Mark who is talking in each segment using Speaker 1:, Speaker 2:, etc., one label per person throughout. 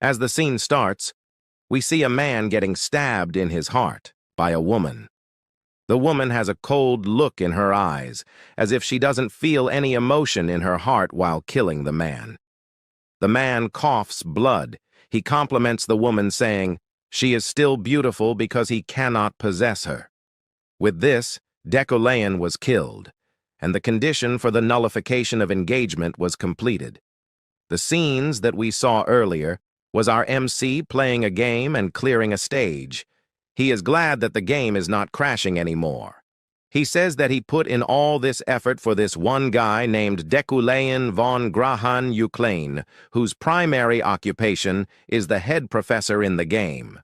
Speaker 1: As the scene starts, we see a man getting stabbed in his heart by a woman. The woman has a cold look in her eyes, as if she doesn't feel any emotion in her heart while killing the man. The man coughs blood. He compliments the woman, saying, "She is still beautiful because he cannot possess her." With this, Deculean was killed, and the condition for the nullification of engagement was completed. The scenes that we saw earlier was our MC playing a game and clearing a stage. He is glad that the game is not crashing anymore. He says that he put in all this effort for this one guy named Deculean von Grahan-Uklein, whose primary occupation is the head professor in the game.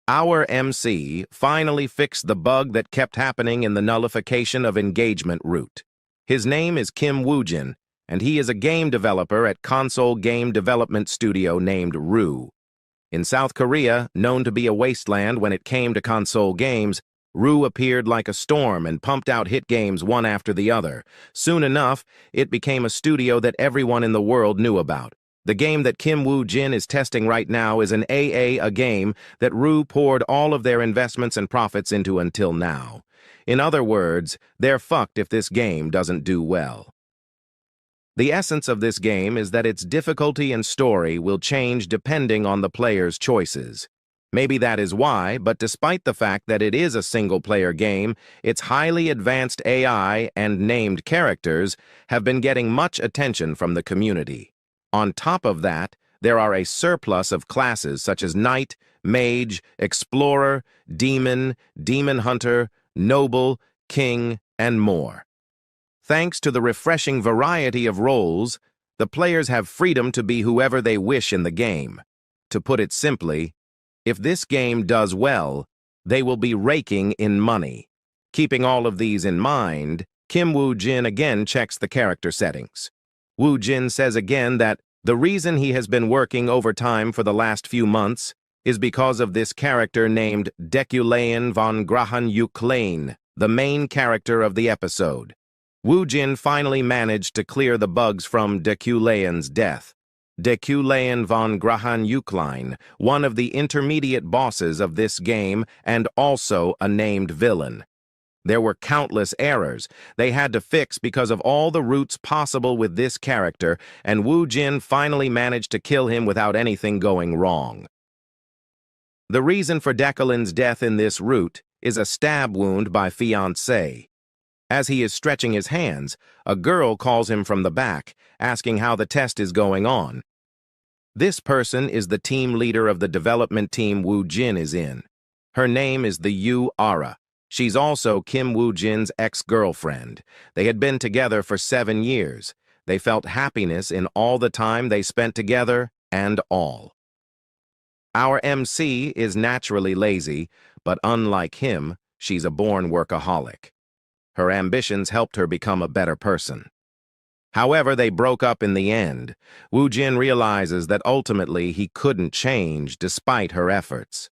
Speaker 1: Our MC finally fixed the bug that kept happening in the nullification of engagement route. His name is Kim Wujin, and he is a game developer at console game development studio named Ru. In South Korea, known to be a wasteland when it came to console games, Ru appeared like a storm and pumped out hit games one after the other. Soon enough, it became a studio that everyone in the world knew about. The game that Kim Wujin is testing right now is an a game that Ru poured all of their investments and profits into until now. In other words, they're fucked if this game doesn't do well. The essence of this game is that its difficulty and story will change depending on the player's choices. Maybe that is why, but despite the fact that it is a single-player game, its highly advanced AI and named characters have been getting much attention from the community. On top of that, there are a surplus of classes such as Knight, Mage, Explorer, Demon, Demon Hunter, Noble, King, and more. Thanks to the refreshing variety of roles, the players have freedom to be whoever they wish in the game. To put it simply, if this game does well, they will be raking in money. Keeping all of these in mind, Kim Wujin again checks the character settings. Wujin says again that the reason he has been working overtime for the last few months is because of this character named Deculean von Grahan-Uklein, the main character of the episode. Wujin finally managed to clear the bugs from Deculean's death. Deculean von Grahan-Uklein, one of the intermediate bosses of this game and also a named villain. There were countless errors they had to fix because of all the routes possible with this character, and Wujin finally managed to kill him without anything going wrong. The reason for Deculean's death in this route is a stab wound by fiancé. As he is stretching his hands, a girl calls him from the back, asking how the test is going on. This person is the team leader of the development team Wujin is in. Her name is the Yu-Ara. She's also Kim Wujin's ex-girlfriend. They had been together for 7 years. They felt happiness in all the time they spent together and all. Our MC is naturally lazy, but unlike him, she's a born workaholic. Her ambitions helped her become a better person. However, they broke up in the end. Wujin realizes that ultimately he couldn't change despite her efforts.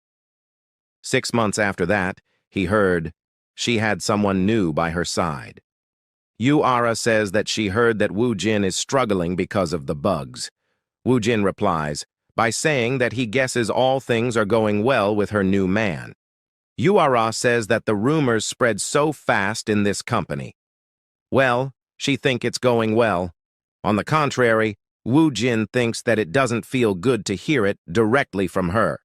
Speaker 1: 6 months after that, he heard she had someone new by her side. Yu-Ara says that she heard that Wujin is struggling because of the bugs. Wujin replies by saying that he guesses all things are going well with her new man. Yu-Ara says that the rumors spread so fast in this company. Well, she thinks it's going well. On the contrary, Wujin thinks that it doesn't feel good to hear it directly from her.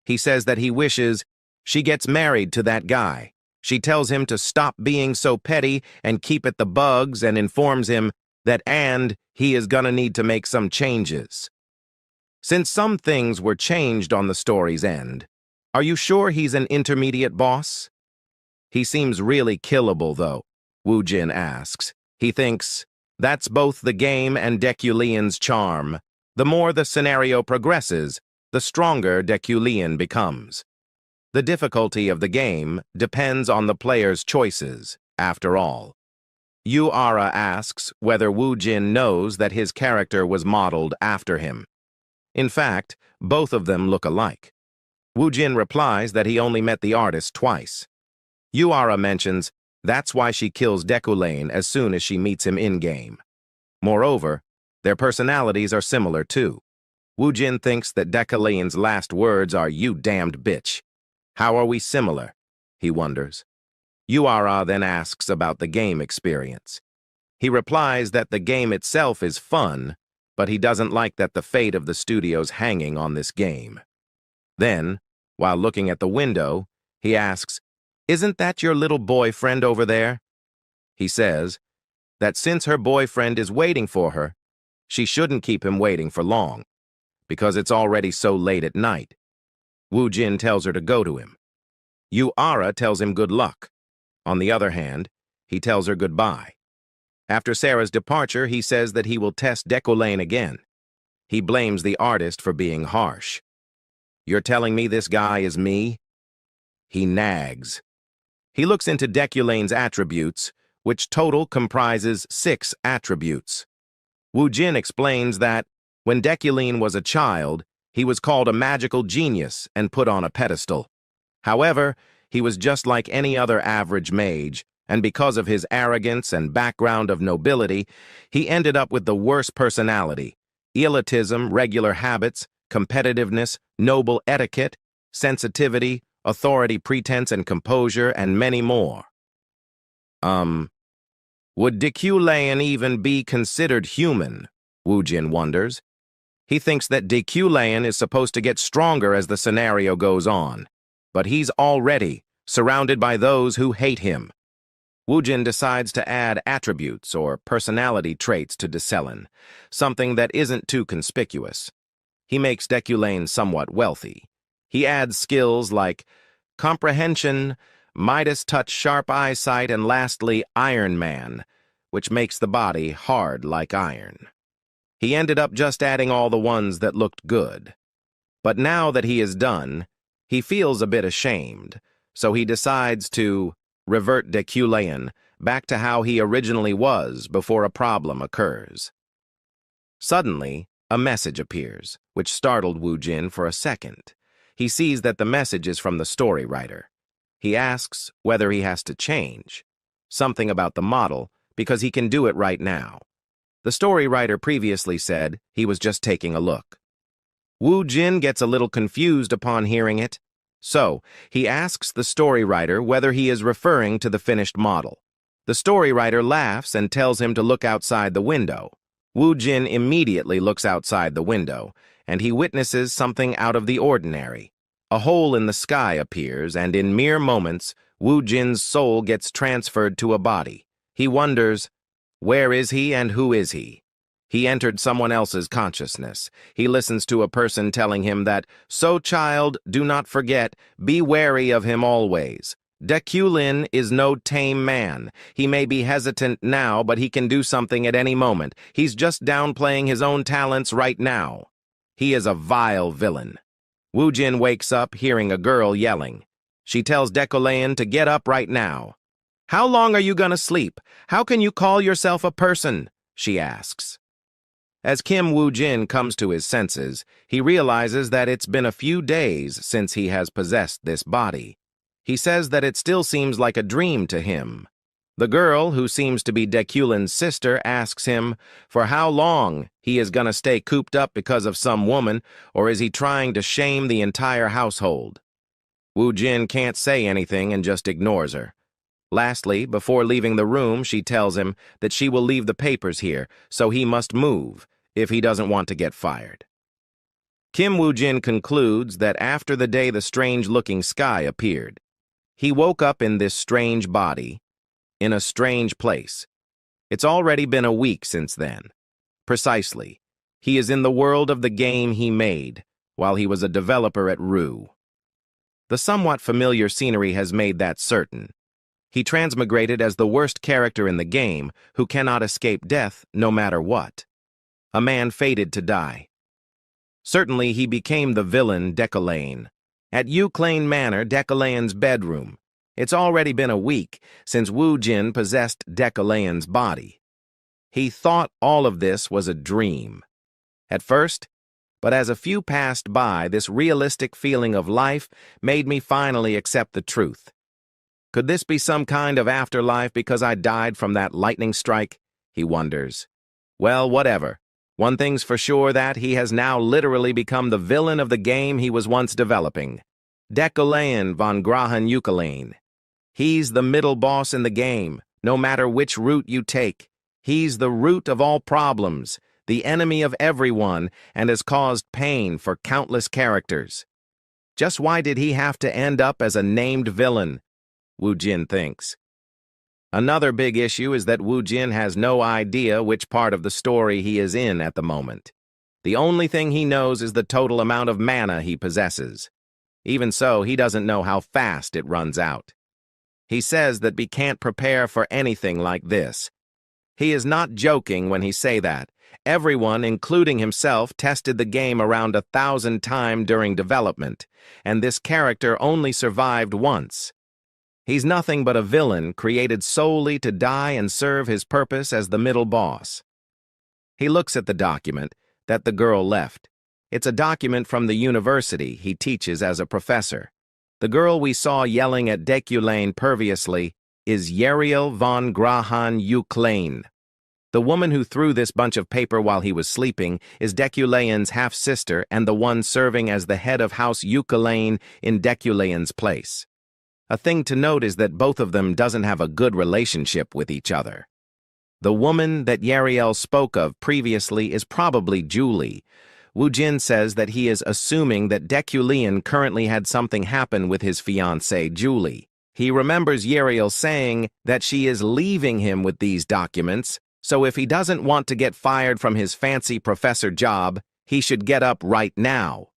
Speaker 1: He says that he wishes she gets married to that guy. She tells him to stop being so petty and keep at the bugs and informs him that he is gonna need to make some changes. Since some things were changed on the story's end, are you sure he's an intermediate boss? He seems really killable, though, Wujin asks. He thinks, that's both the game and Deculean's charm. The more the scenario progresses, the stronger Deculean becomes. The difficulty of the game depends on the player's choices, after all. Yu-Ara asks whether Wujin knows that his character was modeled after him. In fact, both of them look alike. Wujin replies that he only met the artist twice. Yu-Ara mentions that's why she kills Deculean as soon as she meets him in-game. Moreover, their personalities are similar too. Wujin thinks that Deculean's last words are, "You damned bitch." How are we similar? He wonders. Yuara then asks about the game experience. He replies that the game itself is fun, but he doesn't like that the fate of the studio's hanging on this game. Then, while looking at the window, he asks, "Isn't that your little boyfriend over there?" He says that since her boyfriend is waiting for her, she shouldn't keep him waiting for long, because it's already so late at night. Wujin tells her to go to him. Yuara tells him good luck. On the other hand, he tells her goodbye. After Sarah's departure, he says that he will test Deculean again. He blames the artist for being harsh. "You're telling me this guy is me?" He nags. He looks into Deculean's attributes, which total comprises 6 attributes. Wujin explains that, when Deculean was a child, he was called a magical genius and put on a pedestal. However, he was just like any other average mage, and because of his arrogance and background of nobility, he ended up with the worst personality: elitism, regular habits, competitiveness, noble etiquette, sensitivity, authority pretense and composure, and many more. Would Deculean even be considered human? Wujin wonders. He thinks that Deculean is supposed to get stronger as the scenario goes on, but he's already surrounded by those who hate him. Wujin decides to add attributes or personality traits to Disciplinary, something that isn't too conspicuous. He makes Deculean somewhat wealthy. He adds skills like comprehension, Midas touch, sharp eyesight, and lastly, Iron Man, which makes the body hard like iron. He ended up just adding all the ones that looked good. But now that he is done, he feels a bit ashamed, so he decides to revert Deculean back to how he originally was before a problem occurs. Suddenly, a message appears, which startled Wujin for a second. He sees that the message is from the story writer. He asks whether he has to change something about the model because he can do it right now. The story writer previously said he was just taking a look. Wujin gets a little confused upon hearing it, so he asks the story writer whether he is referring to the finished model. The story writer laughs and tells him to look outside the window. Wujin immediately looks outside the window, and he witnesses something out of the ordinary. A hole in the sky appears, and in mere moments, Wujin's soul gets transferred to a body. He wonders, where is he and who is he? He entered someone else's consciousness. He listens to a person telling him that, "So child, do not forget, be wary of him always. Deculean is no tame man. He may be hesitant now, but he can do something at any moment. He's just downplaying his own talents right now. He is a vile villain." Wujin wakes up hearing a girl yelling. She tells Deculean to get up right now. "How long are you gonna sleep? How can you call yourself a person?" she asks. As Kim Wujin comes to his senses, he realizes that it's been a few days since he has possessed this body. He says that it still seems like a dream to him. The girl, who seems to be Deculean's sister, asks him for how long he is gonna stay cooped up because of some woman, or is he trying to shame the entire household? Wujin can't say anything and just ignores her. Lastly, before leaving the room, she tells him that she will leave the papers here, so he must move if he doesn't want to get fired. Kim Wujin concludes that after the day the strange-looking sky appeared, he woke up in this strange body, in a strange place. It's already been a week since then. Precisely. He is in the world of the game he made, while he was a developer at Rue. The somewhat familiar scenery has made that certain. He transmigrated as the worst character in the game who cannot escape death no matter what. A man fated to die. Certainly he became the villain Deculean. At Euclane Manor, Deculean's bedroom. It's already been a week since Wujin possessed Deculean's body. He thought all of this was a dream. At first, but as a few passed by, this realistic feeling of life made me finally accept the truth. Could this be some kind of afterlife because I died from that lightning strike? He wonders. Well, whatever. One thing's for sure that he has now literally become the villain of the game he was once developing. Deculean von Grahan. He's the middle boss in the game, no matter which route you take. He's the root of all problems, the enemy of everyone, and has caused pain for countless characters. Just why did he have to end up as a named villain? Wujin thinks. Another big issue is that Wujin has no idea which part of the story he is in at the moment. The only thing he knows is the total amount of mana he possesses. Even so, he doesn't know how fast it runs out. He says that we can't prepare for anything like this. He is not joking when he say that. Everyone, including himself, tested the game around 1,000 times during development, and this character only survived once. He's nothing but a villain created solely to die and serve his purpose as the middle boss. He looks at the document that the girl left. It's a document from the university he teaches as a professor. The girl we saw yelling at Deculean previously is Yeriel von Grahan. The woman who threw this bunch of paper while he was sleeping is Deculean's half-sister and the one serving as the head of House Deculean in Deculean's place. A thing to note is that both of them doesn't have a good relationship with each other. The woman that Yeriel spoke of previously is probably Julie. Wujin says that he is assuming that Deculean currently had something happen with his fiancée, Julie. He remembers Yeriel saying that she is leaving him with these documents, so if he doesn't want to get fired from his fancy professor job, he should get up right now.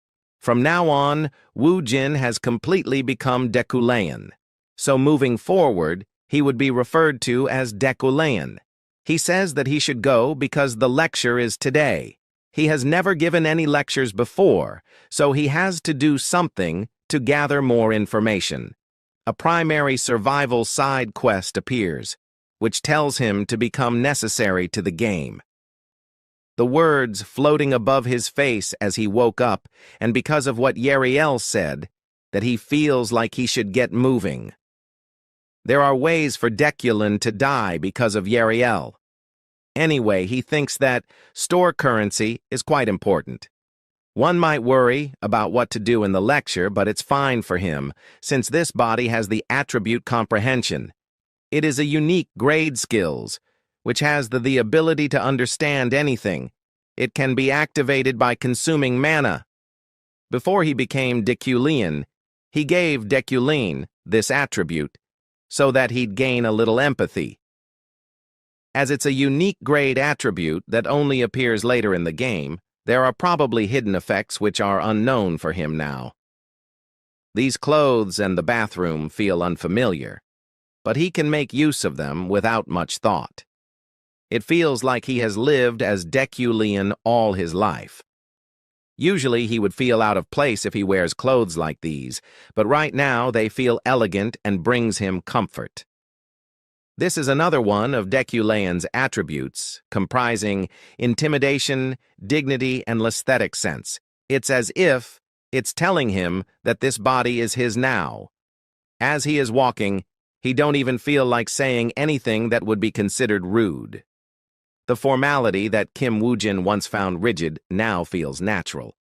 Speaker 1: From now on, Wujin has completely become Deculean. So moving forward, he would be referred to as Deculean. He says that he should go because the lecture is today. He has never given any lectures before, so he has to do something to gather more information. A primary survival side quest appears, which tells him to become necessary to the game. The words floating above his face as he woke up, and because of what Yeriel said, that he feels like he should get moving. There are ways for Deculean to die because of Yeriel. Anyway, he thinks that store currency is quite important. One might worry about what to do in the lecture, but it's fine for him, since this body has the attribute comprehension. It is a unique grade skills, which has the ability to understand anything. It can be activated by consuming mana. Before he became Deculean, he gave Deculean this attribute, so that he'd gain a little empathy. As it's a unique grade attribute that only appears later in the game, there are probably hidden effects which are unknown for him now. These clothes and the bathroom feel unfamiliar, but he can make use of them without much thought. It feels like he has lived as Deculean all his life. Usually he would feel out of place if he wears clothes like these, but right now they feel elegant and brings him comfort. This is another one of Deculean's attributes, comprising intimidation, dignity, and aesthetic sense. It's as if it's telling him that this body is his now. As he is walking, he don't even feel like saying anything that would be considered rude. The formality that Kim Wujin once found rigid now feels natural.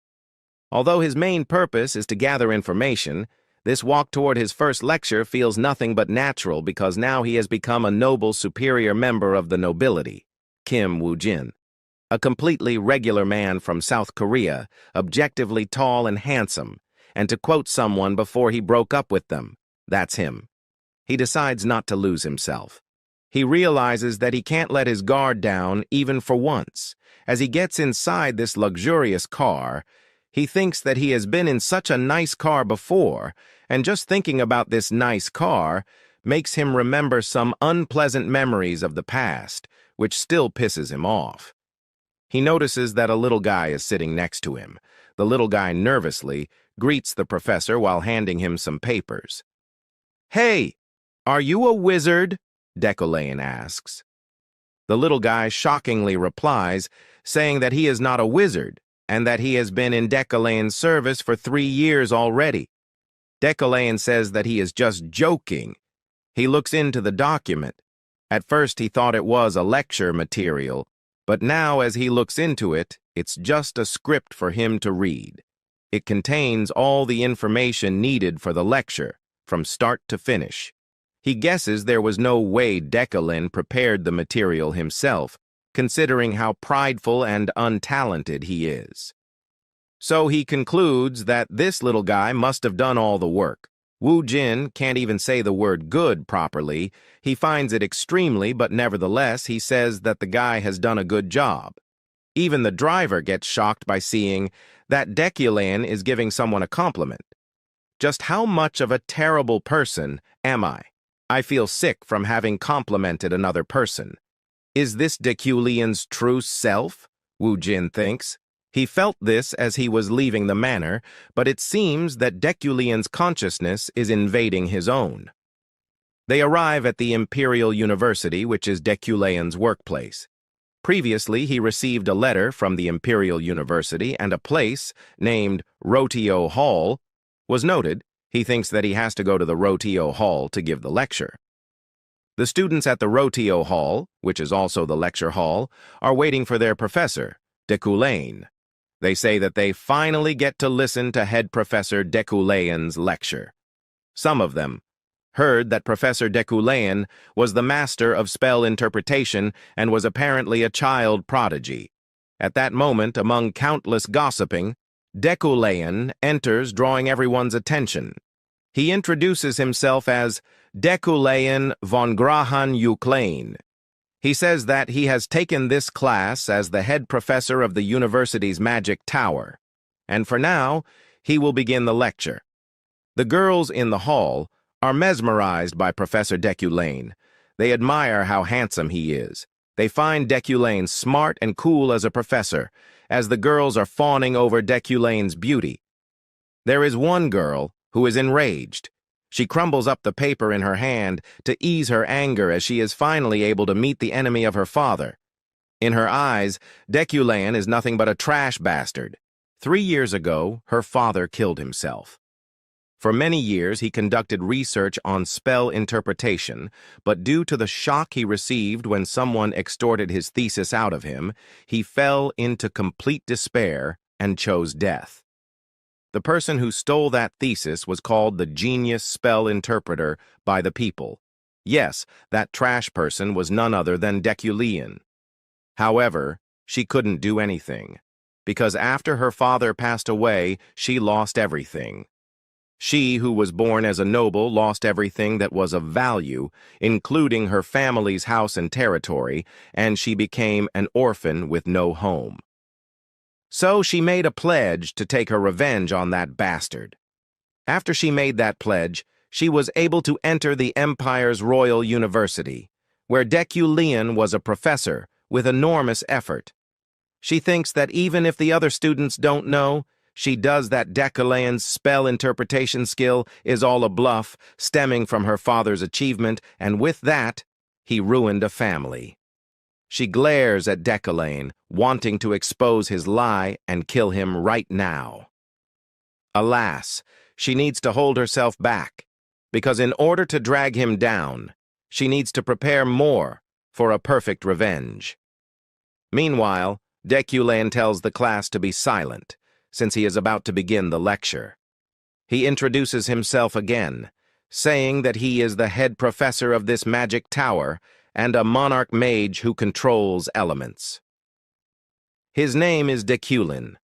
Speaker 1: Although his main purpose is to gather information, this walk toward his first lecture feels nothing but natural because now he has become a noble superior member of the nobility, Kim Wujin. A completely regular man from South Korea, objectively tall and handsome, and to quote someone before he broke up with them, that's him. He decides not to lose himself. He realizes that he can't let his guard down even for once. As he gets inside this luxurious car, he thinks that he has been in such a nice car before, and just thinking about this nice car makes him remember some unpleasant memories of the past, which still pisses him off. He notices that a little guy is sitting next to him. The little guy nervously greets the professor while handing him some papers. "Hey, are you a wizard?" Deculean asks. The little guy shockingly replies, saying that he is not a wizard, and that he has been in Deculean's service for 3 years already. Deculean says that he is just joking. He looks into the document. At first he thought it was a lecture material, But now as he looks into it, it's just a script for him to read. It contains all the information needed for the lecture, from start to finish. He guesses there was no way Deculean prepared the material himself, considering how prideful and untalented he is. So he concludes that this little guy must have done all the work. Wujin can't even say the word good properly. He finds it extremely, but nevertheless, he says that the guy has done a good job. Even the driver gets shocked by seeing that Deculean is giving someone a compliment. Just how much of a terrible person am I? I feel sick from having complimented another person. Is this Deculean's true self? Wujin thinks. He felt this as he was leaving the manor, but it seems that Deculean's consciousness is invading his own. They arrive at the Imperial University, which is Deculean's workplace. Previously, he received a letter from the Imperial University, and a place, named Rotio Hall, was noted. He thinks that he has to go to the Rotio Hall to give the lecture. The students at the Rotio Hall, which is also the lecture hall, are waiting for their professor, Deculean. They say that they finally get to listen to Head Professor Deculean's lecture. Some of them heard that Professor Deculean was the master of spell interpretation and was apparently a child prodigy. At that moment, among countless gossiping, Deculean enters, drawing everyone's attention. He introduces himself as Deculean von Grahan Uklein. He says that he has taken this class as the head professor of the university's magic tower, and for now, he will begin the lecture. The girls in the hall are mesmerized by Professor Deculean. They admire how handsome he is. They find Deculean smart and cool as a professor, as the girls are fawning over Deculean's beauty. There is one girl who is enraged. She crumbles up the paper in her hand to ease her anger as she is finally able to meet the enemy of her father. In her eyes, Deculean is nothing but a trash bastard. 3 years ago, her father killed himself. For many years, he conducted research on spell interpretation, but due to the shock he received when someone extorted his thesis out of him, he fell into complete despair and chose death. The person who stole that thesis was called the genius spell interpreter by the people. Yes, that trash person was none other than Deculean. However, she couldn't do anything, because after her father passed away, she lost everything. She, who was born as a noble, lost everything that was of value, including her family's house and territory, and she became an orphan with no home. So she made a pledge to take her revenge on that bastard. After she made that pledge, she was able to enter the Empire's Royal University, where Deculean was a professor with enormous effort. She thinks that even if the other students don't know, she does that Deculean's spell interpretation skill is all a bluff, stemming from her father's achievement, and with that, he ruined a family. She glares at Deculean, wanting to expose his lie and kill him right now. Alas, she needs to hold herself back, because in order to drag him down, she needs to prepare more for a perfect revenge. Meanwhile, Deculean tells the class to be silent, since he is about to begin the lecture. He introduces himself again, saying that he is the head professor of this magic tower and a monarch mage who controls elements. His name is Deculean,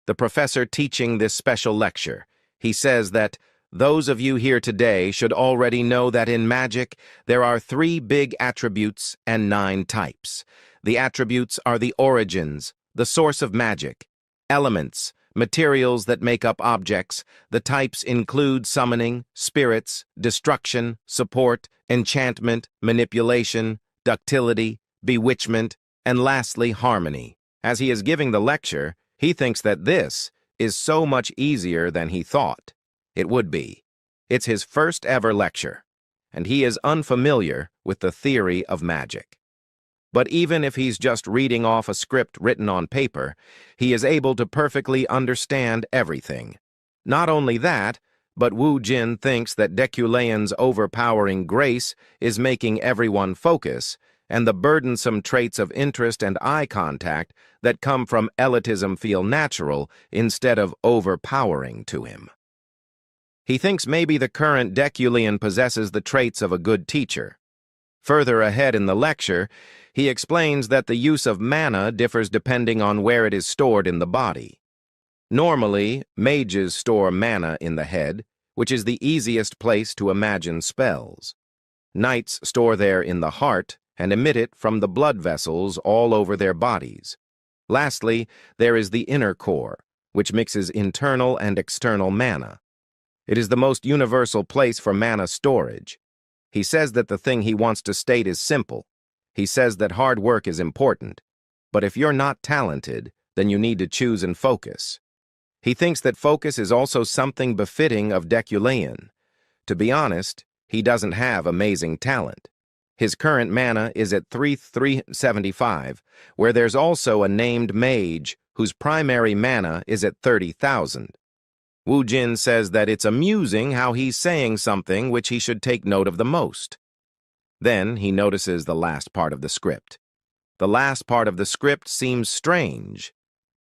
Speaker 1: the professor teaching this special lecture. He says that those of you here today should already know that in magic there are 3 big attributes and 9 types. The attributes are the origins, the source of magic, elements, materials that make up objects. The types include summoning, spirits, destruction, support, enchantment, manipulation, ductility, bewitchment, and lastly, harmony. As he is giving the lecture, he thinks that this is so much easier than he thought it would be. It's his first ever lecture, and he is unfamiliar with the theory of magic. But even if he's just reading off a script written on paper, he is able to perfectly understand everything. Not only that, but Wujin thinks that Deculean's overpowering grace is making everyone focus, and the burdensome traits of interest and eye contact that come from elitism feel natural instead of overpowering to him. He thinks maybe the current Deculean possesses the traits of a good teacher. Further ahead in the lecture, he explains that the use of mana differs depending on where it is stored in the body. Normally, mages store mana in the head, which is the easiest place to imagine spells. Knights store there in the heart and emit it from the blood vessels all over their bodies. Lastly, there is the inner core, which mixes internal and external mana. It is the most universal place for mana storage. He says that the thing he wants to state is simple. He says that hard work is important, but if you're not talented, then you need to choose and focus. He thinks that focus is also something befitting of Deculean. To be honest, he doesn't have amazing talent. His current mana is at 375, where there's also a named mage whose primary mana is at 30,000. Wujin says that it's amusing how he's saying something which he should take note of the most. Then he notices the last part of the script. The last part of the script seems strange.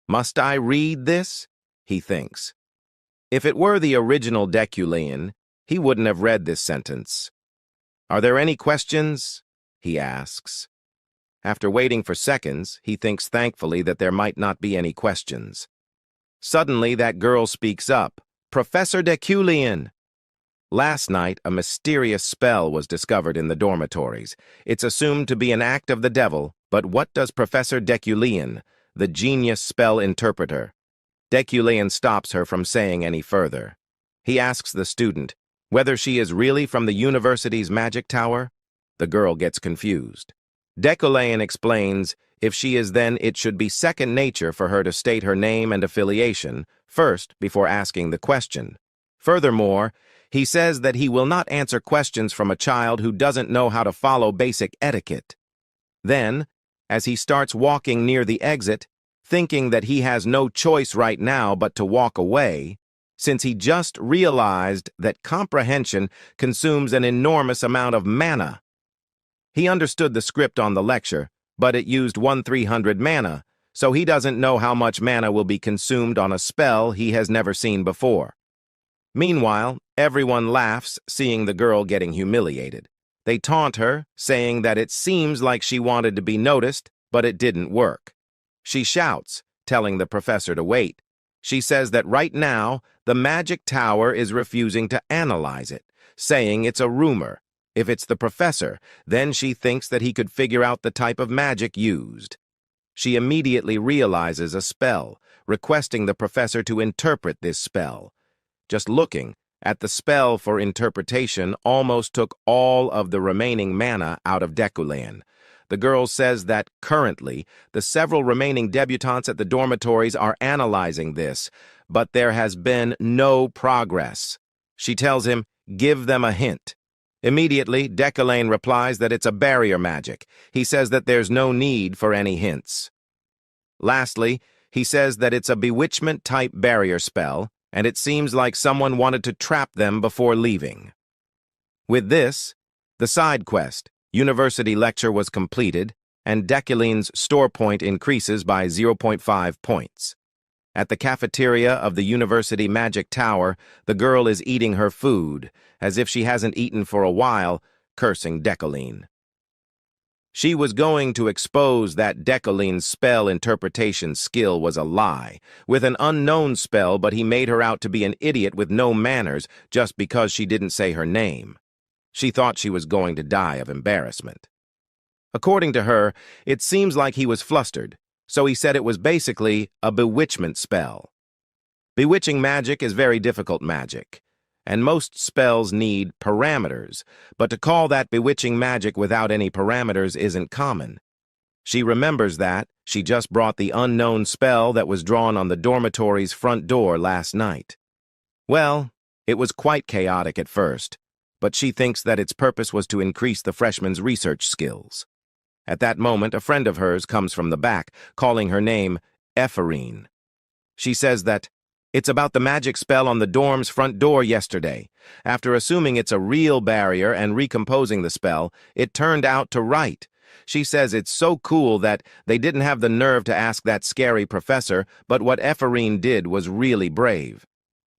Speaker 1: Must I read this? He thinks. If it were the original Deculean, he wouldn't have read this sentence. Are there any questions? He asks. After waiting for seconds, he thinks thankfully that there might not be any questions. Suddenly, that girl speaks up. Professor Deculean! Last night, a mysterious spell was discovered in the dormitories. It's assumed to be an act of the devil, but what does Professor Deculean, the genius spell interpreter? Deculean stops her from saying any further. He asks the student whether she is really from the university's magic tower. The girl gets confused. Deculean explains if she is, then it should be second nature for her to state her name and affiliation first before asking the question. Furthermore, he says that he will not answer questions from a child who doesn't know how to follow basic etiquette. Then, as he starts walking near the exit, thinking that he has no choice right now but to walk away, since he just realized that comprehension consumes an enormous amount of mana. He understood the script on the lecture, but it used 1/300 mana, so he doesn't know how much mana will be consumed on a spell he has never seen before. Meanwhile, everyone laughs, seeing the girl getting humiliated. They taunt her, saying that it seems like she wanted to be noticed, but it didn't work. She shouts, telling the professor to wait. She says that right now, the magic tower is refusing to analyze it, saying it's a rumor. If it's the professor, then she thinks that he could figure out the type of magic used. She immediately realizes a spell, requesting the professor to interpret this spell. Just looking at the spell for interpretation almost took all of the remaining mana out of Deculean. The girl says that currently, the several remaining debutantes at the dormitories are analyzing this, but there has been no progress. She tells him, give them a hint. Immediately, Deculean replies that it's a barrier magic. He says that there's no need for any hints. Lastly, he says that it's a bewitchment-type barrier spell, and it seems like someone wanted to trap them before leaving. With this, the side quest, University Lecture, was completed, and Deculean's store point increases by 0.5 points. At the cafeteria of the University Magic Tower, the girl is eating her food, as if she hasn't eaten for a while, cursing Deculean. She was going to expose that Deculean's spell interpretation skill was a lie, with an unknown spell, but he made her out to be an idiot with no manners just because she didn't say her name. She thought she was going to die of embarrassment. According to her, it seems like he was flustered, so he said it was basically a bewitchment spell. Bewitching magic is very difficult magic, and most spells need parameters, but to call that bewitching magic without any parameters isn't common. She remembers that she just brought the unknown spell that was drawn on the dormitory's front door last night. Well, it was quite chaotic at first, but she thinks that its purpose was to increase the freshman's research skills. At that moment, a friend of hers comes from the back, calling her name Epherine. She says that it's about the magic spell on the dorm's front door yesterday. After assuming it's a real barrier and recomposing the spell, it turned out to right. She says it's so cool that they didn't have the nerve to ask that scary professor, but what Epherine did was really brave.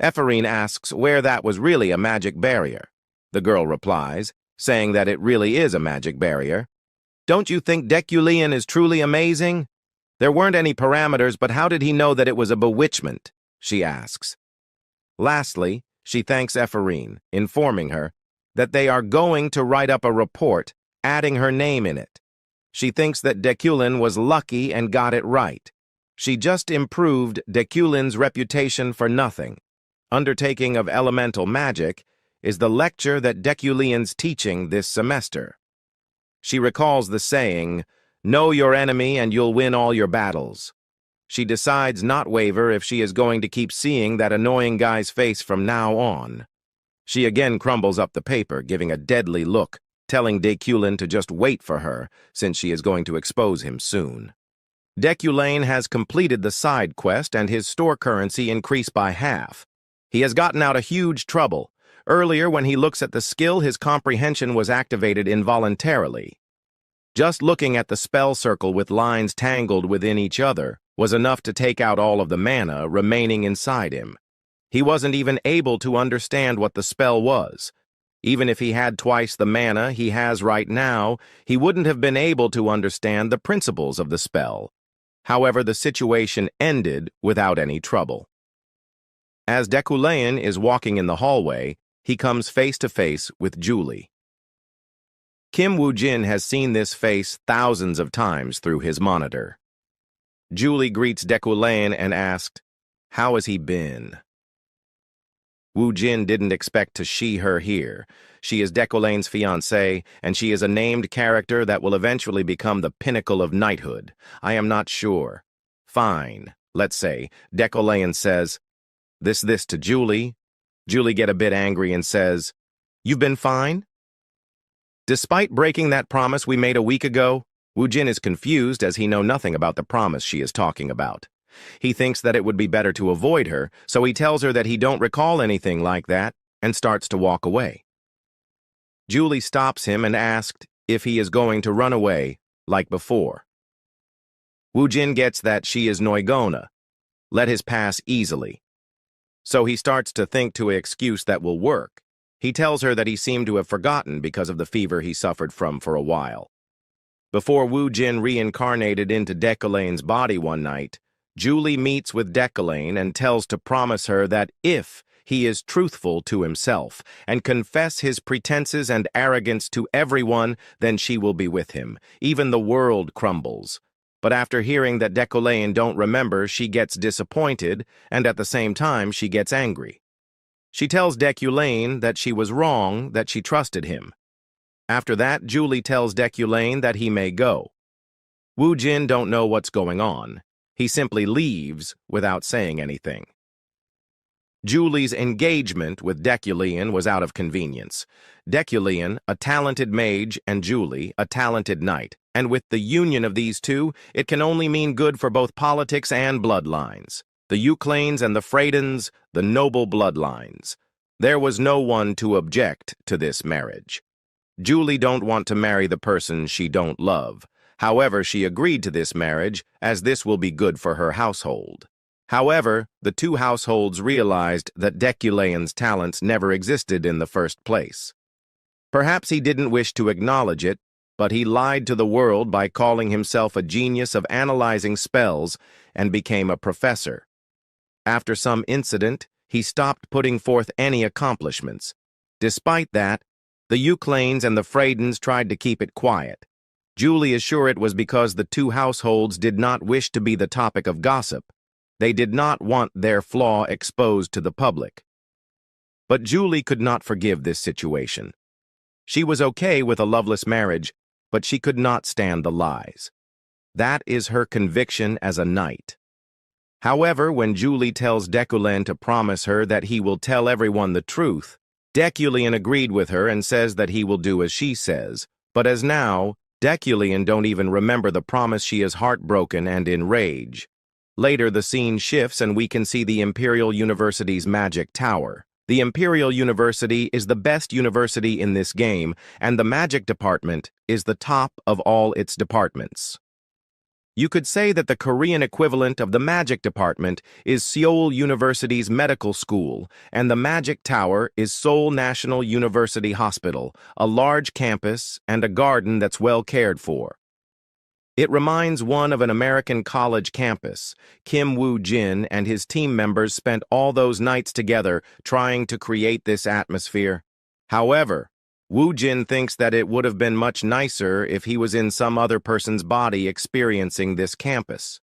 Speaker 1: Epherine asks where that was really a magic barrier. The girl replies, saying that it really is a magic barrier. Don't you think Deculean is truly amazing? There weren't any parameters, but how did he know that it was a bewitchment? She asks. Lastly, she thanks Epherine, informing her that they are going to write up a report, adding her name in it. She thinks that Deculean was lucky and got it right. She just improved Deculean's reputation for nothing. Undertaking of Elemental Magic is the lecture that Deculean's teaching this semester. She recalls the saying, "Know your enemy and you'll win all your battles." She decides not waver if she is going to keep seeing that annoying guy's face from now on. She again crumbles up the paper, giving a deadly look, telling Deculean to just wait for her, since she is going to expose him soon. Deculean has completed the side quest and his store currency increased by half. He has gotten out of huge trouble. Earlier, when he looks at the skill, his comprehension was activated involuntarily. Just looking at the spell circle with lines tangled within each other was enough to take out all of the mana remaining inside him. He wasn't even able to understand what the spell was. Even if he had twice the mana he has right now, he wouldn't have been able to understand the principles of the spell. However, the situation ended without any trouble. As Deculean is walking in the hallway, he comes face to face with Julie. Kim Wujin has seen this face thousands of times through his monitor. Julie greets Deculean and asked, "How has he been?" Wujin didn't expect to see her here. She is Deculean's fiancée, and she is a named character that will eventually become the pinnacle of knighthood. I am not sure. Fine, let's say. Deculean says, this to Julie. Julie get a bit angry and says, "You've been fine?" Despite breaking that promise we made a week ago, Wujin is confused as he knows nothing about the promise she is talking about. He thinks that it would be better to avoid her, so he tells her that he don't recall anything like that and starts to walk away. Julie stops him and asks if he is going to run away like before. Wujin gets that she is Noigona. Let his pass easily. So he starts to think to an excuse that will work. He tells her that he seemed to have forgotten because of the fever he suffered from for a while. Before Wujin reincarnated into Deculean's body one night, Julie meets with Deculean and tells to promise her that if he is truthful to himself and confess his pretenses and arrogance to everyone, then she will be with him. Even the world crumbles. But after hearing that Deculean don't remember, she gets disappointed, and at the same time she gets angry. She tells Deculean that she was wrong, that she trusted him. After that, Julie tells Deculean that he may go. Wujin don't know what's going on. He simply leaves without saying anything. Julie's engagement with Deculean was out of convenience. Deculean, a talented mage, and Julie, a talented knight. And with the union of these two, it can only mean good for both politics and bloodlines. The Euclanes and the Freydens, the noble bloodlines. There was no one to object to this marriage. Julie don't want to marry the person she don't love. However, she agreed to this marriage, as this will be good for her household. However, the two households realized that Deculean's talents never existed in the first place. Perhaps he didn't wish to acknowledge it, but he lied to the world by calling himself a genius of analyzing spells and became a professor. After some incident, he stopped putting forth any accomplishments. Despite that, the Euclanes and the Freydens tried to keep it quiet. Julie is sure it was because the two households did not wish to be the topic of gossip. They did not want their flaw exposed to the public. But Julie could not forgive this situation. She was okay with a loveless marriage, but she could not stand the lies. That is her conviction as a knight. However, when Julie tells Deculean to promise her that he will tell everyone the truth, Deculean agreed with her and says that he will do as she says. But as now, Deculean don't even remember the promise. She is heartbroken and in rage. Later, the scene shifts and we can see the Imperial University's magic tower. The Imperial University is the best university in this game, and the magic department is the top of all its departments. You could say that the Korean equivalent of the magic department is Seoul University's medical school, and the Magic Tower is Seoul National University Hospital, a large campus and a garden that's well cared for. It reminds one of an American college campus. Kim Wujin and his team members spent all those nights together trying to create this atmosphere. However, Wujin thinks that it would have been much nicer if he was in some other person's body experiencing this campus.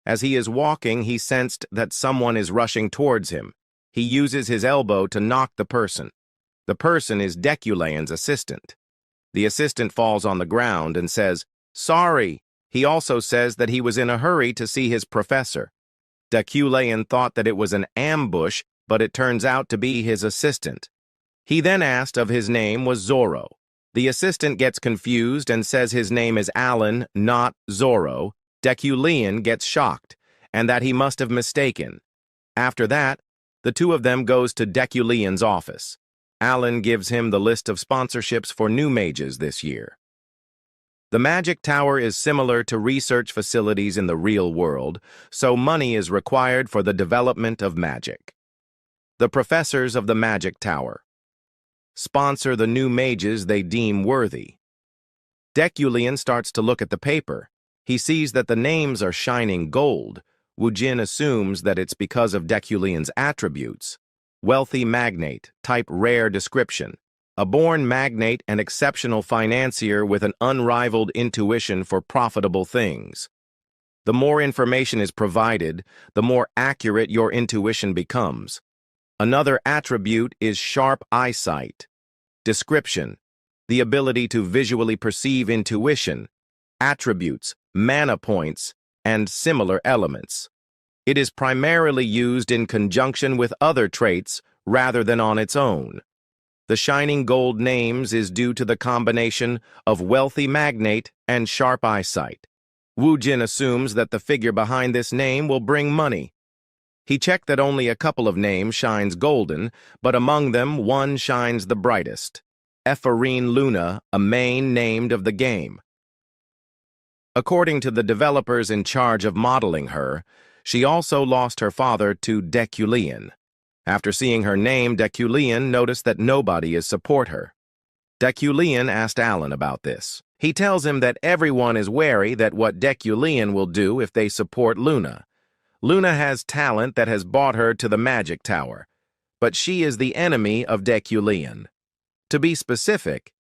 Speaker 1: As he is walking, he sensed that someone is rushing towards him. He uses his elbow to knock the person. The person is Deculean's assistant. The assistant falls on the ground and says, "Sorry." He also says that he was in a hurry to see his professor. Deculean thought that it was an ambush, but it turns out to be his assistant. He then asked if his name was Zorro. The assistant gets confused and says his name is Alan, not Zorro. Deculean gets shocked, and that he must have mistaken. After that, the two of them goes to Deculean's office. Alan gives him the list of sponsorships for new mages this year. The Magic Tower is similar to research facilities in the real world, so money is required for the development of magic. The professors of the Magic Tower sponsor the new mages they deem worthy. Deculean starts to look at the paper. He sees that the names are shining gold. Wujin assumes that it's because of Deculean's attributes. Wealthy magnate, type rare description. A born magnate and exceptional financier with an unrivaled intuition for profitable things. The more information is provided, the more accurate your intuition becomes. Another attribute is sharp eyesight. Description: the ability to visually perceive intuition, attributes, mana points, and similar elements. It is primarily used in conjunction with other traits rather than on its own. The shining gold names is due to the combination of wealthy magnate and sharp eyesight. Wujin assumes that the figure behind this name will bring money. He checked that only a couple of names shines golden, but among them one shines the brightest. Epherine Luna, a main named of the game. According to the developers in charge of modeling her, she also lost her father to Deculean. After seeing her name, Deculean noticed that nobody is support her. Deculean asked Alan about this. He tells him that everyone is wary that what Deculean will do if they support Luna. Luna has talent that has brought her to the Magic Tower, but she is the enemy of Deculean. To be specific,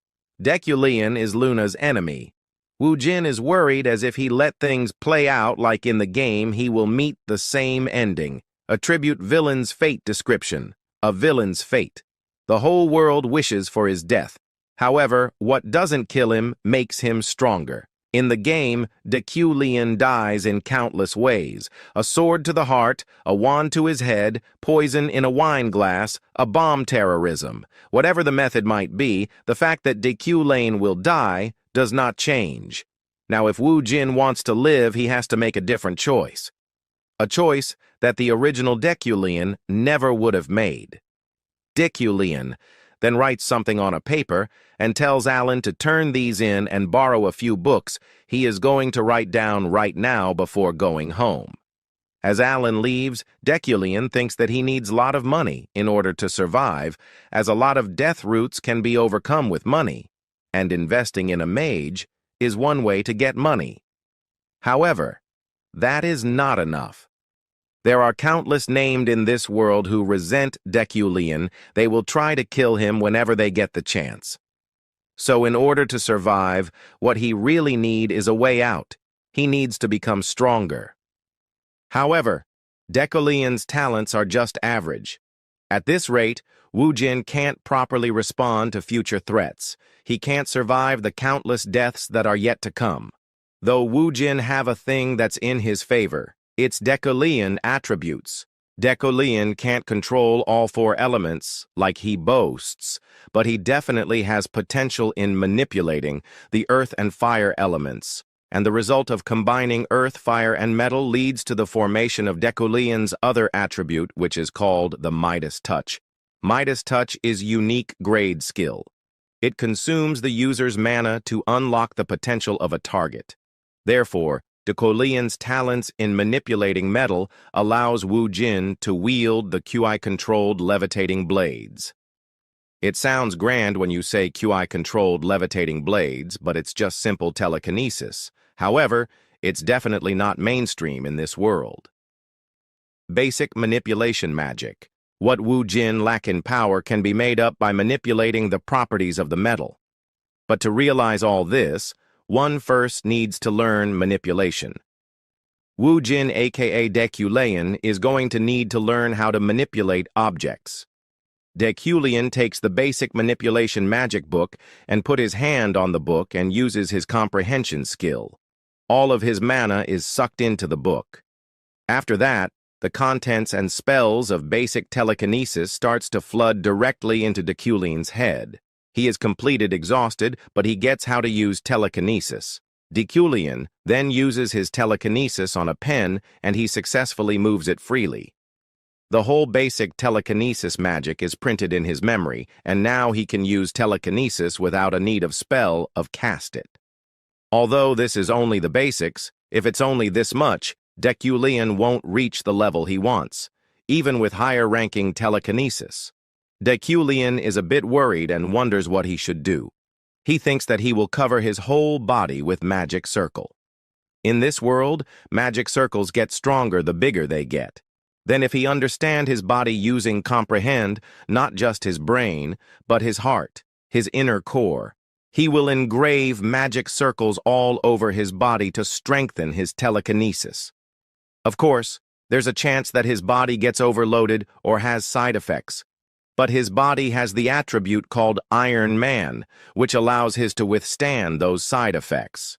Speaker 1: Deculean is Luna's enemy. Wujin is worried as if he let things play out like in the game he will meet the same ending. Attribute villain's fate description: a villain's fate. The whole world wishes for his death. However, what doesn't kill him makes him stronger. In the game, Deculean dies in countless ways: a sword to the heart, a wand to his head, poison in a wine glass, a bomb terrorism. Whatever the method might be, the fact that Deculean will die does not change. Now, if Wujin wants to live, he has to make a different choice. A choice that the original Deculean never would have made. Deculean then writes something on a paper and tells Alan to turn these in and borrow a few books he is going to write down right now before going home. As Alan leaves, Deculean thinks that he needs a lot of money in order to survive, as a lot of death roots can be overcome with money, and investing in a mage is one way to get money. However, that is not enough. There are countless named in this world who resent Deculean. They will try to kill him whenever they get the chance. So in order to survive, what he really needs is a way out. He needs to become stronger. However, Deculean's talents are just average. At this rate, Wujin can't properly respond to future threats. He can't survive the countless deaths that are yet to come. Though Wujin have a thing that's in his favor, it's Deculean attributes. Deculean can't control all four elements like he boasts, but he definitely has potential in manipulating the earth and fire elements, and the result of combining earth, fire, and metal leads to the formation of Deculean's other attribute, which is called the Midas touch. Midas Touch is unique grade skill. It consumes the user's mana to unlock the potential of a target. Therefore, Deculean's talents in manipulating metal allows Wujin to wield the QI-controlled levitating blades. It sounds grand when you say QI-controlled levitating blades, but it's just simple telekinesis. However, it's definitely not mainstream in this world. Basic manipulation magic. What Wujin lack in power can be made up by manipulating the properties of the metal. But to realize all this, one first needs to learn manipulation. Wujin, aka Deculean, is going to need to learn how to manipulate objects. Deculean takes the basic manipulation magic book and put his hand on the book and uses his comprehension skill. All of his mana is sucked into the book. After that, the contents and spells of basic telekinesis starts to flood directly into Deculean's head. He is completed exhausted, but he gets how to use telekinesis. Deculean then uses his telekinesis on a pen and he successfully moves it freely. The whole basic telekinesis magic is printed in his memory, and now he can use telekinesis without a need of spell of cast it. Although this is only the basics, if it's only this much, Deculean won't reach the level he wants, even with higher-ranking telekinesis. Deculean is a bit worried and wonders what he should do. He thinks that he will cover his whole body with magic circle. In this world, magic circles get stronger the bigger they get. Then if he understand his body using comprehend, not just his brain, but his heart, his inner core, he will engrave magic circles all over his body to strengthen his telekinesis. Of course, there's a chance that his body gets overloaded or has side effects. But his body has the attribute called Iron Man, which allows his to withstand those side effects.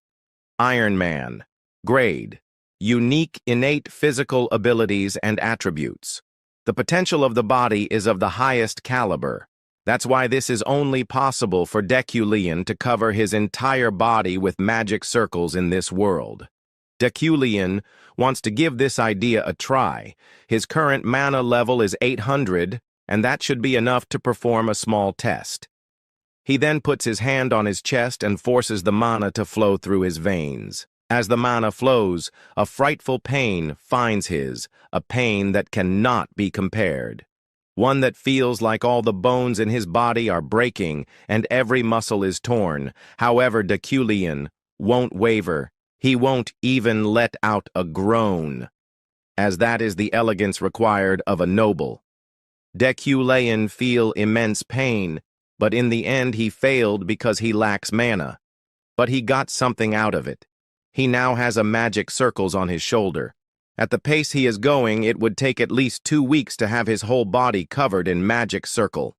Speaker 1: Iron Man. Grade. Unique innate physical abilities and attributes. The potential of the body is of the highest caliber. That's why this is only possible for Deculean to cover his entire body with magic circles in this world. Deculean wants to give this idea a try. His current mana level is 800, and that should be enough to perform a small test. He then puts his hand on his chest and forces the mana to flow through his veins. As the mana flows, a frightful pain finds a pain that cannot be compared. One that feels like all the bones in his body are breaking and every muscle is torn. However, Deculean won't waver. He won't even let out a groan, as that is the elegance required of a noble. Deculean feel immense pain, but in the end he failed because he lacks mana. But he got something out of it. He now has a magic circles on his shoulder. At the pace he is going, it would take at least 2 weeks to have his whole body covered in magic circle.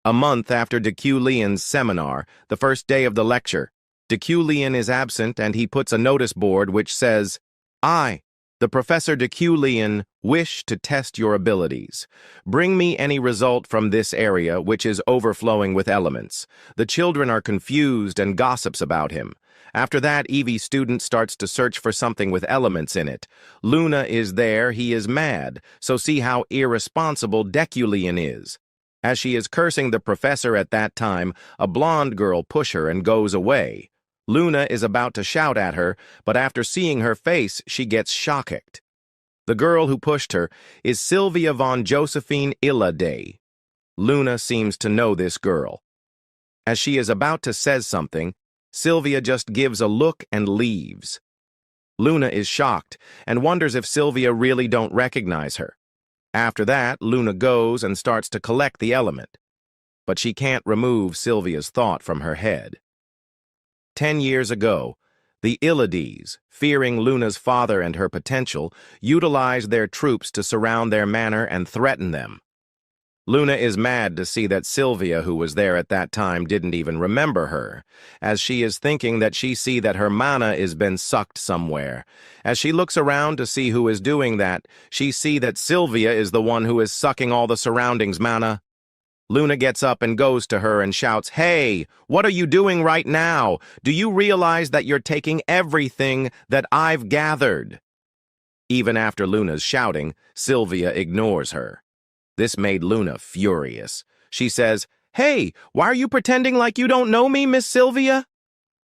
Speaker 1: A month after Deculean's seminar, the first day of the lecture, Deculean is absent and he puts a notice board which says, "I, the Professor Deculean, wish to test your abilities. Bring me any result from this area which is overflowing with elements." The children are confused and gossips about him. After that, Evie's student starts to search for something with elements in it. Luna is there, he is mad, so see how irresponsible Deculean is. As she is cursing the professor at that time, a blonde girl pushes her and goes away. Luna is about to shout at her, but after seeing her face, she gets shocked. The girl who pushed her is Sylvia von Josephine Illade. Luna seems to know this girl. As she is about to say something, Sylvia just gives a look and leaves. Luna is shocked and wonders if Sylvia really don't recognize her. After that, Luna goes and starts to collect the element. But she can't remove Sylvia's thought from her head. 10 years ago, the Illades, fearing Luna's father and her potential, utilized their troops to surround their manor and threaten them. Luna is mad to see that Sylvia, who was there at that time, didn't even remember her, as she is thinking that she see that her mana is been sucked somewhere. As she looks around to see who is doing that, she see that Sylvia is the one who is sucking all the surroundings mana. Luna gets up and goes to her and shouts, "Hey, what are you doing right now? Do you realize that you're taking everything that I've gathered?" Even after Luna's shouting, Sylvia ignores her. This made Luna furious. She says, "Hey, why are you pretending like you don't know me, Miss Sylvia?"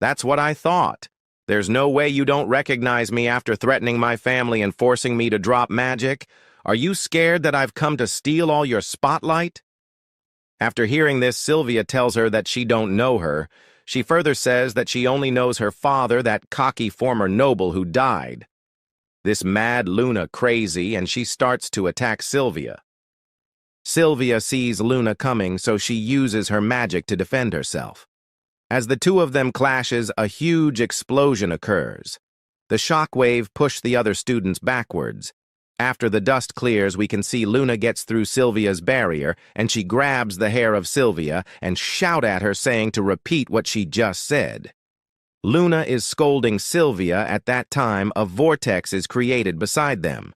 Speaker 1: "That's what I thought. There's no way you don't recognize me after threatening my family and forcing me to drop magic. Are you scared that I've come to steal all your spotlight?" After hearing this, Sylvia tells her that she don't know her. She further says that she only knows her father, that cocky former noble who died. This mad Luna crazy, and she starts to attack Sylvia. Sylvia sees Luna coming, so she uses her magic to defend herself. As the two of them clashes, a huge explosion occurs. The shockwave pushed the other students backwards. After the dust clears, we can see Luna gets through Sylvia's barrier, and she grabs the hair of Sylvia and shout at her, saying to repeat what she just said. Luna is scolding Sylvia. At that time, a vortex is created beside them.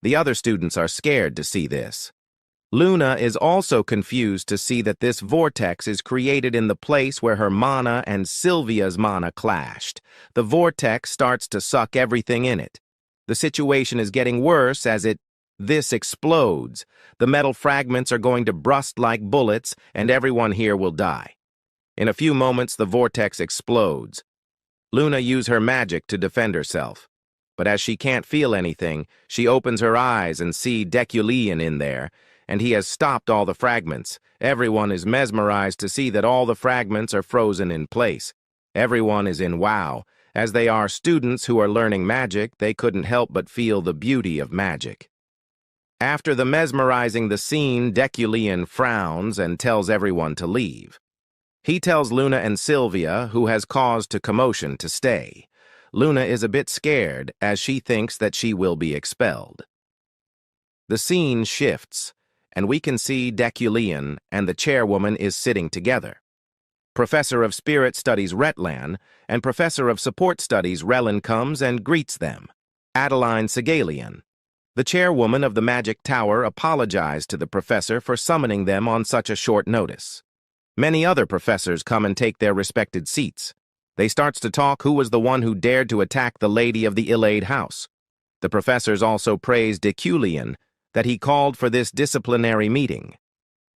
Speaker 1: The other students are scared to see this. Luna is also confused to see that this vortex is created in the place where her mana and Sylvia's mana clashed. The vortex starts to suck everything in it. The situation is getting worse as this explodes. The metal fragments are going to burst like bullets, and everyone here will die. In a few moments, the vortex explodes. Luna uses her magic to defend herself. But as she can't feel anything, she opens her eyes and sees Deculean in there, and he has stopped all the fragments. Everyone is mesmerized to see that all the fragments are frozen in place. Everyone is in wow. As they are students who are learning magic, they couldn't help but feel the beauty of magic. After the mesmerizing the scene, Deculean frowns and tells everyone to leave. He tells Luna and Sylvia, who has caused a commotion, to stay. Luna is a bit scared as she thinks that she will be expelled. The scene shifts, and we can see Deculean and the chairwoman is sitting together. Professor of Spirit Studies Retlan and Professor of Support Studies Relin comes and greets them. Adeline Segalian. The chairwoman of the Magic Tower apologized to the professor for summoning them on such a short notice. Many other professors come and take their respected seats. They starts to talk who was the one who dared to attack the lady of the ill-aid house. The professors also praise Deculean, that he called for this disciplinary meeting.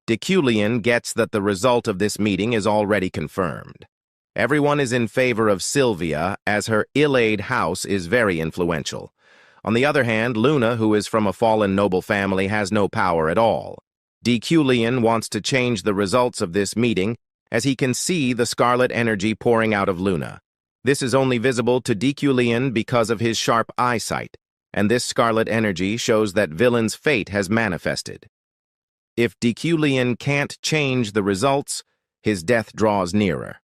Speaker 1: Deculean gets that the result of this meeting is already confirmed. Everyone is in favor of Sylvia, as her ill-aid house is very influential. On the other hand, Luna, who is from a fallen noble family, has no power at all. Deculean wants to change the results of this meeting, as he can see the scarlet energy pouring out of Luna. This is only visible to Deculean because of his sharp eyesight, and this scarlet energy shows that villain's fate has manifested. If Deculean can't change the results, his death draws nearer.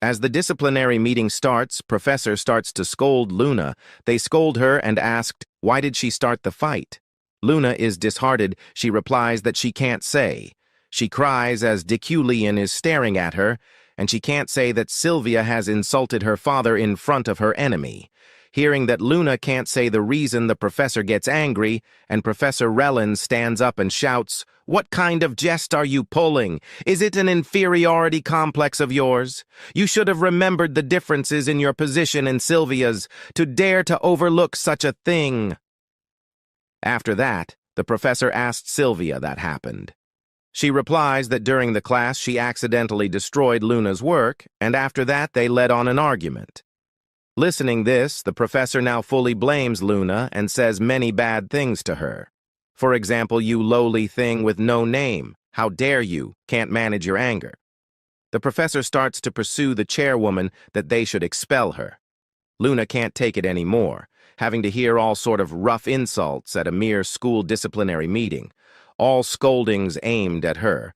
Speaker 1: As the disciplinary meeting starts, Professor starts to scold Luna. They scold her and asked, why did she start the fight? Luna is disheartened. She replies that she can't say. She cries as Deculean is staring at her, and she can't say that Sylvia has insulted her father in front of her enemy. Hearing that Luna can't say the reason, the professor gets angry, and Professor Relin stands up and shouts, "What kind of jest are you pulling? Is it an inferiority complex of yours? You should have remembered the differences in your position and Sylvia's to dare to overlook such a thing." After that, the professor asked Sylvia that happened. She replies that during the class she accidentally destroyed Luna's work, and after that they led on an argument. Listening this, the professor now fully blames Luna and says many bad things to her. For example, "You lowly thing with no name. How dare you? Can't manage your anger." The professor starts to pursue the chairwoman that they should expel her. Luna can't take it anymore, having to hear all sort of rough insults at a mere school disciplinary meeting, all scoldings aimed at her,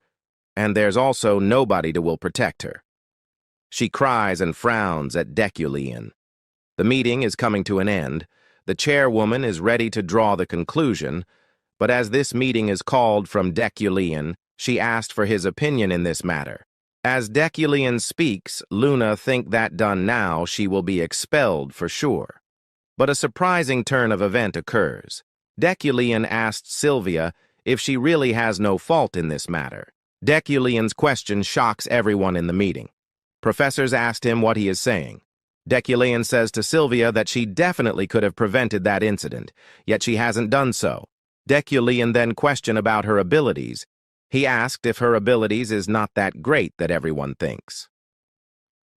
Speaker 1: and there's also nobody who will protect her. She cries and frowns at Deculean. The meeting is coming to an end. The chairwoman is ready to draw the conclusion, but as this meeting is called from Deculean, she asked for his opinion in this matter. As Deculean speaks, Luna think that done now, she will be expelled for sure. But a surprising turn of event occurs. Deculean asked Sylvia if she really has no fault in this matter. Deculean's question shocks everyone in the meeting. Professors asked him what he is saying. Deculean says to Sylvia that she definitely could have prevented that incident, yet she hasn't done so. Deculean then questioned about her abilities. He asked if her abilities is not that great that everyone thinks.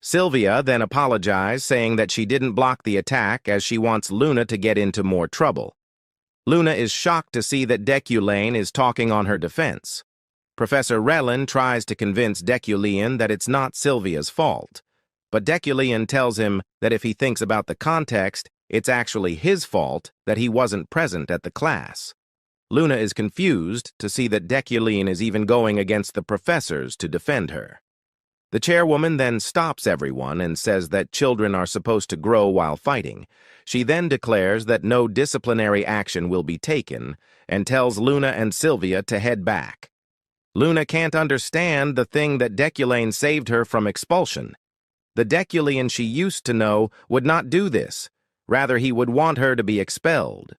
Speaker 1: Sylvia then apologized, saying that she didn't block the attack as she wants Luna to get into more trouble. Luna is shocked to see that Deculean is talking on her defense. Professor Relin tries to convince Deculean that it's not Sylvia's fault, but Deculean tells him that if he thinks about the context, it's actually his fault that he wasn't present at the class. Luna is confused to see that Deculean is even going against the professors to defend her. The chairwoman then stops everyone and says that children are supposed to grow while fighting. She then declares that no disciplinary action will be taken and tells Luna and Sylvia to head back. Luna can't understand the thing that Deculean saved her from expulsion. The Deculean she used to know would not do this. Rather, he would want her to be expelled.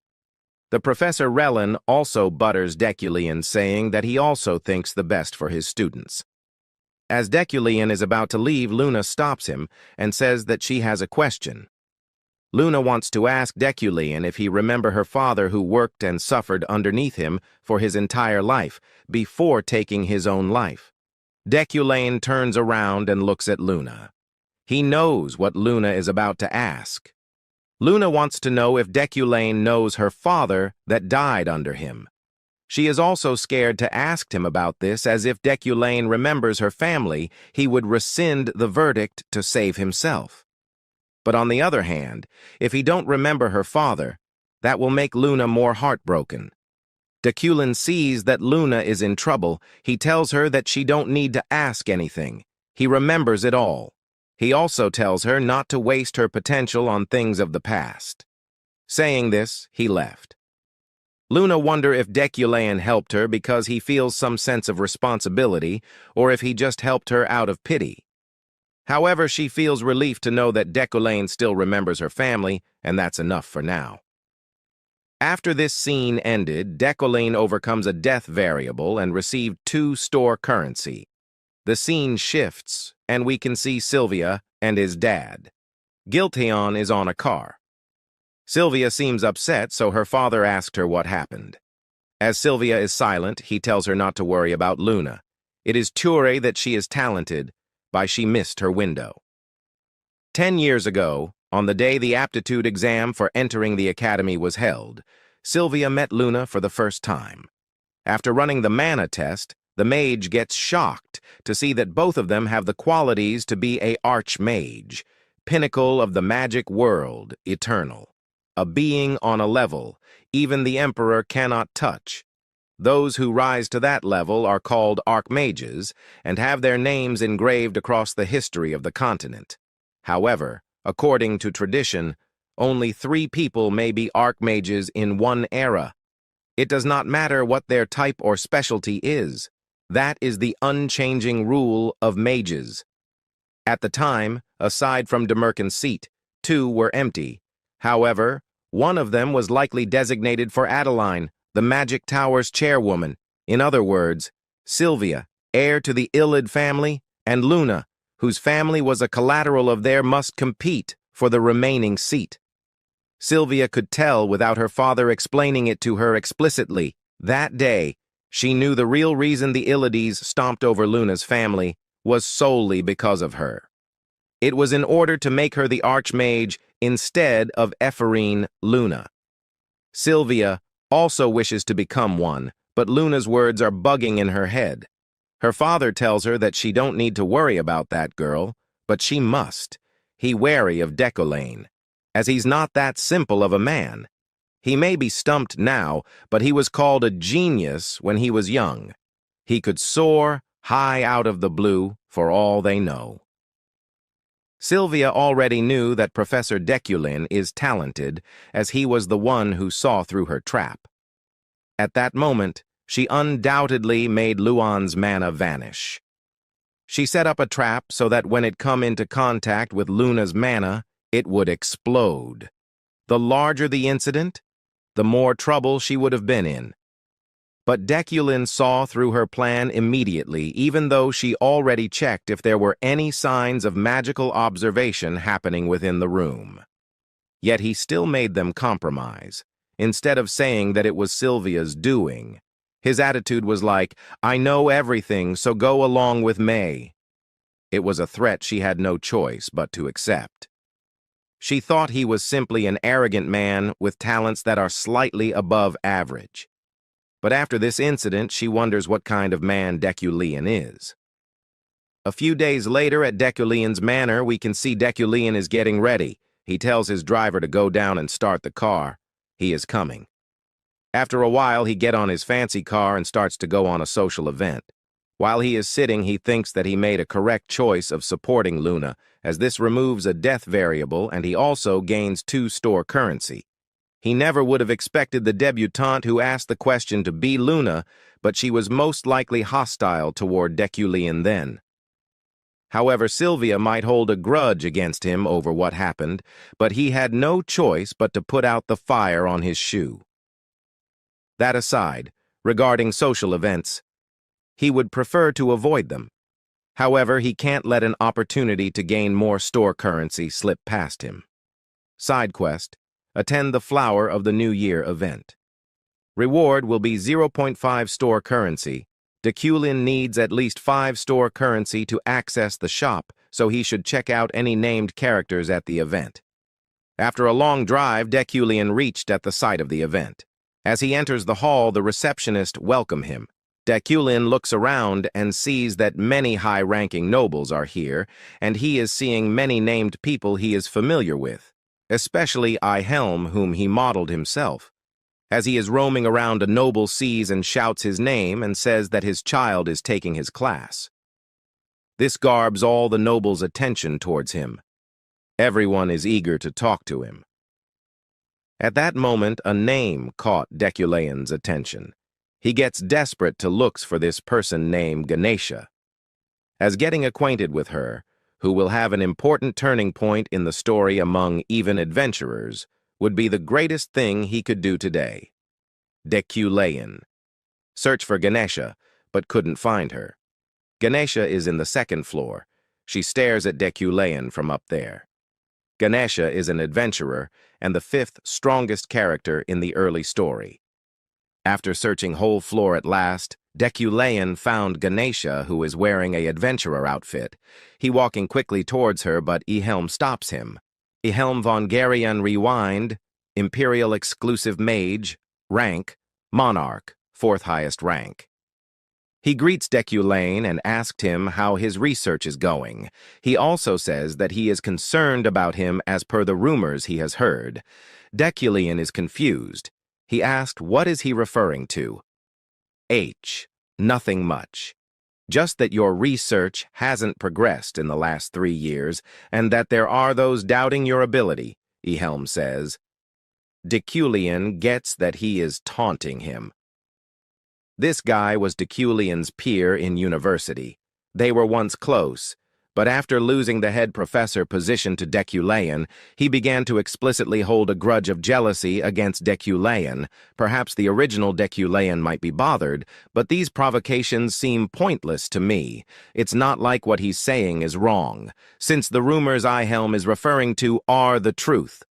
Speaker 1: The Professor Relin also butters Deculean, saying that he also thinks the best for his students. As Deculean is about to leave, Luna stops him and says that she has a question. Luna wants to ask Deculean if he remembers her father who worked and suffered underneath him for his entire life before taking his own life. Deculean turns around and looks at Luna. He knows what Luna is about to ask. Luna wants to know if Deculean knows her father that died under him. She is also scared to ask him about this, as if Deculean remembers her family, he would rescind the verdict to save himself. But on the other hand, if he don't remember her father, that will make Luna more heartbroken. Deculean sees that Luna is in trouble. He tells her that she don't need to ask anything. He remembers it all. He also tells her not to waste her potential on things of the past. Saying this, he left. Luna wonders if Deculean helped her because he feels some sense of responsibility, or if he just helped her out of pity. However, she feels relief to know that Deculean still remembers her family, and that's enough for now. After this scene ended, Deculean overcomes a death variable and received 2 store currency. The scene shifts, and we can see Sylvia and his dad. Gilteon is on a car. Sylvia seems upset, so her father asked her what happened. As Sylvia is silent, he tells her not to worry about Luna. It is Ture that she is talented, by she missed her window. 10 years ago, on the day the aptitude exam for entering the academy was held, Sylvia met Luna for the first time. After running the mana test, the mage gets shocked to see that both of them have the qualities to be a archmage, pinnacle of the magic world, eternal. A being on a level even the emperor cannot touch. Those who rise to that level are called archmages and have their names engraved across the history of the continent. However, according to tradition, only 3 people may be archmages in one era. It does not matter what their type or specialty is. That is the unchanging rule of mages. At the time, aside from Demerkin's seat, 2 were empty. However, one of them was likely designated for Adeline, the Magic Tower's chairwoman. In other words, Sylvia, heir to the Illid family, and Luna, whose family was a collateral of their must compete for the remaining seat. Sylvia could tell without her father explaining it to her explicitly. That day, she knew the real reason the Illides stomped over Luna's family was solely because of her. It was in order to make her the archmage instead of Epherine Luna. Sylvia also wishes to become one, but Luna's words are bugging in her head. Her father tells her that she don't need to worry about that girl, but she must. He wary of Deculean, as he's not that simple of a man. He may be stumped now, but he was called a genius when he was young. He could soar high out of the blue for all they know. Sylvia already knew that Professor Deculean is talented, as he was the one who saw through her trap. At that moment, she undoubtedly made Luan's mana vanish. She set up a trap so that when it come into contact with Luna's mana, it would explode. The larger the incident, the more trouble she would have been in. But Deculean saw through her plan immediately, even though she already checked if there were any signs of magical observation happening within the room. Yet he still made them compromise. instead of saying that it was Sylvia's doing. His attitude was like, "I know everything, so go along with May." It was a threat she had no choice but to accept. She thought he was simply an arrogant man with talents that are slightly above average. But after this incident, she wonders what kind of man Deculean is. A few days later at Deculean's manor, we can see Deculean is getting ready. He tells his driver to go down and start the car. He is coming. After a while, he gets on his fancy car and starts to go on a social event. While he is sitting, he thinks that he made a correct choice of supporting Luna, as this removes a death variable and he also gains 2 store currency. He never would have expected the debutante who asked the question to be Luna, but she was most likely hostile toward Deculean then. However, Sylvia might hold a grudge against him over what happened, but he had no choice but to put out the fire on his shoe. That aside, regarding social events, he would prefer to avoid them. However, he can't let an opportunity to gain more store currency slip past him. Side quest: attend the Flower of the New Year event. Reward will be 0.5 store currency. Deculean needs at least 5 store currency to access the shop, so he should check out any named characters at the event. After a long drive, Deculean reached at the site of the event. As he enters the hall, the receptionist welcomes him. Deculean looks around and sees that many high-ranking nobles are here, and he is seeing many named people he is familiar with, especially Helm, whom he modeled himself. As he is roaming around, a noble sees and shouts his name and says that his child is taking his class. This garbs all the nobles' attention towards him. Everyone is eager to talk to him. At that moment, a name caught Deculean's attention. He gets desperate to look for this person named Ganesha. As getting acquainted with her, who will have an important turning point in the story among even adventurers, would be the greatest thing he could do today. Deculean. Search for Ganesha, but couldn't find her. Ganesha is in the 2nd floor. She stares at Deculean from up there. Ganesha is an adventurer and the 5th strongest character in the early story. After searching whole floor at last, Deculean found Ganesha, who is wearing a adventurer outfit. He walking quickly towards her, but Helm stops him. Helm von Garion Rewind, Imperial Exclusive Mage, rank, Monarch, 4th highest rank. He greets Deculean and asked him how his research is going. He also says that he is concerned about him as per the rumors he has heard. Deculean is confused. He asked what is he referring to. Nothing much. Just that your research hasn't progressed in the last 3 years, and that there are those doubting your ability, Helm says. Deculean gets that he is taunting him. This guy was Deculean's peer in university. They were once close, but after losing the head professor position to Deculean, he began to explicitly hold a grudge of jealousy against Deculean. Perhaps the original Deculean might be bothered, but these provocations seem pointless to me. It's not like what he's saying is wrong, since the rumors Helm is referring to are the truth.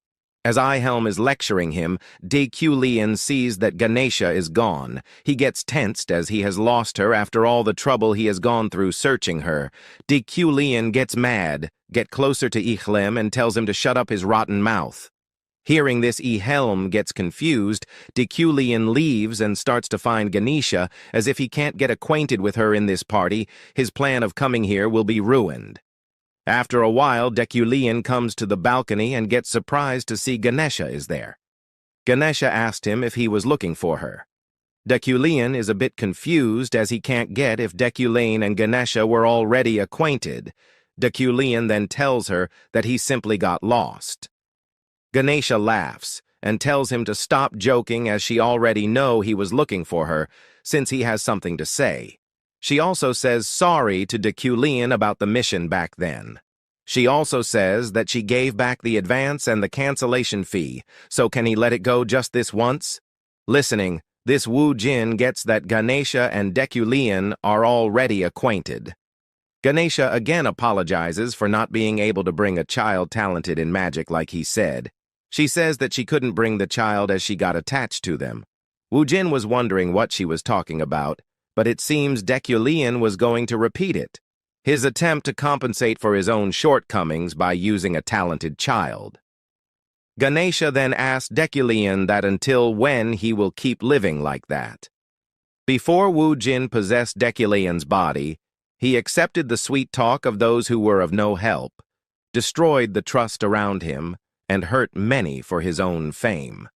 Speaker 1: As Helm is lecturing him, Deculean sees that Ganesha is gone. He gets tensed as he has lost her after all the trouble he has gone through searching her. Deculean gets mad, gets closer to Helm and tells him to shut up his rotten mouth. Hearing this, Helm gets confused. Deculean leaves and starts to find Ganesha. As if he can't get acquainted with her in this party, his plan of coming here will be ruined. After a while, Deculean comes to the balcony and gets surprised to see Ganesha is there. Ganesha asked him if he was looking for her. Deculean is a bit confused as he can't get if Deculean and Ganesha were already acquainted. Deculean then tells her that he simply got lost. Ganesha laughs and tells him to stop joking as she already know he was looking for her, since he has something to say. She also says sorry to Deculean about the mission back then. She also says that she gave back the advance and the cancellation fee, so can he let it go just this once? Listening, this Wujin gets that Ganesha and Deculean are already acquainted. Ganesha again apologizes for not being able to bring a child talented in magic like he said. She says that she couldn't bring the child as she got attached to them. Wujin was wondering what she was talking about, but it seems Deculean was going to repeat it, his attempt to compensate for his own shortcomings by using a talented child. Ganesha then asked Deculean that until when he will keep living like that. Before Wujin possessed Deculean's body, he accepted the sweet talk of those who were of no help, destroyed the trust around him, and hurt many for his own fame.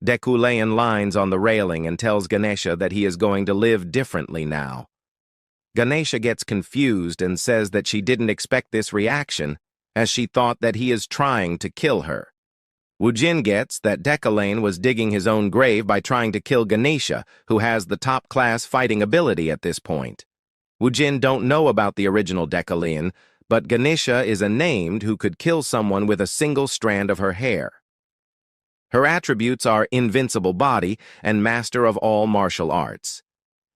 Speaker 1: Deculean lines on the railing and tells Ganesha that he is going to live differently now. Ganesha gets confused and says that she didn't expect this reaction, as she thought that he is trying to kill her. Wujin gets that Deculean was digging his own grave by trying to kill Ganesha, who has the top-class fighting ability at this point. Wujin don't know about the original Deculean, but Ganesha is a named who could kill someone with a single strand of her hair. Her attributes are invincible body and master of all martial arts.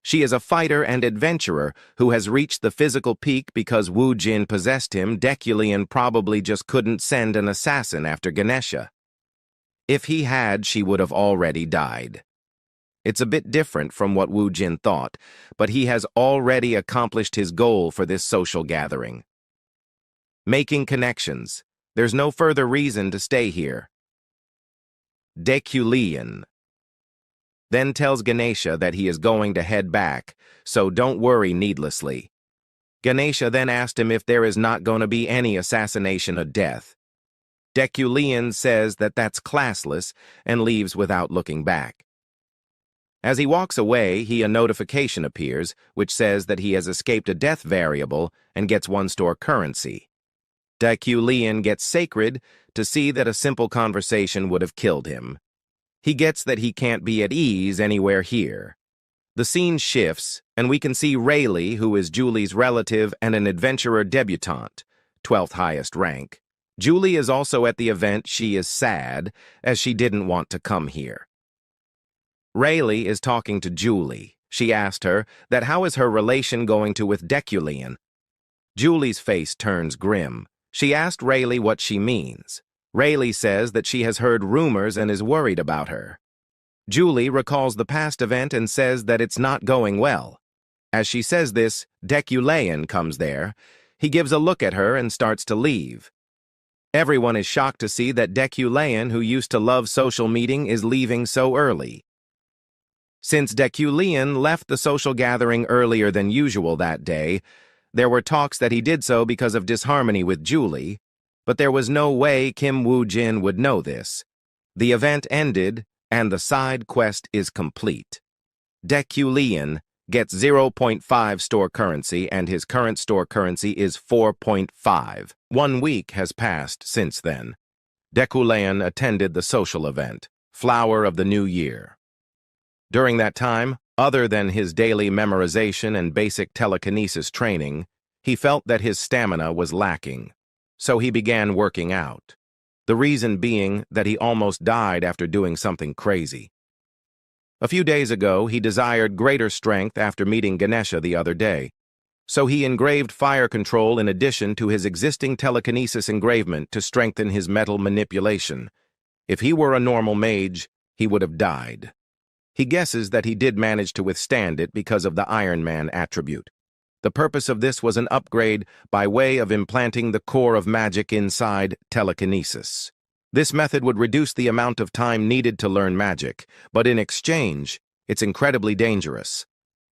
Speaker 1: She is a fighter and adventurer who has reached the physical peak because Wujin possessed him. Deculean probably just couldn't send an assassin after Ganesha. If he had, she would have already died. It's a bit different from what Wujin thought, but he has already accomplished his goal for this social gathering. Making connections. There's no further reason to stay here. Deculean then tells Ganesha that he is going to head back, so don't worry needlessly. Ganesha then asked him if there is not going to be any assassination or death. Deculean says that that's classless and leaves without looking back. As he walks away, a notification appears, which says that he has escaped a death variable and gets 1 store currency. Deculean gets sacred to see that a simple conversation would have killed him. He gets that he can't be at ease anywhere here. The scene shifts, and we can see Rayleigh, who is Julie's relative and an adventurer debutante, 12th highest rank. Julie is also at the event. She is sad, as she didn't want to come here. Rayleigh is talking to Julie. She asked her that how is her relation going to with Deculean. Julie's face turns grim. She asked Rayleigh what she means. Rayleigh says that she has heard rumors and is worried about her. Julie recalls the past event and says that it's not going well. As she says this, Deculean comes there. He gives a look at her and starts to leave. Everyone is shocked to see that Deculean, who used to love social meeting, is leaving so early. Since Deculean left the social gathering earlier than usual that day, there were talks that he did so because of disharmony with Julie, but there was no way Kim Wujin would know this. The event ended, and the side quest is complete. Deculean gets 0.5 store currency, and his current store currency is 4.5. 1 week has passed since then. Deculean attended the social event, Flower of the New Year. During that time, other than his daily memorization and basic telekinesis training, he felt that his stamina was lacking. So he began working out. The reason being that he almost died after doing something crazy. A few days ago, he desired greater strength after meeting Ganesha the other day. So he engraved fire control in addition to his existing telekinesis engravement to strengthen his metal manipulation. If he were a normal mage, he would have died. He guesses that he did manage to withstand it because of the Iron Man attribute. The purpose of this was an upgrade by way of implanting the core of magic inside telekinesis. This method would reduce the amount of time needed to learn magic, but in exchange, it's incredibly dangerous.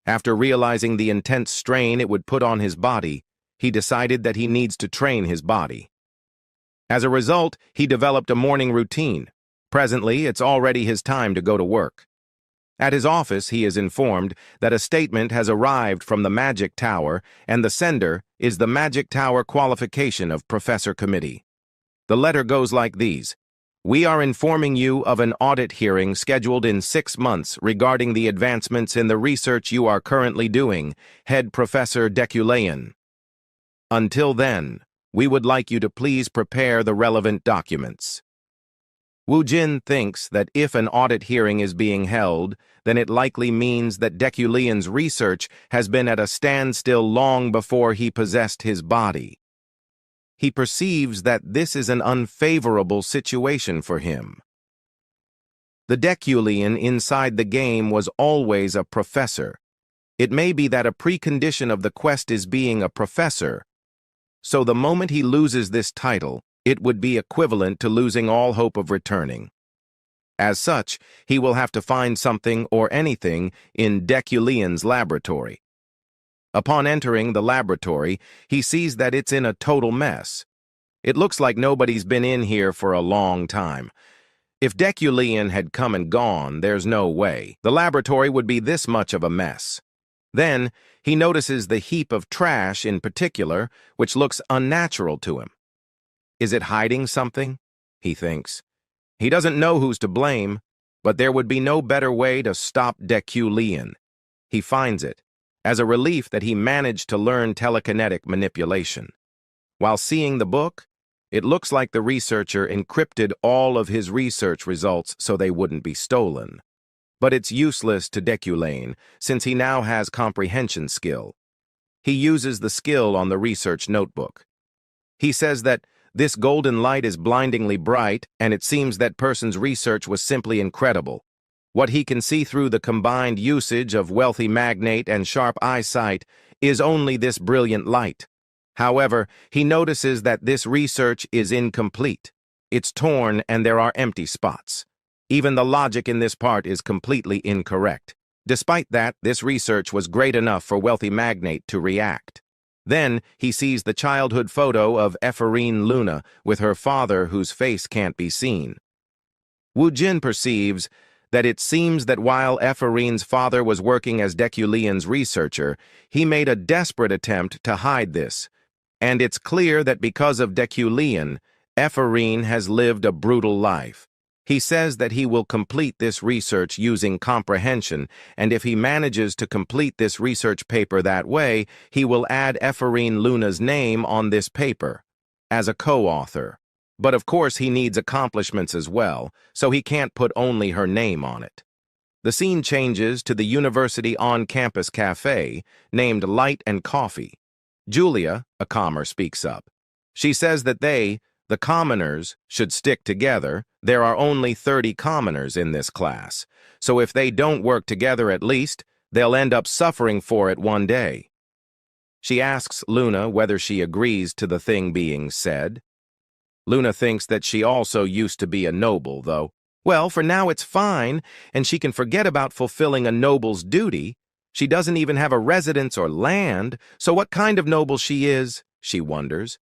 Speaker 1: After realizing the intense strain it would put on his body, he decided that he needs to train his body. As a result, he developed a morning routine. Presently, it's already his time to go to work. At his office, he is informed that a statement has arrived from the Magic Tower, and the sender is the Magic Tower Qualification of Professor Committee. The letter goes like these. We are informing you of an audit hearing scheduled in 6 months regarding the advancements in the research you are currently doing, Head Professor Deculean. Until then, we would like you to please prepare the relevant documents. Wujin thinks that if an audit hearing is being held, then it likely means that Deculean's research has been at a standstill long before he possessed his body. He perceives that this is an unfavorable situation for him. The Deculean inside the game was always a professor. It may be that a precondition of the quest is being a professor, so the moment he loses this title, it would be equivalent to losing all hope of returning. As such, he will have to find something or anything in Deculean's laboratory. Upon entering the laboratory, he sees that it's in a total mess. It looks like nobody's been in here for a long time. If Deculean had come and gone, there's no way the laboratory would be this much of a mess. Then, he notices the heap of trash in particular, which looks unnatural to him. Is it hiding something? He thinks. He doesn't know who's to blame, but there would be no better way to stop Deculean. He finds it, as a relief that he managed to learn telekinetic manipulation. While seeing the book, it looks like the researcher encrypted all of his research results so they wouldn't be stolen. But it's useless to Deculean, since he now has comprehension skill. He uses the skill on the research notebook. He says that this golden light is blindingly bright, and it seems that person's research was simply incredible. What he can see through the combined usage of wealthy magnate and sharp eyesight is only this brilliant light. However, he notices that this research is incomplete. It's torn and there are empty spots. Even the logic in this part is completely incorrect. Despite that, this research was great enough for wealthy magnate to react. Then, he sees the childhood photo of Epherine Luna with her father whose face can't be seen. Wujin perceives that it seems that while Epherine's father was working as Deculean's researcher, he made a desperate attempt to hide this. And it's clear that because of Deculean, Epherine has lived a brutal life. He says that he will complete this research using comprehension, and if he manages to complete this research paper that way, he will add Epherine Luna's name on this paper as a co-author. But of course he needs accomplishments as well, so he can't put only her name on it. The scene changes to the university on-campus cafe named Light and Coffee. Julia, a commer, speaks up. She says that they, the commoners, should stick together. There are only 30 commoners in this class, so if they don't work together at least, they'll end up suffering for it one day. She asks Luna whether she agrees to the thing being said. Luna thinks that she also used to be a noble, though. Well, for now it's fine, and she can forget about fulfilling a noble's duty. She doesn't even have a residence or land, so what kind of noble she is, she wonders.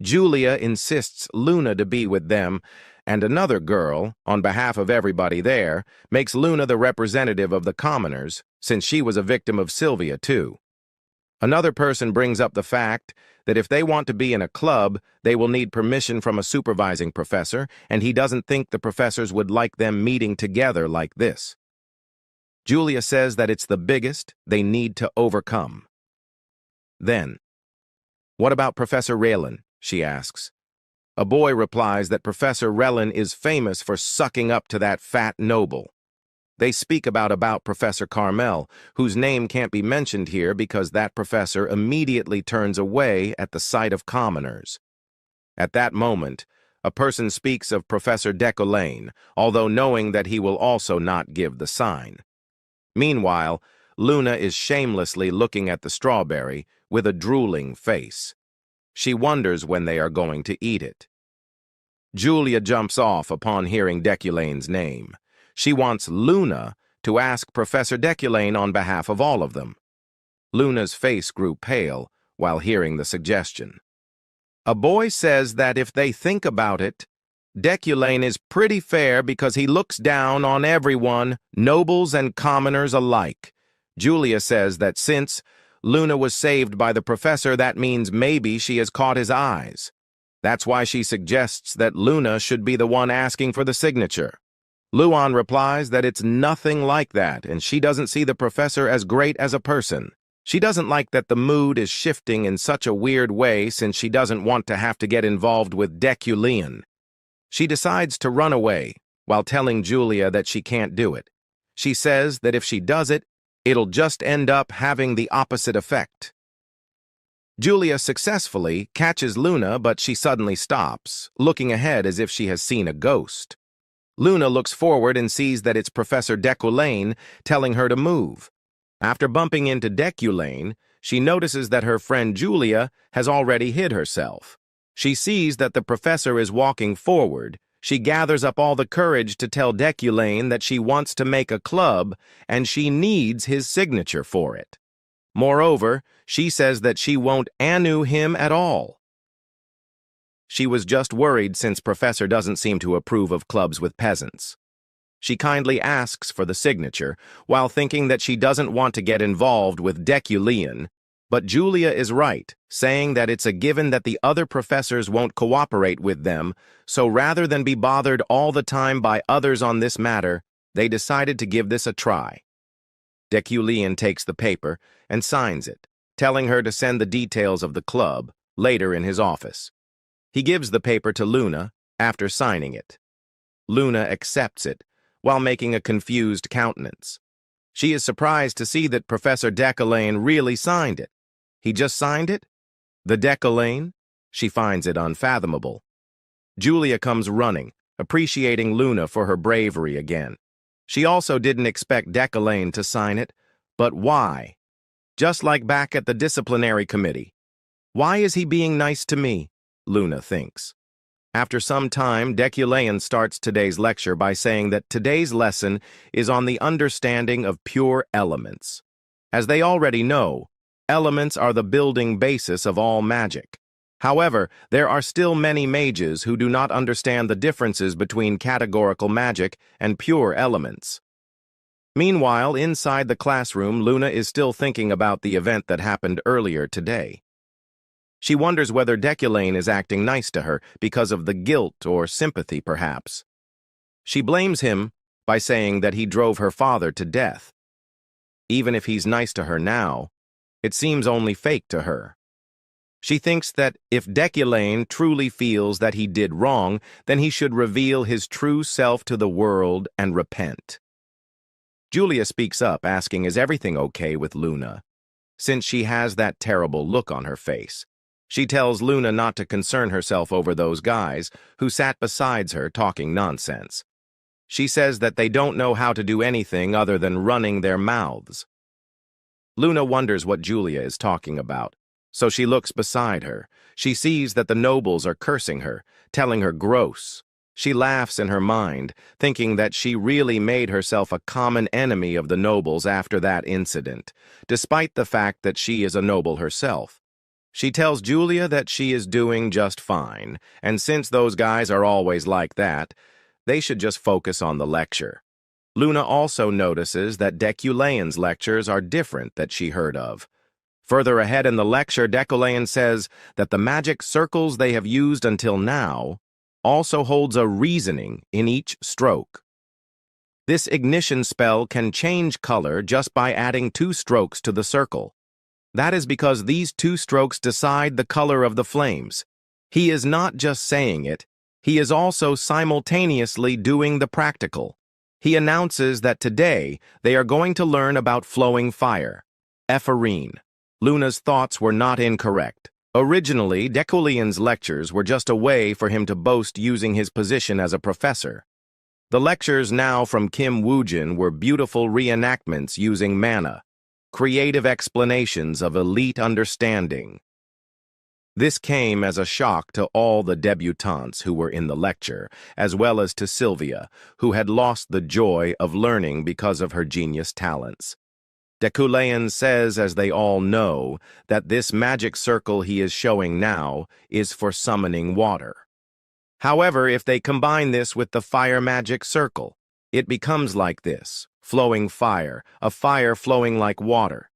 Speaker 1: Julia insists Luna to be with them, and another girl, on behalf of everybody there, makes Luna the representative of the commoners, since she was a victim of Sylvia, too. Another person brings up the fact that if they want to be in a club, they will need permission from a supervising professor, and he doesn't think the professors would like them meeting together like this. Julia says that it's the biggest they need to overcome. Then, what about Professor Raylan? She asks. A boy replies that Professor Raylan is famous for sucking up to that fat noble. They speak about Professor Carmel, whose name can't be mentioned here because that professor immediately turns away at the sight of commoners. At that moment, a person speaks of Professor Deculean, although knowing that he will also not give the sign. Meanwhile, Luna is shamelessly looking at the strawberry with a drooling face. She wonders when they are going to eat it. Julia jumps off upon hearing Deculean's name. She wants Luna to ask Professor Deculean on behalf of all of them. Luna's face grew pale while hearing the suggestion. A boy says that if they think about it, Deculean is pretty fair because he looks down on everyone, nobles and commoners alike. Julia says that since Luna was saved by the professor, that means maybe she has caught his eyes. That's why she suggests that Luna should be the one asking for the signature. Luan replies that it's nothing like that, and she doesn't see the professor as great as a person. She doesn't like that the mood is shifting in such a weird way since she doesn't want to have to get involved with Deculean. She decides to run away while telling Julia that she can't do it. She says that if she does it, it'll just end up having the opposite effect. Julia successfully catches Luna, but she suddenly stops, looking ahead as if she has seen a ghost. Luna looks forward and sees that it's Professor Deculean telling her to move. After bumping into Deculean, she notices that her friend Julia has already hid herself. She sees that the professor is walking forward. She gathers up all the courage to tell Deculean that she wants to make a club and she needs his signature for it. Moreover, she says that she won't anu him at all. She was just worried since Professor doesn't seem to approve of clubs with peasants. She kindly asks for the signature, while thinking that she doesn't want to get involved with Deculean, but Julia is right, saying that it's a given that the other professors won't cooperate with them, so rather than be bothered all the time by others on this matter, they decided to give this a try. Deculean takes the paper and signs it, telling her to send the details of the club later in his office. He gives the paper to Luna after signing it. Luna accepts it, while making a confused countenance. She is surprised to see that Professor Deculean really signed it. He just signed it? The Deculean? She finds it unfathomable. Julia comes running, appreciating Luna for her bravery again. She also didn't expect Deculean to sign it, but why? Just like back at the Disciplinary committee. Why is he being nice to me? Luna thinks. After some time, Deculean starts today's lecture by saying that today's lesson is on the understanding of pure elements. As they already know, elements are the building basis of all magic. However, there are still many mages who do not understand the differences between categorical magic and pure elements. Meanwhile, inside the classroom, Luna is still thinking about the event that happened earlier today. She wonders whether Deculean is acting nice to her because of the guilt or sympathy, perhaps. She blames him by saying that he drove her father to death. Even if he's nice to her now, it seems only fake to her. She thinks that if Deculean truly feels that he did wrong, then he should reveal his true self to the world and repent. Julia speaks up, asking, is everything okay with Luna? Since she has that terrible look on her face. She tells Luna not to concern herself over those guys who sat beside her talking nonsense. She says that they don't know how to do anything other than running their mouths. Luna wonders what Julia is talking about, so she looks beside her. She sees that the nobles are cursing her, telling her gross. She laughs in her mind, thinking that she really made herself a common enemy of the nobles after that incident, despite the fact that she is a noble herself. She tells Julia that she is doing just fine, and since those guys are always like that, they should just focus on the lecture. Luna also notices that Deculean's lectures are different that she heard of. Further ahead in the lecture, Deculean says that the magic circles they have used until now also holds a reasoning in each stroke. This ignition spell can change color just by adding 2 strokes to the circle. That is because these 2 strokes decide the color of the flames. He is not just saying it, he is also simultaneously doing the practical. He announces that today they are going to learn about flowing fire, Epherine. Luna's thoughts were not incorrect. Originally, Deculean's lectures were just a way for him to boast using his position as a professor. The lectures now from Kim Wujin were beautiful reenactments using mana, creative explanations of elite understanding. This came as a shock to all the debutantes who were in the lecture, as well as to Sylvia, who had lost the joy of learning because of her genius talents. Deculean says, as they all know, that this magic circle he is showing now is for summoning water. However, if they combine this with the fire magic circle, it becomes like this, flowing fire, a fire flowing like water.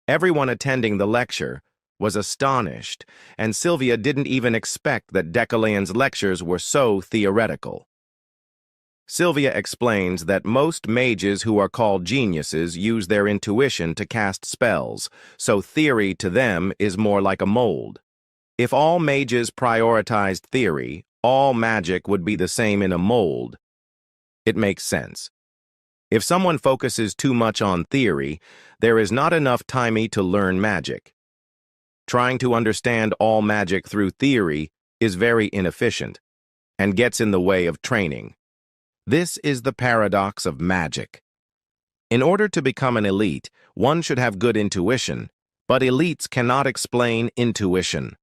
Speaker 1: Everyone attending the lecture was astonished, and Sylvia didn't even expect that Deculean's lectures were so theoretical. Sylvia explains that most mages who are called geniuses use their intuition to cast spells, so theory to them is more like a mold. If all mages prioritized theory, all magic would be the same in a mold. It makes sense. If someone focuses too much on theory, there is not enough time to learn magic. Trying to understand all magic through theory is very inefficient and gets in the way of training. This is the paradox of magic. In order to become an elite, one should have good intuition, but elites cannot explain intuition.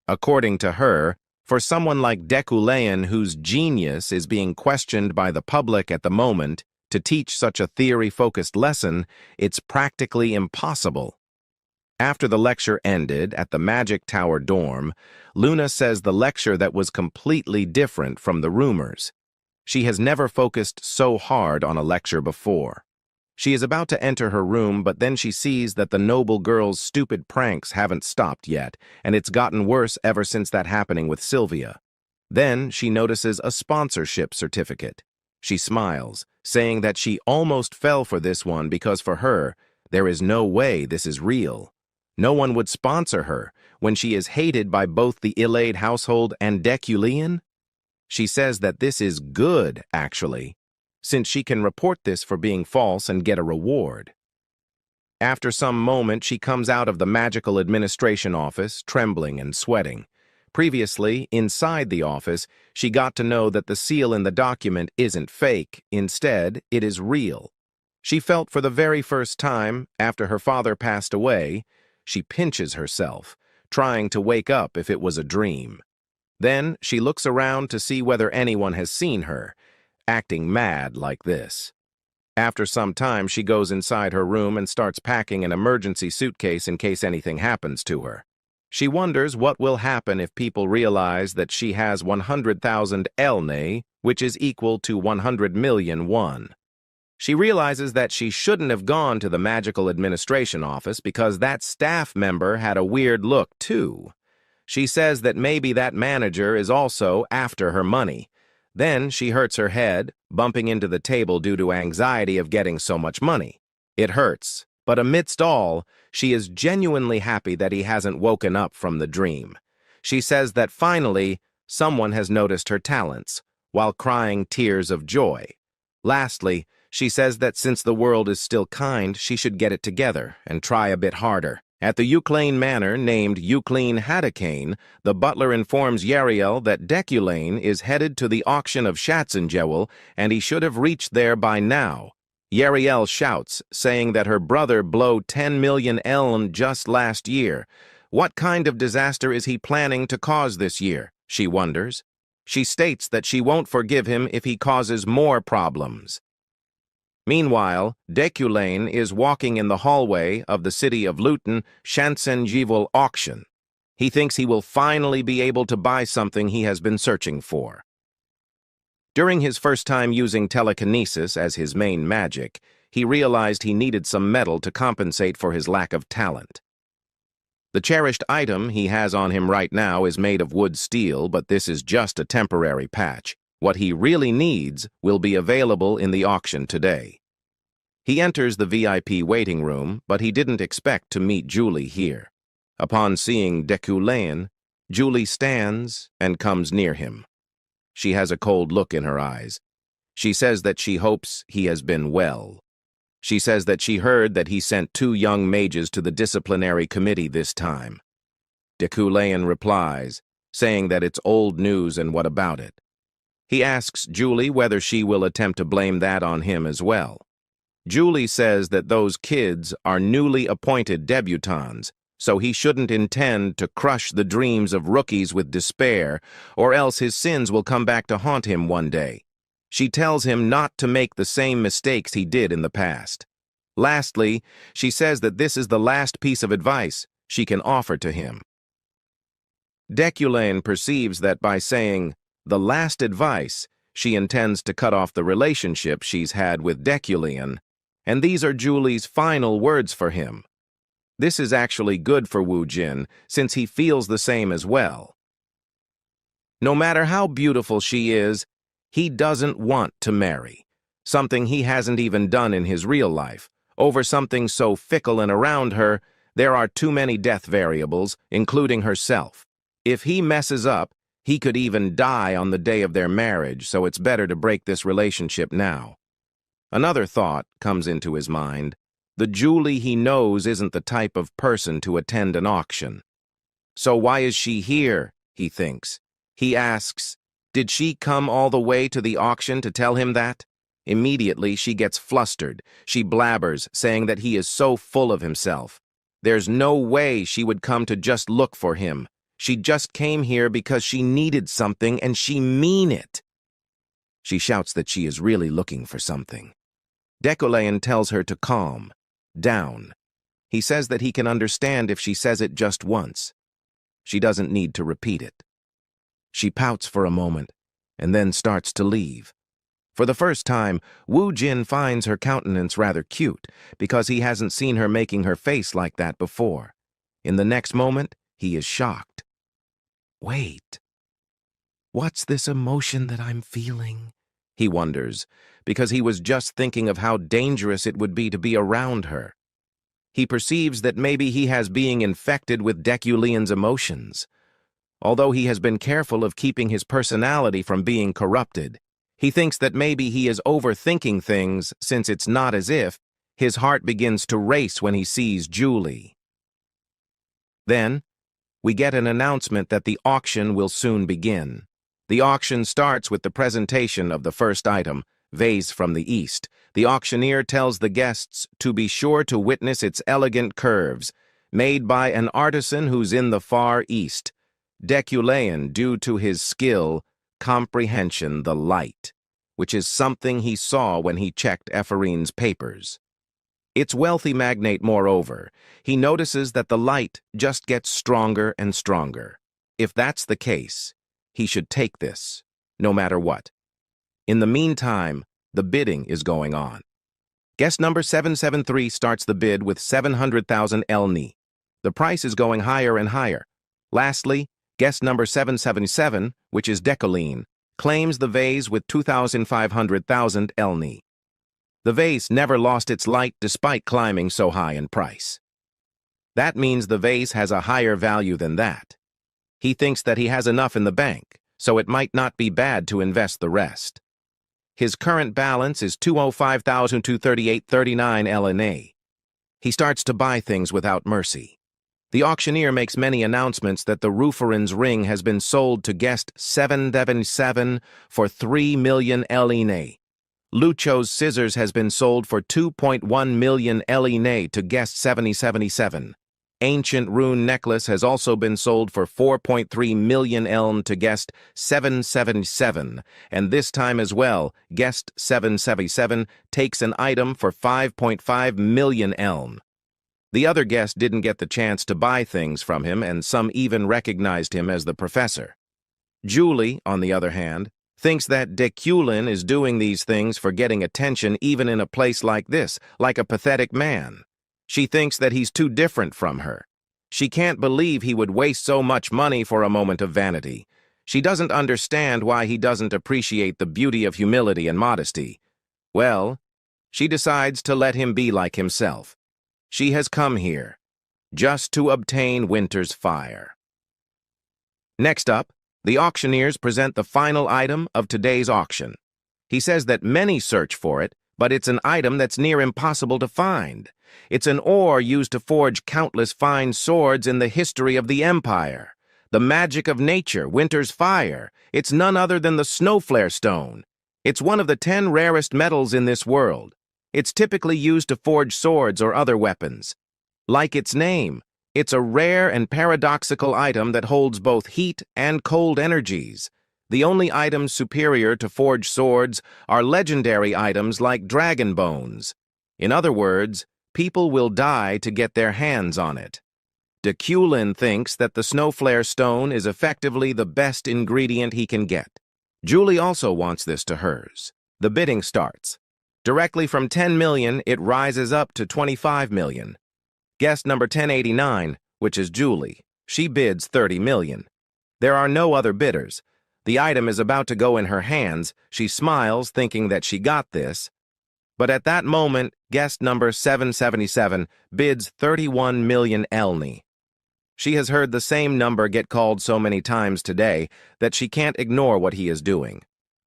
Speaker 1: According to her, for someone like Deculean, whose genius is being questioned by the public at the moment, to teach such a theory-focused lesson, it's practically impossible. After the lecture ended at the Magic Tower dorm, Luna says the lecture that was completely different from the rumors. She has never focused so hard on a lecture before. She is about to enter her room, but then she sees that the noble girl's stupid pranks haven't stopped yet, and it's gotten worse ever since that happening with Sylvia. Then she notices a sponsorship certificate. She smiles, saying that she almost fell for this one because for her, there is no way this is real. No one would sponsor her when she is hated by both the Iliad household and Deculean. She says that this is good, actually, since she can report this for being false and get a reward. After some moment, she comes out of the magical administration office, trembling and sweating. Previously, inside the office, she got to know that the seal in the document isn't fake. Instead, it is real. She felt for the very first time, after her father passed away, she pinches herself, trying to wake up if it was a dream. Then she looks around to see whether anyone has seen her, acting mad like this. After some time, she goes inside her room and starts packing an emergency suitcase in case anything happens to her. She wonders what will happen if people realize that she has 100,000 elne, which is equal to 100 million won. She realizes that she shouldn't have gone to the magical administration office because that staff member had a weird look, too. She says that maybe that manager is also after her money. Then she hurts her head, bumping into the table due to anxiety of getting so much money. It hurts, but amidst all, she is genuinely happy that he hasn't woken up from the dream. She says that finally, someone has noticed her talents, while crying tears of joy. Lastly, she says that since the world is still kind, she should get it together and try a bit harder. At the Deculean manor named Deculean, the butler informs Yariel that Deculean is headed to the auction of Schatzengewel, and he should have reached there by now. Yariel shouts, saying that her brother blew 10 million eln just last year. What kind of disaster is he planning to cause this year, she wonders. She states that she won't forgive him if he causes more problems. Meanwhile, Deculean is walking in the hallway of the city of Luton Schatzengewel auction. He thinks he will finally be able to buy something he has been searching for. During his first time using telekinesis as his main magic, he realized he needed some metal to compensate for his lack of talent. The cherished item he has on him right now is made of wood steel, but this is just a temporary patch. What he really needs will be available in the auction today. He enters the VIP waiting room, but he didn't expect to meet Julie here. Upon seeing Deculean, Julie stands and comes near him. She has a cold look in her eyes. She says that she hopes he has been well. She says that she heard that he sent 2 young mages to the disciplinary committee this time. Deculean replies, saying that it's old news and what about it. He asks Julie whether she will attempt to blame that on him as well. Julie says that those kids are newly appointed debutantes, so he shouldn't intend to crush the dreams of rookies with despair, or else his sins will come back to haunt him one day. She tells him not to make the same mistakes he did in the past. Lastly, she says that this is the last piece of advice she can offer to him. Deculean perceives that by saying, "the last advice," she intends to cut off the relationship she's had with Deculean, and these are Julie's final words for him. This is actually good for Wujin, since he feels the same as well. No matter how beautiful she is, he doesn't want to marry, something he hasn't even done in his real life. Over something so fickle and around her, there are too many death variables, including herself. If he messes up, he could even die on the day of their marriage, so it's better to break this relationship now. Another thought comes into his mind. The Julie he knows isn't the type of person to attend an auction. So why is she here? He thinks. He asks, did she come all the way to the auction to tell him that? Immediately, she gets flustered. She blabbers, saying that he is so full of himself. There's no way she would come to just look for him. She just came here because she needed something, and she mean it. She shouts that she is really looking for something. Deculean tells her to calm down. He says that he can understand if she says it just once. She doesn't need to repeat it. She pouts for a moment, and then starts to leave. For the first time, Wujin finds her countenance rather cute, because he hasn't seen her making her face like that before. In the next moment, he is shocked. Wait. What's this emotion that I'm feeling? He wonders, because he was just thinking of how dangerous it would be to be around her. He perceives that maybe he has being infected with Deculean's emotions. Although he has been careful of keeping his personality from being corrupted, he thinks that maybe he is overthinking things since it's not as if his heart begins to race when he sees Julie. Then, we get an announcement that the auction will soon begin. The auction starts with the presentation of the first item, vase from the east. The auctioneer tells the guests to be sure to witness its elegant curves, made by an artisan who's in the far east. Deculean, due to his skill, comprehension the light, which is something he saw when he checked Epherine's papers. Its wealthy magnate, moreover, he notices that the light just gets stronger and stronger. If that's the case, he should take this, no matter what. In the meantime, the bidding is going on. Guest number 773 starts the bid with 700,000 elni. The price is going higher and higher. Lastly, guest number 777, which is Deculean, claims the vase with 2,500,000 elni. The vase never lost its light despite climbing so high in price. That means the vase has a higher value than that. He thinks that he has enough in the bank, so it might not be bad to invest the rest. His current balance is 205,238.39 LNA. He starts to buy things without mercy. The auctioneer makes many announcements that the Reiferine's ring has been sold to guest 777 for 3 million LNA. Lucho's scissors has been sold for 2.1 million LNA to guest 7077. Ancient rune necklace has also been sold for 4.3 million elm to guest 777, and this time as well, guest 777 takes an item for 5.5 million elm. The other guest didn't get the chance to buy things from him, and some even recognized him as the professor. Julie, on the other hand, thinks that Deculean is doing these things for getting attention even in a place like this, like a pathetic man. She thinks that he's too different from her. She can't believe he would waste so much money for a moment of vanity. She doesn't understand why he doesn't appreciate the beauty of humility and modesty. Well, she decides to let him be like himself. She has come here just to obtain winter's fire. Next up, the auctioneers present the final item of today's auction. He says that many search for it, but it's an item that's near impossible to find. It's an ore used to forge countless fine swords in the history of the Empire. The magic of nature, winter's fire. It's none other than the snowflare stone. It's one of the 10 rarest metals in this world. It's typically used to forge swords or other weapons. Like its name, it's a rare and paradoxical item that holds both heat and cold energies. The only items superior to forged swords are legendary items like dragon bones. In other words, people will die to get their hands on it. Deculean thinks that the snowflare stone is effectively the best ingredient he can get. Julie also wants this to hers. The bidding starts. Directly from 10 million, it rises up to 25 million. Guest number 1089, which is Julie, she bids 30 million. There are no other bidders. The item is about to go in her hands. She smiles, thinking that she got this. But at that moment, guest number 777 bids 31 million elni. She has heard the same number get called so many times today that she can't ignore what he is doing.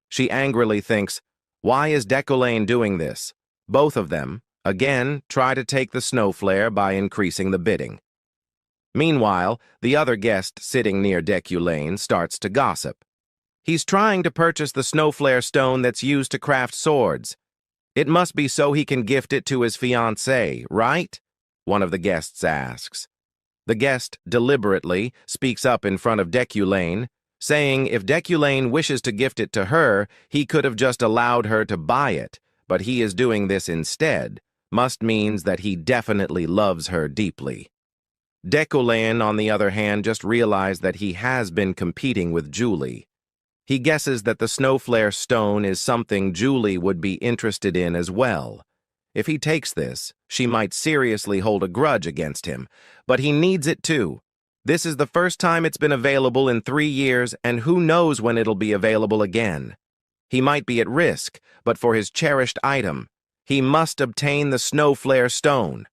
Speaker 1: She angrily thinks, why is Deculean doing this? Both of them, again, try to take the snowflare by increasing the bidding. Meanwhile, the other guest sitting near Deculean starts to gossip. He's trying to purchase the snowflare stone that's used to craft swords. It must be so he can gift it to his fiancée, right? One of the guests asks. The guest deliberately speaks up in front of Deculean, saying if Deculean wishes to gift it to her, he could have just allowed her to buy it, but he is doing this instead, must means that he definitely loves her deeply. Deculean, on the other hand, just realized that he has been competing with Julie. He guesses that the snowflare stone is something Julie would be interested in as well. If he takes this, she might seriously hold a grudge against him, but he needs it too. This is the first time it's been available in 3 years, and who knows when it'll be available again. He might be at risk, but for his cherished item, he must obtain the snowflare stone.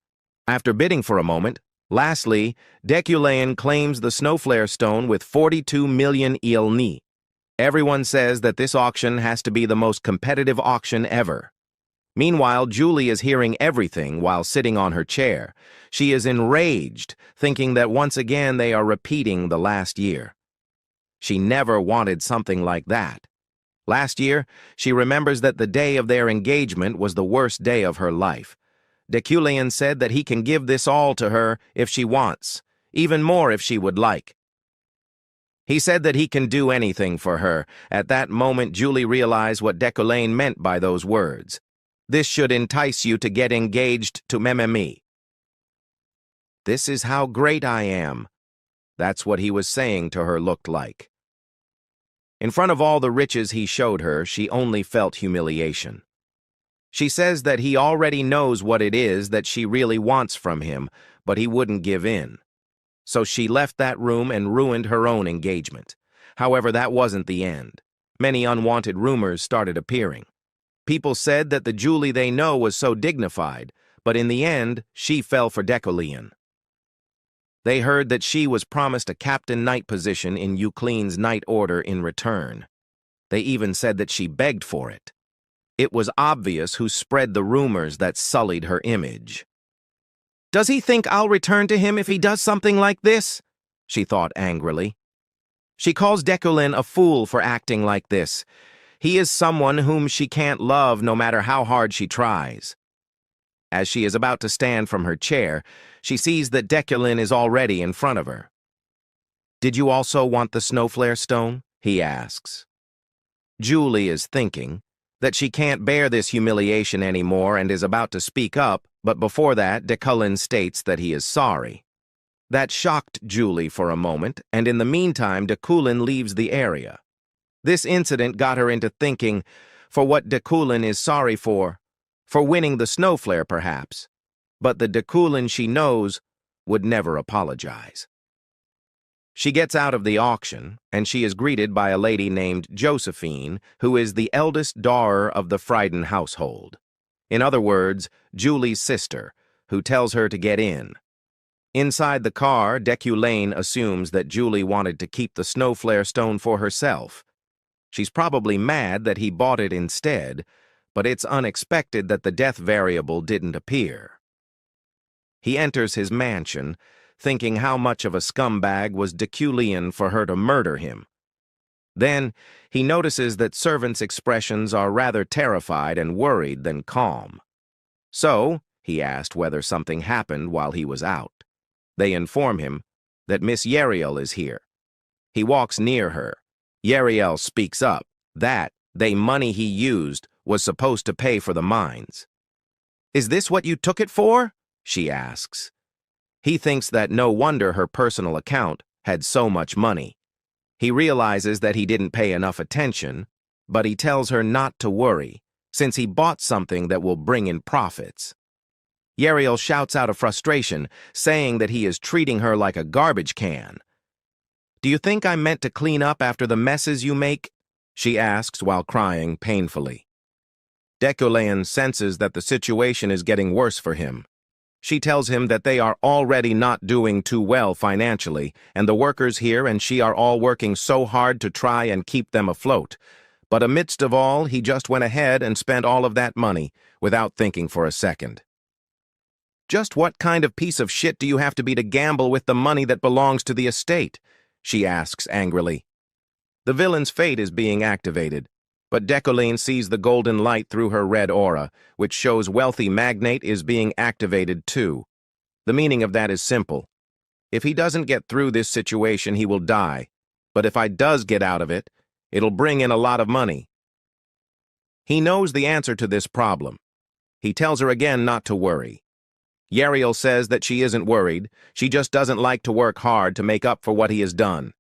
Speaker 1: After bidding for a moment, lastly, Deculean claims the snowflare stone with 42 million ilni. Everyone says that this auction has to be the most competitive auction ever. Meanwhile, Julie is hearing everything while sitting on her chair. She is enraged, thinking that once again they are repeating the last year. She never wanted something like that. Last year, she remembers that the day of their engagement was the worst day of her life. Deculean said that he can give this all to her if she wants, even more if she would like. He said that he can do anything for her. At that moment, Julie realized what Deculean meant by those words. This should entice you to get engaged to me. This is how great I am. That's what he was saying to her looked like. In front of all the riches he showed her, she only felt humiliation. She says that he already knows what it is that she really wants from him, but he wouldn't give in. So she left that room and ruined her own engagement. However, that wasn't the end. Many unwanted rumors started appearing. People said that the Julie they know was so dignified, but in the end, she fell for Deculean. They heard that she was promised a captain knight position in Euclide's knight order in return. They even said that she begged for it. It was obvious who spread the rumors that sullied her image. Does he think I'll return to him if he does something like this? She thought angrily. She calls Deculean a fool for acting like this. He is someone whom she can't love no matter how hard she tries. As she is about to stand from her chair, she sees that Deculean is already in front of her. Did you also want the snowflare stone? He asks. Julie is thinking that she can't bear this humiliation anymore and is about to speak up, but before that, Deculean states that he is sorry. That shocked Julie for a moment, and in the meantime, Deculean leaves the area. This incident got her into thinking for what Deculean is sorry for winning the snowflare perhaps, but the Deculean she knows would never apologize. She gets out of the auction, and she is greeted by a lady named Josephine, who is the eldest daughter of the Frieden household. In other words, Julie's sister, who tells her to get in. Inside the car, Deculean assumes that Julie wanted to keep the snowflare stone for herself. She's probably mad that he bought it instead, but it's unexpected that the death variable didn't appear. He enters his mansion, thinking how much of a scumbag was Deculean for her to murder him. Then, he notices that servants' expressions are rather terrified and worried than calm. So, he asked whether something happened while he was out. They inform him that Miss Yariel is here. He walks near her. Yariel speaks up that the money he used was supposed to pay for the mines. Is this what you took it for? She asks. He thinks that no wonder her personal account had so much money. He realizes that he didn't pay enough attention, but he tells her not to worry, since he bought something that will bring in profits. Yariel shouts out of frustration, saying that he is treating her like a garbage can. Do you think I meant to clean up after the messes you make? She asks while crying painfully. Deculean senses that the situation is getting worse for him. She tells him that they are already not doing too well financially, and the workers here and she are all working so hard to try and keep them afloat. But amidst of all, he just went ahead and spent all of that money without thinking for a second. Just what kind of piece of shit do you have to be to gamble with the money that belongs to the estate? She asks angrily. The villain's fate is being activated, but Deculean sees the golden light through her red aura, which shows wealthy magnate is being activated too. The meaning of that is simple. If he doesn't get through this situation, he will die. But if I does get out of it, it'll bring in a lot of money. He knows the answer to this problem. He tells her again not to worry. Yariel says that she isn't worried, she just doesn't like to work hard to make up for what he has done.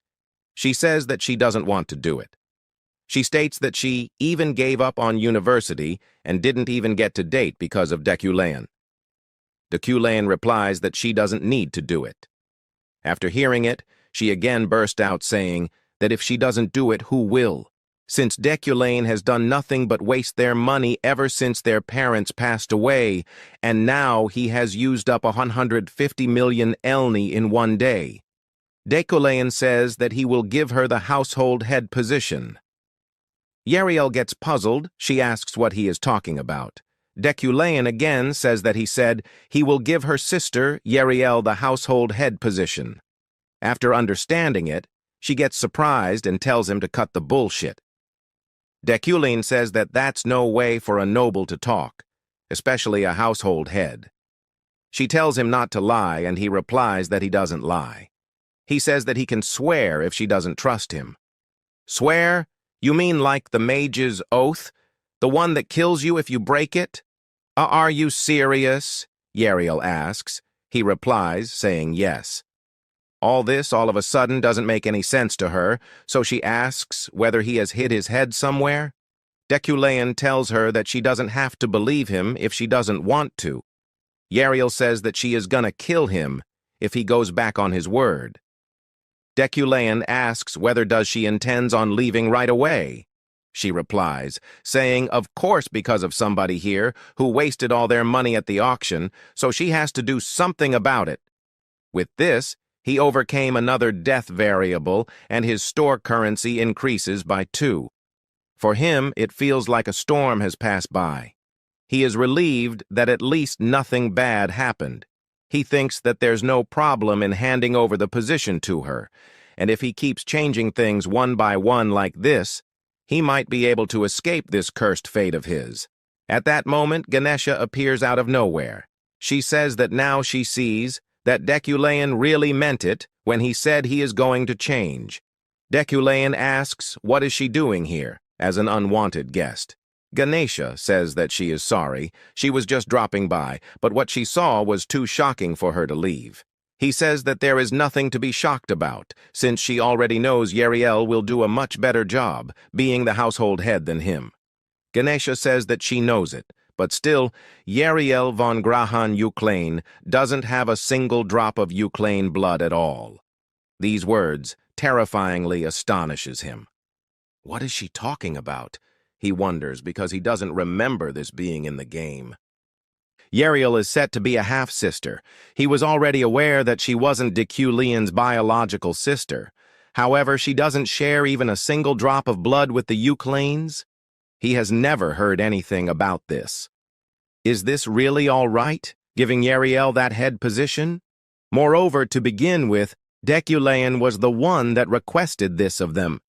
Speaker 1: She says that she doesn't want to do it. She states that she even gave up on university and didn't even get to date because of Deculean. Deculean replies that she doesn't need to do it. After hearing it, she again burst out saying that if she doesn't do it, who will? Since Deculean has done nothing but waste their money ever since their parents passed away, and now he has used up 150 million elni in one day. Deculean says that he will give her the household head position. Yariel gets puzzled. She asks what he is talking about. Deculean again says that he said he will give her sister, Yariel, the household head position. After understanding it, she gets surprised and tells him to cut the bullshit. Deculean says that that's no way for a noble to talk, especially a household head. She tells him not to lie, and he replies that he doesn't lie. He says that he can swear if she doesn't trust him. Swear? You mean like the mage's oath? The one that kills you if you break it? Are you serious? Yariel asks. He replies, saying yes. All this, all of a sudden, doesn't make any sense to her, so she asks whether he has hid his head somewhere. Deculean tells her that she doesn't have to believe him if she doesn't want to. Yariel says that she is gonna kill him if he goes back on his word. Deculean asks whether does she intends on leaving right away. She replies, saying, of course, because of somebody here who wasted all their money at the auction, so she has to do something about it. With this, he overcame another death variable, and his store currency increases by 2. For him, it feels like a storm has passed by. He is relieved that at least nothing bad happened. He thinks that there's no problem in handing over the position to her, and if he keeps changing things one by one like this, he might be able to escape this cursed fate of his. At that moment, Ganesha appears out of nowhere. She says that now she sees that Deculean really meant it when he said he is going to change. Deculean asks what is she doing here, as an unwanted guest. Ganesha says that she is sorry, she was just dropping by, but what she saw was too shocking for her to leave. He says that there is nothing to be shocked about, since she already knows Yariel will do a much better job, being the household head than him. Ganesha says that she knows it, but still, Yariel von Grahan Ukraine doesn't have a single drop of Ukraine blood at all. These words terrifyingly astonishes him. What is she talking about? He wonders because he doesn't remember this being in the game. Yariel is set to be a half-sister. He was already aware that she wasn't Deculean's biological sister. However, she doesn't share even a single drop of blood with the Ukraines. He has never heard anything about this. Is this really all right, giving Yariel that head position? Moreover, to begin with, Deculean was the one that requested this of them,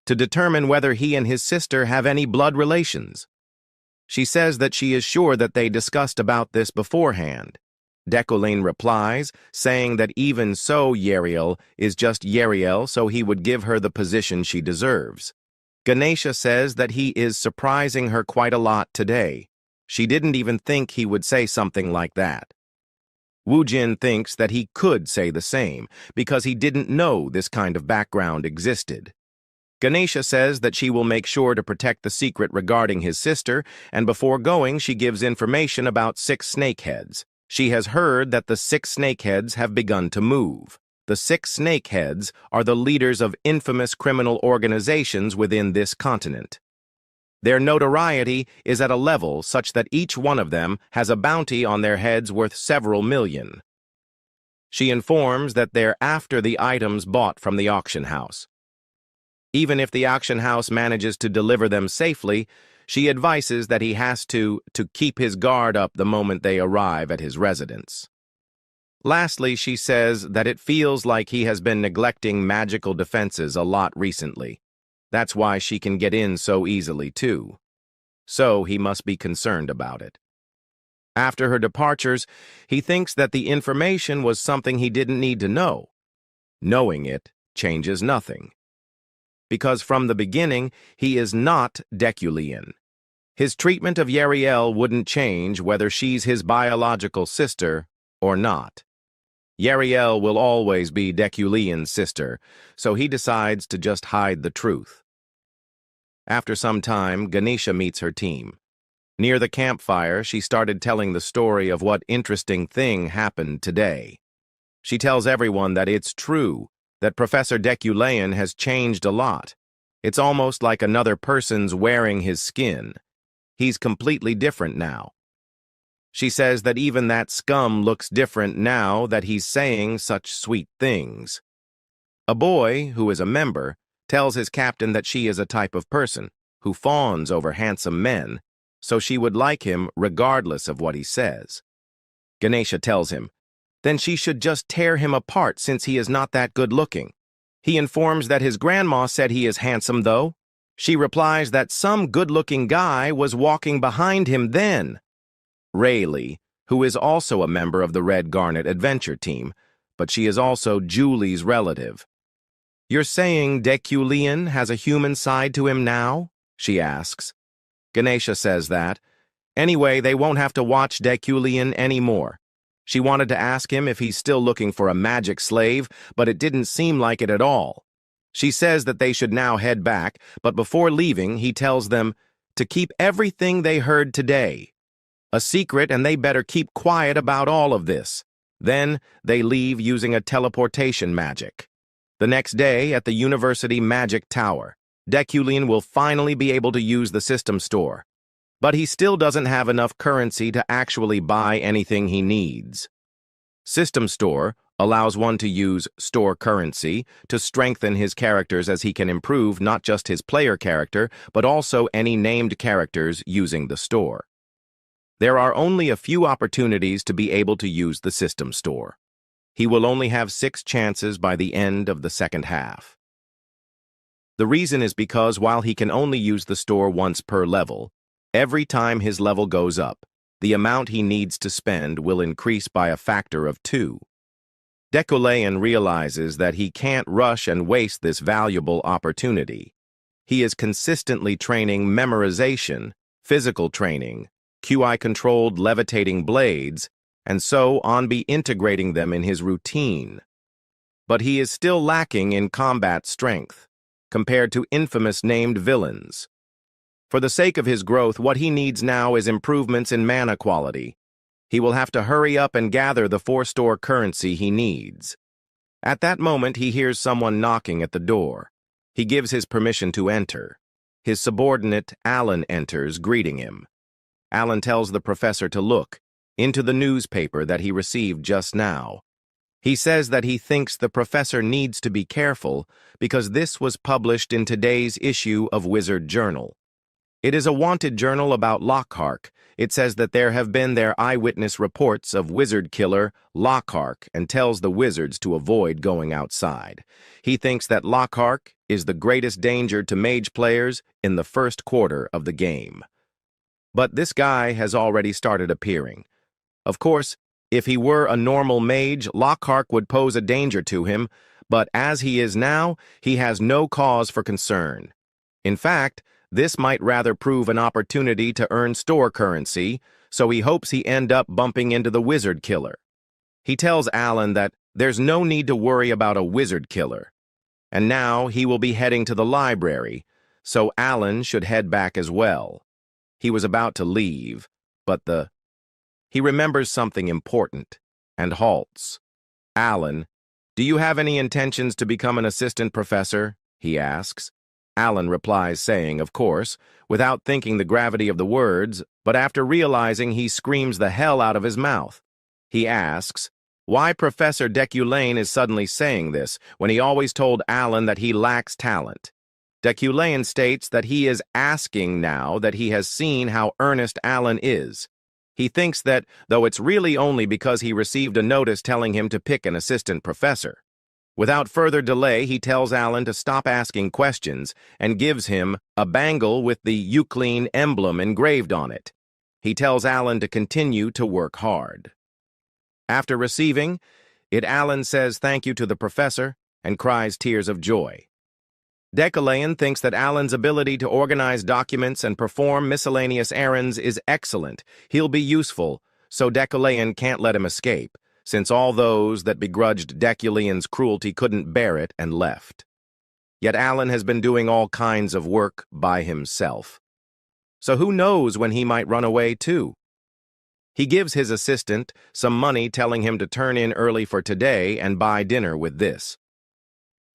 Speaker 1: to determine whether he and his sister have any blood relations. She says that she is sure that they discussed about this beforehand. Deculean replies, saying that even so Yariel is just Yariel, so he would give her the position she deserves. Ganesha says that he is surprising her quite a lot today. She didn't even think he would say something like that. Wujin thinks that he could say the same, because he didn't know this kind of background existed. Ganesha says that she will make sure to protect the secret regarding his sister, and before going she gives information about 6 snakeheads. She has heard that the 6 snakeheads have begun to move. The 6 snakeheads are the leaders of infamous criminal organizations within this continent. Their notoriety is at a level such that each one of them has a bounty on their heads worth several million. She informs that they're after the items bought from the auction house. Even if the auction house manages to deliver them safely, She advises that he has to keep his guard up the moment they arrive at his residence. Lastly, she says that it feels like he has been neglecting magical defenses a lot recently. That's why she can get in so easily, too. So he must be concerned about it. After her departures, he thinks that the information was something he didn't need to know. Knowing it changes nothing. Because from the beginning, he is not Deculean. His treatment of Yariel wouldn't change whether she's his biological sister or not. Yariel will always be Deculean's sister, so he decides to just hide the truth. After some time, Ganesha meets her team. Near the campfire, she started telling the story of what interesting thing happened today. She tells everyone that it's true, that Professor Deculean has changed a lot. It's almost like another person's wearing his skin. He's completely different now. She says that even that scum looks different now that he's saying such sweet things. A boy, who is a member, tells his captain that she is a type of person who fawns over handsome men, so she would like him regardless of what he says. Ganesha tells him, then she should just tear him apart since he is not that good-looking. He informs that his grandma said he is handsome, though. She replies that some good-looking guy was walking behind him then. Rayleigh, who is also a member of the Red Garnet adventure team, but she is also Julie's relative. You're saying Deculean has a human side to him now? She asks. Ganesha says that. Anyway, they won't have to watch Deculean anymore. She wanted to ask him if he's still looking for a magic slave, but it didn't seem like it at all. She says that they should now head back, but before leaving, he tells them to keep everything they heard today a secret, and they better keep quiet about all of this. Then they leave using a teleportation magic. The next day, at the University Magic Tower, Deculean will finally be able to use the system store. But he still doesn't have enough currency to actually buy anything he needs. System Store allows one to use store currency to strengthen his characters, as he can improve not just his player character, but also any named characters using the store. There are only a few opportunities to be able to use the System Store. He will only have 6 chances by the end of the second half. The reason is because while he can only use the store once per level, every time his level goes up, the amount he needs to spend will increase by a factor of 2. Deculean realizes that he can't rush and waste this valuable opportunity. He is consistently training memorization, physical training, QI-controlled levitating blades, and so on, be integrating them in his routine. But he is still lacking in combat strength, compared to infamous named villains. For the sake of his growth, what he needs now is improvements in mana quality. He will have to hurry up and gather the 4-store currency he needs. At that moment, he hears someone knocking at the door. He gives his permission to enter. His subordinate, Alan, enters, greeting him. Alan tells the professor to look into the newspaper that he received just now. He says that he thinks the professor needs to be careful because this was published in today's issue of Wizard Journal. It is a wanted journal about Lockhart. It says that there have been their eyewitness reports of wizard killer Lockhart and tells the wizards to avoid going outside. He thinks that Lockhart is the greatest danger to mage players in the first quarter of the game. But this guy has already started appearing. Of course, if he were a normal mage, Lockhart would pose a danger to him, but as he is now, he has no cause for concern. In fact, this might rather prove an opportunity to earn store currency, so he hopes he end up bumping into the wizard killer. He tells Alan that there's no need to worry about a wizard killer. And now he will be heading to the library, so Alan should head back as well. He was about to leave, but he remembers something important and halts. Alan, do you have any intentions to become an assistant professor? He asks. Alan replies saying, of course, without thinking the gravity of the words, but after realizing he screams the hell out of his mouth. He asks why Professor Deculean is suddenly saying this when he always told Alan that he lacks talent. Deculean states that he is asking now that he has seen how earnest Alan is. He thinks that, though it's really only because he received a notice telling him to pick an assistant professor. Without further delay, he tells Alan to stop asking questions and gives him a bangle with the Deculean emblem engraved on it. He tells Alan to continue to work hard. After receiving it, Alan says thank you to the professor and cries tears of joy. Deculean thinks that Alan's ability to organize documents and perform miscellaneous errands is excellent. He'll be useful, so Deculean can't let him escape, since all those that begrudged Deculean's cruelty couldn't bear it and left. Yet Alan has been doing all kinds of work by himself. So who knows when he might run away too? He gives his assistant some money, telling him to turn in early for today and buy dinner with this.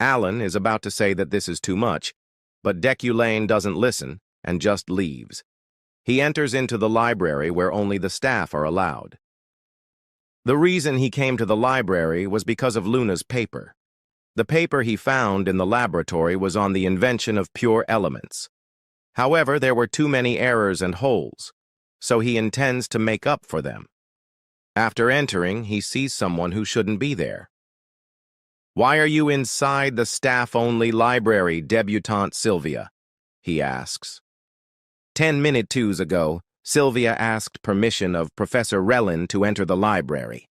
Speaker 1: Alan is about to say that this is too much, but Deculean doesn't listen and just leaves. He enters into the library where only the staff are allowed. The reason he came to the library was because of Luna's paper. The paper he found in the laboratory was on the invention of pure elements. However, there were too many errors and holes, so he intends to make up for them. After entering, he sees someone who shouldn't be there. "Why are you inside the staff-only library, debutante Sylvia?" he asks. 10 minutes ago, Sylvia asked permission of Professor Relin to enter the library.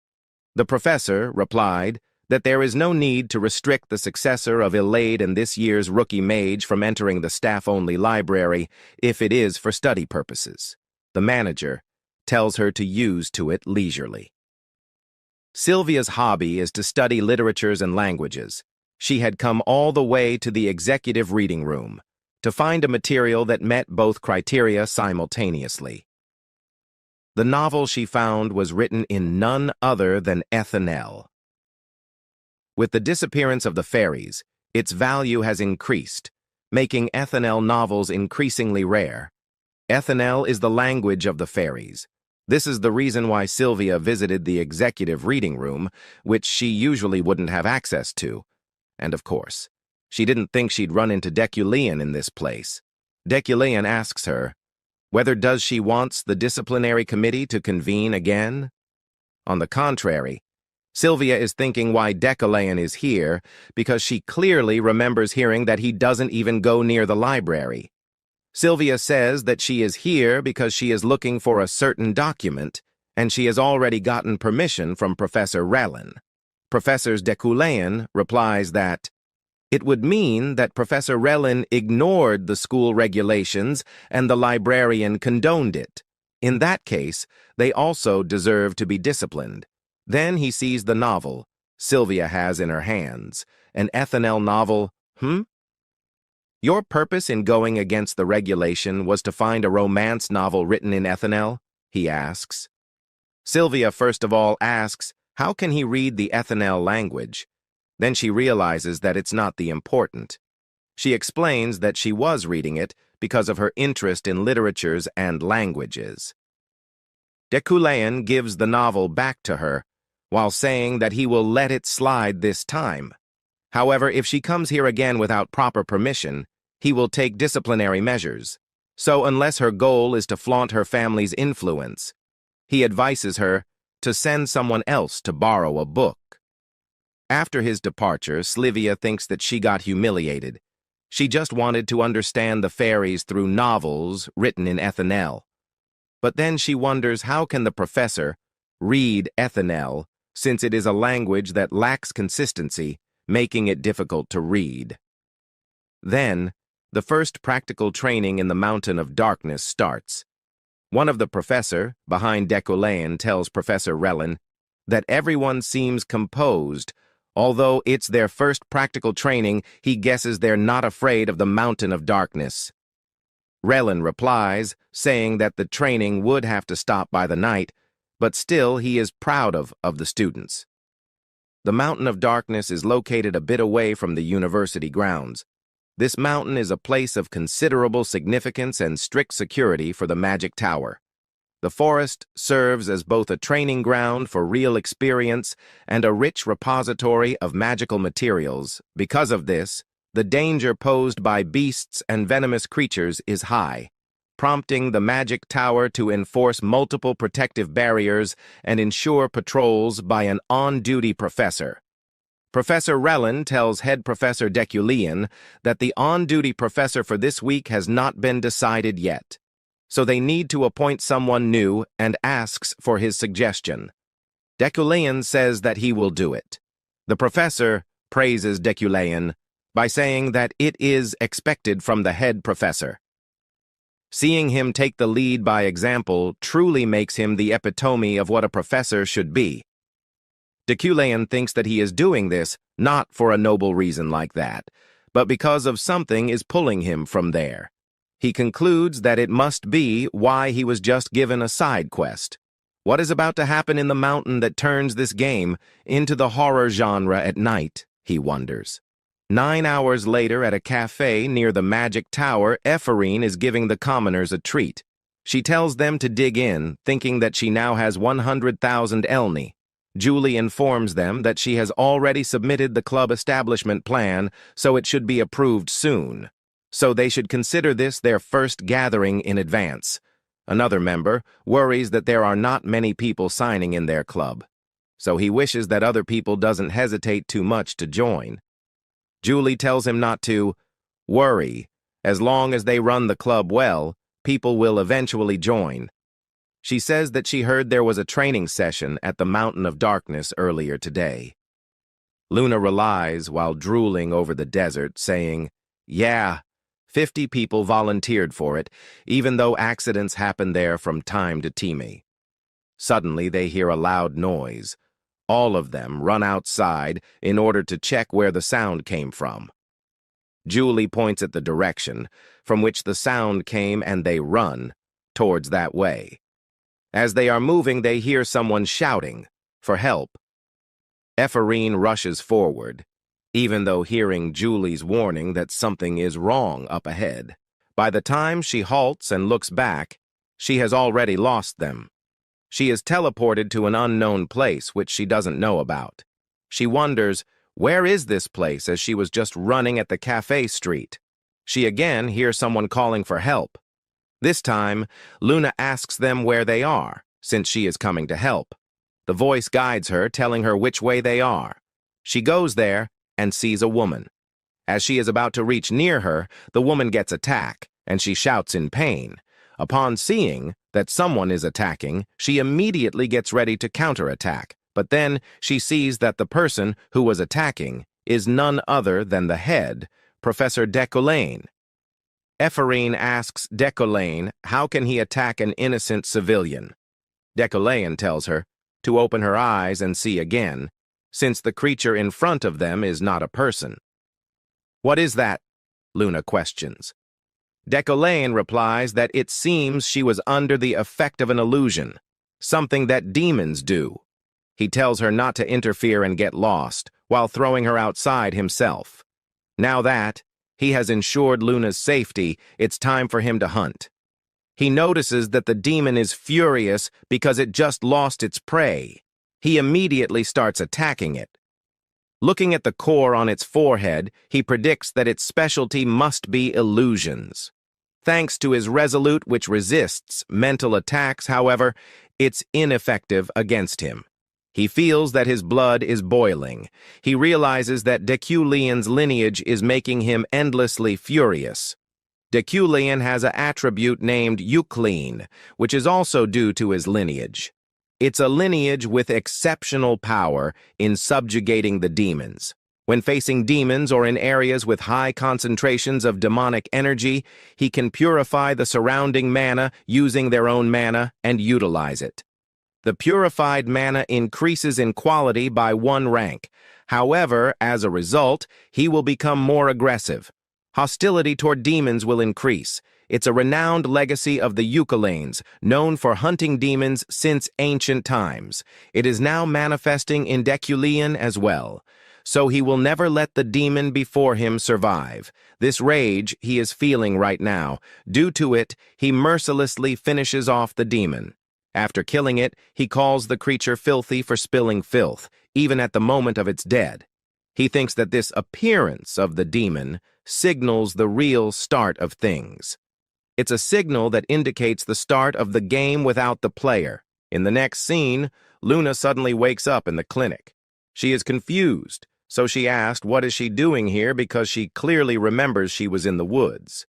Speaker 1: The professor replied that there is no need to restrict the successor of Elaide and this year's rookie mage from entering the staff-only library if it is for study purposes. The manager tells her to use to it leisurely. Sylvia's hobby is to study literatures and languages. She had come all the way to the executive reading room to find a material that met both criteria simultaneously. The novel she found was written in none other than Epherine. With the disappearance of the fairies, its value has increased, making Epherine novels increasingly rare. Epherine is the language of the fairies. This is the reason why Sylvia visited the executive reading room, which she usually wouldn't have access to. And of course, she didn't think she'd run into Deculean in this place. Deculean asks her whether does she wants the disciplinary committee to convene again. On the contrary, Sylvia is thinking why Deculean is here because she clearly remembers hearing that he doesn't even go near the library. Sylvia says that she is here because she is looking for a certain document, and she has already gotten permission from Professor Relin. Professor Deculean replies that it would mean that Professor Relin ignored the school regulations and the librarian condoned it. In that case, they also deserve to be disciplined. Then he sees the novel Sylvia has in her hands, an Epherine novel. Your purpose in going against the regulation was to find a romance novel written in Epherine? He asks. Sylvia first of all asks, how can he read the Epherine language? Then she realizes that it's not the important. She explains that she was reading it because of her interest in literatures and languages. Deculean gives the novel back to her, while saying that he will let it slide this time. However, if she comes here again without proper permission, he will take disciplinary measures. So unless her goal is to flaunt her family's influence, he advises her to send someone else to borrow a book. After his departure, Sylvia thinks that she got humiliated. She just wanted to understand the fairies through novels written in Epherine. But then she wonders how can the professor read Epherine since it is a language that lacks consistency, making it difficult to read. Then, the first practical training in the Mountain of Darkness starts. One of the professor, behind Deculean, tells Professor Relin that everyone seems composed. Although it's their first practical training, he guesses they're not afraid of the Mountain of Darkness. Relin replies, saying that the training would have to stop by the night, but still he is proud of the students. The Mountain of Darkness is located a bit away from the university grounds. This mountain is a place of considerable significance and strict security for the Magic Tower. The forest serves as both a training ground for real experience and a rich repository of magical materials. Because of this, the danger posed by beasts and venomous creatures is high, prompting the magic tower to enforce multiple protective barriers and ensure patrols by an on-duty professor. Professor Rellin tells head professor Deculean that the on-duty professor for this week has not been decided yet, so they need to appoint someone new and asks for his suggestion. Deculean says that he will do it. The professor praises Deculean by saying that it is expected from the head professor. Seeing him take the lead by example truly makes him the epitome of what a professor should be. Deculean thinks that he is doing this not for a noble reason like that, but because of something is pulling him from there. He concludes that it must be why he was just given a side quest. What is about to happen in the mountain that turns this game into the horror genre at night, he wonders. 9 hours later at a cafe near the Magic Tower, Epherine is giving the commoners a treat. She tells them to dig in, thinking that she now has 100,000 elni. Julie informs them that she has already submitted the club establishment plan, so it should be approved soon. So they should consider this their first gathering in advance. Another member worries that there are not many people signing in their club, so he wishes that other people doesn't hesitate too much to join. Julie tells him not to worry. As long as they run the club well, people will eventually join. She says that she heard there was a training session at the Mountain of Darkness earlier today. Luna relies while drooling over the desert, saying, "Yeah, 50 people volunteered for it, even though accidents happen there from time to time." Suddenly, they hear a loud noise. All of them run outside in order to check where the sound came from. Julie points at the direction from which the sound came and they run towards that way. As they are moving, they hear someone shouting for help. Epherine rushes forward, even though hearing Julie's warning that something is wrong up ahead. By the time she halts and looks back, she has already lost them. She is teleported to an unknown place which she doesn't know about. She wonders, where is this place, as she was just running at the cafe street? She again hears someone calling for help. This time, Luna asks them where they are, since she is coming to help. The voice guides her, telling her which way they are. She goes there and sees a woman. As she is about to reach near her, the woman gets attacked, and she shouts in pain. Upon seeing that someone is attacking, she immediately gets ready to counterattack, but then she sees that the person who was attacking is none other than the head, Professor Deculean. Epherine asks Deculean how can he attack an innocent civilian. Deculean tells her to open her eyes and see again, since the creature in front of them is not a person. "What is that?" Luna questions. Deculean replies that it seems she was under the effect of an illusion, something that demons do. He tells her not to interfere and get lost, while throwing her outside himself. Now that he has ensured Luna's safety, it's time for him to hunt. He notices that the demon is furious because it just lost its prey. He immediately starts attacking it. Looking at the core on its forehead, he predicts that its specialty must be illusions. Thanks to his resolute, which resists mental attacks, however, it's ineffective against him. He feels that his blood is boiling. He realizes that Deculean's lineage is making him endlessly furious. Deculean has an attribute named Euclean, which is also due to his lineage. It's a lineage with exceptional power in subjugating the demons. When facing demons or in areas with high concentrations of demonic energy, he can purify the surrounding mana using their own mana and utilize it. The purified mana increases in quality by 1 rank. However, as a result, he will become more aggressive. Hostility toward demons will increase. It's a renowned legacy of the Eucleans, known for hunting demons since ancient times. It is now manifesting in Deculean as well. So he will never let the demon before him survive. This rage he is feeling right now. Due to it, he mercilessly finishes off the demon. After killing it, he calls the creature filthy for spilling filth, even at the moment of its dead. He thinks that this appearance of the demon signals the real start of things. It's a signal that indicates the start of the game without the player. In the next scene, Luna suddenly wakes up in the clinic. She is confused, so she asked what is she doing here because she clearly remembers she was in the woods.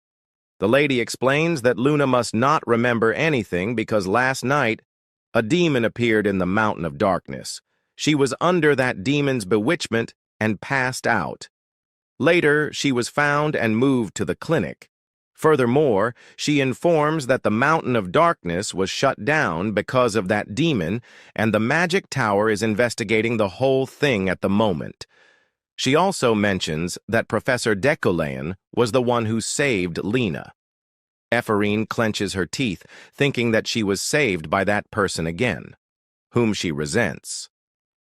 Speaker 1: The lady explains that Luna must not remember anything because last night a demon appeared in the mountain of darkness. She was under that demon's bewitchment and passed out. Later, she was found and moved to the clinic. Furthermore, she informs that the mountain of darkness was shut down because of that demon, and the magic tower is investigating the whole thing at the moment. She also mentions that Professor Deculean was the one who saved Lena. Epherine clenches her teeth, thinking that she was saved by that person again, whom she resents.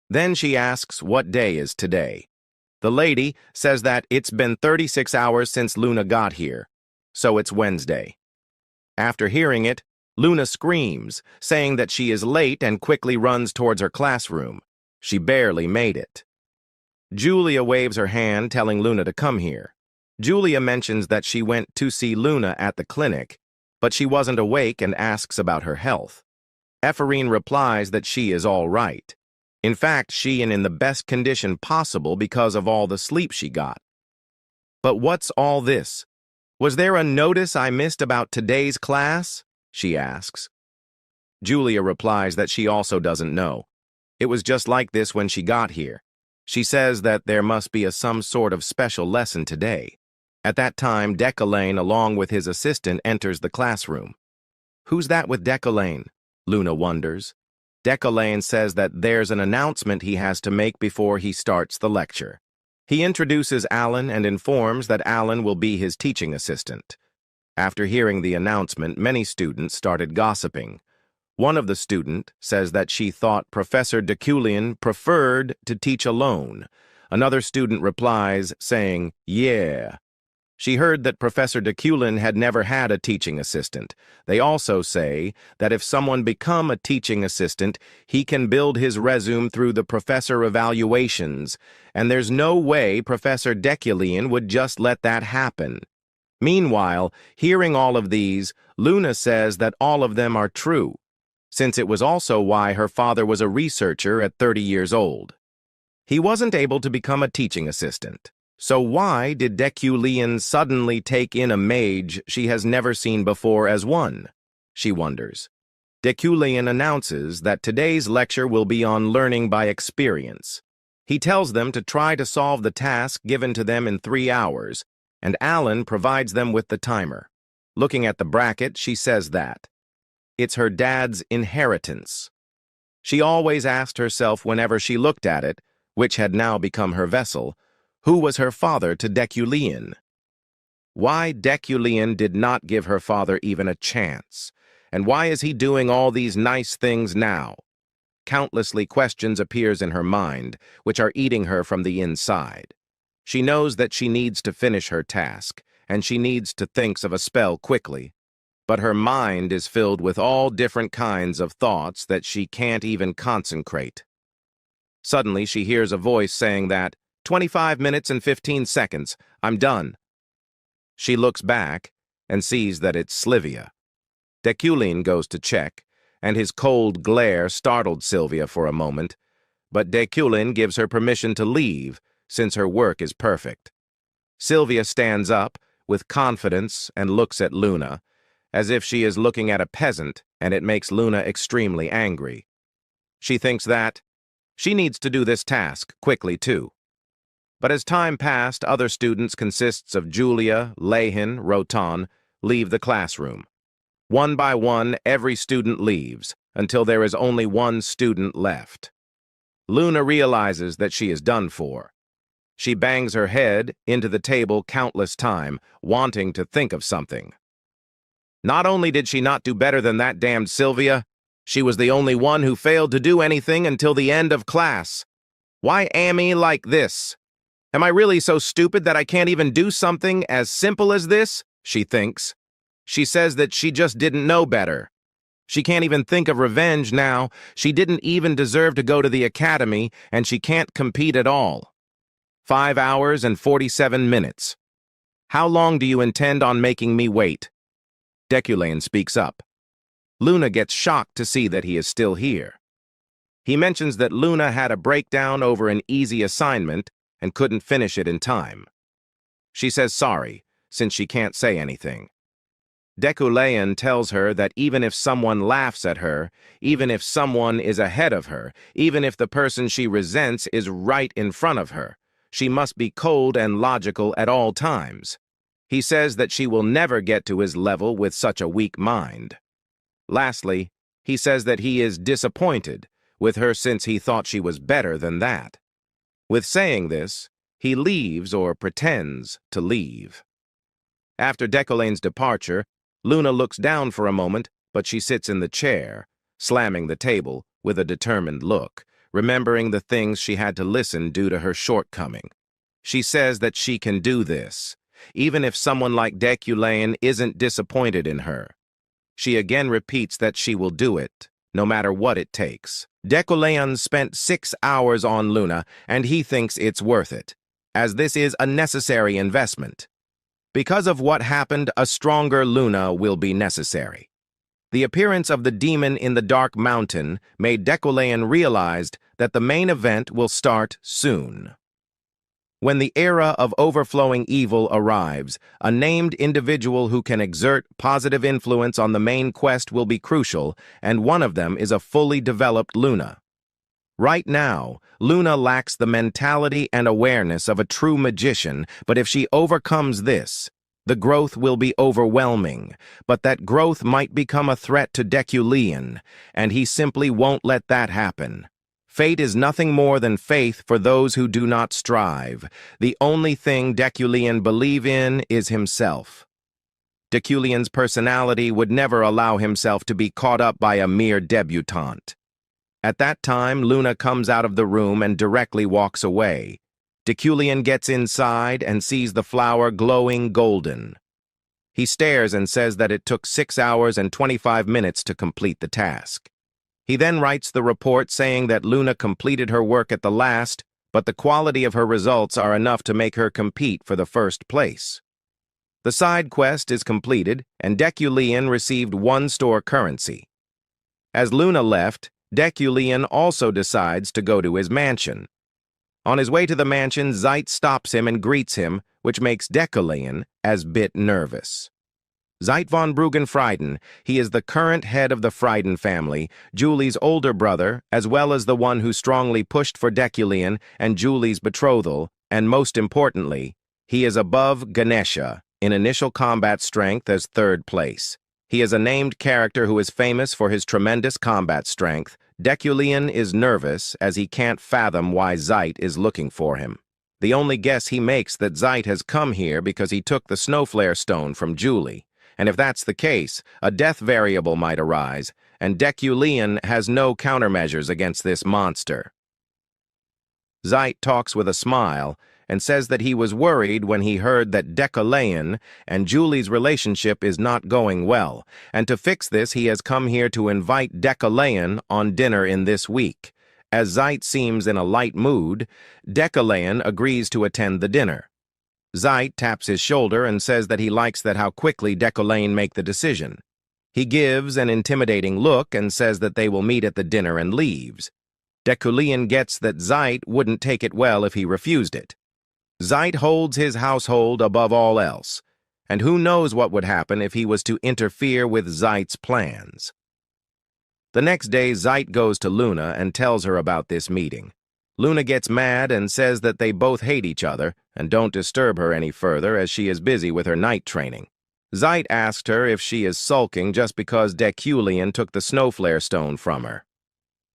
Speaker 1: Then she asks what day is today. The lady says that it's been 36 hours since Luna got here, so it's Wednesday. After hearing it, Luna screams, saying that she is late and quickly runs towards her classroom. She barely made it. Julia waves her hand, telling Luna to come here. Julia mentions that she went to see Luna at the clinic, but she wasn't awake and asks about her health. Epherine replies that she is all right. In fact, she is in the best condition possible because of all the sleep she got. But what's all this? Was there a notice I missed about today's class? She asks. Julia replies that she also doesn't know. It was just like this when she got here. She says that there must be some sort of special lesson today. At that time, Deculean, along with his assistant, enters the classroom. Who's that with Deculean? Luna wonders. Deculean says that there's an announcement he has to make before he starts the lecture. He introduces Alan and informs that Alan will be his teaching assistant. After hearing the announcement, many students started gossiping. One of the students says that she thought Professor Deculean preferred to teach alone. Another student replies, saying, "Yeah." She heard that Professor Deculean had never had a teaching assistant. They also say that if someone become a teaching assistant, he can build his resume through the professor evaluations, and there's no way Professor Deculean would just let that happen. Meanwhile, hearing all of these, Luna says that all of them are true, since it was also why her father was a researcher at 30 years old. He wasn't able to become a teaching assistant. So why did Deculean suddenly take in a mage she has never seen before as one? She wonders. Deculean announces that today's lecture will be on learning by experience. He tells them to try to solve the task given to them in 3 hours, and Alan provides them with the timer. Looking at the bracket, she says that it's her dad's inheritance. She always asked herself whenever she looked at it, which had now become her vessel, who was her father to Deculean? Why Deculean did not give her father even a chance? And why is he doing all these nice things now? Countlessly questions appears in her mind, which are eating her from the inside. She knows that she needs to finish her task, and she needs to think of a spell quickly. But her mind is filled with all different kinds of thoughts that she can't even concentrate. Suddenly, she hears a voice saying that, 25 minutes and 15 seconds. I'm done. She looks back and sees that it's Sylvia. Deculean goes to check, and his cold glare startled Sylvia for a moment, but Deculean gives her permission to leave since her work is perfect. Sylvia stands up with confidence and looks at Luna, as if she is looking at a peasant, and it makes Luna extremely angry. She thinks that she needs to do this task quickly too. But as time passed, other students consists of Julia, Lehin, Rotan, leave the classroom. One by one, every student leaves, until there is only one student left. Luna realizes that she is done for. She bangs her head into the table countless times, wanting to think of something. Not only did she not do better than that damned Sylvia, she was the only one who failed to do anything until the end of class. Why am I like this? Am I really so stupid that I can't even do something as simple as this? She thinks. She says that she just didn't know better. She can't even think of revenge now. She didn't even deserve to go to the academy, and she can't compete at all. 5 hours and 47 minutes. How long do you intend on making me wait? Deculean speaks up. Luna gets shocked to see that he is still here. He mentions that Luna had a breakdown over an easy assignment and couldn't finish it in time. She says sorry, since she can't say anything. Deculean tells her that even if someone laughs at her, even if someone is ahead of her, even if the person she resents is right in front of her, she must be cold and logical at all times. He says that she will never get to his level with such a weak mind. Lastly, he says that he is disappointed with her since he thought she was better than that. With saying this, he leaves or pretends to leave. After Deculean's departure, Luna looks down for a moment, but she sits in the chair, slamming the table with a determined look, remembering the things she had to listen due to her shortcoming. She says that she can do this, even if someone like Deculean isn't disappointed in her. She again repeats that she will do it, no matter what it takes. Deculean spent 6 hours on Luna, and he thinks it's worth it, as this is a necessary investment. Because of what happened, a stronger Luna will be necessary. The appearance of the demon in the dark mountain made Deculean realize that the main event will start soon. When the era of overflowing evil arrives, a named individual who can exert positive influence on the main quest will be crucial, and one of them is a fully developed Luna. Right now, Luna lacks the mentality and awareness of a true magician, but if she overcomes this, the growth will be overwhelming. But that growth might become a threat to Deculean, and he simply won't let that happen. Fate is nothing more than faith for those who do not strive. The only thing Deculean believes in is himself. Deculean's personality would never allow himself to be caught up by a mere debutante. At that time, Luna comes out of the room and directly walks away. Deculean gets inside and sees the flower glowing golden. He stares and says that it took 6 hours and 25 minutes to complete the task. He then writes the report saying that Luna completed her work at the last, but the quality of her results are enough to make her compete for the first place. The side quest is completed, and Deculean received 1 store currency. As Luna left, Deculean also decides to go to his mansion. On his way to the mansion, Zeit stops him and greets him, which makes Deculean as bit nervous. Zeit von Bruggen-Frieden, he is the current head of the Frieden family, Julie's older brother, as well as the one who strongly pushed for Deculean and Julie's betrothal, and most importantly, he is above Ganesha in initial combat strength as 3rd place. He is a named character who is famous for his tremendous combat strength. Deculean is nervous as he can't fathom why Zeit is looking for him. The only guess he makes that Zeit has come here because he took the snowflare stone from Julie. And if that's the case, a death variable might arise, and Deculean has no countermeasures against this monster. Zeit talks with a smile and says that he was worried when he heard that Deculean and Julie's relationship is not going well, and to fix this he has come here to invite Deculean on dinner in this week. As Zeit seems in a light mood, Deculean agrees to attend the dinner. Zeit taps his shoulder and says that he likes how quickly Deculean make the decision. He gives an intimidating look and says that they will meet at the dinner and leaves. Deculean gets that Zeit wouldn't take it well if he refused it. Zeit holds his household above all else, and who knows what would happen if he was to interfere with Zeit's plans. The next day, Zeit goes to Luna and tells her about this meeting. Luna gets mad and says that they both hate each other and don't disturb her any further as she is busy with her night training. Zeit asked her if she is sulking just because Deculean took the snowflare stone from her.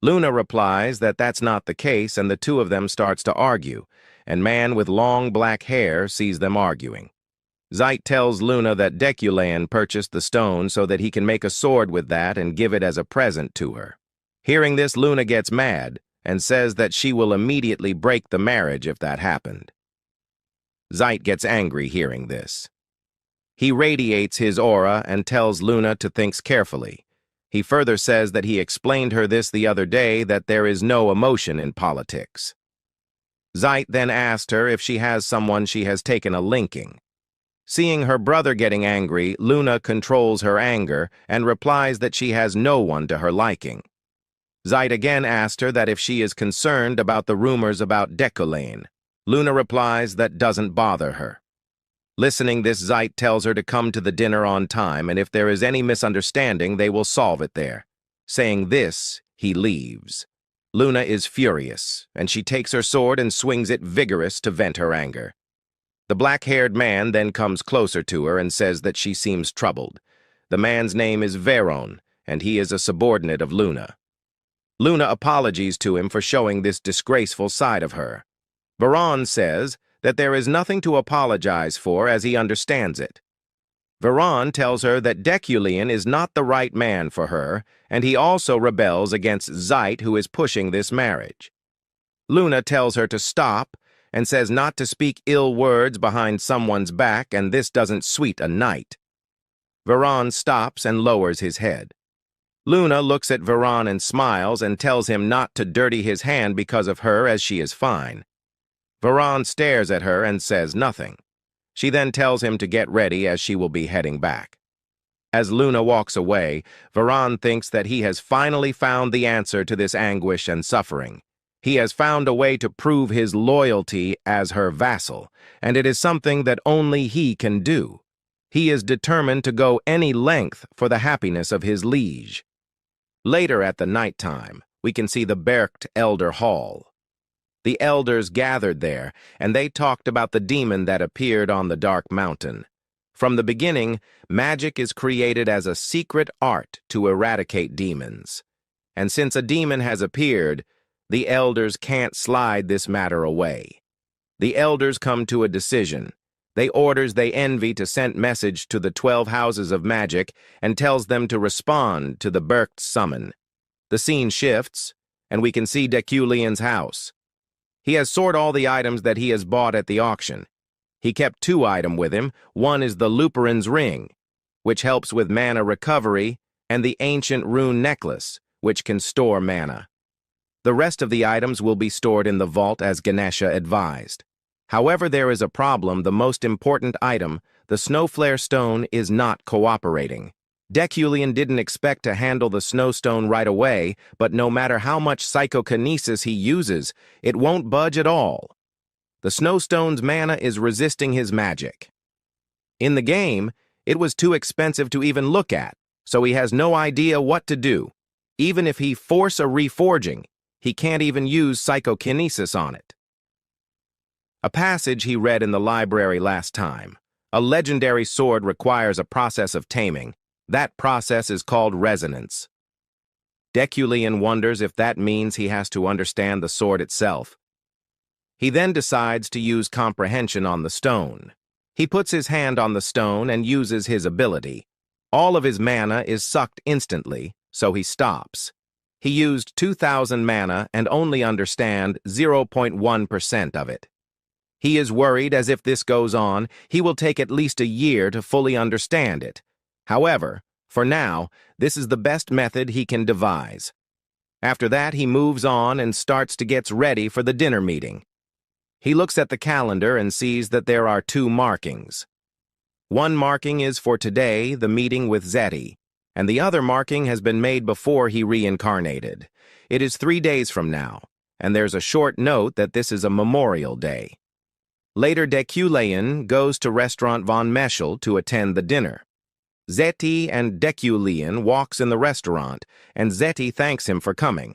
Speaker 1: Luna replies that that's not the case, and the two of them starts to argue, and man with long black hair sees them arguing. Zeit tells Luna that Deculean purchased the stone so that he can make a sword with that and give it as a present to her. Hearing this, Luna gets mad and says that she will immediately break the marriage if that happened. Zeit gets angry hearing this. He radiates his aura and tells Luna to think carefully. He further says that he explained her this the other day, that there is no emotion in politics. Zeit then asked her if she has someone she has taken a linking. Seeing her brother getting angry, Luna controls her anger and replies that she has no one to her liking. Zeit again asked her that if she is concerned about the rumors about Deculean. Luna replies that doesn't bother her. Listening this, Zeit tells her to come to the dinner on time, and if there is any misunderstanding, they will solve it there. Saying this, he leaves. Luna is furious, and she takes her sword and swings it vigorous to vent her anger. The black-haired man then comes closer to her and says that she seems troubled. The man's name is Veyron, and he is a subordinate of Luna. Luna apologizes to him for showing this disgraceful side of her. Veyron says that there is nothing to apologize for as he understands it. Veyron tells her that Deculean is not the right man for her, and he also rebels against Zeit, who is pushing this marriage. Luna tells her to stop and says not to speak ill words behind someone's back, and this doesn't suit a knight. Veyron stops and lowers his head. Luna looks at Veyron and smiles and tells him not to dirty his hand because of her, as she is fine. Veyron stares at her and says nothing. She then tells him to get ready as she will be heading back. As Luna walks away, Veyron thinks that he has finally found the answer to this anguish and suffering. He has found a way to prove his loyalty as her vassal, and it is something that only he can do. He is determined to go any length for the happiness of his liege. Later at the nighttime, we can see the Bercht Elder Hall. The elders gathered there, and they talked about the demon that appeared on the Dark Mountain. From the beginning, magic is created as a secret art to eradicate demons. And since a demon has appeared, the elders can't slide this matter away. The elders come to a decision. They orders they envy to send message to the 12 houses of magic and tells them to respond to the Bercht summon. The scene shifts, and we can see Deculean's house. He has sorted all the items that he has bought at the auction. He kept 2 items with him. One is the Luperin's ring, which helps with mana recovery, and the ancient rune necklace, which can store mana. The rest of the items will be stored in the vault as Ganesha advised. However, there is a problem. The most important item, the Snowflare Stone, is not cooperating. Deculean didn't expect to handle the snowstone right away, but no matter how much psychokinesis he uses, it won't budge at all. The snowstone's mana is resisting his magic. In the game, it was too expensive to even look at, so he has no idea what to do. Even if he force a reforging, he can't even use psychokinesis on it. A passage he read in the library last time. A legendary sword requires a process of taming. That process is called resonance. Deculean wonders if that means he has to understand the sword itself. He then decides to use comprehension on the stone. He puts his hand on the stone and uses his ability. All of his mana is sucked instantly, so he stops. He used 2,000 mana and only understand 0.1% of it. He is worried as if this goes on, he will take at least a year to fully understand it. However, for now, this is the best method he can devise. After that, he moves on and starts to get ready for the dinner meeting. He looks at the calendar and sees that there are 2 markings. One marking is for today, the meeting with Zeti, and the other marking has been made before he reincarnated. It is 3 days from now, and there's a short note that this is a Memorial Day. Later, Deculean goes to Restaurant von Meschel to attend the dinner. Zeti and Deculean walks in the restaurant, and Zeti thanks him for coming.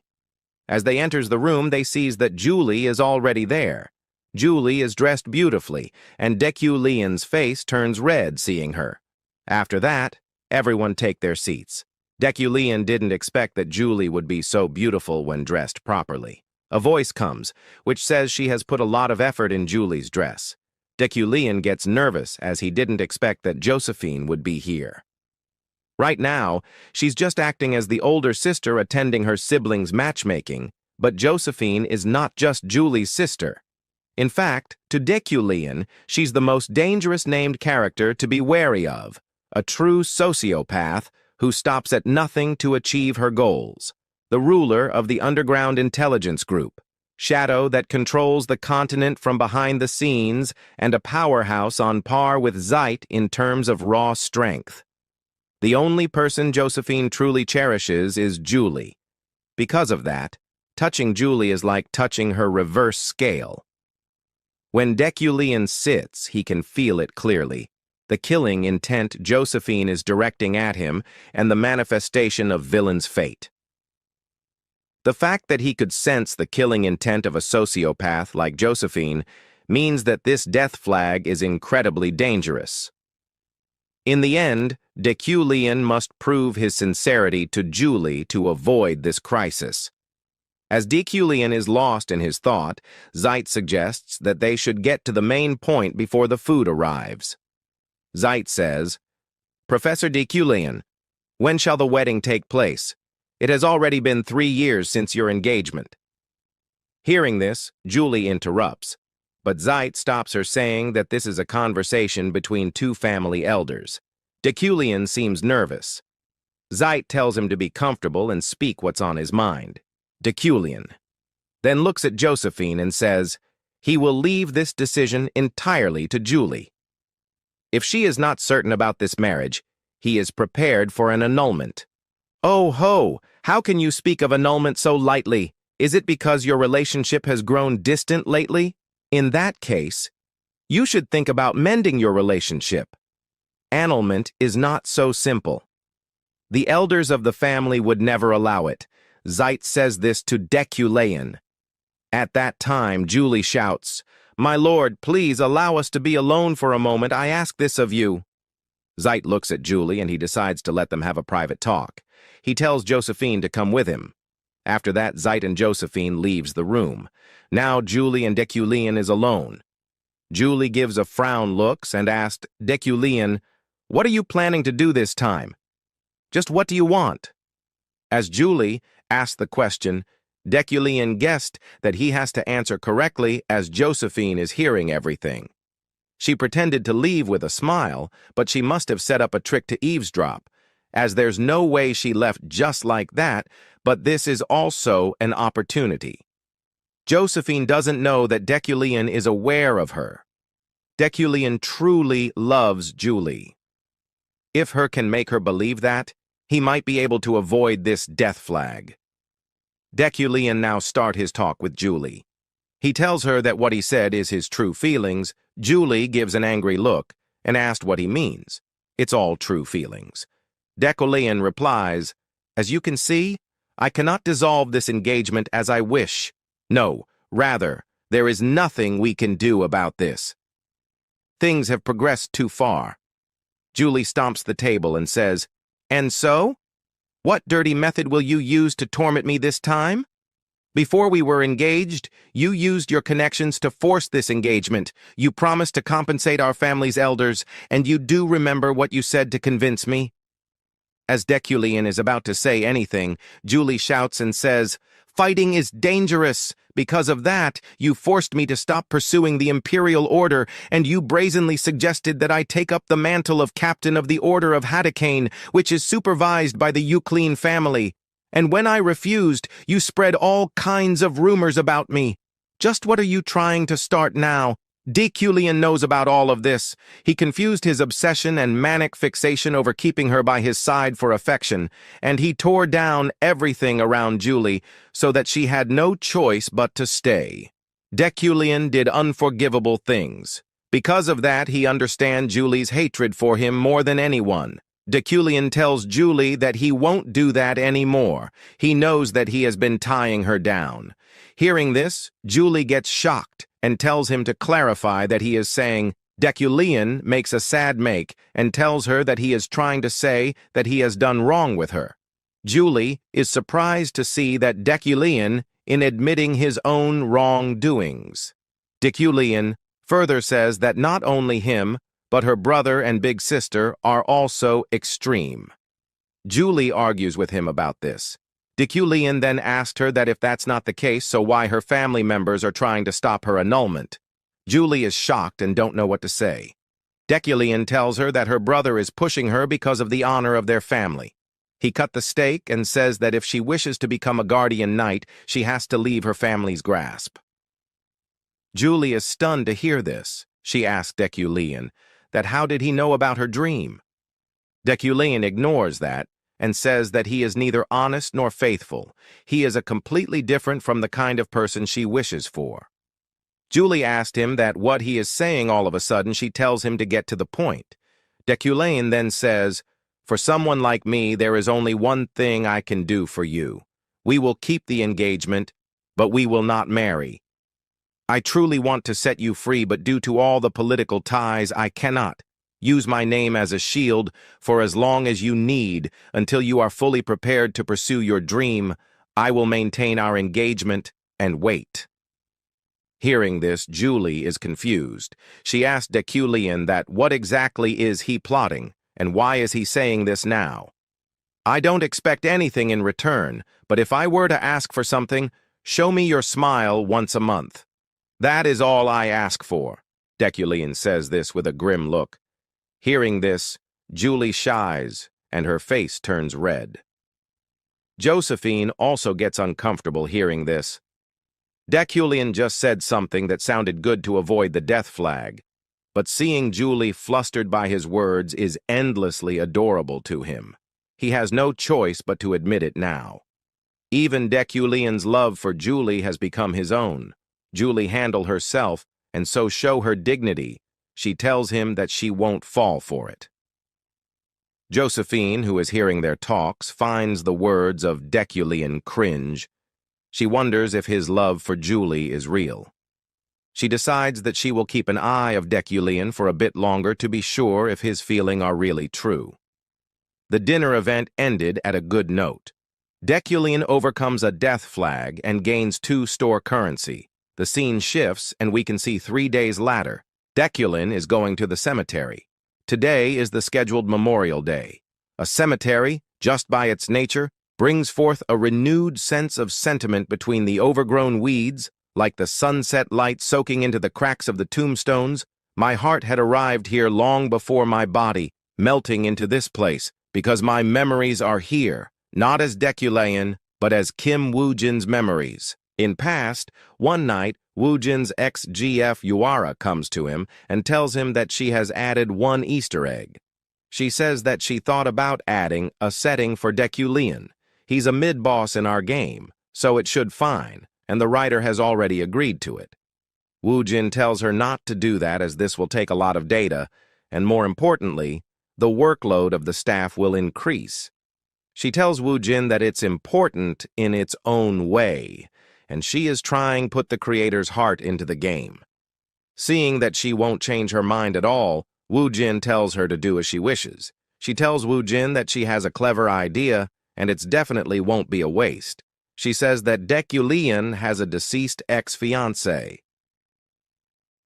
Speaker 1: As they enters the room, they sees that Julie is already there. Julie is dressed beautifully, and Deculean's face turns red seeing her. After that, everyone take their seats. Deculean didn't expect that Julie would be so beautiful when dressed properly. A voice comes, which says she has put a lot of effort in Julie's dress. Deculean gets nervous as he didn't expect that Josephine would be here. Right now, she's just acting as the older sister attending her siblings' matchmaking, but Josephine is not just Julie's sister. In fact, to Deculean, she's the most dangerous named character to be wary of, a true sociopath who stops at nothing to achieve her goals. The ruler of the underground intelligence group. shadow that controls the continent from behind the scenes, and a powerhouse on par with Zeit in terms of raw strength. The only person Josephine truly cherishes is Julie. Because of that, touching Julie is like touching her reverse scale. When Deculean sits, he can feel it clearly. The killing intent Josephine is directing at him and the manifestation of villain's fate. The fact that he could sense the killing intent of a sociopath like Josephine means that this death flag is incredibly dangerous. In the end, Deculean must prove his sincerity to Julie to avoid this crisis. As Deculean is lost in his thought, Zeit suggests that they should get to the main point before the food arrives. Zeit says, "Professor Deculean, when shall the wedding take place? It has already been 3 years since your engagement." Hearing this, Julie interrupts, but Zeit stops her saying that this is a conversation between 2 family elders. Deculean seems nervous. Zeit tells him to be comfortable and speak what's on his mind. Deculean then looks at Josephine and says he will leave this decision entirely to Julie. If she is not certain about this marriage, he is prepared for an annulment. "Oh ho, how can you speak of annulment so lightly? Is it because your relationship has grown distant lately? In that case, you should think about mending your relationship. Annulment is not so simple. The elders of the family would never allow it." Zeit says this to Deculean. At that time, Julie shouts, "My lord, please allow us to be alone for a moment. I ask this of you." Zeit looks at Julie and he decides to let them have a private talk. He tells Josephine to come with him. After that, Zeit and Josephine leaves the room. Now Julie and Deculean is alone. Julie gives a frown looks and asked Deculean, "What are you planning to do this time? Just what do you want?" As Julie asked the question, Deculean guessed that he has to answer correctly as Josephine is hearing everything. She pretended to leave with a smile, but she must have set up a trick to eavesdrop, as there's no way she left just like that, but this is also an opportunity. Josephine doesn't know that Deculean is aware of her. Deculean truly loves Julie. If her can make her believe that, he might be able to avoid this death flag. Deculean now start his talk with Julie. He tells her that what he said is his true feelings. Julie gives an angry look and asked what he means. It's all true feelings. Deculean replies, "As you can see, I cannot dissolve this engagement as I wish. No, rather, there is nothing we can do about this. Things have progressed too far." Julie stomps the table and says, "And so? What dirty method will you use to torment me this time? Before we were engaged, you used your connections to force this engagement. You promised to compensate our family's elders, and you do remember what you said to convince me." As Deculean is about to say anything, Julie shouts and says, "Fighting is dangerous. Because of that, you forced me to stop pursuing the Imperial Order, and you brazenly suggested that I take up the mantle of Captain of the Order of Hadakane, which is supervised by the Deculean family. And when I refused, you spread all kinds of rumors about me. Just what are you trying to start now?" Deculean knows about all of this. He confused his obsession and manic fixation over keeping her by his side for affection, and he tore down everything around Julie so that she had no choice but to stay. Deculean did unforgivable things. Because of that, he understands Julie's hatred for him more than anyone. Deculean tells Julie that he won't do that anymore. He knows that he has been tying her down. Hearing this, Julie gets shocked and tells him to clarify that he is saying. Deculean makes a sad make and tells her that he is trying to say that he has done wrong with her. Julie is surprised to see that Deculean in admitting his own wrongdoings. Deculean further says that not only him, but her brother and big sister are also extreme. Julie argues with him about this. Deculean then asked her that if that's not the case, so why her family members are trying to stop her annulment. Julie is shocked and don't know what to say. Deculean tells her that her brother is pushing her because of the honor of their family. He cut the steak and says that if she wishes to become a guardian knight, she has to leave her family's grasp. Julie is stunned to hear this. She asked Deculean that how did he know about her dream? Deculean ignores that and says that he is neither honest nor faithful. He is a completely different from the kind of person she wishes for. Julie asked him that what he is saying all of a sudden. She tells him to get to the point. Deculean then says, "For someone like me, there is only one thing I can do for you. We will keep the engagement, but we will not marry. I truly want to set you free, but due to all the political ties, I cannot. Use my name as a shield for as long as you need until you are fully prepared to pursue your dream. I will maintain our engagement and wait." Hearing this, Julie is confused. She asked Deculean that what exactly is he plotting, and why is he saying this now? "I don't expect anything in return, but if I were to ask for something, show me your smile once a month. That is all I ask for." Deculean says this with a grim look. Hearing this, Julie shies, and her face turns red. Josephine also gets uncomfortable hearing this. Deculean just said something that sounded good to avoid the death flag, but seeing Julie flustered by his words is endlessly adorable to him. He has no choice but to admit it now. Even Deculean's love for Julie has become his own. Julie handle herself and so show her dignity. She tells him that she won't fall for it. Josephine, who is hearing their talks, finds the words of Deculean cringe. She wonders if his love for Julie is real. She decides that she will keep an eye of Deculean for a bit longer to be sure if his feelings are really true. The dinner event ended at a good note. Deculean overcomes a death flag and gains 2 store currency. The scene shifts and we can see 3 days later. Deculean is going to the cemetery. Today is the scheduled Memorial Day. A cemetery, just by its nature, brings forth a renewed sense of sentiment between the overgrown weeds, like the sunset light soaking into the cracks of the tombstones. My heart had arrived here long before my body, melting into this place, because my memories are here, not as Deculean, but as Kim Wujin's memories. In past, one night, Wujin's ex-GF Yuara comes to him and tells him that she has added 1 Easter egg. She says that she thought about adding a setting for Deculean. He's a mid-boss in our game, so it should fine, and the writer has already agreed to it. Wujin tells her not to do that as this will take a lot of data, and more importantly, the workload of the staff will increase. She tells Wujin that it's important in its own way, and she is trying to put the creator's heart into the game. Seeing that she won't change her mind at all, Wujin tells her to do as she wishes. She tells Wujin that she has a clever idea, and it definitely won't be a waste. She says that Deculean has a deceased ex-fiancé.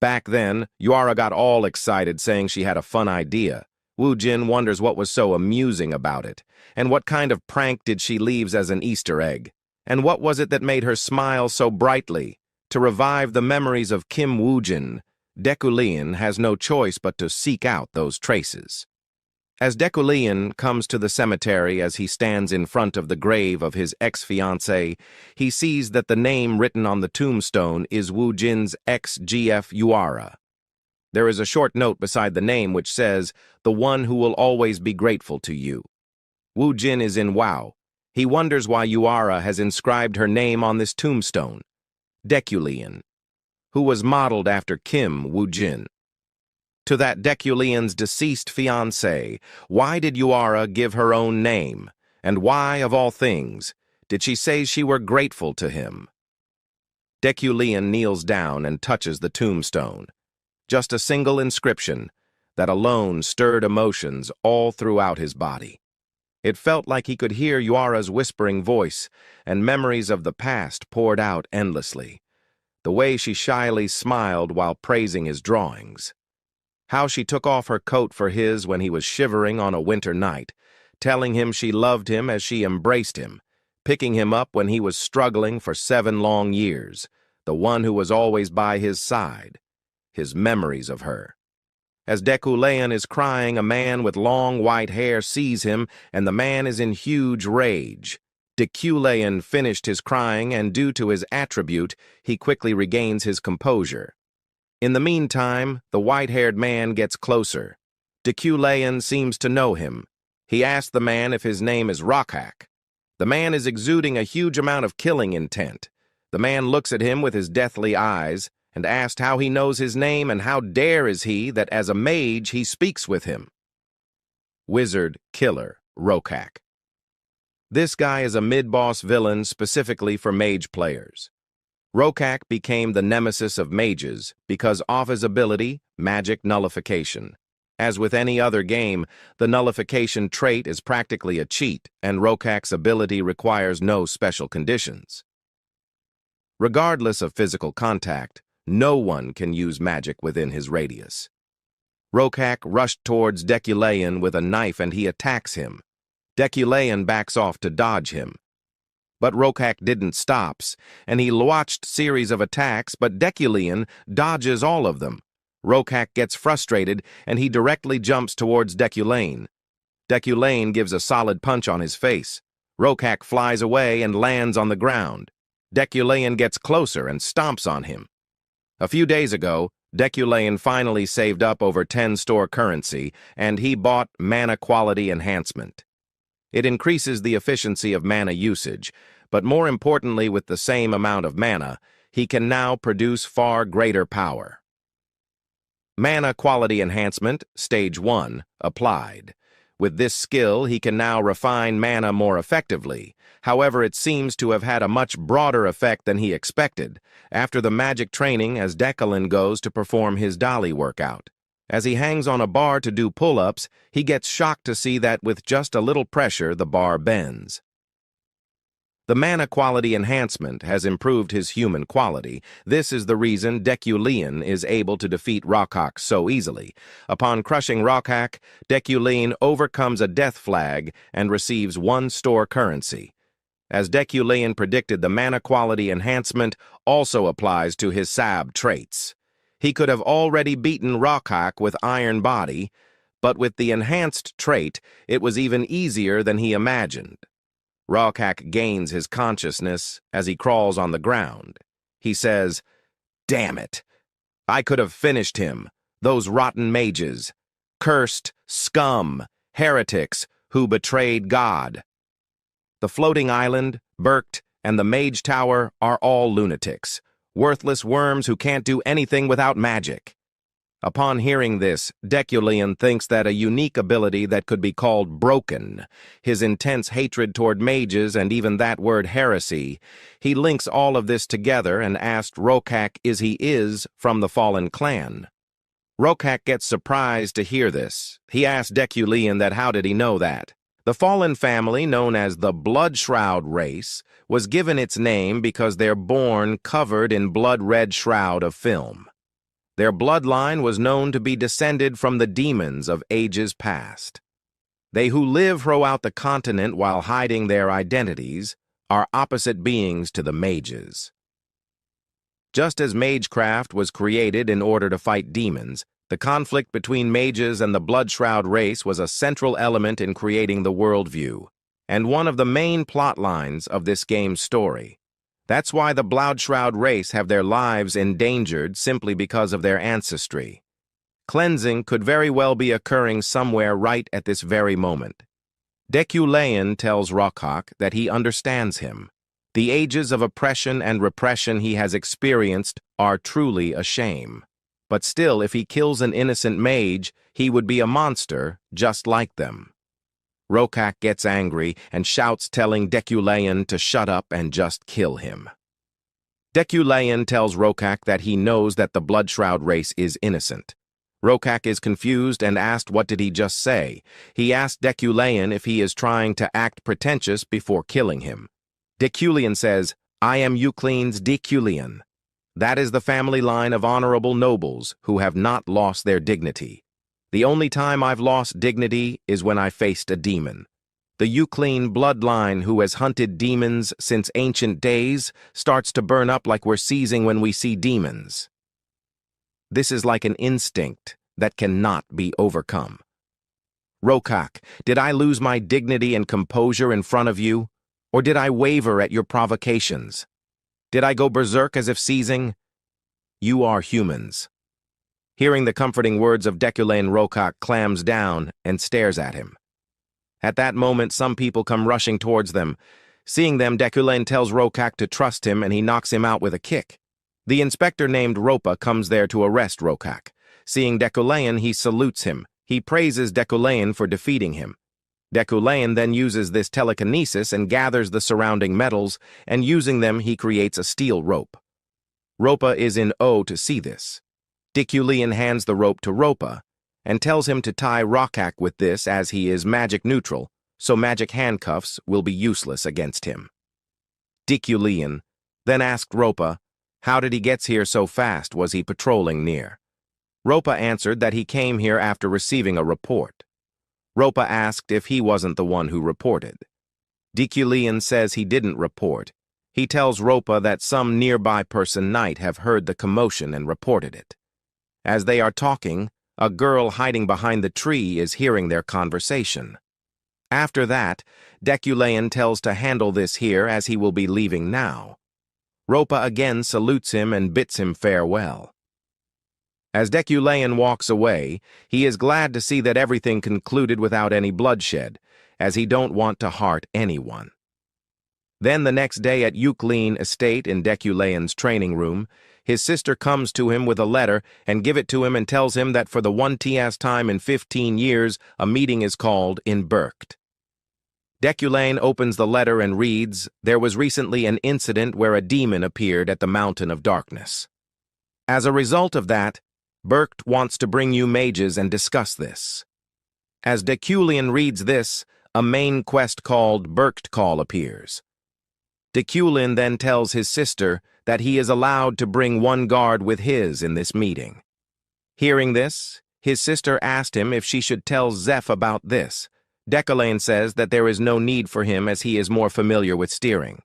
Speaker 1: Back then, Yuara got all excited saying she had a fun idea. Wujin wonders what was so amusing about it, and what kind of prank did she leave as an Easter egg, and what was it that made her smile so brightly? To revive the memories of Kim Wujin, Deculean has no choice but to seek out those traces. As Deculean comes to the cemetery as he stands in front of the grave of his ex-fiancée, he sees that the name written on the tombstone is Wujin's ex-GF Yuara. There is a short note beside the name which says, "The one who will always be grateful to you." Wujin is in wow. He wonders why Yuara has inscribed her name on this tombstone. Deculean, who was modeled after Kim Wujin. To that Deculean's deceased fiancé, why did Yuara give her own name? And why, of all things, did she say she were grateful to him? Deculean kneels down and touches the tombstone. Just a single inscription that alone stirred emotions all throughout his body. It felt like he could hear Yuara's whispering voice, and memories of the past poured out endlessly. The way she shyly smiled while praising his drawings. How she took off her coat for his when he was shivering on a winter night, telling him she loved him as she embraced him, picking him up when he was struggling for 7 long years, the one who was always by his side, his memories of her. As Deculean is crying, a man with long white hair sees him, and the man is in huge rage. Deculean finished his crying, and due to his attribute, he quickly regains his composure. In the meantime, the white-haired man gets closer. Deculean seems to know him. He asks the man if his name is Rockhack. The man is exuding a huge amount of killing intent. The man looks at him with his deathly eyes and asks how he knows his name and how dare is he that as a mage he speaks with him. Wizard Killer Rockhack. This guy is a mid-boss villain specifically for mage players. Rockhack became the nemesis of mages because of his ability, magic nullification. As with any other game, the nullification trait is practically a cheat, and Rockhack's ability requires no special conditions. Regardless of physical contact, no one can use magic within his radius. Rockhack rushed towards Deculean with a knife and he attacks him. Deculean backs off to dodge him. But Rockhack didn't stop, and he launched series of attacks, but Deculean dodges all of them. Rockhack gets frustrated, and he directly jumps towards Deculean. Deculean gives a solid punch on his face. Rockhack flies away and lands on the ground. Deculean gets closer and stomps on him. A few days ago, Deculean finally saved up over 10 store currency, and he bought mana quality enhancement. It increases the efficiency of mana usage, but more importantly, with the same amount of mana, he can now produce far greater power. Mana Quality Enhancement, Stage 1, applied. With this skill, he can now refine mana more effectively. However, it seems to have had a much broader effect than he expected, after the magic training as Deculean goes to perform his dolly workout. As he hangs on a bar to do pull-ups, he gets shocked to see that with just a little pressure, the bar bends. The mana quality enhancement has improved his human quality. This is the reason Deculean is able to defeat Rockhack so easily. Upon crushing Rockhack, Deculean overcomes a death flag and receives 1 store currency. As Deculean predicted, the mana quality enhancement also applies to his sab traits. He could have already beaten Rockhack with Iron Body, but with the enhanced trait, it was even easier than he imagined. Rockhack gains his consciousness as he crawls on the ground. He says, "Damn it! I could have finished him. Those rotten mages. Cursed scum, heretics who betrayed God." The floating island, Berkt, and the mage tower are all lunatics. Worthless worms who can't do anything without magic. Upon hearing this, Deculean thinks that a unique ability that could be called broken, his intense hatred toward mages and even that word heresy, he links all of this together and asked Rockhack he is from the fallen clan. Rockhack gets surprised to hear this. He asked Deculean that how did he know that. The fallen family, known as the Blood Shroud race, was given its name because they're born covered in blood-red shroud of film. Their bloodline was known to be descended from the demons of ages past. They who live throughout the continent while hiding their identities are opposite beings to the mages. Just as magecraft was created in order to fight demons, the conflict between mages and the Blood Shroud race was a central element in creating the worldview, and one of the main plot lines of this game's story. That's why the Blood Shroud race have their lives endangered simply because of their ancestry. Cleansing could very well be occurring somewhere right at this very moment. Deculean tells Rockhack that he understands him. The ages of oppression and repression he has experienced are truly a shame. But still, if he kills an innocent mage, he would be a monster just like them. Rockhack gets angry and shouts telling Deculean to shut up and just kill him. Deculean tells Rockhack that he knows that the Blood Shroud race is innocent. Rockhack is confused and asked what did he just say. He asked Deculean if he is trying to act pretentious before killing him. Deculean says, "I am Euclean's Deculean." That is the family line of honorable nobles who have not lost their dignity. The only time I've lost dignity is when I faced a demon. The Euclean bloodline who has hunted demons since ancient days starts to burn up like we're seizing when we see demons. This is like an instinct that cannot be overcome. Rokak, did I lose my dignity and composure in front of you, or did I waver at your provocations? Did I go berserk as if seizing? You are humans. Hearing the comforting words of Deculean, Rokak clams down and stares at him. At that moment, some people come rushing towards them. Seeing them, Deculean tells Rokak to trust him and he knocks him out with a kick. The inspector named Ropa comes there to arrest Rokak. Seeing Deculean, he salutes him. He praises Deculean for defeating him. Deculean then uses this telekinesis and gathers the surrounding metals, and using them he creates a steel rope. Ropa is in awe to see this. Deculean hands the rope to Ropa and tells him to tie Rokak with this as he is magic neutral, so magic handcuffs will be useless against him. Deculean then asked Ropa, how did he get here so fast? Was he patrolling near? Ropa answered that he came here after receiving a report. Ropa asked if he wasn't the one who reported. Deculean says he didn't report. He tells Ropa that some nearby person knight have heard the commotion and reported it. As they are talking, a girl hiding behind the tree is hearing their conversation. After that, Deculean tells to handle this here as he will be leaving now. Ropa again salutes him and bids him farewell. As Deculean walks away, he is glad to see that everything concluded without any bloodshed, as he don't want to hurt anyone. Then the next day at Deculean estate in Deculean's training room, his sister comes to him with a letter and give it to him and tells him that for the 1th time in 15 years, a meeting is called in Berkt. Deculean opens the letter and reads, there was recently an incident where a demon appeared at the Mountain of Darkness. As a result of that, Berkt wants to bring you mages and discuss this. As Deculean reads this, a main quest called Berkt Call appears. Deculean then tells his sister that he is allowed to bring one guard with his in this meeting. Hearing this, his sister asked him if she should tell Zeph about this. Deculean says that there is no need for him as he is more familiar with steering.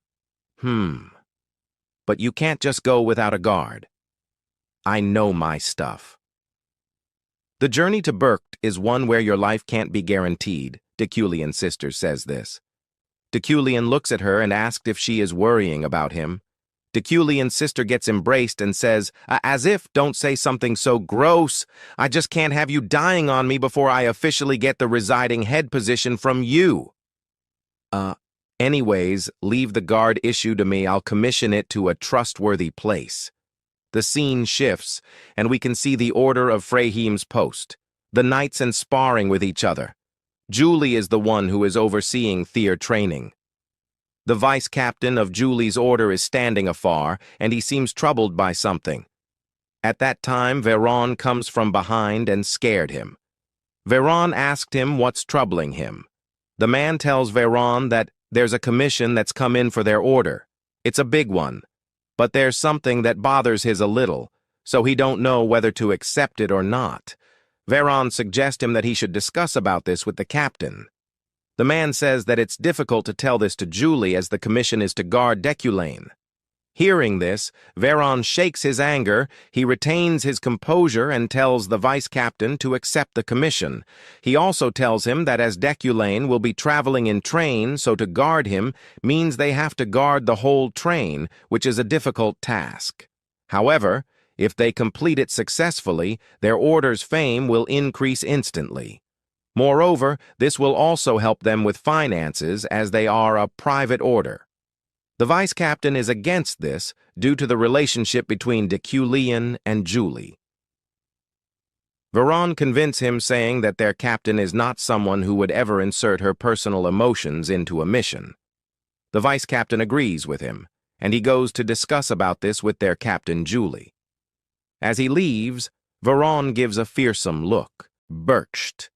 Speaker 1: But you can't just go without a guard. I know my stuff. The journey to Berkt is one where your life can't be guaranteed, Deculean's sister says this. Deculean looks at her and asks if she is worrying about him. Deculean's sister gets embraced and says, as if, don't say something so gross. I just can't have you dying on me before I officially get the residing head position from you. Anyways, leave the guard issue to me. I'll commission it to a trustworthy place. The scene shifts, and we can see the order of Freyheim's post, the knights and sparring with each other. Julie is the one who is overseeing theater training. The vice-captain of Julie's order is standing afar, and he seems troubled by something. At that time, Veyron comes from behind and scared him. Veyron asked him what's troubling him. The man tells Veyron that there's a commission that's come in for their order. It's a big one. But there's something that bothers his a little, so he don't know whether to accept it or not. Veyron suggests him that he should discuss about this with the captain. The man says that it's difficult to tell this to Julie as the commission is to guard Deculean. Hearing this, Veyron shakes his anger, he retains his composure and tells the vice-captain to accept the commission. He also tells him that as Deculean will be traveling in train, so to guard him means they have to guard the whole train, which is a difficult task. However, if they complete it successfully, their order's fame will increase instantly. Moreover, this will also help them with finances as they are a private order. The vice-captain is against this due to the relationship between Deculean and Julie. Veyron convinces him saying that their captain is not someone who would ever insert her personal emotions into a mission. The vice-captain agrees with him, and he goes to discuss about this with their captain Julie. As he leaves, Veyron gives a fearsome look. Berkt.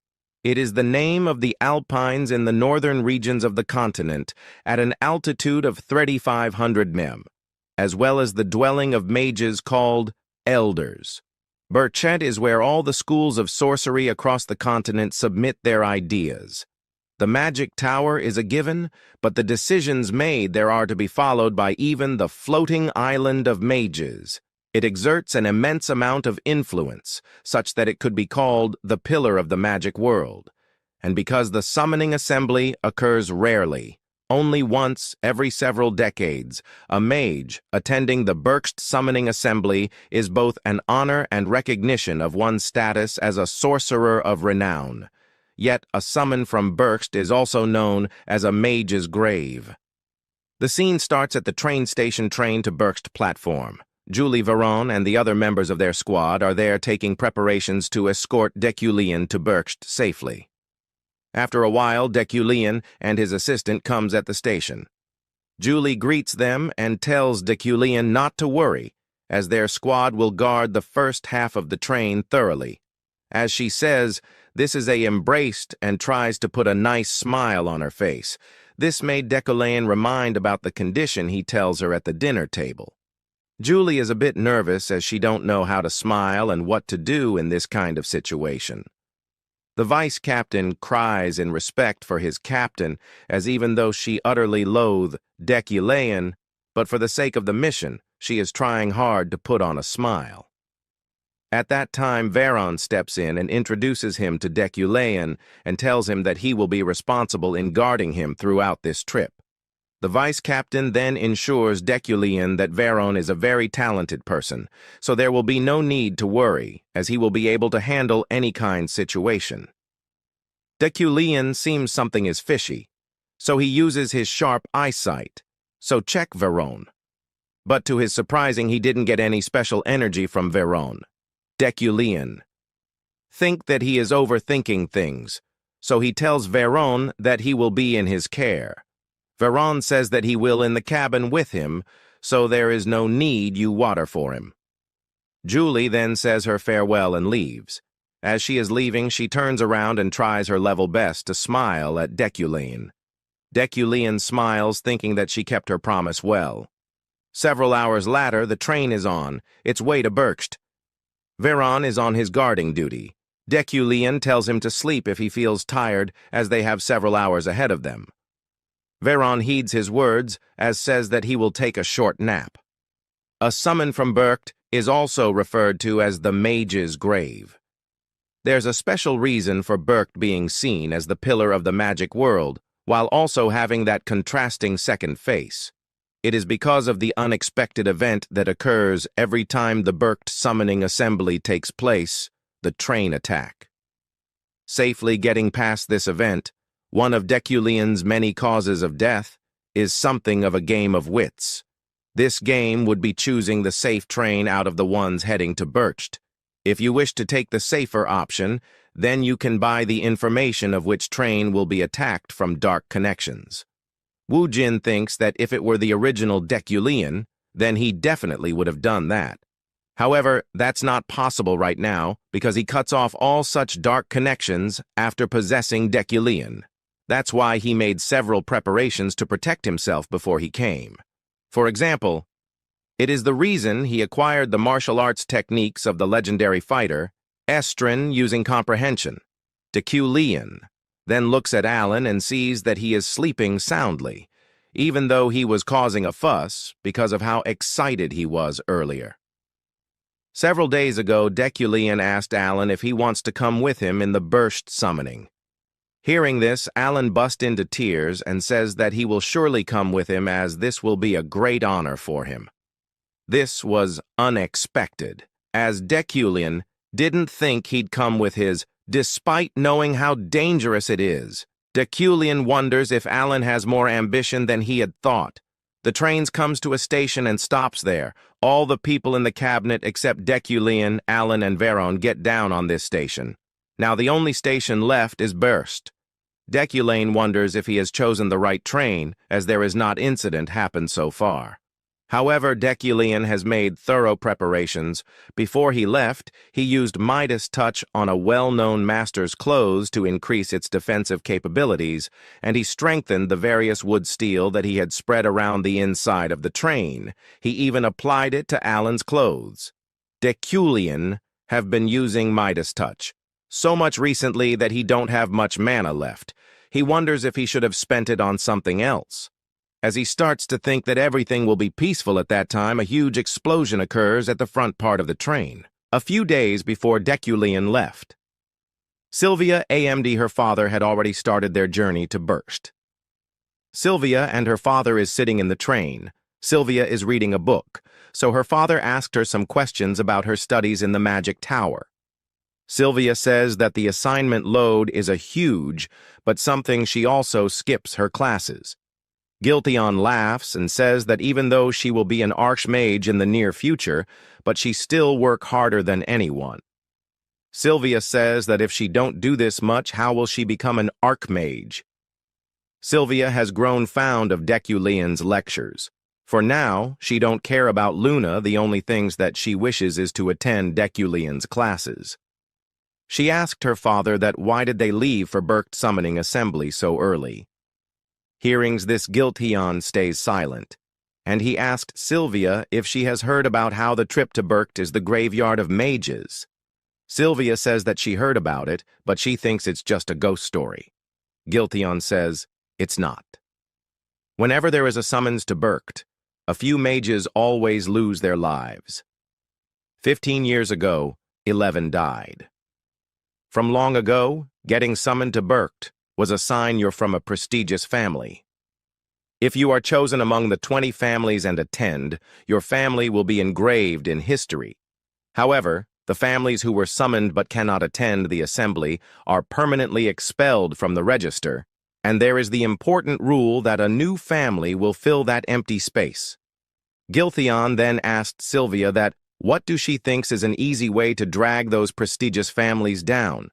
Speaker 1: It is the name of the Alpines in the northern regions of the continent at an altitude of 3,500 m, as well as the dwelling of mages called Elders. Berkt is where all the schools of sorcery across the continent submit their ideas. The magic tower is a given, but the decisions made there are to be followed by even the floating island of mages. It exerts an immense amount of influence, such that it could be called the pillar of the magic world. And because the summoning assembly occurs rarely, only once every several decades, a mage attending the Berkst summoning assembly is both an honor and recognition of one's status as a sorcerer of renown. Yet a summon from Berkst is also known as a mage's grave. The scene starts at the train station train to Berkst platform. Julie Veyron and the other members of their squad are there taking preparations to escort Deculean to Berkst safely. After a while, Deculean and his assistant comes at the station. Julie greets them and tells Deculean not to worry, as their squad will guard the first half of the train thoroughly. As she says, this is embraced and tries to put a nice smile on her face. This made Deculean remind about the condition he tells her at the dinner table. Julie is a bit nervous as she don't know how to smile and what to do in this kind of situation. The vice captain cries in respect for his captain, as even though she utterly loathes Deculean, but for the sake of the mission, she is trying hard to put on a smile. At that time, Veyron steps in and introduces him to Deculean and tells him that he will be responsible in guarding him throughout this trip. The vice captain then ensures Deculean that Veyron is a very talented person, so there will be no need to worry, as he will be able to handle any kind situation. Deculean seems something is fishy, so he uses his sharp eyesight, so check Veyron. But to his surprising, he didn't get any special energy from Veyron. Deculean think that he is overthinking things, so he tells Veyron that he will be in his care. Veyron says that he will in the cabin with him, so there is no need you water for him. Julie then says her farewell and leaves. As she is leaving, she turns around and tries her level best to smile at Deculean. Deculean smiles, thinking that she kept her promise well. Several hours later, the train is on its way to Berkst. Veyron is on his guarding duty. Deculean tells him to sleep if he feels tired, as they have several hours ahead of them. Veyron heeds his words, as says that he will take a short nap. A summon from Berkst is also referred to as the mage's grave. There's a special reason for Berkst being seen as the pillar of the magic world, while also having that contrasting second face. It is because of the unexpected event that occurs every time the Berkst summoning assembly takes place, the train attack. Safely getting past this event, one of Deculean's many causes of death, is something of a game of wits. This game would be choosing the safe train out of the ones heading to Berkst. If you wish to take the safer option, then you can buy the information of which train will be attacked from dark connections. Wujin thinks that if it were the original Deculean, then he definitely would have done that. However, that's not possible right now because he cuts off all such dark connections after possessing Deculean. That's why he made several preparations to protect himself before he came. For example, it is the reason he acquired the martial arts techniques of the legendary fighter, Epherine, using comprehension. Deculean then looks at Alan and sees that he is sleeping soundly, even though he was causing a fuss because of how excited he was earlier. Several days ago, Deculean asked Alan if he wants to come with him in the Berkst summoning. Hearing this, Alan busts into tears and says that he will surely come with him as this will be a great honor for him. This was unexpected, as Deculean didn't think he'd come with his, despite knowing how dangerous it is. Deculean wonders if Alan has more ambition than he had thought. The train comes to a station and stops there. All the people in the cabinet except Deculean, Alan, and Veyron get down on this station. Now the only station left is Berkst. Deculean wonders if he has chosen the right train, as there is not incident happened so far. However, Deculean has made thorough preparations. Before he left, he used Midas touch on a well-known master's clothes to increase its defensive capabilities, and he strengthened the various wood steel that he had spread around the inside of the train. He even applied it to Alan's clothes. Deculean have been using Midas touch so much recently that he don't have much mana left. He wonders if he should have spent it on something else. As he starts to think that everything will be peaceful at that time, a huge explosion occurs at the front part of the train, a few days before Deculean left. Sylvia and her father had already started their journey to Burst. Sylvia and her father is sitting in the train. Sylvia is reading a book, so her father asked her some questions about her studies in the Magic Tower. Sylvia says that the assignment load is a huge, but something she also skips her classes. Giltheon laughs and says that even though she will be an archmage in the near future, but she still work harder than anyone. Sylvia says that if she don't do this much, how will she become an archmage? Sylvia has grown fond of Deculean's lectures. For now, she don't care about Luna, the only things that she wishes is to attend Deculean's classes. She asked her father that why did they leave for Burkt Summoning Assembly so early. Hearing this, Giltheon stays silent, and he asked Sylvia if she has heard about how the trip to Burkt is the graveyard of mages. Sylvia says that she heard about it, but she thinks it's just a ghost story. Giltheon says it's not. Whenever there is a summons to Burkt, a few mages always lose their lives. 15 years ago, 11 died. From long ago, getting summoned to Burkt was a sign you're from a prestigious family. If you are chosen among the 20 families and attend, your family will be engraved in history. However, the families who were summoned but cannot attend the assembly are permanently expelled from the register, and there is the important rule that a new family will fill that empty space. Giltheon then asked Sylvia that what do she thinks is an easy way to drag those prestigious families down.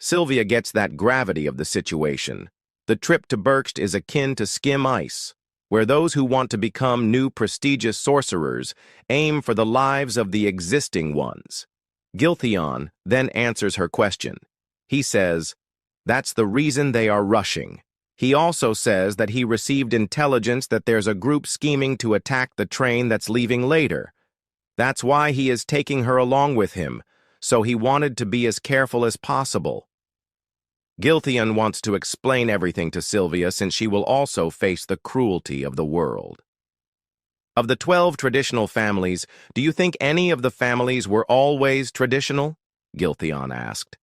Speaker 1: Sylvia gets that gravity of the situation. The trip to Burkt is akin to skim ice, where those who want to become new prestigious sorcerers aim for the lives of the existing ones. Giltheon then answers her question. He says, that's the reason they are rushing. He also says that he received intelligence that there's a group scheming to attack the train that's leaving later. That's why he is taking her along with him, so he wanted to be as careful as possible. Giltheon wants to explain everything to Sylvia since she will also face the cruelty of the world. Of the 12 traditional families, do you think any of the families were always traditional? Giltheon asked.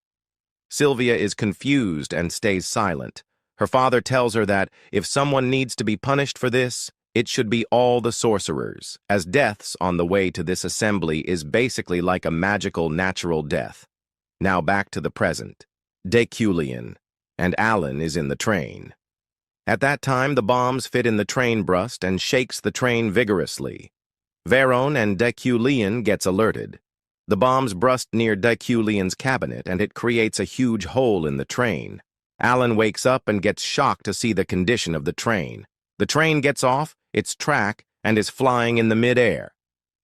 Speaker 1: Sylvia is confused and stays silent. Her father tells her that if someone needs to be punished for this, it should be all the sorcerers, as deaths on the way to this assembly is basically like a magical natural death. Now back to the present. Deculean, and Alan is in the train. At that time, the bombs fit in the train brust and shakes the train vigorously. Veyron and Deculean gets alerted. The bombs brust near Deculean's cabinet and it creates a huge hole in the train. Alan wakes up and gets shocked to see the condition of the train. The train gets off its track and is flying in the mid-air.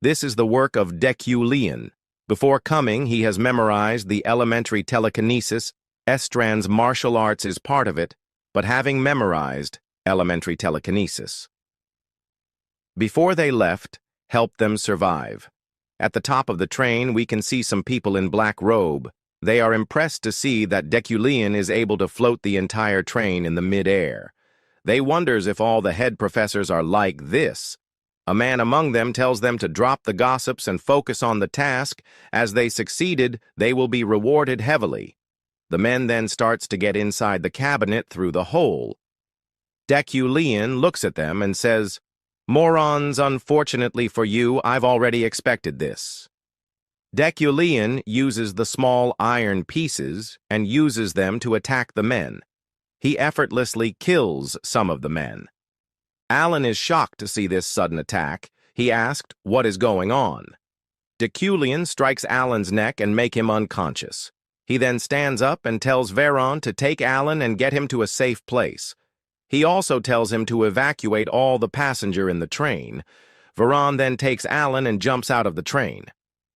Speaker 1: This is the work of Deculean. Before coming, he has memorized the elementary telekinesis. Estran's martial arts is part of it, but having memorized elementary telekinesis. Before they left, helped them survive. At the top of the train, we can see some people in black robe. They are impressed to see that Deculean is able to float the entire train in the mid-air. They wonders if all the head professors are like this. A man among them tells them to drop the gossips and focus on the task. As they succeeded, they will be rewarded heavily. The men then starts to get inside the cabinet through the hole. Deculean looks at them and says, "Morons, unfortunately for you, I've already expected this." Deculean uses the small iron pieces and uses them to attack the men. He effortlessly kills some of the men. Alan is shocked to see this sudden attack. He asked, "What is going on?" Deculean strikes Alan's neck and make him unconscious. He then stands up and tells Veyron to take Alan and get him to a safe place. He also tells him to evacuate all the passenger in the train. Veyron then takes Alan and jumps out of the train.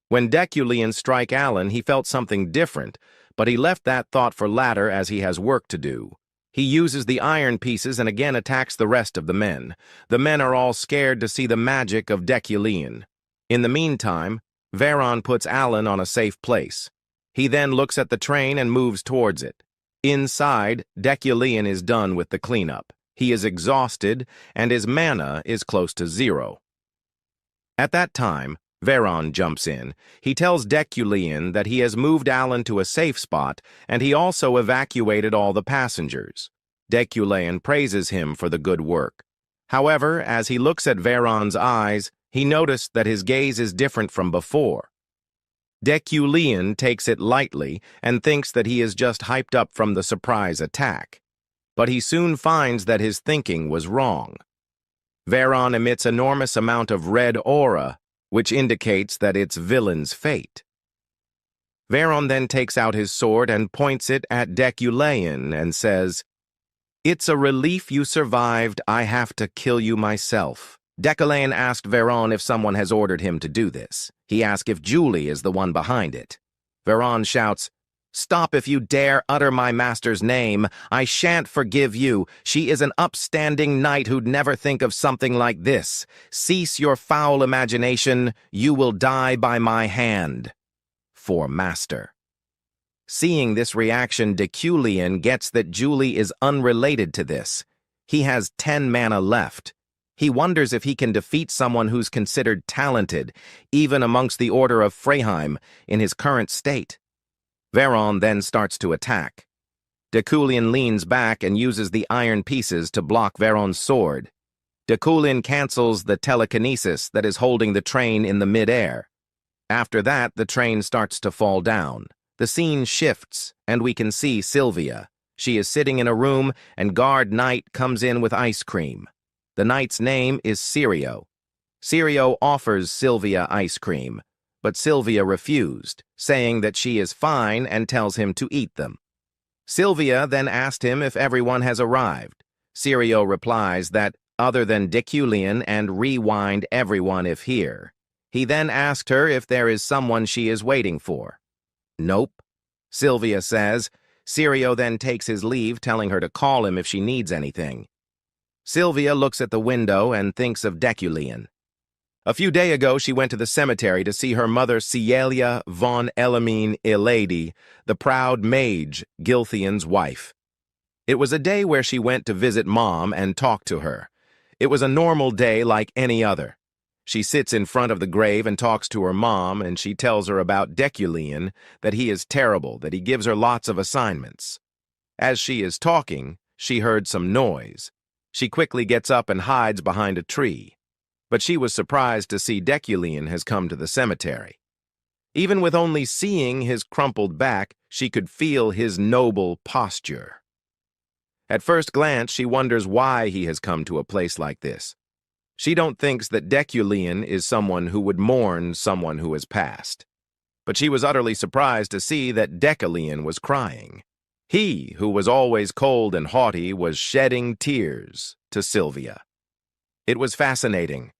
Speaker 1: When Deculean strike Alan, he felt something different, but he left that thought for later as he has work to do. He uses the iron pieces and again attacks the rest of the men. The men are all scared to see the magic of Deculean. In the meantime, Veyron puts Alan on a safe place. He then looks at the train and moves towards it. Inside, Deculean is done with the cleanup. He is exhausted, and his mana is close to 0. At that time, Veyron jumps in. He tells Deculean that he has moved Alan to a safe spot, and he also evacuated all the passengers. Deculean praises him for the good work. However, as he looks at Veyron's eyes, he noticed that his gaze is different from before. Deculean takes it lightly and thinks that he is just hyped up from the surprise attack. But he soon finds that his thinking was wrong. Veyron emits an enormous amount of red aura, which indicates that it's villain's fate. Veyron then takes out his sword and points it at Deculean and says, "It's a relief you survived. I have to kill you myself." Deculean asked Veyron if someone has ordered him to do this. He asked if Julie is the one behind it. Veyron shouts, "Stop if you dare utter my master's name. I shan't forgive you. She is an upstanding knight who'd never think of something like this. Cease your foul imagination. You will die by my hand." For master. Seeing this reaction, Deculean gets that Julie is unrelated to this. He has 10 mana left. He wonders if he can defeat someone who's considered talented, even amongst the Order of Freyheim, in his current state. Veyron then starts to attack. Deculean leans back and uses the iron pieces to block Veyron's sword. Deculean cancels the telekinesis that is holding the train in the mid-air. After that, the train starts to fall down. The scene shifts, and we can see Sylvia. She is sitting in a room, and guard knight comes in with ice cream. The knight's name is Sirio. Sirio offers Sylvia ice cream, but Sylvia refused, saying that she is fine and tells him to eat them. Sylvia then asked him if everyone has arrived. Sirio replies that, other than Deculean and rewind everyone if here. He then asked her if there is someone she is waiting for. Nope, Sylvia says. Sirio then takes his leave, telling her to call him if she needs anything. Sylvia looks at the window and thinks of Deculean. A few days ago, she went to the cemetery to see her mother Cielia von Elamine Ilady, the proud mage, Gilthian's wife. It was a day where she went to visit Mom and talk to her. It was a normal day like any other. She sits in front of the grave and talks to her mom, and she tells her about Deculean, that he is terrible, that he gives her lots of assignments. As she is talking, she heard some noise. She quickly gets up and hides behind a tree. But she was surprised to see Deculean has come to the cemetery. Even with only seeing his crumpled back, she could feel his noble posture. At first glance, she wonders why he has come to a place like this. She don't think that Deculean is someone who would mourn someone who has passed. But she was utterly surprised to see that Deculean was crying. He, who was always cold and haughty, was shedding tears to Sylvia. It was fascinating.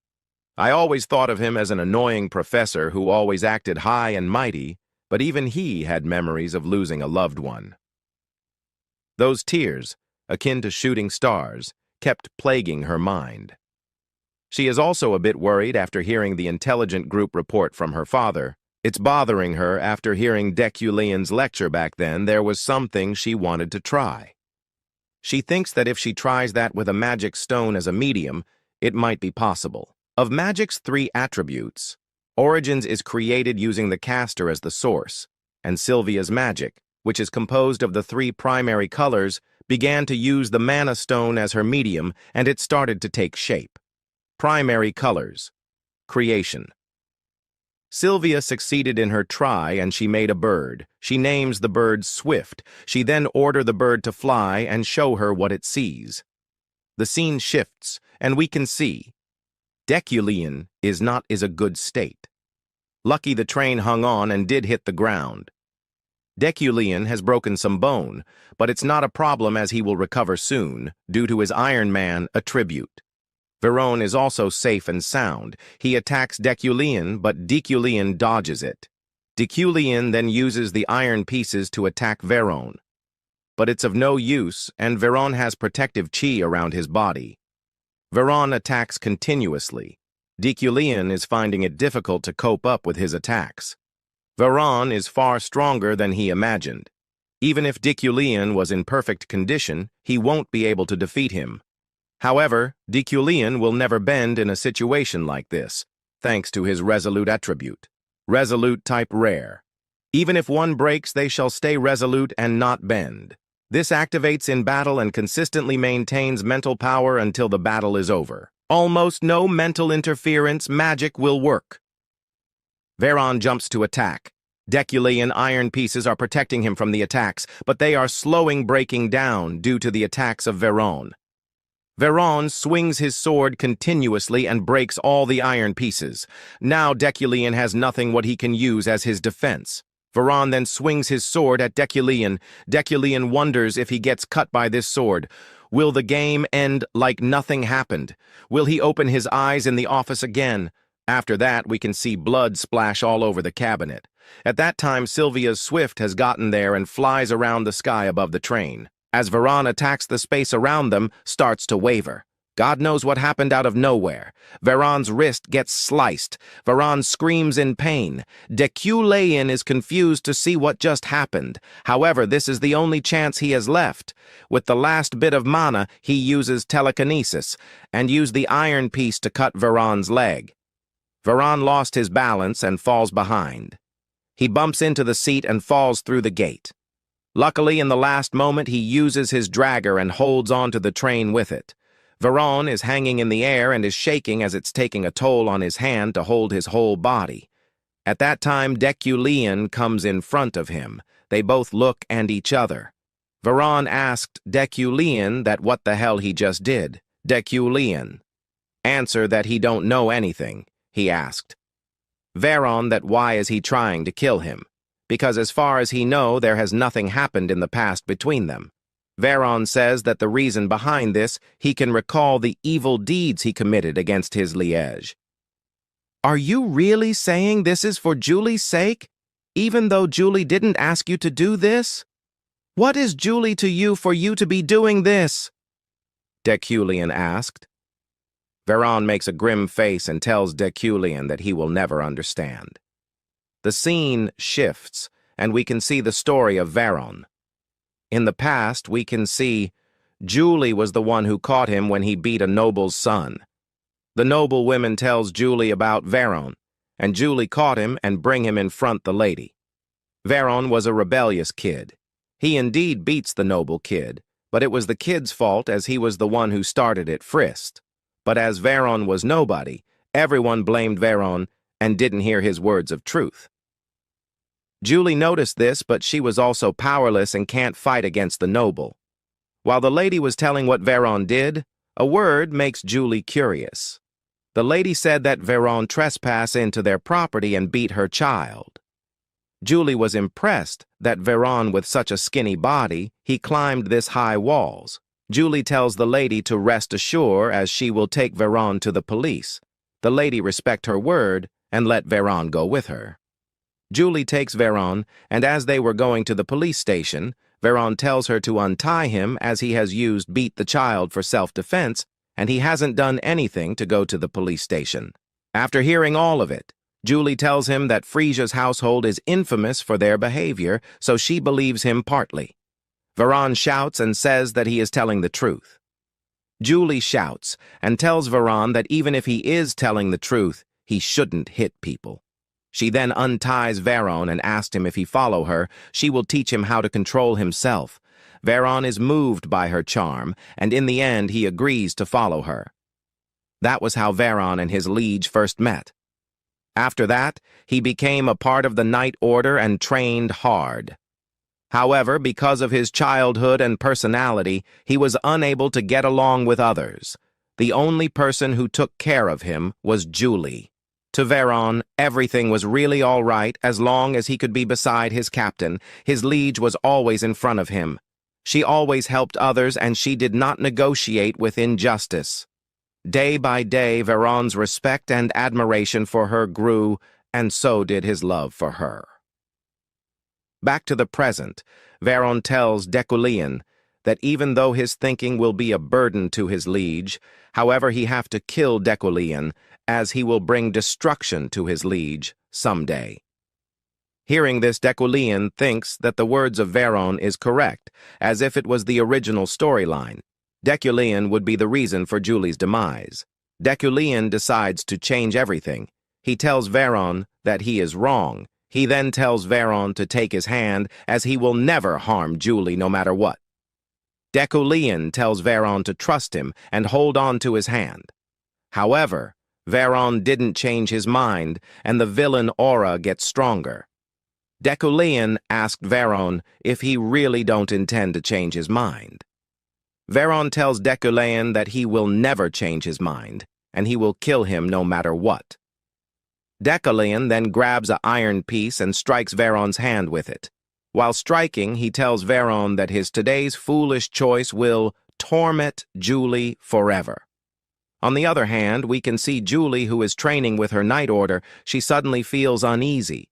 Speaker 1: I always thought of him as an annoying professor who always acted high and mighty, but even he had memories of losing a loved one. Those tears, akin to shooting stars, kept plaguing her mind. She is also a bit worried after hearing the intelligent group report from her father. It's bothering her after hearing Deculean's lecture back then. There was something she wanted to try. She thinks that if she tries that with a magic stone as a medium, it might be possible. Of magic's 3 attributes, Origins is created using the caster as the source, and Sylvia's magic, which is composed of the 3 primary colors, began to use the mana stone as her medium, and it started to take shape. Primary colors. Creation. Sylvia succeeded in her try, and she made a bird. She names the bird Swift. She then orders the bird to fly and show her what it sees. The scene shifts, and we can see Deculean is a good state. Lucky the train hung on and did hit the ground. Deculean has broken some bone, but it's not a problem as he will recover soon, due to his Iron Man attribute. Veyron is also safe and sound. He attacks Deculean, but Deculean dodges it. Deculean then uses the iron pieces to attack Veyron. But it's of no use, and Veyron has protective chi around his body. Veyron attacks continuously. Deculean is finding it difficult to cope up with his attacks. Veyron is far stronger than he imagined. Even if Deculean was in perfect condition, he won't be able to defeat him. However, Deculean will never bend in a situation like this, thanks to his resolute attribute. Resolute type rare. Even if one breaks, they shall stay resolute and not bend. This activates in battle and consistently maintains mental power until the battle is over. Almost no mental interference magic will work. Veyron jumps to attack. Deculean iron pieces are protecting him from the attacks, but they are slowing breaking down due to the attacks of Veyron. Veyron swings his sword continuously and breaks all the iron pieces. Now Deculean has nothing what he can use as his defense. Veyron then swings his sword at Deculean. Deculean wonders if he gets cut by this sword. Will the game end like nothing happened? Will he open his eyes in the office again? After that, we can see blood splash all over the cabinet. At that time, Sylvia's Swift has gotten there and flies around the sky above the train. As Veyron attacks, the space around them starts to waver. God knows what happened out of nowhere. Veyron's wrist gets sliced. Veyron screams in pain. Deculean is confused to see what just happened. However, this is the only chance he has left. With the last bit of mana, he uses telekinesis and used the iron piece to cut Veyron's leg. Veyron lost his balance and falls behind. He bumps into the seat and falls through the gate. Luckily, in the last moment, he uses his dragger and holds onto the train with it. Veyron is hanging in the air and is shaking as it's taking a toll on his hand to hold his whole body. At that time, Deculean comes in front of him. They both look at each other. Veyron asked Deculean that what the hell he just did. Deculean. Answer that he don't know anything, he asked. Veyron that why is he trying to kill him? Because as far as he know, there has nothing happened in the past between them. Veyron says that the reason behind this, he can recall the evil deeds he committed against his liege. Are you really saying this is for Julie's sake, even though Julie didn't ask you to do this? What is Julie to you for you to be doing this? Deculean asked. Veyron makes a grim face and tells Deculean that he will never understand. The scene shifts, and we can see the story of Veyron. In the past, we can see Julie was the one who caught him when he beat a noble's son. The noble woman tells Julie about Veyron, and Julie caught him and bring him in front the lady. Veyron was a rebellious kid. He indeed beats the noble kid, but it was the kid's fault as he was the one who started it first. But as Veyron was nobody, everyone blamed Veyron and didn't hear his words of truth. Julie noticed this, but she was also powerless and can't fight against the noble. While the lady was telling what Veyron did, a word makes Julie curious. The lady said that Veyron trespassed into their property and beat her child. Julie was impressed that Veyron, with such a skinny body, he climbed this high walls. Julie tells the lady to rest assured as she will take Veyron to the police. The lady respect her word and let Veyron go with her. Julie takes Veyron, and as they were going to the police station, Veyron tells her to untie him as he has used beat the child for self-defense, and he hasn't done anything to go to the police station. After hearing all of it, Julie tells him that Frisia's household is infamous for their behavior, so she believes him partly. Veyron shouts and says that he is telling the truth. Julie shouts and tells Veyron that even if he is telling the truth, he shouldn't hit people. She then unties Veyron and asks him if he follow her, she will teach him how to control himself. Veyron is moved by her charm, and in the end he agrees to follow her. That was how Veyron and his liege first met. After that, he became a part of the Night Order and trained hard. However, because of his childhood and personality, he was unable to get along with others. The only person who took care of him was Julie. To Veyron, everything was really all right as long as he could be beside his captain. His liege was always in front of him. She always helped others, and she did not negotiate with injustice. Day by day, Veyron's respect and admiration for her grew, and so did his love for her. Back to the present, Veyron tells Deculean that even though his thinking will be a burden to his liege, however he have to kill Deculean, as he will bring destruction to his liege someday. Hearing this, Deculean thinks that the words of Veyron is correct, as if it was the original storyline. Deculean would be the reason for Julie's demise. Deculean decides to change everything. He tells Veyron that he is wrong. He then tells Veyron to take his hand, as he will never harm Julie no matter what. Deculean tells Veyron to trust him and hold on to his hand. However, Veyron didn't change his mind, and the villain aura gets stronger. Deculean asked Veyron if he really don't intend to change his mind. Veyron tells Deculean that he will never change his mind, and he will kill him no matter what. Deculean then grabs an iron piece and strikes Veyron's hand with it. While striking, he tells Veyron that his today's foolish choice will torment Julie forever. On the other hand, we can see Julie, who is training with her night order. She suddenly feels uneasy.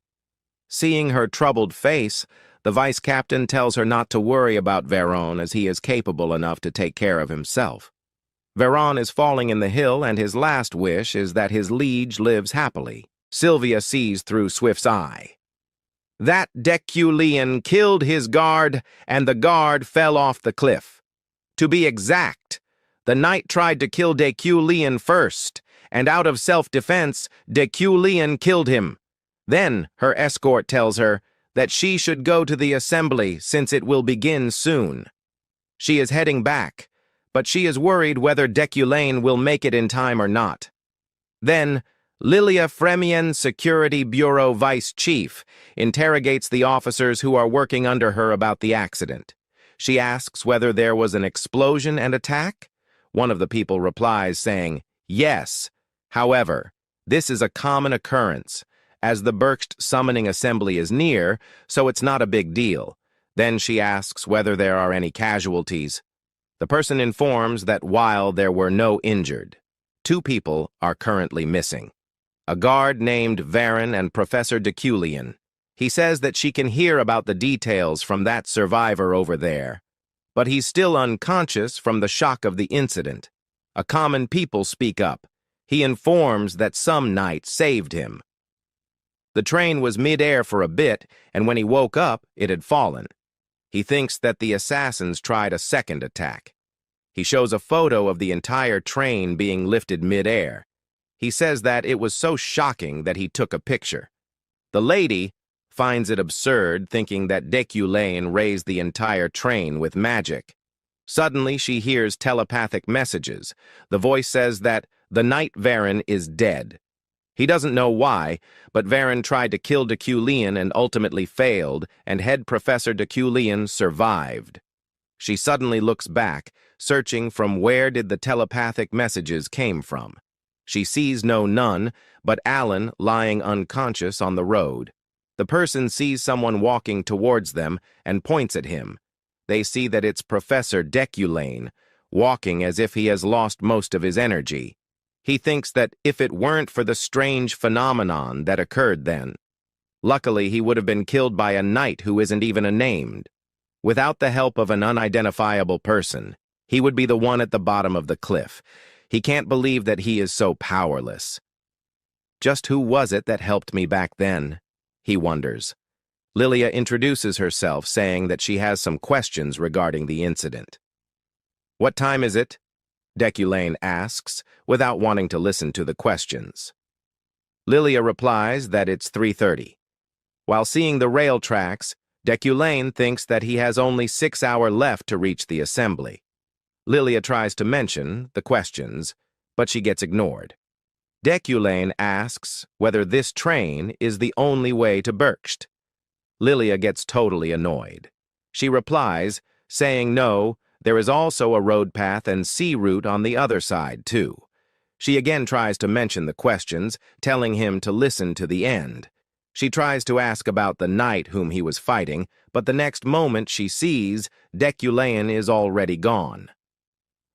Speaker 1: Seeing her troubled face, the vice captain tells her not to worry about Veyron, as he is capable enough to take care of himself. Veyron is falling in the hill, and his last wish is that his liege lives happily. Sylvia sees through Swift's eye. That Deculean killed his guard, and the guard fell off the cliff. To be exact, the knight tried to kill Deculean first, and out of self-defense, Deculean killed him. Then her escort tells her that she should go to the assembly since it will begin soon. She is heading back, but she is worried whether Deculean will make it in time or not. Then, Lilia Fremien, Security Bureau Vice Chief, interrogates the officers who are working under her about the accident. She asks whether there was an explosion and attack. One of the people replies saying, yes. However, this is a common occurrence, as the Berkst summoning assembly is near, so it's not a big deal. Then she asks whether there are any casualties. The person informs that while there were no injured, 2 people are currently missing. A guard named Veyron and Professor Deculean. He says that she can hear about the details from that survivor over there, but he's still unconscious from the shock of the incident. A common people speak up. He informs that some knight saved him. The train was mid-air for a bit, and when he woke up, it had fallen. He thinks that the assassins tried a second attack. He shows a photo of the entire train being lifted mid-air. He says that it was so shocking that he took a picture. The lady finds it absurd, thinking that Deculean raised the entire train with magic. Suddenly, she hears telepathic messages. The voice says that the knight Veyron is dead. He doesn't know why, but Veyron tried to kill Deculean and ultimately failed, and head Professor Deculean survived. She suddenly looks back, searching from where did the telepathic messages came from. She sees no nun, but Alan lying unconscious on the road. The person sees someone walking towards them and points at him. They see that it's Professor Deculean, walking as if he has lost most of his energy. He thinks that if it weren't for the strange phenomenon that occurred then, luckily he would have been killed by a knight who isn't even a named. Without the help of an unidentifiable person, he would be the one at the bottom of the cliff. He can't believe that he is so powerless. Just who was it that helped me back then? He wonders. Lilia introduces herself, saying that she has some questions regarding the incident. What time is it? Deculean asks, without wanting to listen to the questions. Lilia replies that it's 3:30. While seeing the rail tracks, Deculean thinks that he has only 6 hours left to reach the assembly. Lilia tries to mention the questions, but she gets ignored. Deculean asks whether this train is the only way to Berkst. Lilia gets totally annoyed. She replies, saying no, there is also a road path and sea route on the other side, too. She again tries to mention the questions, telling him to listen to the end. She tries to ask about the knight whom he was fighting, but the next moment she sees Deculean is already gone.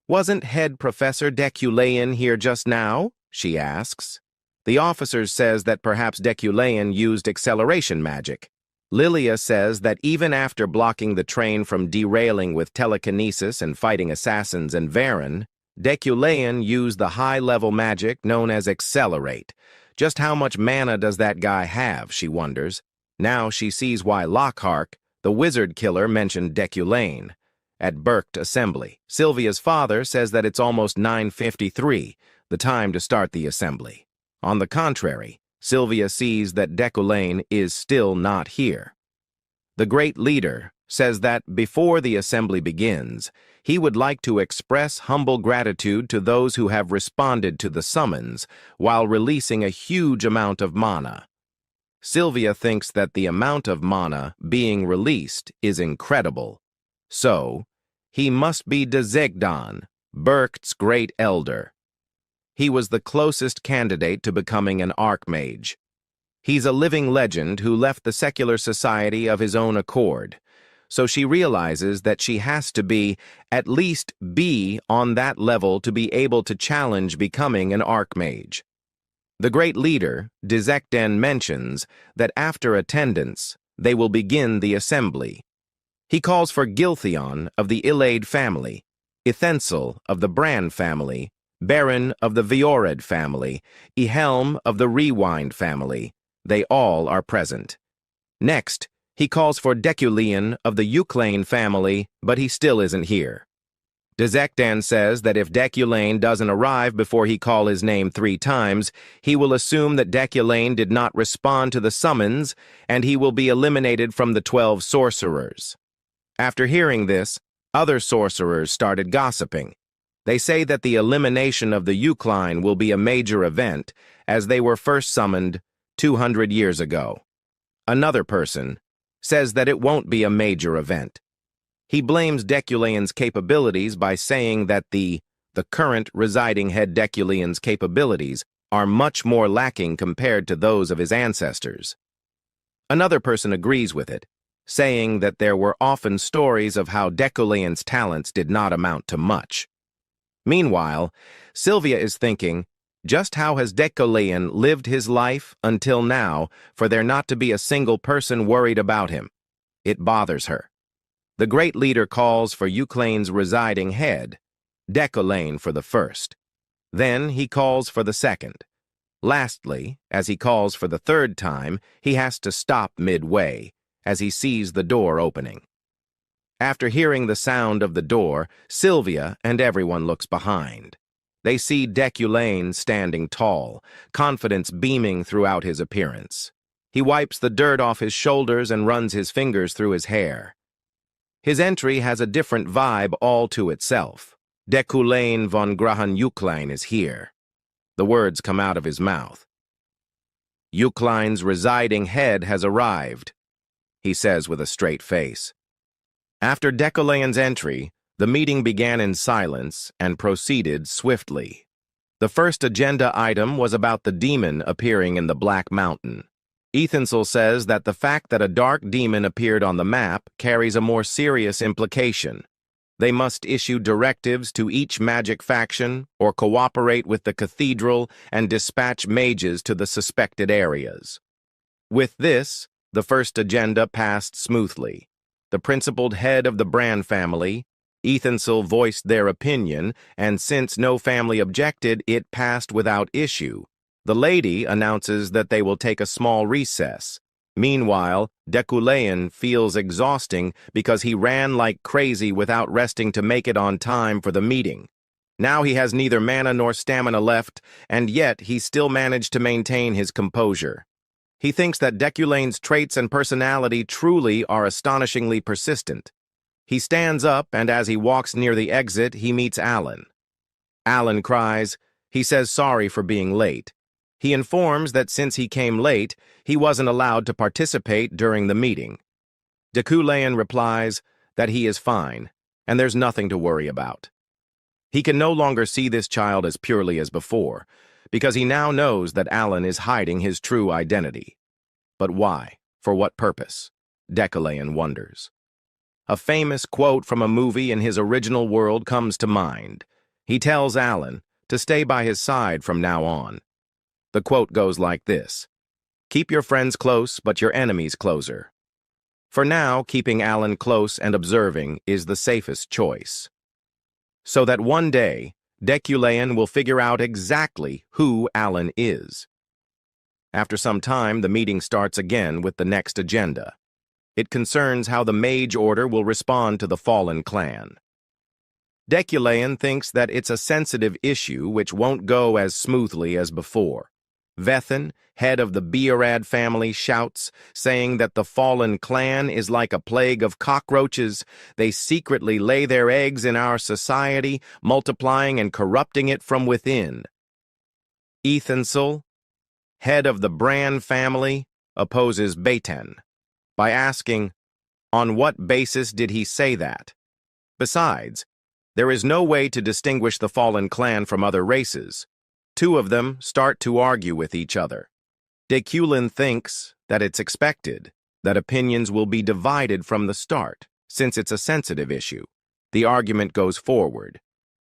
Speaker 1: Wasn't head Professor Deculean here just now? She asks. The officer says that perhaps Deculean used acceleration magic. Lilia says that even after blocking the train from derailing with telekinesis and fighting assassins and Veyron, Deculean used the high-level magic known as accelerate. Just how much mana does that guy have, she wonders. Now she sees why Lockhart, the wizard killer, mentioned Deculean. at Berkt Assembly. Sylvia's father says that it's almost 9:53, the time to start the assembly. On the contrary, Sylvia sees that Deculean is still not here. The great leader says that before the assembly begins, he would like to express humble gratitude to those who have responded to the summons while releasing a huge amount of mana. Sylvia thinks that the amount of mana being released is incredible. So, he must be Deculean, Berkt's great elder. He was the closest candidate to becoming an archmage. He's a living legend who left the secular society of his own accord, so she realizes that she has to at least be on that level to be able to challenge becoming an archmage. The great leader, Deculean, mentions that after attendance, they will begin the assembly. He calls for Giltheon of the Iliad family, Ethensel of the Bran family, Veyron of the Veyron family, Ehelm of the Rewind family. They all are present. Next, he calls for Deculean of the Deculean family, but he still isn't here. Deculean says that if Deculean doesn't arrive before he calls his name 3 times, he will assume that Deculean did not respond to the summons, and he will be eliminated from the 12 sorcerers. After hearing this, other sorcerers started gossiping. They say that the elimination of the Deculean will be a major event, as they were first summoned 200 years ago. Another person says that it won't be a major event. He blames Deculean's capabilities by saying that the current residing head Deculean's capabilities are much more lacking compared to those of his ancestors. Another person agrees with it, saying that there were often stories of how Deculean's talents did not amount to much. Meanwhile, Sylvia is thinking, just how has Deculean lived his life until now for there not to be a single person worried about him? It bothers her. The great leader calls for Deculean's residing head, Deculean, for the first. Then he calls for the second. Lastly, as he calls for the 3rd time, he has to stop midway, as he sees the door opening. After hearing the sound of the door, Sylvia and everyone looks behind. They see Deculean standing tall, confidence beaming throughout his appearance. He wipes the dirt off his shoulders and runs his fingers through his hair. His entry has a different vibe all to itself. Deculean von Grahan Deculean is here. The words come out of his mouth. Deculean's residing head has arrived, he says with a straight face. After Deculean's entry, the meeting began in silence and proceeded swiftly. The first agenda item was about the demon appearing in the Black Mountain. Ethensel says that the fact that a dark demon appeared on the map carries a more serious implication. They must issue directives to each magic faction or cooperate with the cathedral and dispatch mages to the suspected areas. With this, the first agenda passed smoothly. The principled head of the Bran family, Ethensel, voiced their opinion, and since no family objected, it passed without issue. The lady announces that they will take a small recess. Meanwhile, Deculean feels exhausting because he ran like crazy without resting to make it on time for the meeting. Now he has neither mana nor stamina left, and yet he still managed to maintain his composure. He thinks that Deculean's traits and personality truly are astonishingly persistent. He stands up, and as he walks near the exit, he meets Alan. Alan cries. He says sorry for being late. He informs that since he came late, he wasn't allowed to participate during the meeting. Deculean replies that he is fine, and there's nothing to worry about. He can no longer see this child as purely as before, because he now knows that Alan is hiding his true identity. But why? For what purpose? Deculean wonders. A famous quote from a movie in his original world comes to mind. He tells Alan to stay by his side from now on. The quote goes like this: "Keep your friends close, but your enemies closer." For now, keeping Alan close and observing is the safest choice. So that one day, Deculean will figure out exactly who Alan is. After some time, the meeting starts again with the next agenda. It concerns how the mage order will respond to the fallen clan. Deculean thinks that it's a sensitive issue which won't go as smoothly as before. Veyron, head of the Beorad family, shouts, saying that the fallen clan is like a plague of cockroaches. They secretly lay their eggs in our society, multiplying and corrupting it from within. Ethansel, head of the Bran family, opposes Beten by asking, on what basis did he say that? Besides, there is no way to distinguish the fallen clan from other races. Two of them start to argue with each other. Deculean thinks that it's expected that opinions will be divided from the start, since it's a sensitive issue. The argument goes forward.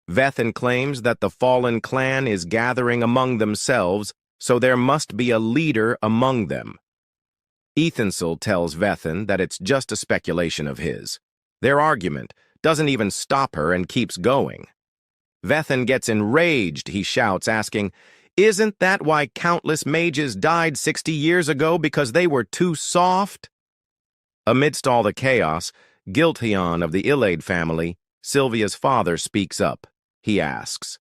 Speaker 1: Veyron claims that the fallen clan is gathering among themselves, so there must be a leader among them. Ethansel tells Veyron that it's just a speculation of his. Their argument doesn't even stop her and keeps going. Veyron gets enraged, he shouts, asking, "Isn't that why countless mages died 60 years ago, because they were too soft?" Amidst all the chaos, Giltheon of the Iliad family, Sylvia's father, speaks up. He asks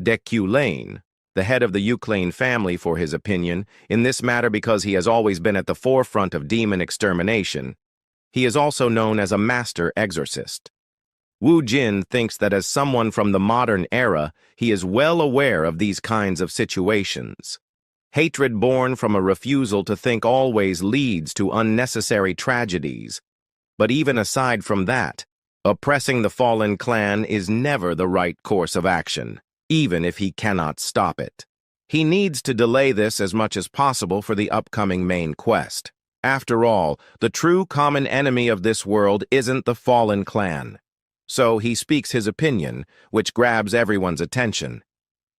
Speaker 1: Deculean, the head of the Euclane family, for his opinion in this matter because he has always been at the forefront of demon extermination. He is also known as a master exorcist. Wujin thinks that as someone from the modern era, he is well aware of these kinds of situations. Hatred born from a refusal to think always leads to unnecessary tragedies. But even aside from that, oppressing the fallen clan is never the right course of action, even if he cannot stop it. He needs to delay this as much as possible for the upcoming main quest. After all, the true common enemy of this world isn't the fallen clan. So he speaks his opinion, which grabs everyone's attention.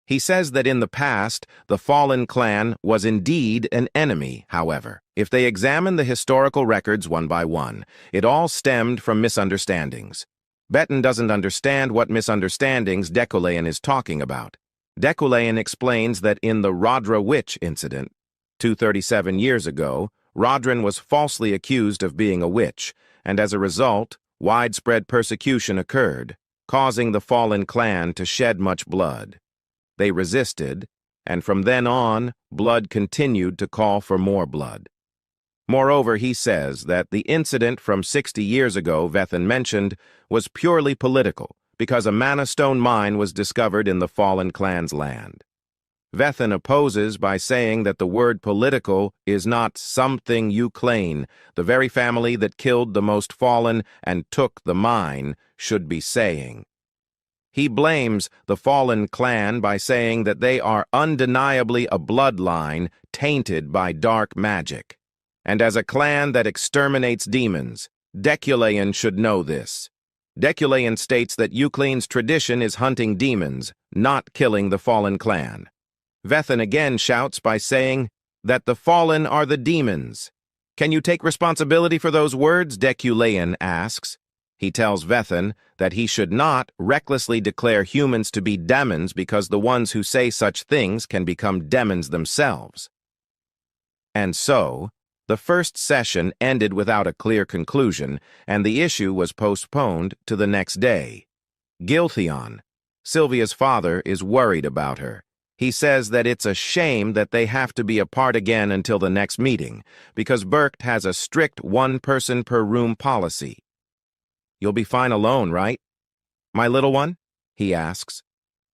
Speaker 1: He says that in the past, the fallen clan was indeed an enemy, however. If they examine the historical records one by one, it all stemmed from misunderstandings. Beten doesn't understand what misunderstandings Deculean is talking about. Deculean explains that in the Rodra witch incident, 237 years ago, Rodran was falsely accused of being a witch, and as a result, widespread persecution occurred, causing the fallen clan to shed much blood. They resisted, and from then on, blood continued to call for more blood. Moreover, he says that the incident from 60 years ago Veyron mentioned was purely political, because a mana stone mine was discovered in the fallen clan's land. Veyron opposes by saying that the word political is not something Euclane, the very family that killed the most fallen and took the mine, should be saying. He blames the fallen clan by saying that they are undeniably a bloodline tainted by dark magic. And as a clan that exterminates demons, Deculean should know this. Deculean states that Euclane's tradition is hunting demons, not killing the fallen clan. Veyron again shouts by saying that the fallen are the demons. "Can you take responsibility for those words?" Deculean asks. He tells Veyron that he should not recklessly declare humans to be demons because the ones who say such things can become demons themselves. And so, the first session ended without a clear conclusion, and the issue was postponed to the next day. Giltheon, Sylvia's father, is worried about her. He says that it's a shame that they have to be apart again until the next meeting, because Burkt has a strict one-person-per-room policy. "You'll be fine alone, right, my little one?" he asks.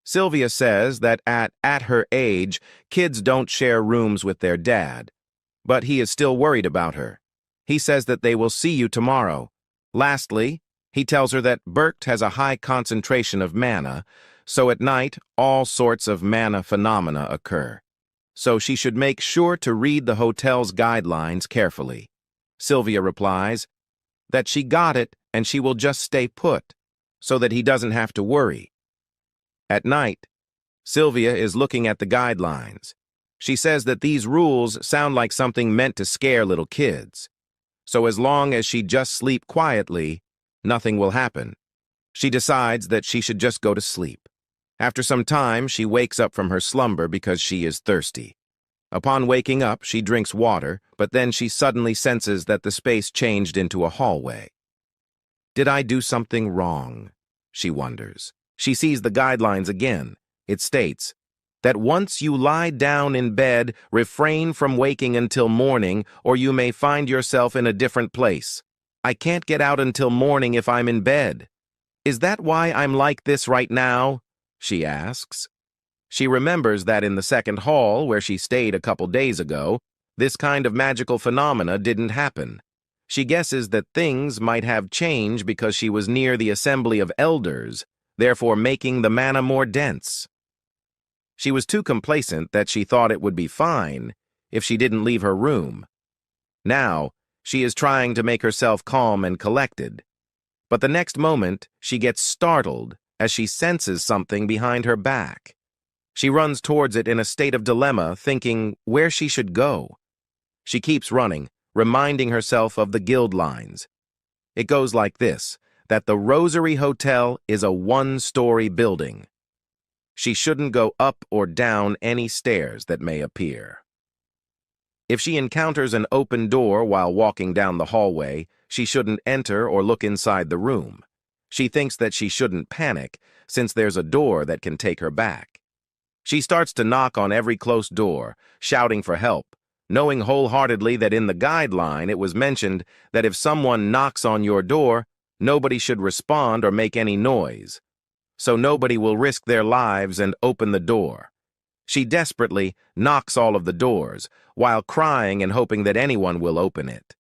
Speaker 1: Sylvia says that at her age, kids don't share rooms with their dad, but he is still worried about her. He says that they will see you tomorrow. Lastly, he tells her that Burkt has a high concentration of mana, so at night, all sorts of mana phenomena occur. So she should make sure to read the hotel's guidelines carefully. Sylvia replies that she got it and she will just stay put, so that he doesn't have to worry. At night, Sylvia is looking at the guidelines. She says that these rules sound like something meant to scare little kids. So as long as she just sleep quietly, nothing will happen. She decides that she should just go to sleep. After some time, she wakes up from her slumber because she is thirsty. Upon waking up, she drinks water, but then she suddenly senses that the space changed into a hallway. Did I do something wrong? She wonders. She sees the guidelines again. It states that once you lie down in bed, refrain from waking until morning, or you may find yourself in a different place. I can't get out until morning if I'm in bed. Is that why I'm like this right now? She asks. She remembers that in the second hall, where she stayed a couple days ago, this kind of magical phenomena didn't happen. She guesses that things might have changed because she was near the assembly of elders, therefore making the mana more dense. She was too complacent that she thought it would be fine if she didn't leave her room. Now, she is trying to make herself calm and collected. But the next moment, she gets startled as she senses something behind her back. She runs towards it in a state of dilemma, thinking where she should go. She keeps running, reminding herself of the guild lines. It goes like this, that the Rosary Hotel is a one-story building. She shouldn't go up or down any stairs that may appear. If she encounters an open door while walking down the hallway, she shouldn't enter or look inside the room. She thinks that she shouldn't panic, since there's a door that can take her back. She starts to knock on every closed door, shouting for help, knowing wholeheartedly that in the guideline it was mentioned that if someone knocks on your door, nobody should respond or make any noise. So nobody will risk their lives and open the door. She desperately knocks all of the doors, while crying and hoping that anyone will open it.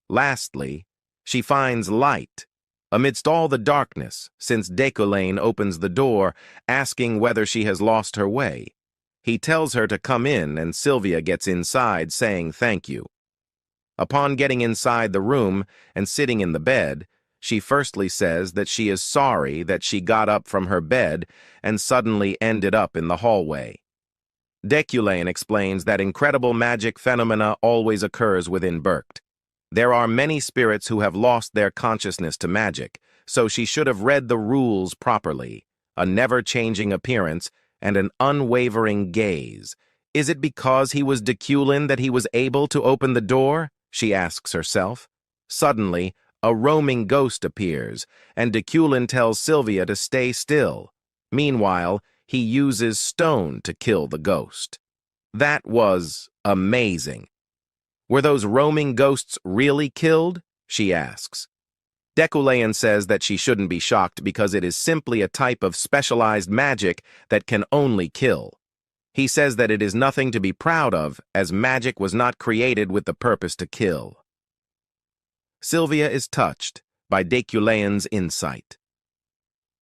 Speaker 1: Lastly, she finds light amidst all the darkness, since Deculean opens the door, asking whether she has lost her way. He tells her to come in, and Sylvia gets inside, saying thank you. Upon getting inside the room and sitting in the bed, she firstly says that she is sorry that she got up from her bed and suddenly ended up in the hallway. Deculean explains that incredible magic phenomena always occurs within Berkt. There are many spirits who have lost their consciousness to magic, so she should have read the rules properly. A never-changing appearance and an unwavering gaze. Is it because he was Deculean that he was able to open the door? She asks herself. Suddenly, a roaming ghost appears, and Deculean tells Sylvia to stay still. Meanwhile, he uses stone to kill the ghost. That was amazing. Were those roaming ghosts really killed? She asks. Deculean says that she shouldn't be shocked because it is simply a type of specialized magic that can only kill. He says that it is nothing to be proud of, as magic was not created with the purpose to kill. Sylvia is touched by Deculean's insight.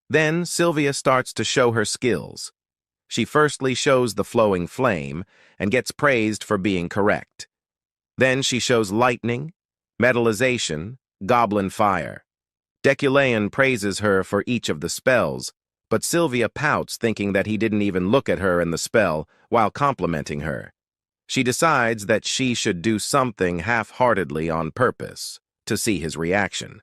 Speaker 1: Then Sylvia starts to show her skills. She firstly shows the flowing flame and gets praised for being correct. Then she shows lightning, metallization, goblin fire. Deculean praises her for each of the spells, but Sylvia pouts, thinking that he didn't even look at her and the spell while complimenting her. She decides that she should do something half-heartedly on purpose to see his reaction.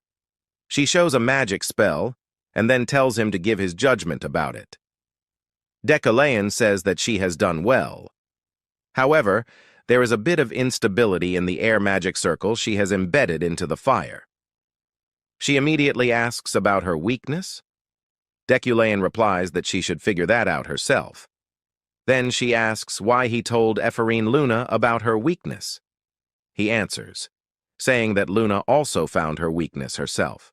Speaker 1: She shows a magic spell and then tells him to give his judgment about it. Deculean says that she has done well. However, there is a bit of instability in the air magic circle she has embedded into the fire. She immediately asks about her weakness. Deculean replies that she should figure that out herself. Then she asks why he told Epherine Luna about her weakness. He answers, saying that Luna also found her weakness herself.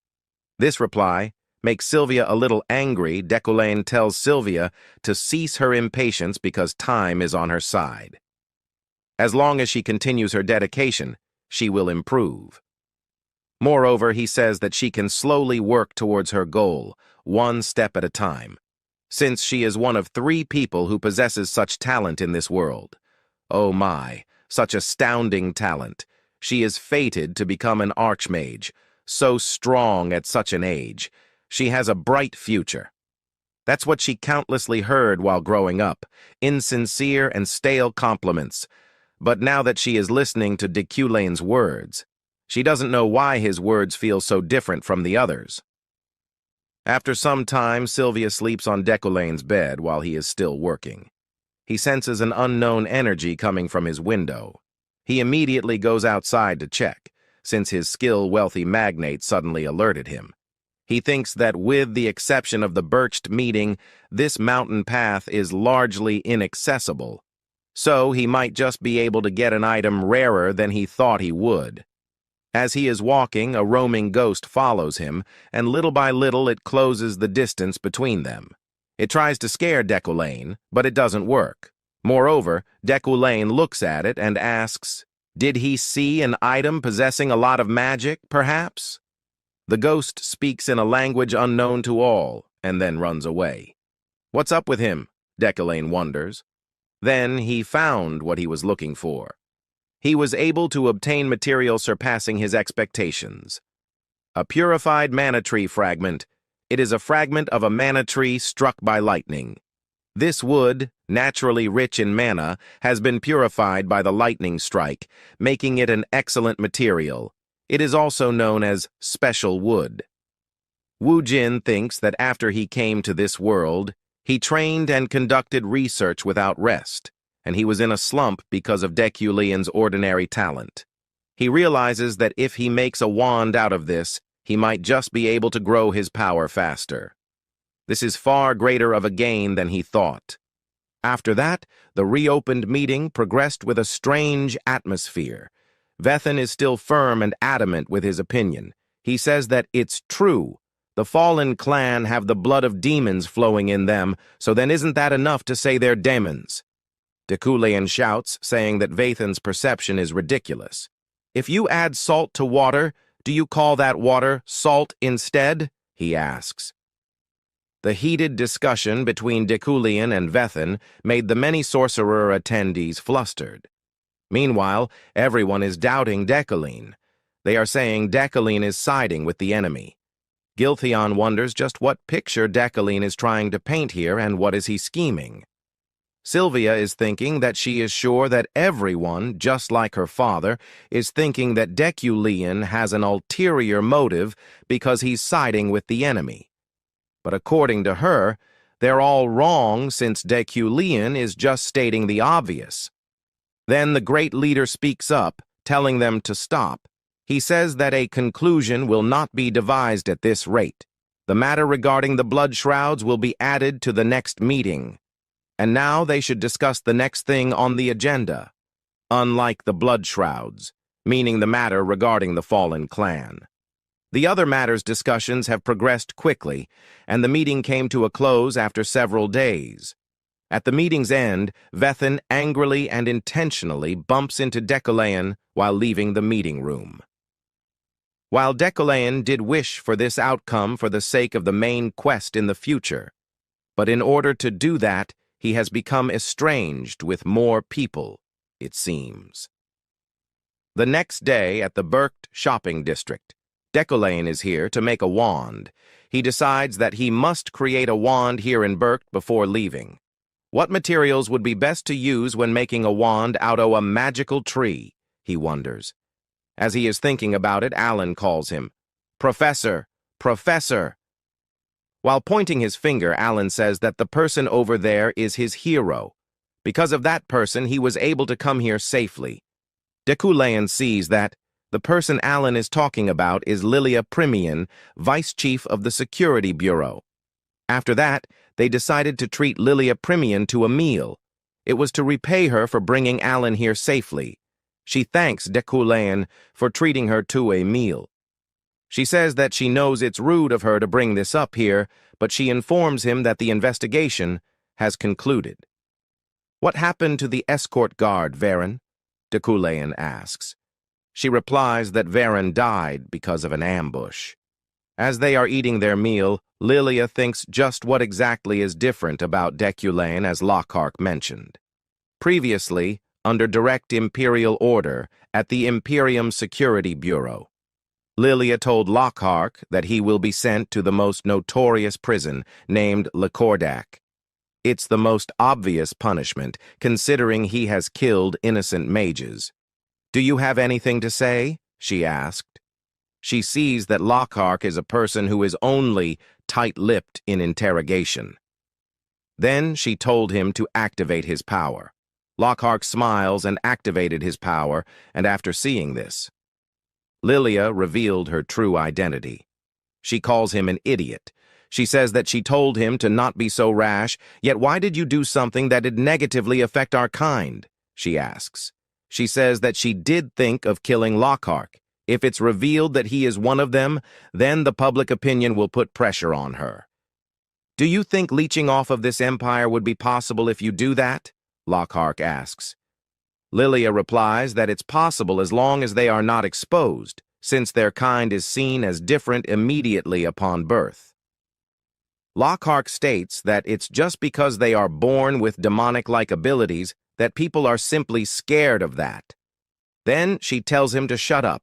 Speaker 1: This reply makes Sylvia a little angry. Deculean tells Sylvia to cease her impatience because time is on her side. As long as she continues her dedication, she will improve. Moreover, he says that she can slowly work towards her goal, one step at a time, since she is one of 3 people who possesses such talent in this world. Oh my, such astounding talent. She is fated to become an archmage, so strong at such an age. She has a bright future. That's what she countlessly heard while growing up, insincere and stale compliments. But now that she is listening to Deculean's words, she doesn't know why his words feel so different from the others. After some time, Sylvia sleeps on Deculean's bed while he is still working. He senses an unknown energy coming from his window. He immediately goes outside to check, since his skill-wealthy magnate suddenly alerted him. He thinks that with the exception of the birched meeting, this mountain path is largely inaccessible, so he might just be able to get an item rarer than he thought he would. As he is walking, a roaming ghost follows him, and little by little it closes the distance between them. It tries to scare Deculean, but it doesn't work. Moreover, Deculean looks at it and asks, "Did he see an item possessing a lot of magic, perhaps?" The ghost speaks in a language unknown to all, and then runs away. What's up with him? Deculean wonders. Then he found what he was looking for. He was able to obtain material surpassing his expectations. A purified mana tree fragment. It is a fragment of a mana tree struck by lightning. This wood, naturally rich in mana, has been purified by the lightning strike, making it an excellent material. It is also known as special wood. Wujin thinks that after he came to this world, he trained and conducted research without rest, and he was in a slump because of Deculean's ordinary talent. He realizes that if he makes a wand out of this, he might just be able to grow his power faster. This is far greater of a gain than he thought. After that, the reopened meeting progressed with a strange atmosphere. Veyron is still firm and adamant with his opinion. He says that it's true. The fallen clan have the blood of demons flowing in them, so then isn't that enough to say they're demons? Deculean shouts, saying that Veyron's perception is ridiculous. If you add salt to water, do you call that water salt instead? He asks. The heated discussion between Deculean and Veyron made the many sorcerer attendees flustered. Meanwhile, everyone is doubting Deculean. They are saying Deculean is siding with the enemy. Giltheon wonders just what picture Deculean is trying to paint here and what is he scheming. Sylvia is thinking that she is sure that everyone, just like her father, is thinking that Deculean has an ulterior motive because he's siding with the enemy. But according to her, they're all wrong since Deculean is just stating the obvious. Then the great leader speaks up, telling them to stop. He says that a conclusion will not be devised at this rate. The matter regarding the blood shrouds will be added to the next meeting. And now they should discuss the next thing on the agenda. Unlike the blood shrouds, meaning the matter regarding the fallen clan. The other matters discussions have progressed quickly, and the meeting came to a close after several days. At the meeting's end, Veyron angrily and intentionally bumps into Deculean while leaving the meeting room. While Deculean did wish for this outcome for the sake of the main quest in the future, but in order to do that, he has become estranged with more people, it seems. The next day at the Berkt shopping district, Deculean is here to make a wand. He decides that he must create a wand here in Berkt before leaving. What materials would be best to use when making a wand out of a magical tree, he wonders. As he is thinking about it, Alan calls him, "Professor, Professor." While pointing his finger, Alan says that the person over there is his hero. Because of that person, he was able to come here safely. Deculean sees that the person Alan is talking about is Lilia Primian, Vice Chief of the Security Bureau. After that, they decided to treat Lilia Primian to a meal. It was to repay her for bringing Alan here safely. She thanks Deculean for treating her to a meal. She says that she knows it's rude of her to bring this up here, but she informs him that the investigation has concluded. "What happened to the escort guard, Veyron?" Deculean asks. She replies that Veyron died because of an ambush. As they are eating their meal, Lilia thinks just what exactly is different about Deculean as Lockhart mentioned. Previously, under direct imperial order at the Imperium Security Bureau, Lilia told Lockhart that he will be sent to the most notorious prison named Lacordac. It's the most obvious punishment, considering he has killed innocent mages. "Do you have anything to say?" she asked. She sees that Lockhart is a person who is only tight-lipped in interrogation. Then she told him to activate his power. Lockhart smiles and activated his power, and after seeing this, Lilia revealed her true identity. She calls him an idiot. She says that she told him to not be so rash, yet why did you do something that'd negatively affect our kind? She asks. She says that she did think of killing Lockhart. If it's revealed that he is one of them, then the public opinion will put pressure on her. Do you think leeching off of this empire would be possible if you do that? Lockhart asks. Lilia replies that it's possible as long as they are not exposed, since their kind is seen as different immediately upon birth. Lockhart states that it's just because they are born with demonic-like abilities that people are simply scared of that. Then she tells him to shut up,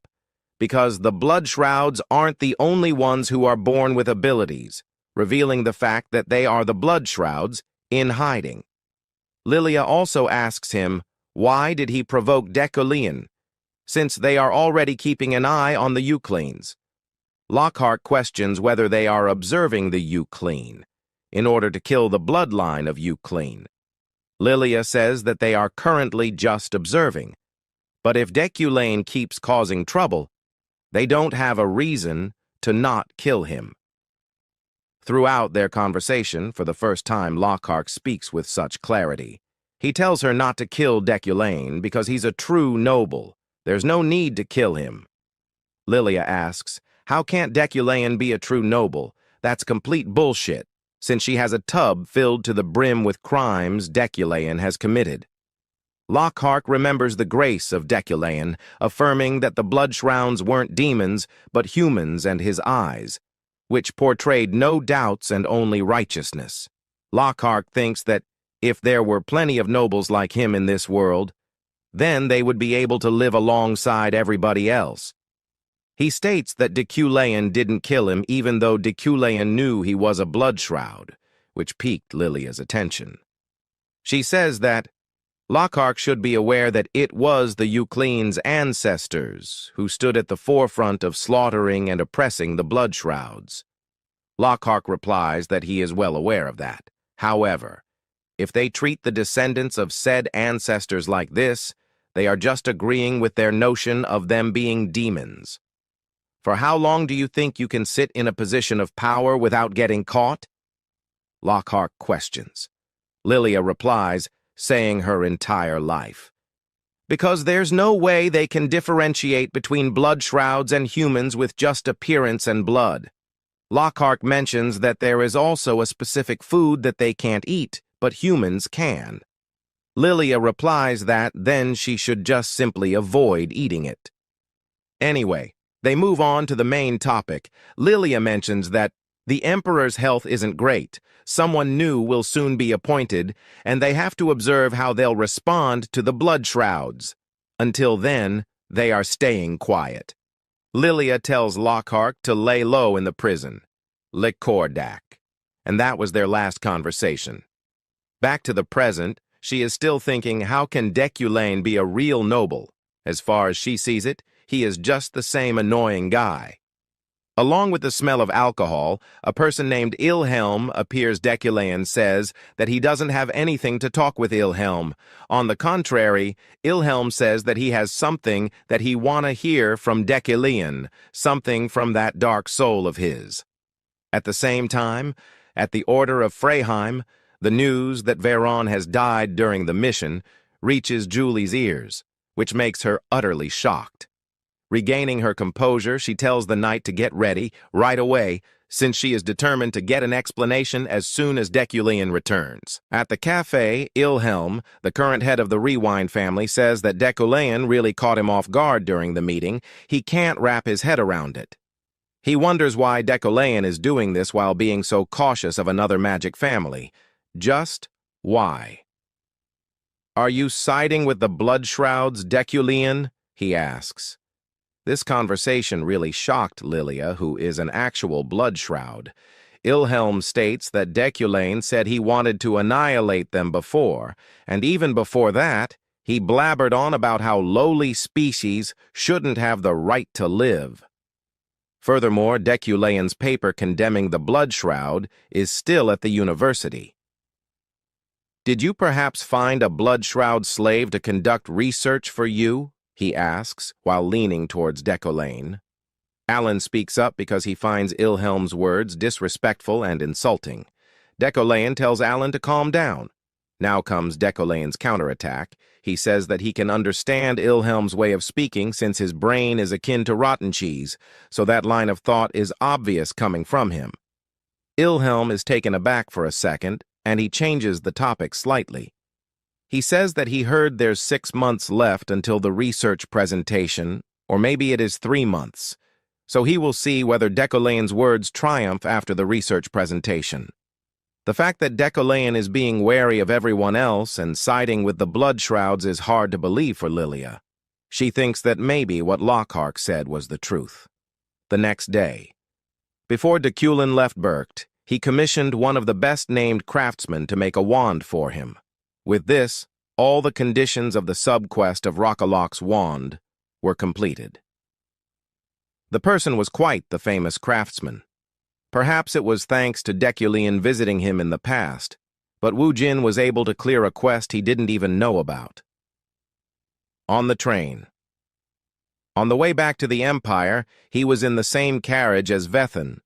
Speaker 1: because the blood shrouds aren't the only ones who are born with abilities, revealing the fact that they are the blood shrouds in hiding. Lilia also asks him, why did he provoke Deculean, since they are already keeping an eye on the Eucleans? Lockhart questions whether they are observing the Euclean in order to kill the bloodline of Euclean. Lilia says that they are currently just observing, but if Deculean keeps causing trouble, they don't have a reason to not kill him. Throughout their conversation, for the first time Lockhart speaks with such clarity. He tells her not to kill Deculean because he's a true noble. There's no need to kill him. Lilia asks, how can't Deculean be a true noble? That's complete bullshit, since she has a tub filled to the brim with crimes Deculean has committed. Lockhart remembers the grace of Deculean, affirming that the blood shrouds weren't demons, but humans and his eyes, which portrayed no doubts and only righteousness. Lockhart thinks that if there were plenty of nobles like him in this world, then they would be able to live alongside everybody else. He states that Deculean didn't kill him even though Deculean knew he was a blood shroud, which piqued Lilia's attention. She says that Lockhart should be aware that it was the Euclean's ancestors who stood at the forefront of slaughtering and oppressing the blood shrouds. Lockhart replies that he is well aware of that. However, if they treat the descendants of said ancestors like this, they are just agreeing with their notion of them being demons. For how long do you think you can sit in a position of power without getting caught? Lockhart questions. Lilia replies, saying her entire life. Because there's no way they can differentiate between blood shrouds and humans with just appearance and blood. Lockhart mentions that there is also a specific food that they can't eat, but humans can. Lilia replies that then she should just simply avoid eating it. Anyway, they move on to the main topic. Lilia mentions that the Emperor's health isn't great. Someone new will soon be appointed, and they have to observe how they'll respond to the blood shrouds. Until then, they are staying quiet. Lilia tells Lockhart to lay low in the prison, Licordac, and that was their last conversation. Back to the present, she is still thinking, how can Deculean be a real noble? As far as she sees it, he is just the same annoying guy. Along with the smell of alcohol, a person named Ilhelm appears. Deculean says that he doesn't have anything to talk with Ilhelm. On the contrary, Ilhelm says that he has something that he wanna hear from Deculean, something from that dark soul of his. At the same time, at the order of Freyheim, the news that Veyron has died during the mission reaches Julie's ears, which makes her utterly shocked. Regaining her composure, she tells the knight to get ready right away, since she is determined to get an explanation as soon as Deculean returns. At the cafe, Ilhelm, the current head of the Rewind family, says that Deculean really caught him off guard during the meeting. He can't wrap his head around it. He wonders why Deculean is doing this while being so cautious of another magic family. Just why? Are you siding with the blood shrouds, Deculean? He asks. This conversation really shocked Lilia, who is an actual blood shroud. Ilhelm states that Deculean said he wanted to annihilate them before, and even before that, he blabbered on about how lowly species shouldn't have the right to live. Furthermore, Deculean's paper condemning the blood shroud is still at the university. "Did you perhaps find a blood shroud slave to conduct research for you?" he asks, while leaning towards Deculean. Alan speaks up because he finds Ilhelm's words disrespectful and insulting. Deculean tells Alan to calm down. Now comes Deculean's counterattack. He says that he can understand Ilhelm's way of speaking since his brain is akin to rotten cheese, so that line of thought is obvious coming from him. Ilhelm is taken aback for a second, and he changes the topic slightly. He says that he heard there's 6 months left until the research presentation, or maybe it is 3 months. So he will see whether Deculean's words triumph after the research presentation. The fact that Deculean is being wary of everyone else and siding with the blood shrouds is hard to believe for Lilia. She thinks that maybe what Lockhart said was the truth. The next day. Before Deculean left Berkt, he commissioned one of the best-named craftsmen to make a wand for him. With this, all the conditions of the sub-quest of Rockalock's wand were completed. The person was quite the famous craftsman. Perhaps it was thanks to Deculean visiting him in the past, but Wujin was able to clear a quest he didn't even know about. On the train. On the way back to the Empire, he was in the same carriage as Veyron.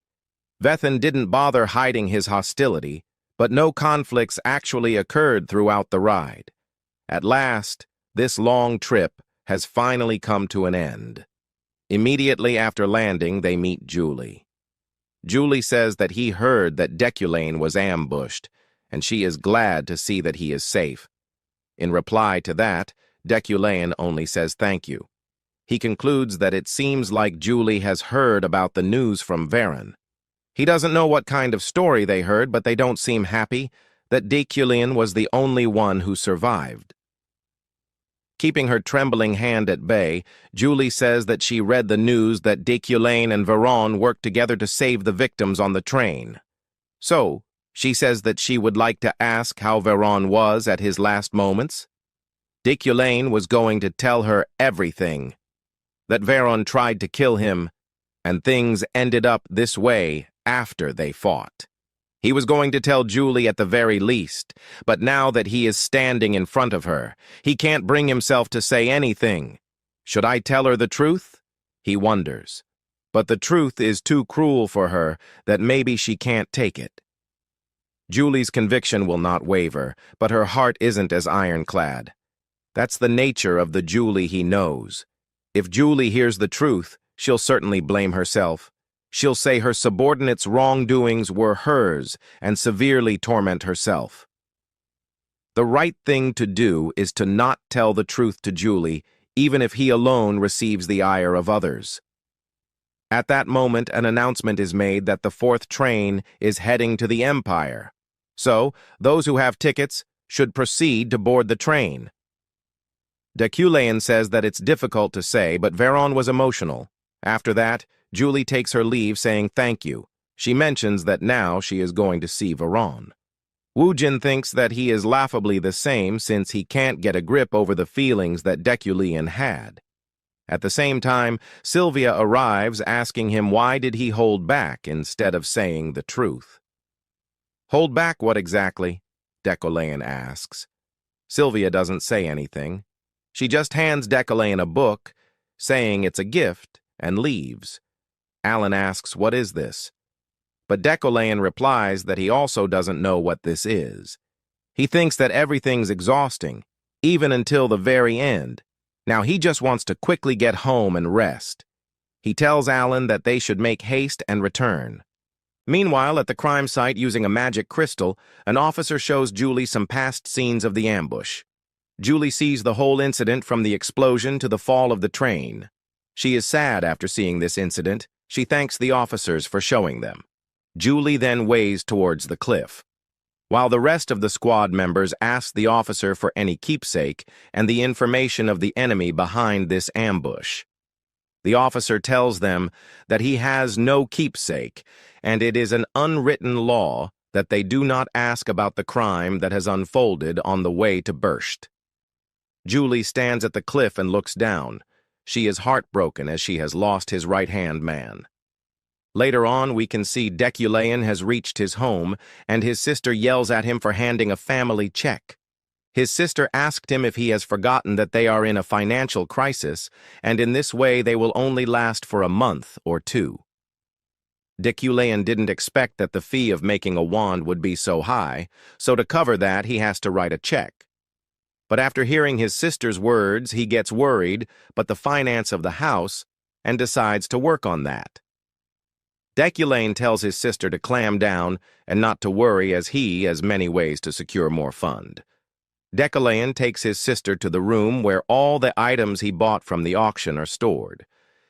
Speaker 1: Veyron didn't bother hiding his hostility, but no conflicts actually occurred throughout the ride. At last, this long trip has finally come to an end. Immediately after landing, they meet Julie. Julie says that he heard that Deculean was ambushed, and she is glad to see that he is safe. In reply to that, Deculean only says thank you. He concludes that it seems like Julie has heard about the news from Veyron. He doesn't know what kind of story they heard, but they don't seem happy that Deculean was the only one who survived. Keeping her trembling hand at bay, Julie says that she read the news that Deculean and Veyron worked together to save the victims on the train. So, she says that she would like to ask how Veyron was at his last moments. Deculean was going to tell her everything, that Veyron tried to kill him, and things ended up this way after they fought. He was going to tell Julie at the very least, but now that he is standing in front of her, he can't bring himself to say anything. Should I tell her the truth? He wonders. But the truth is too cruel for her that maybe she can't take it. Julie's conviction will not waver, but her heart isn't as ironclad. That's the nature of the Julie he knows. If Julie hears the truth, she'll certainly blame herself. She'll say her subordinates' wrongdoings were hers and severely torment herself. The right thing to do is to not tell the truth to Julie, even if he alone receives the ire of others. At that moment, an announcement is made that the 4th train is heading to the Empire. So, those who have tickets should proceed to board the train. Deculean says that it's difficult to say, but Veyron was emotional. After that, Julie takes her leave saying thank you. She mentions that now she is going to see Veyron. Wujin thinks that he is laughably the same since he can't get a grip over the feelings that Deculean had. At the same time, Sylvia arrives asking him why did he hold back instead of saying the truth. Hold back what exactly? Deculean asks. Sylvia doesn't say anything. She just hands Deculean a book, saying it's a gift, and leaves. Alan asks, what is this? But Deculean replies that he also doesn't know what this is. He thinks that everything's exhausting, even until the very end. Now he just wants to quickly get home and rest. He tells Alan that they should make haste and return. Meanwhile, at the crime site using a magic crystal, an officer shows Julie some past scenes of the ambush. Julie sees the whole incident from the explosion to the fall of the train. She is sad after seeing this incident. She thanks the officers for showing them. Julie then ways towards the cliff, while the rest of the squad members ask the officer for any keepsake and the information of the enemy behind this ambush. The officer tells them that he has no keepsake, and it is an unwritten law that they do not ask about the crime that has unfolded on the way to Bercht. Julie stands at the cliff and looks down. She is heartbroken as she has lost his right-hand man. Later on, we can see Deculean has reached his home, and his sister yells at him for handing a family check. His sister asked him if he has forgotten that they are in a financial crisis, and in this way they will only last for a month or two. Deculean didn't expect that the fee of making a wand would be so high, so to cover that he has to write a check. But after hearing his sister's words, he gets worried about the finance of the house and decides to work on that. Deculean tells his sister to clam down and not to worry, as he has many ways to secure more fund. Deculean takes his sister to the room where all the items he bought from the auction are stored.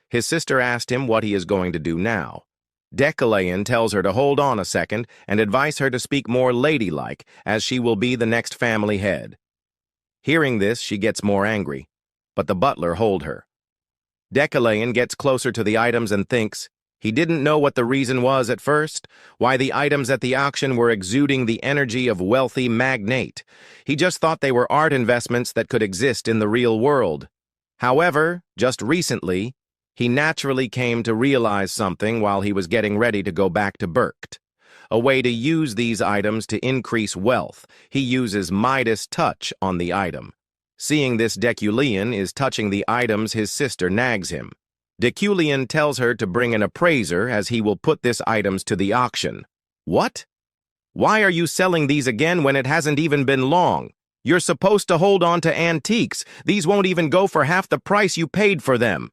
Speaker 1: His sister asked him what he is going to do now. Deculean tells her to hold on a second and advise her to speak more ladylike, as she will be the next family head. Hearing this, she gets more angry, but the butler holds her. Deculean gets closer to the items and thinks he didn't know what the reason was at first, why the items at the auction were exuding the energy of wealthy magnate. He just thought they were art investments that could exist in the real world. However, just recently, he naturally came to realize something while he was getting ready to go back to Berkt. A way to use these items to increase wealth. He uses Midas touch on the item. Seeing this, Deculean is touching the items, his sister nags him. Deculean tells her to bring an appraiser, as he will put these items to the auction. What? Why are you selling these again when it hasn't even been long? You're supposed to hold on to antiques. These won't even go for half the price you paid for them.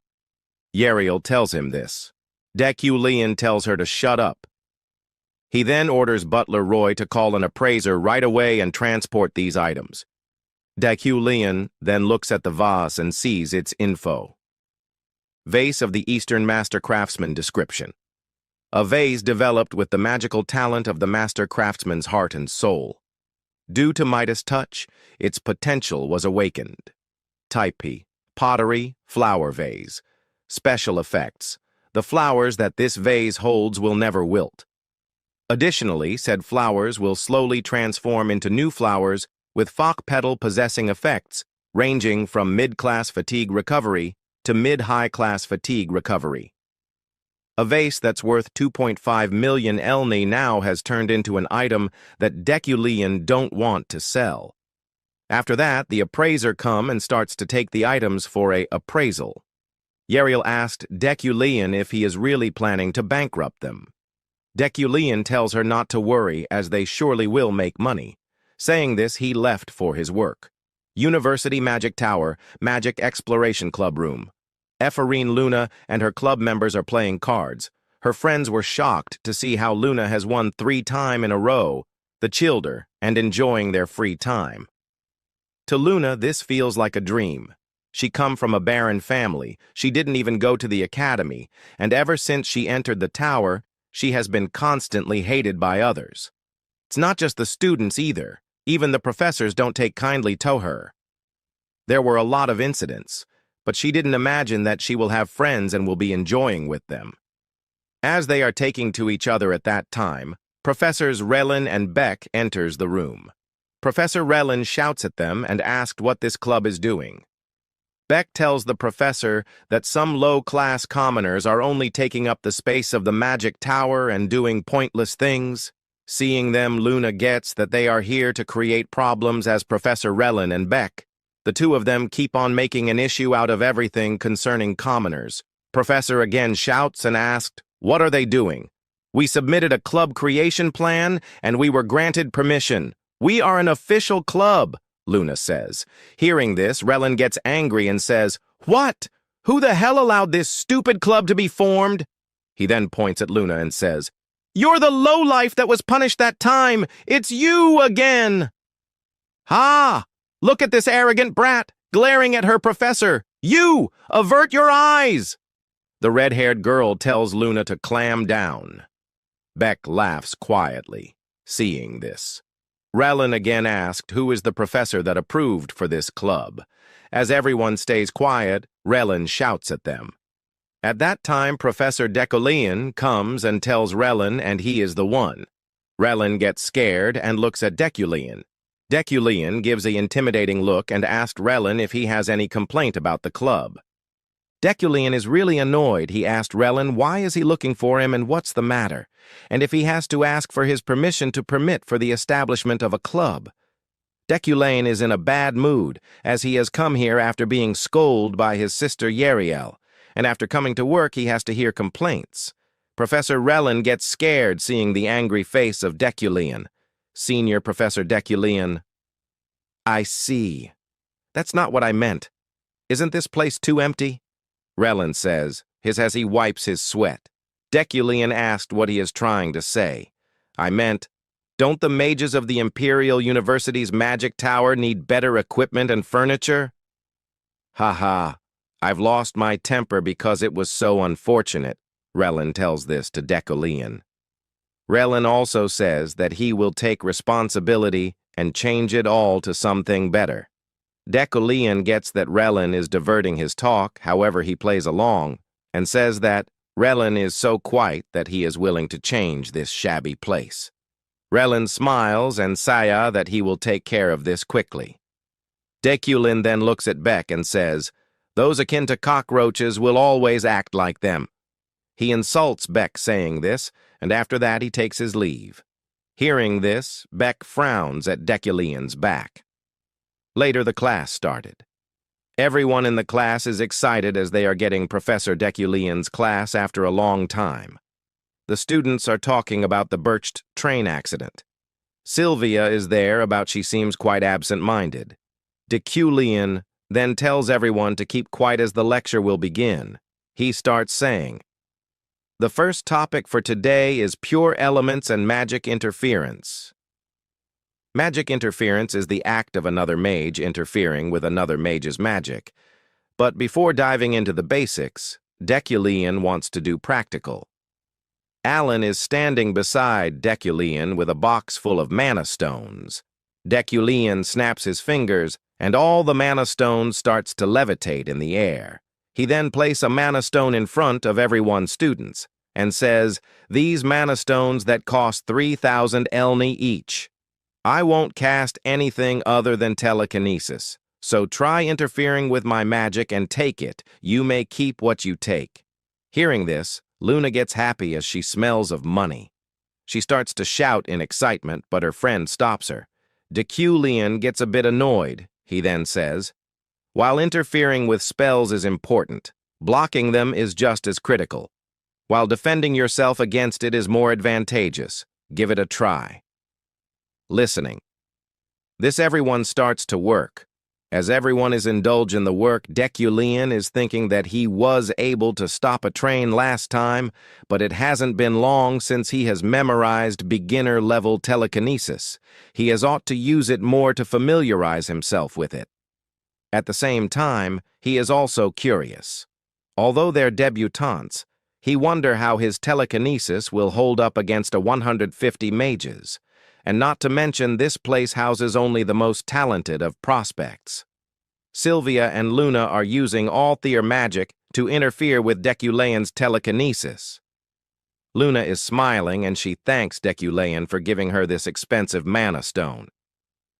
Speaker 1: Yariel tells him this. Deculean tells her to shut up. He then orders Butler Roy to call an appraiser right away and transport these items. Deculean then looks at the vase and sees its info. Vase of the Eastern Master Craftsman description. A vase developed with the magical talent of the Master Craftsman's heart and soul. Due to Midas touch, its potential was awakened. Type: pottery, flower vase. Special effects. The flowers that this vase holds will never wilt. Additionally, said flowers will slowly transform into new flowers with Fock petal possessing effects ranging from mid-class fatigue recovery to mid-high-class fatigue recovery. A vase that's worth 2.5 million Elni now has turned into an item that Deculean don't want to sell. After that, the appraiser comes and starts to take the items for a appraisal. Yariel asked Deculean if he is really planning to bankrupt them. Deculean tells her not to worry, as they surely will make money. Saying this, he left for his work. University Magic Tower, Magic Exploration Club Room. Epherine Luna and her club members are playing cards. Her friends were shocked to see how Luna has won 3 times in a row, the childer, and enjoying their free time. To Luna, this feels like a dream. She come from a barren family, she didn't even go to the academy, and ever since she entered the tower, she has been constantly hated by others. It's not just the students either. Even the professors don't take kindly to her. There were a lot of incidents, but she didn't imagine that she will have friends and will be enjoying with them. As they are taking to each other at that time, Professors Relin and Beck enters the room. Professor Relin shouts at them and asks what this club is doing. Beck tells the professor that some low-class commoners are only taking up the space of the magic tower and doing pointless things. Seeing them, Luna gets that they are here to create problems as Professor Relin and Beck. The two of them keep on making an issue out of everything concerning commoners. Professor again shouts and asked, "What are they doing? We submitted a club creation plan and we were granted permission. We are an official club," Luna says. Hearing this, Relin gets angry and says, "What? Who the hell allowed this stupid club to be formed?" He then points at Luna and says, "You're the lowlife that was punished that time. It's you again." "Ha! Look at this arrogant brat, glaring at her professor. You! Avert your eyes!" The red-haired girl tells Luna to clam down. Beck laughs quietly, seeing this. Relin again asked who is the professor that approved for this club. As everyone stays quiet, Relin shouts at them. At that time, Professor Deculean comes and tells Relin and he is the one. Relin gets scared and looks at Deculean. Deculean gives an intimidating look and asks Relin if he has any complaint about the club. Deculean is really annoyed. He asked Relin why is he looking for him and what's the matter, and if he has to ask for his permission to permit for the establishment of a club. Deculean is in a bad mood, as he has come here after being scolded by his sister Yeriel, and after coming to work he has to hear complaints. Professor Relin gets scared seeing the angry face of Deculean. Senior Professor Deculean, "I see. That's not what I meant. Isn't this place too empty?" Relin says, as he wipes his sweat. Deculean asked what he is trying to say. "I meant, don't the mages of the Imperial University's magic tower need better equipment and furniture?" "Haha, I've lost my temper because it was so unfortunate," Relin tells this to Deculean. Relin also says that he will take responsibility and change it all to something better. Deculean gets that Relin is diverting his talk, however he plays along, and says that Relin is so quiet that he is willing to change this shabby place. Relin smiles and says that he will take care of this quickly. Deculean then looks at Beck and says, "Those akin to cockroaches will always act like them." He insults Beck saying this, and after that he takes his leave. Hearing this, Beck frowns at Deculean's back. Later the class started. Everyone in the class is excited as they are getting Professor Deculean's class after a long time. The students are talking about the birched train accident. Sylvia is there about she seems quite absent-minded. Deculean then tells everyone to keep quiet as the lecture will begin. He starts saying, "The first topic for today is pure elements and magic interference." Magic interference is the act of another mage interfering with another mage's magic. But before diving into the basics, Deculean wants to do practical. Alan is standing beside Deculean with a box full of mana stones. Deculean snaps his fingers, and all the mana stones starts to levitate in the air. He then places a mana stone in front of everyone's students, and says, "These mana stones that cost 3,000 elni each. I won't cast anything other than telekinesis, so try interfering with my magic and take it. You may keep what you take." Hearing this, Luna gets happy as she smells of money. She starts to shout in excitement, but her friend stops her. Deculean gets a bit annoyed. He then says, "While interfering with spells is important, blocking them is just as critical. While defending yourself against it is more advantageous. Give it a try." Listening. This everyone starts to work. As everyone is indulged in the work, Deculean is thinking that he was able to stop a train last time, but it hasn't been long since he has memorized beginner-level telekinesis. He has ought to use it more to familiarize himself with it. At the same time, he is also curious. Although they're debutantes, he wonder how his telekinesis will hold up against a 150 mages. And not to mention this place houses only the most talented of prospects. Sylvia and Luna are using all their magic to interfere with Deculean's telekinesis. Luna is smiling and she thanks Deculean for giving her this expensive mana stone.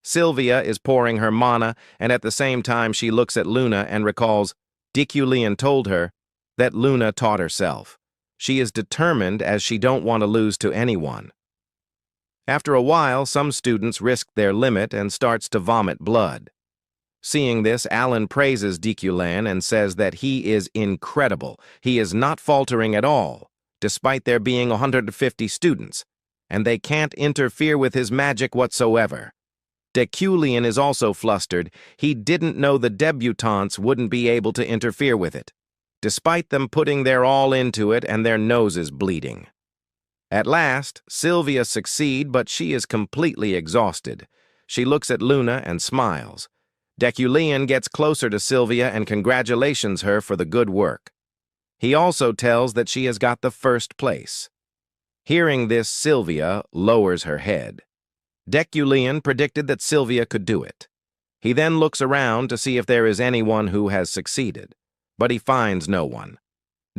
Speaker 1: Sylvia is pouring her mana, and at the same time she looks at Luna and recalls Deculean told her that Luna taught herself. She is determined as she don't want to lose to anyone. After a while, some students risk their limit and starts to vomit blood. Seeing this, Alan praises Deculean and says that he is incredible. He is not faltering at all, despite there being 150 students, and they can't interfere with his magic whatsoever. Deculean is also flustered. He didn't know the debutantes wouldn't be able to interfere with it, despite them putting their all into it and their noses bleeding. At last, Sylvia succeeds, but she is completely exhausted. She looks at Luna and smiles. Deculean gets closer to Sylvia and congratulations her for the good work. He also tells that she has got the first place. Hearing this, Sylvia lowers her head. Deculean predicted that Sylvia could do it. He then looks around to see if there is anyone who has succeeded, but he finds no one.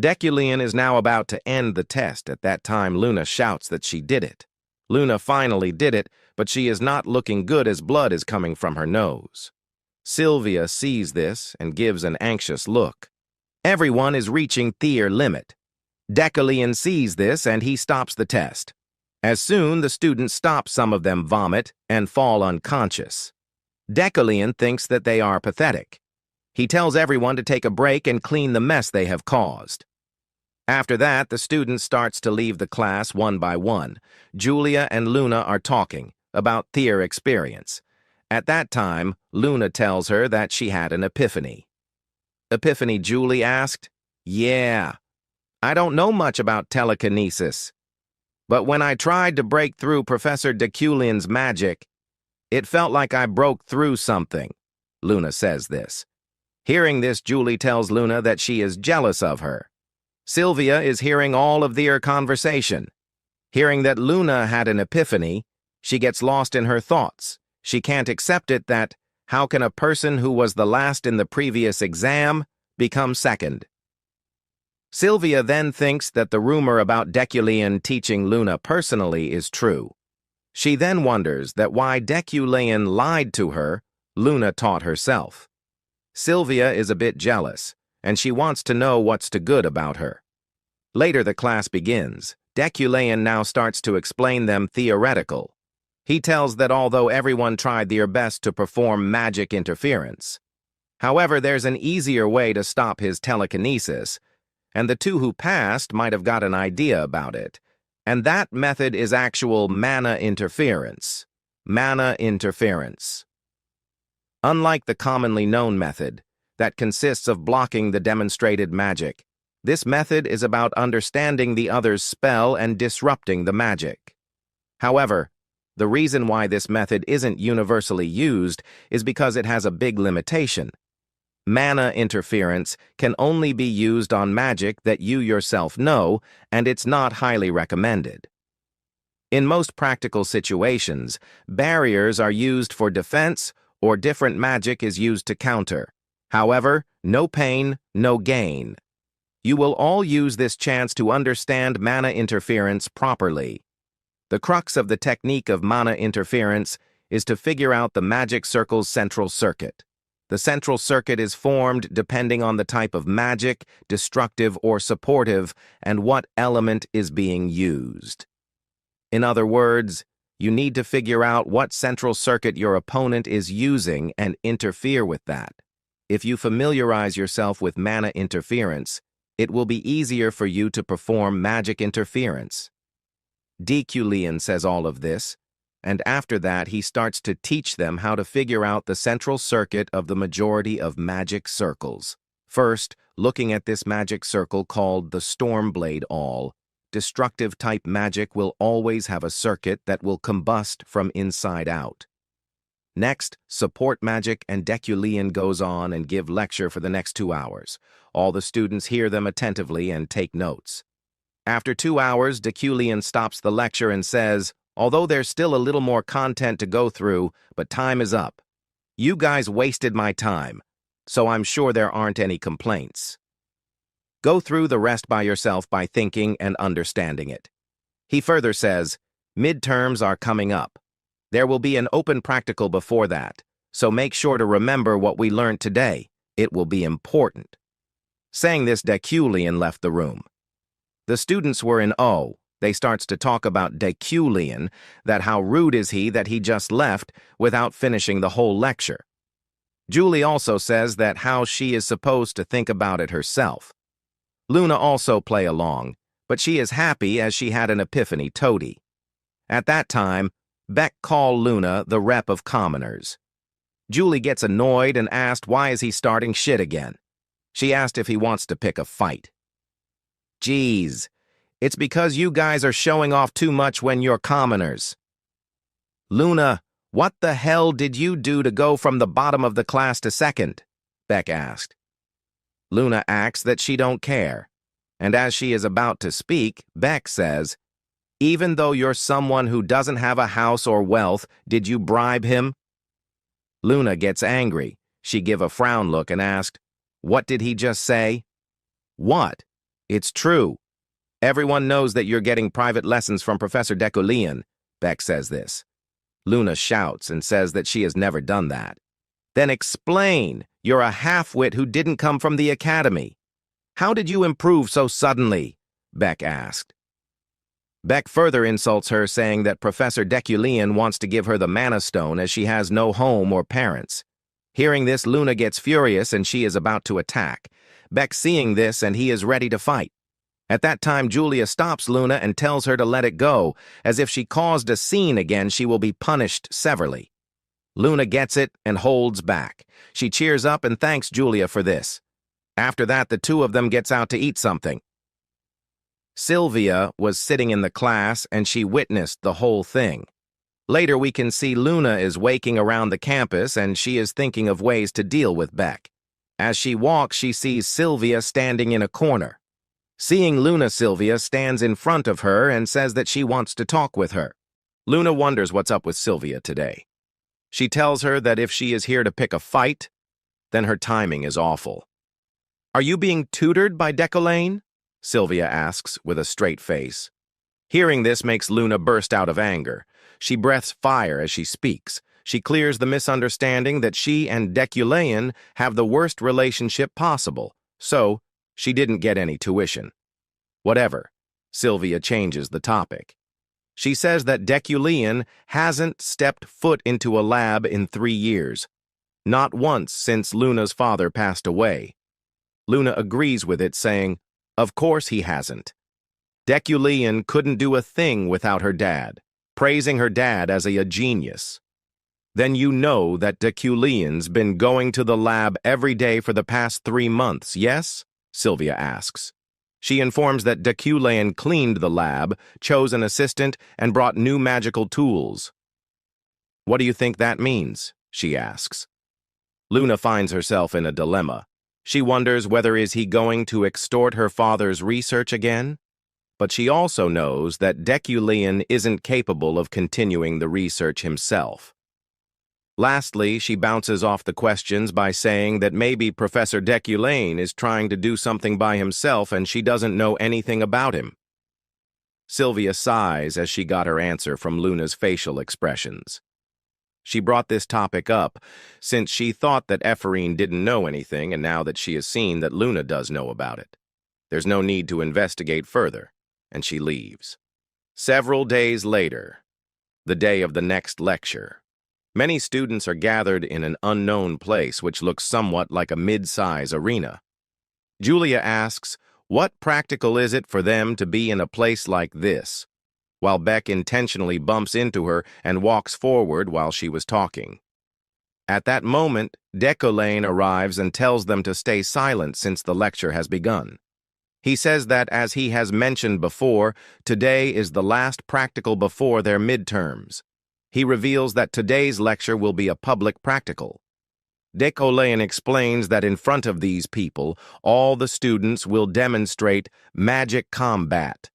Speaker 1: Deculean is now about to end the test. At that time, Luna shouts that she did it. Luna finally did it, but she is not looking good as blood is coming from her nose. Sylvia sees this and gives an anxious look. Everyone is reaching their limit. Deculean sees this and he stops the test. As soon the students stop, some of them vomit and fall unconscious. Deculean thinks that they are pathetic. He tells everyone to take a break and clean the mess they have caused. After that, the students starts to leave the class one by one. Julia and Luna are talking about their experience. At that time, Luna tells her that she had an epiphany. Epiphany, Julie asked. Yeah, I don't know much about telekinesis. But when I tried to break through Professor Deculean's magic, it felt like I broke through something. Luna says this. Hearing this, Julie tells Luna that she is jealous of her. Sylvia is hearing all of their conversation. Hearing that Luna had an epiphany, she gets lost in her thoughts. She can't accept it that, how can a person who was the last in the previous exam become second? Sylvia then thinks that the rumor about Deculean teaching Luna personally is true. She then wonders that why Deculean lied to her, Luna taught herself. Sylvia is a bit jealous, and she wants to know what's to good about her. Later the class begins. Deculean now starts to explain them theoretical. He tells that although everyone tried their best to perform magic interference, however, there's an easier way to stop his telekinesis, and the two who passed might have got an idea about it, and that method is actual mana interference. Mana interference. Unlike the commonly known method, that consists of blocking the demonstrated magic, this method is about understanding the other's spell and disrupting the magic. However, the reason why this method isn't universally used is because it has a big limitation. Mana interference can only be used on magic that you yourself know, and it's not highly recommended. In most practical situations, barriers are used for defense or different magic is used to counter. However, no pain, no gain. You will all use this chance to understand mana interference properly. The crux of the technique of mana interference is to figure out the magic circle's central circuit. The central circuit is formed depending on the type of magic, destructive or supportive, and what element is being used. In other words, you need to figure out what central circuit your opponent is using and interfere with that. If you familiarize yourself with mana interference, it will be easier for you to perform magic interference. Deculean says all of this, and after that he starts to teach them how to figure out the central circuit of the majority of magic circles. First, looking at this magic circle called the Stormblade All, destructive type magic will always have a circuit that will combust from inside out. Next, support magic, and Deculean goes on and give lecture for the next 2 hours. All the students hear them attentively and take notes. After 2 hours, Deculean stops the lecture and says, although there's still a little more content to go through, but time is up. You guys wasted my time, so I'm sure there aren't any complaints. Go through the rest by yourself by thinking and understanding it. He further says, midterms are coming up. There will be an open practical before that, so make sure to remember what we learned today. It will be important. Saying this, Deculean left the room. The students were in awe. They starts to talk about Deculean, that how rude is he that he just left without finishing the whole lecture. Julie also says that how she is supposed to think about it herself. Luna also play along, but she is happy as she had an epiphany toady. At that time, Beck called Luna the rep of commoners. Julie gets annoyed and asked why is he starting shit again. She asked if he wants to pick a fight. Geez, it's because you guys are showing off too much when you're commoners. Luna, what the hell did you do to go from the bottom of the class to second? Beck asked. Luna acts that she don't care, and as she is about to speak, Beck says, even though you're someone who doesn't have a house or wealth, did you bribe him? Luna gets angry. She give a frown look and asked, what did he just say? What? It's true. Everyone knows that you're getting private lessons from Professor Deculean. Beck says this. Luna shouts and says that she has never done that. Then explain. You're a half-wit who didn't come from the academy. How did you improve so suddenly? Beck asked. Beck further insults her, saying that Professor Deculean wants to give her the Mana Stone as she has no home or parents. Hearing this, Luna gets furious and she is about to attack. Beck seeing this and he is ready to fight. At that time, Julia stops Luna and tells her to let it go, as if she caused a scene again, she will be punished severely. Luna gets it and holds back. She cheers up and thanks Julia for this. After that, the two of them gets out to eat something. Sylvia was sitting in the class and she witnessed the whole thing. Later, we can see Luna is waking around the campus and she is thinking of ways to deal with Beck. As she walks, she sees Sylvia standing in a corner. Seeing Luna, Sylvia stands in front of her and says that she wants to talk with her. Luna wonders what's up with Sylvia today. She tells her that if she is here to pick a fight, then her timing is awful. Are you being tutored by Deculean? Sylvia asks with a straight face. Hearing this makes Luna burst out of anger. She breathes fire as she speaks. She clears the misunderstanding that she and Deculean have the worst relationship possible, so she didn't get any tuition. Whatever. Sylvia changes the topic. She says that Deculean hasn't stepped foot into a lab in 3 years. Not once since Luna's father passed away. Luna agrees with it, saying, "Of course he hasn't. Deculean couldn't do a thing without her dad," praising her dad as a genius. Then you know that Deculean's been going to the lab every day for the past 3 months, yes? Sylvia asks. She informs that Deculean cleaned the lab, chose an assistant, and brought new magical tools. What do you think that means? She asks. Luna finds herself in a dilemma. She wonders whether is he going to extort her father's research again? But she also knows that Deculean isn't capable of continuing the research himself. Lastly, she bounces off the questions by saying that maybe Professor Deculean is trying to do something by himself and she doesn't know anything about him. Sylvia sighs as she got her answer from Luna's facial expressions. She brought this topic up since she thought that Epherine didn't know anything, and now that she has seen that Luna does know about it. There's no need to investigate further, and she leaves. Several days later, the day of the next lecture, many students are gathered in an unknown place which looks somewhat like a mid-size arena. Julia asks, what practical is it for them to be in a place like this? While Beck intentionally bumps into her and walks forward while she was talking. At that moment, Deculean arrives and tells them to stay silent since the lecture has begun. He says that, as he has mentioned before, today is the last practical before their midterms. He reveals that today's lecture will be a public practical. Deculean explains that in front of these people, all the students will demonstrate magic combat.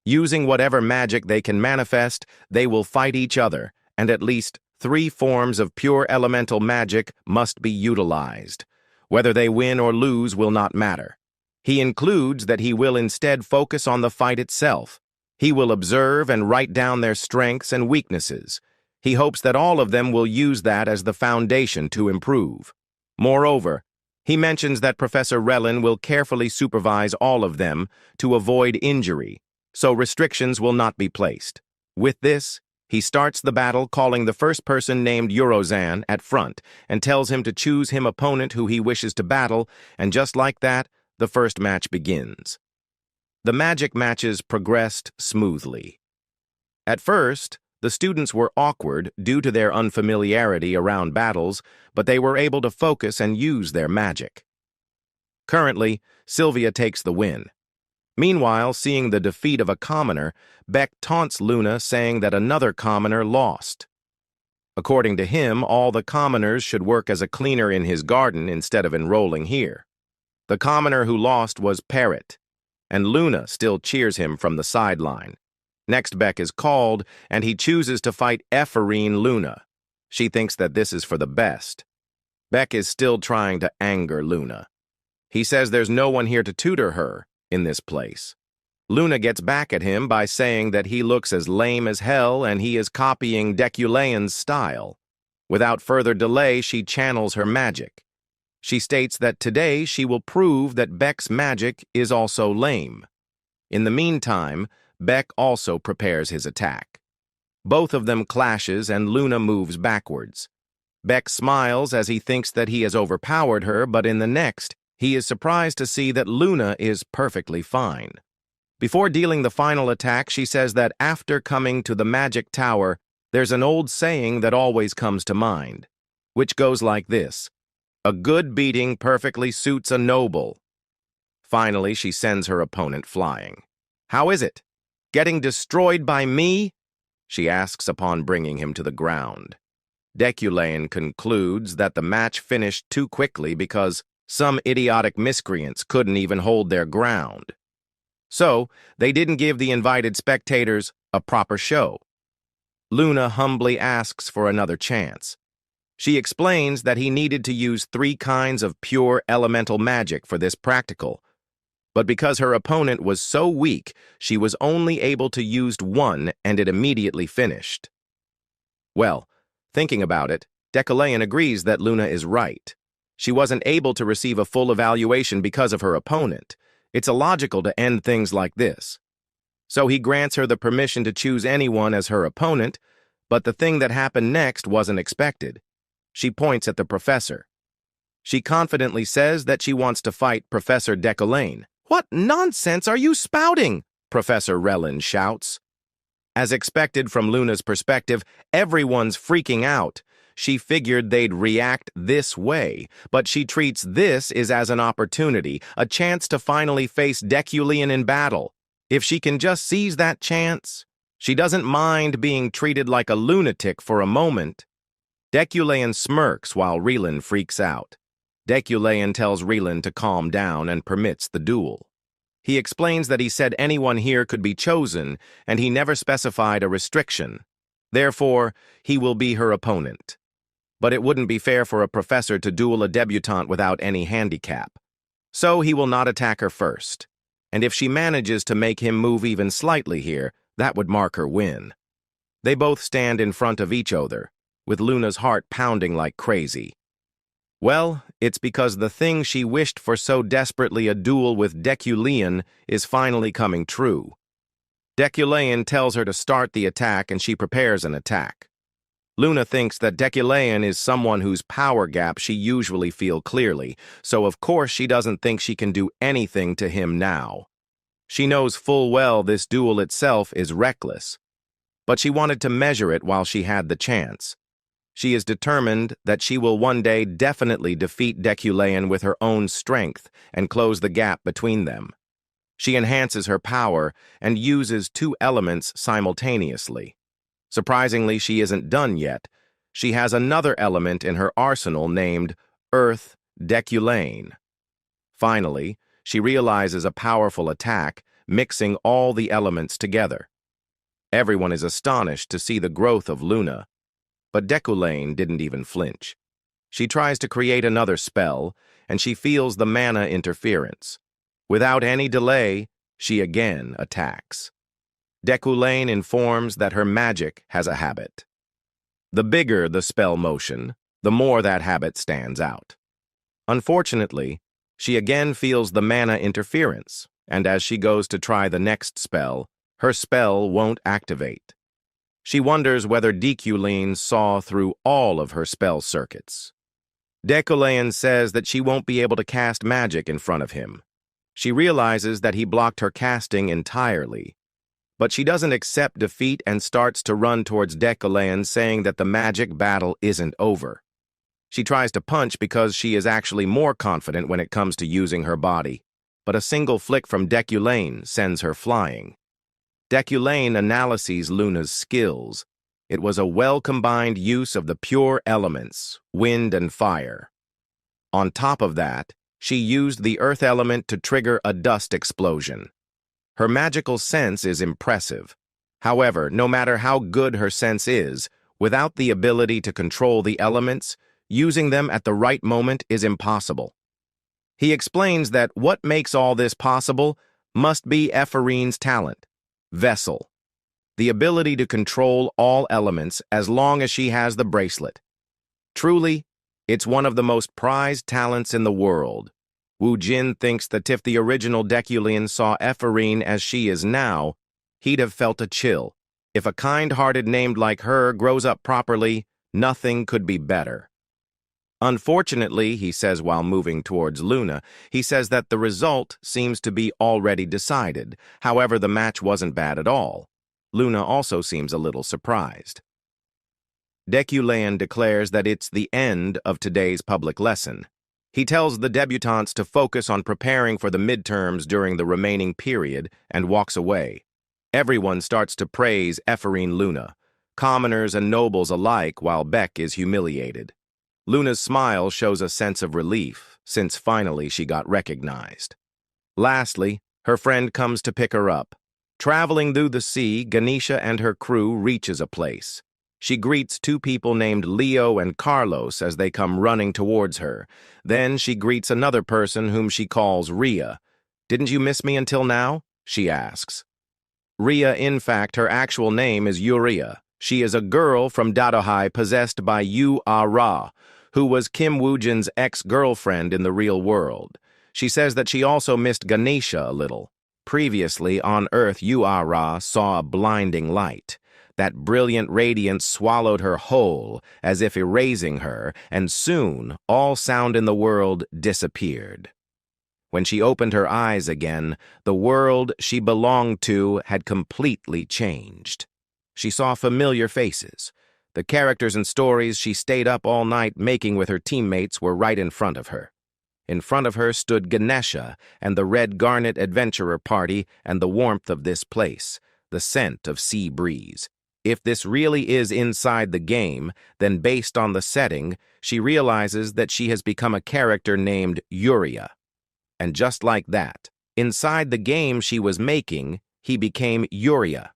Speaker 1: Using whatever magic they can manifest, they will fight each other, and at least 3 forms of pure elemental magic must be utilized. Whether they win or lose will not matter. He includes that he will instead focus on the fight itself. He will observe and write down their strengths and weaknesses. He hopes that all of them will use that as the foundation to improve. Moreover, he mentions that Professor Relin will carefully supervise all of them to avoid injury, so restrictions will not be placed. With this, he starts the battle, calling the first person named Eurozan at front and tells him to choose him opponent who he wishes to battle, and just like that, the first match begins. The magic matches progressed smoothly. At first, the students were awkward due to their unfamiliarity around battles, but they were able to focus and use their magic. Currently, Sylvia takes the win. Meanwhile, seeing the defeat of a commoner, Beck taunts Luna, saying that another commoner lost. According to him, all the commoners should work as a cleaner in his garden instead of enrolling here. The commoner who lost was Parrot, and Luna still cheers him from the sideline. Next, Beck is called, and he chooses to fight Epherine Luna. She thinks that this is for the best. Beck is still trying to anger Luna. He says there's no one here to tutor her in this place. Luna gets back at him by saying that he looks as lame as hell and he is copying Deculean's style. Without further delay, she channels her magic. She states that today she will prove that Beck's magic is also lame. In the meantime, Beck also prepares his attack. Both of them clashes and Luna moves backwards. Beck smiles as he thinks that he has overpowered her, but in the next, he is surprised to see that Luna is perfectly fine. Before dealing the final attack, she says that after coming to the magic tower, there's an old saying that always comes to mind, which goes like this: "A good beating perfectly suits a noble." Finally, she sends her opponent flying. "How is it? Getting destroyed by me?" she asks upon bringing him to the ground. Deculean concludes that the match finished too quickly because some idiotic miscreants couldn't even hold their ground. So, they didn't give the invited spectators a proper show. Luna humbly asks for another chance. She explains that he needed to use 3 kinds of pure elemental magic for this practical, but because her opponent was so weak, she was only able to use 1 and it immediately finished. Well, thinking about it, Deculean agrees that Luna is right. She wasn't able to receive a full evaluation because of her opponent. It's illogical to end things like this. So he grants her the permission to choose anyone as her opponent, but the thing that happened next wasn't expected. She points at the professor. She confidently says that she wants to fight Professor Deculean. "What nonsense are you spouting?" Professor Relin shouts. As expected from Luna's perspective, everyone's freaking out. She figured they'd react this way, but she treats this as an opportunity, a chance to finally face Deculean in battle. If she can just seize that chance, she doesn't mind being treated like a lunatic for a moment. Deculean smirks while Relin freaks out. Deculean tells Relin to calm down and permits the duel. He explains that he said anyone here could be chosen, and he never specified a restriction. Therefore, he will be her opponent. But it wouldn't be fair for a professor to duel a debutante without any handicap. So he will not attack her first. And if she manages to make him move even slightly here, that would mark her win. They both stand in front of each other, with Luna's heart pounding like crazy. Well, it's because the thing she wished for so desperately, a duel with Deculean, is finally coming true. Deculean tells her to start the attack and she prepares an attack. Luna thinks that Deculean is someone whose power gap she usually feels clearly, so of course she doesn't think she can do anything to him now. She knows full well this duel itself is reckless, but she wanted to measure it while she had the chance. She is determined that she will one day definitely defeat Deculean with her own strength and close the gap between them. She enhances her power and uses 2 elements simultaneously. Surprisingly, she isn't done yet. She has another element in her arsenal named Earth Deculean. Finally, she realizes a powerful attack, mixing all the elements together. Everyone is astonished to see the growth of Luna, but Deculean didn't even flinch. She tries to create another spell, and she feels the mana interference. Without any delay, she again attacks. Deculean informs that her magic has a habit. The bigger the spell motion, the more that habit stands out. Unfortunately, she again feels the mana interference, and as she goes to try the next spell, her spell won't activate. She wonders whether Deculean saw through all of her spell circuits. Deculean says that she won't be able to cast magic in front of him. She realizes that he blocked her casting entirely. But she doesn't accept defeat and starts to run towards Deculean, saying that the magic battle isn't over. She tries to punch because she is actually more confident when it comes to using her body, but a single flick from Deculean sends her flying. Deculean analyzes Luna's skills. It was a well-combined use of the pure elements, wind and fire. On top of that, she used the earth element to trigger a dust explosion. Her magical sense is impressive. However, no matter how good her sense is, without the ability to control the elements, using them at the right moment is impossible. He explains that what makes all this possible must be Epherine's talent, Vessel, the ability to control all elements as long as she has the bracelet. Truly, It's one of the most prized talents in the world. Wujin thinks that if the original Deculean saw Epherine as she is now, he'd have felt a chill. If a kind-hearted named like her grows up properly, nothing could be better. Unfortunately, he says while moving towards Luna, he says that the result seems to be already decided. However, the match wasn't bad at all. Luna also seems a little surprised. Deculean declares that it's the end of today's public lesson. He tells the debutantes to focus on preparing for the midterms during the remaining period and walks away. Everyone starts to praise Epherine Luna, commoners and nobles alike, while Beck is humiliated. Luna's smile shows a sense of relief, since finally she got recognized. Lastly, her friend comes to pick her up. Traveling through the sea, Ganesha and her crew reaches a place. She greets two people named Leo and Carlos as they come running towards her. Then she greets another person whom she calls Ria. "Didn't you miss me until now?" she asks. Ria, in fact, her actual name is Yuria. She is a girl from Dadohai possessed by Yu-Ah-Ra, who was Kim Wujin's ex-girlfriend in the real world. She says that she also missed Ganesha a little. Previously, on Earth, Yu-Ah-Ra saw a blinding light. That brilliant radiance swallowed her whole, as if erasing her, and soon all sound in the world disappeared. When she opened her eyes again, the world she belonged to had completely changed. She saw familiar faces. The characters and stories she stayed up all night making with her teammates were right in front of her. In front of her stood Ganesha and the Red Garnet Adventurer Party and the warmth of this place, the scent of sea breeze. If this really is inside the game, then based on the setting, she realizes that she has become a character named Yuria. And just like that, inside the game she was making, he became Yuria.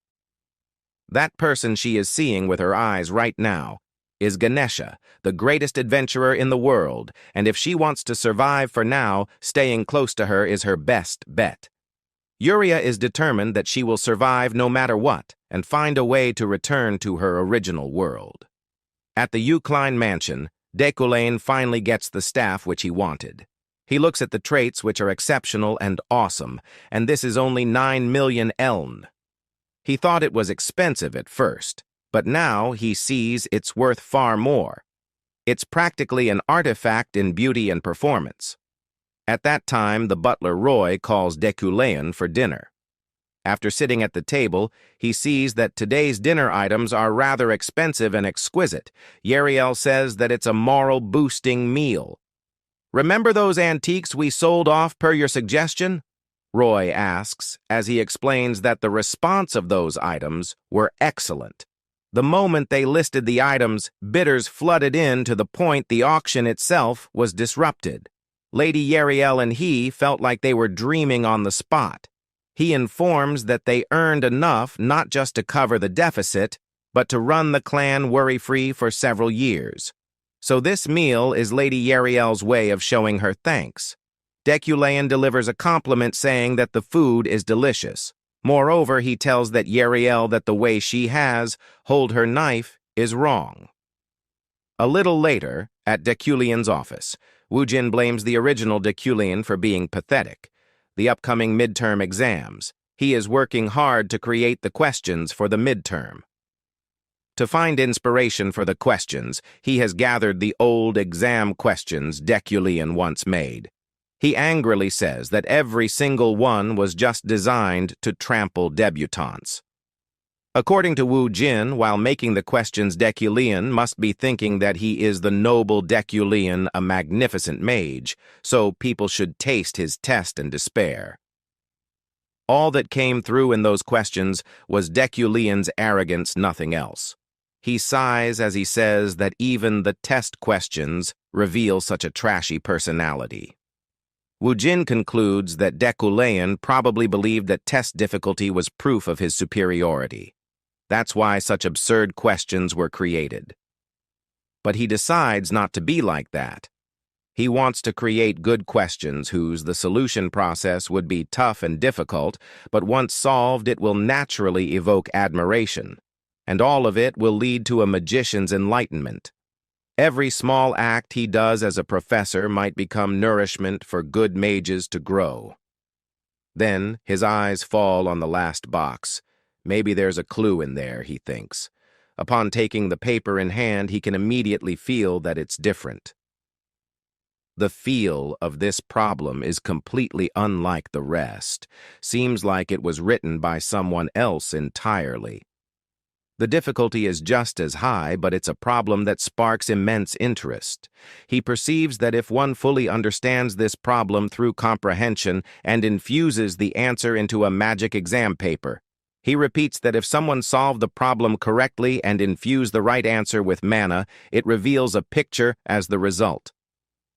Speaker 1: That person she is seeing with her eyes right now is Ganesha, the greatest adventurer in the world, and if she wants to survive for now, staying close to her is her best bet. Yuria is determined that she will survive no matter what and find a way to return to her original world. At the Deculean mansion, Deculean finally gets the staff which he wanted. He looks at the traits which are exceptional and awesome, and this is only 9 million eln. He thought it was expensive at first, but now he sees it's worth far more. It's practically an artifact in beauty and performance. At that time, the butler Roy calls Deculean for dinner. After sitting at the table, he sees that today's dinner items are rather expensive and exquisite. Yariel says that it's a moral-boosting meal. "Remember those antiques we sold off per your suggestion?" Roy asks, as he explains that the response of those items were excellent. The moment they listed the items, bidders flooded in to the point the auction itself was disrupted. Lady Yariel and he felt like they were dreaming on the spot. He informs that they earned enough not just to cover the deficit, but to run the clan worry-free for several years. So this meal is Lady Yariel's way of showing her thanks. Deculean delivers a compliment saying that the food is delicious. Moreover, he tells that Yariel that the way she has hold her knife is wrong. A little later, at Deculean's office, Wujin blames the original Deculean for being pathetic. The upcoming midterm exams. He is working hard to create the questions for the midterm. To find inspiration for the questions, he has gathered the old exam questions Deculean once made. He angrily says that every single one was just designed to trample debutantes. According to Wujin, while making the questions, Deculean must be thinking that he is the noble Deculean, a magnificent mage, so people should taste his test and despair. All that came through in those questions was Deculean's arrogance, nothing else. He sighs as he says that even the test questions reveal such a trashy personality. Wujin concludes that Deculean probably believed that test difficulty was proof of his superiority. That's why such absurd questions were created. But he decides not to be like that. He wants to create good questions whose the solution process would be tough and difficult, but once solved it will naturally evoke admiration, and all of it will lead to a magician's enlightenment. Every small act he does as a professor might become nourishment for good mages to grow. Then his eyes fall on the last box. Maybe there's a clue in there, he thinks. Upon taking the paper in hand, he can immediately feel that it's different. The feel of this problem is completely unlike the rest. Seems like it was written by someone else entirely. The difficulty is just as high, but it's a problem that sparks immense interest. He perceives that if one fully understands this problem through comprehension and infuses the answer into a magic exam paper, he repeats that if someone solved the problem correctly and infused the right answer with mana, it reveals a picture as the result.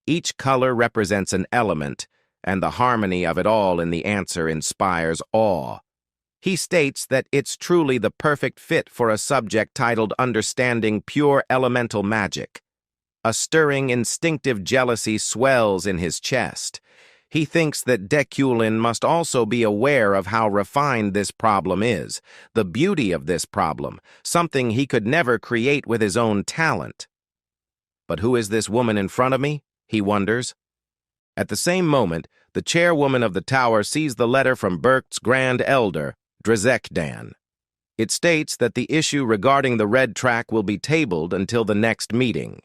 Speaker 1: Each color represents an element, and the harmony of it all in the answer inspires awe. He states that it's truly the perfect fit for a subject titled Understanding Pure Elemental Magic. A stirring, instinctive jealousy swells in his chest. He thinks that Deculean must also be aware of how refined this problem is, the beauty of this problem, something he could never create with his own talent. But who is this woman in front of me? He wonders. At the same moment, the chairwoman of the tower sees the letter from Berkt's Grand Elder, Drizekdan. It states that the issue regarding the red track will be tabled until the next meeting.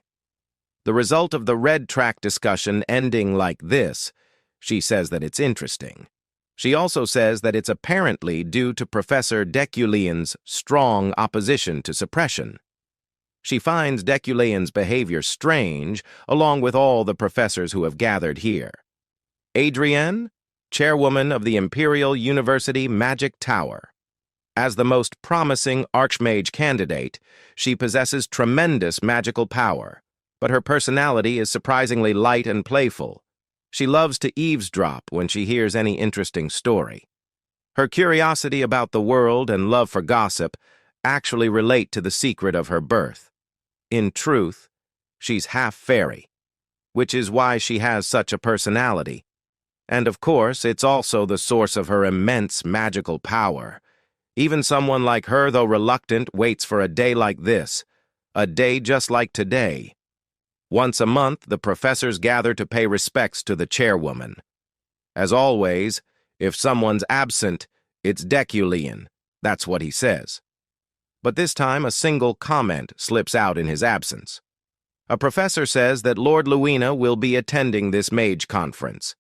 Speaker 1: The result of the red track discussion ending like this, she says that it's interesting. She also says that it's apparently due to Professor Deculean's strong opposition to suppression. She finds Deculean's behavior strange, along with all the professors who have gathered here. Adrienne, chairwoman of the Imperial University Magic Tower. As the most promising Archmage candidate, she possesses tremendous magical power, but her personality is surprisingly light and playful. She loves to eavesdrop when she hears any interesting story. Her curiosity about the world and love for gossip actually relate to the secret of her birth. In truth, she's half fairy, which is why she has such a personality. And of course, it's also the source of her immense magical power. Even someone like her, though reluctant, waits for a day like this, a day just like today. Once a month, the professors gather to pay respects to the chairwoman. As always, if someone's absent, it's Deculean. That's what he says. But this time, a single comment slips out in his absence. A professor says that Lord Luina will be attending this mage conference.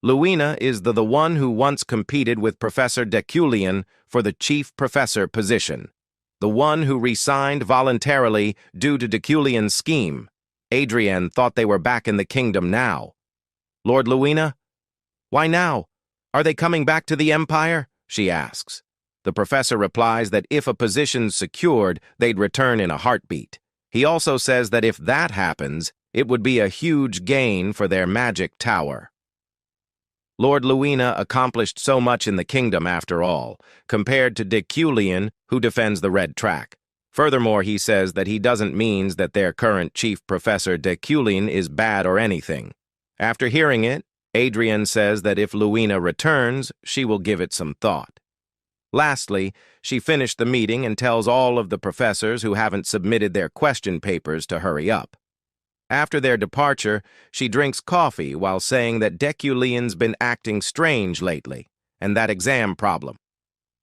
Speaker 1: Luina is the one who once competed with Professor Deculean for the chief professor position, the one who resigned voluntarily due to Deculean's scheme. Adrienne thought they were back in the kingdom now. Lord Luina? Why now? Are they coming back to the Empire? She asks. The professor replies that if a position's secured, they'd return in a heartbeat. He also says that if that happens, it would be a huge gain for their magic tower. Lord Luina accomplished so much in the kingdom after all, compared to Deculean, who defends the red track. Furthermore, he says that he doesn't mean that their current chief professor Deculean is bad or anything. After hearing it, Adrienne says that if Luina returns, she will give it some thought. Lastly, she finished the meeting and tells all of the professors who haven't submitted their question papers to hurry up. After their departure, she drinks coffee while saying that Deculean's been acting strange lately, and that exam problem.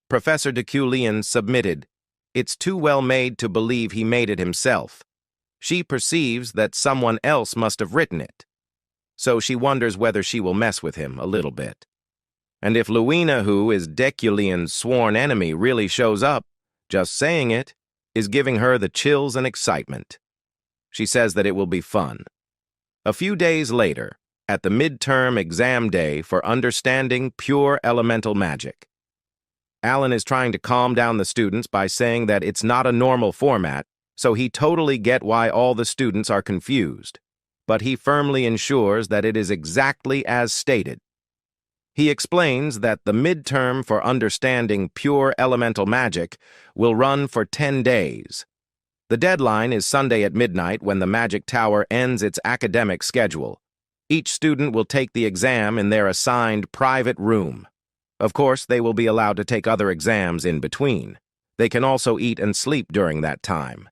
Speaker 1: Professor Deculean submitted, "It's too well made to believe he made it himself." She perceives that someone else must have written it. So she wonders whether she will mess with him a little bit. And if Luina, who is Deculean's sworn enemy, really shows up, just saying it is giving her the chills and excitement. She says that it will be fun. A few days later, at the midterm exam day for Understanding Pure Elemental Magic, Alan is trying to calm down the students by saying that it's not a normal format, so he totally get why all the students are confused. But he firmly ensures that it is exactly as stated. He explains that the midterm for Understanding Pure Elemental Magic will run for 10 days. The deadline is Sunday at midnight when the Magic Tower ends its academic schedule. Each student will take the exam in their assigned private room. Of course, they will be allowed to take other exams in between. They can also eat and sleep during that time.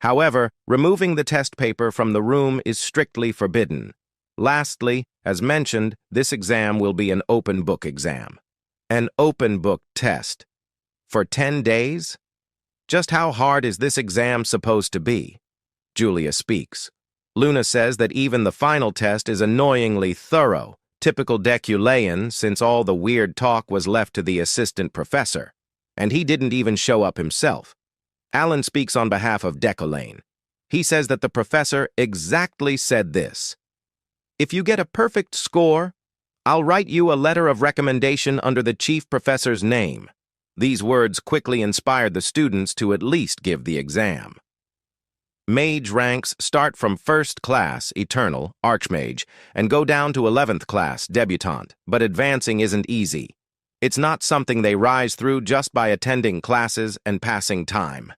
Speaker 1: However, removing the test paper from the room is strictly forbidden. Lastly, as mentioned, this exam will be an open book exam. An open book test. For 10 days? Just how hard is this exam supposed to be? Julia speaks. Luna says that even the final test is annoyingly thorough, typical Deculean, since all the weird talk was left to the assistant professor. And he didn't even show up himself. Alan speaks on behalf of Deculean. He says that the professor exactly said this. If you get a perfect score, I'll write you a letter of recommendation under the chief professor's name. These words quickly inspired the students to at least give the exam. Mage ranks start from 1st class, Eternal, Archmage, and go down to 11th class, Debutante, but advancing isn't easy. It's not something they rise through just by attending classes and passing time.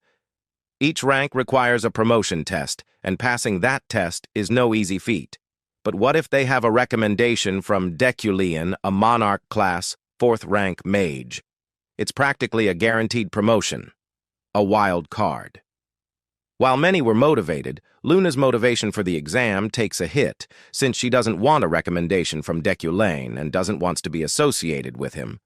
Speaker 1: Each rank requires a promotion test, and passing that test is no easy feat. But what if they have a recommendation from Deculean, a monarch class, 4th rank mage? It's practically a guaranteed promotion. A wild card. While many were motivated, Luna's motivation for the exam takes a hit, since she doesn't want a recommendation from Deculean and doesn't want to be associated with him.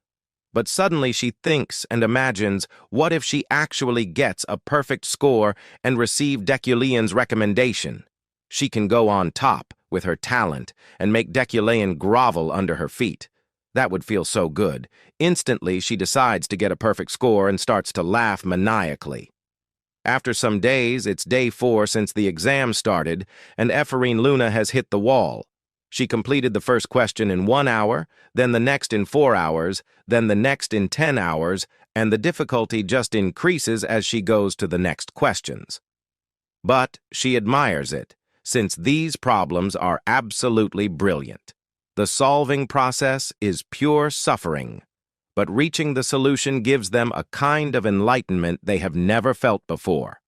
Speaker 1: But suddenly she thinks and imagines, what if she actually gets a perfect score and receive Deculean's recommendation? She can go on top with her talent and make Deculean grovel under her feet. That would feel so good. Instantly, she decides to get a perfect score and starts to laugh maniacally. After some days, it's day 4 since the exam started, and Epherine Luna has hit the wall. She completed the first question in 1 hour, then the next in 4 hours, then the next in 10 hours, and the difficulty just increases as she goes to the next questions. But she admires it, since these problems are absolutely brilliant. The solving process is pure suffering, but reaching the solution gives them a kind of enlightenment they have never felt before.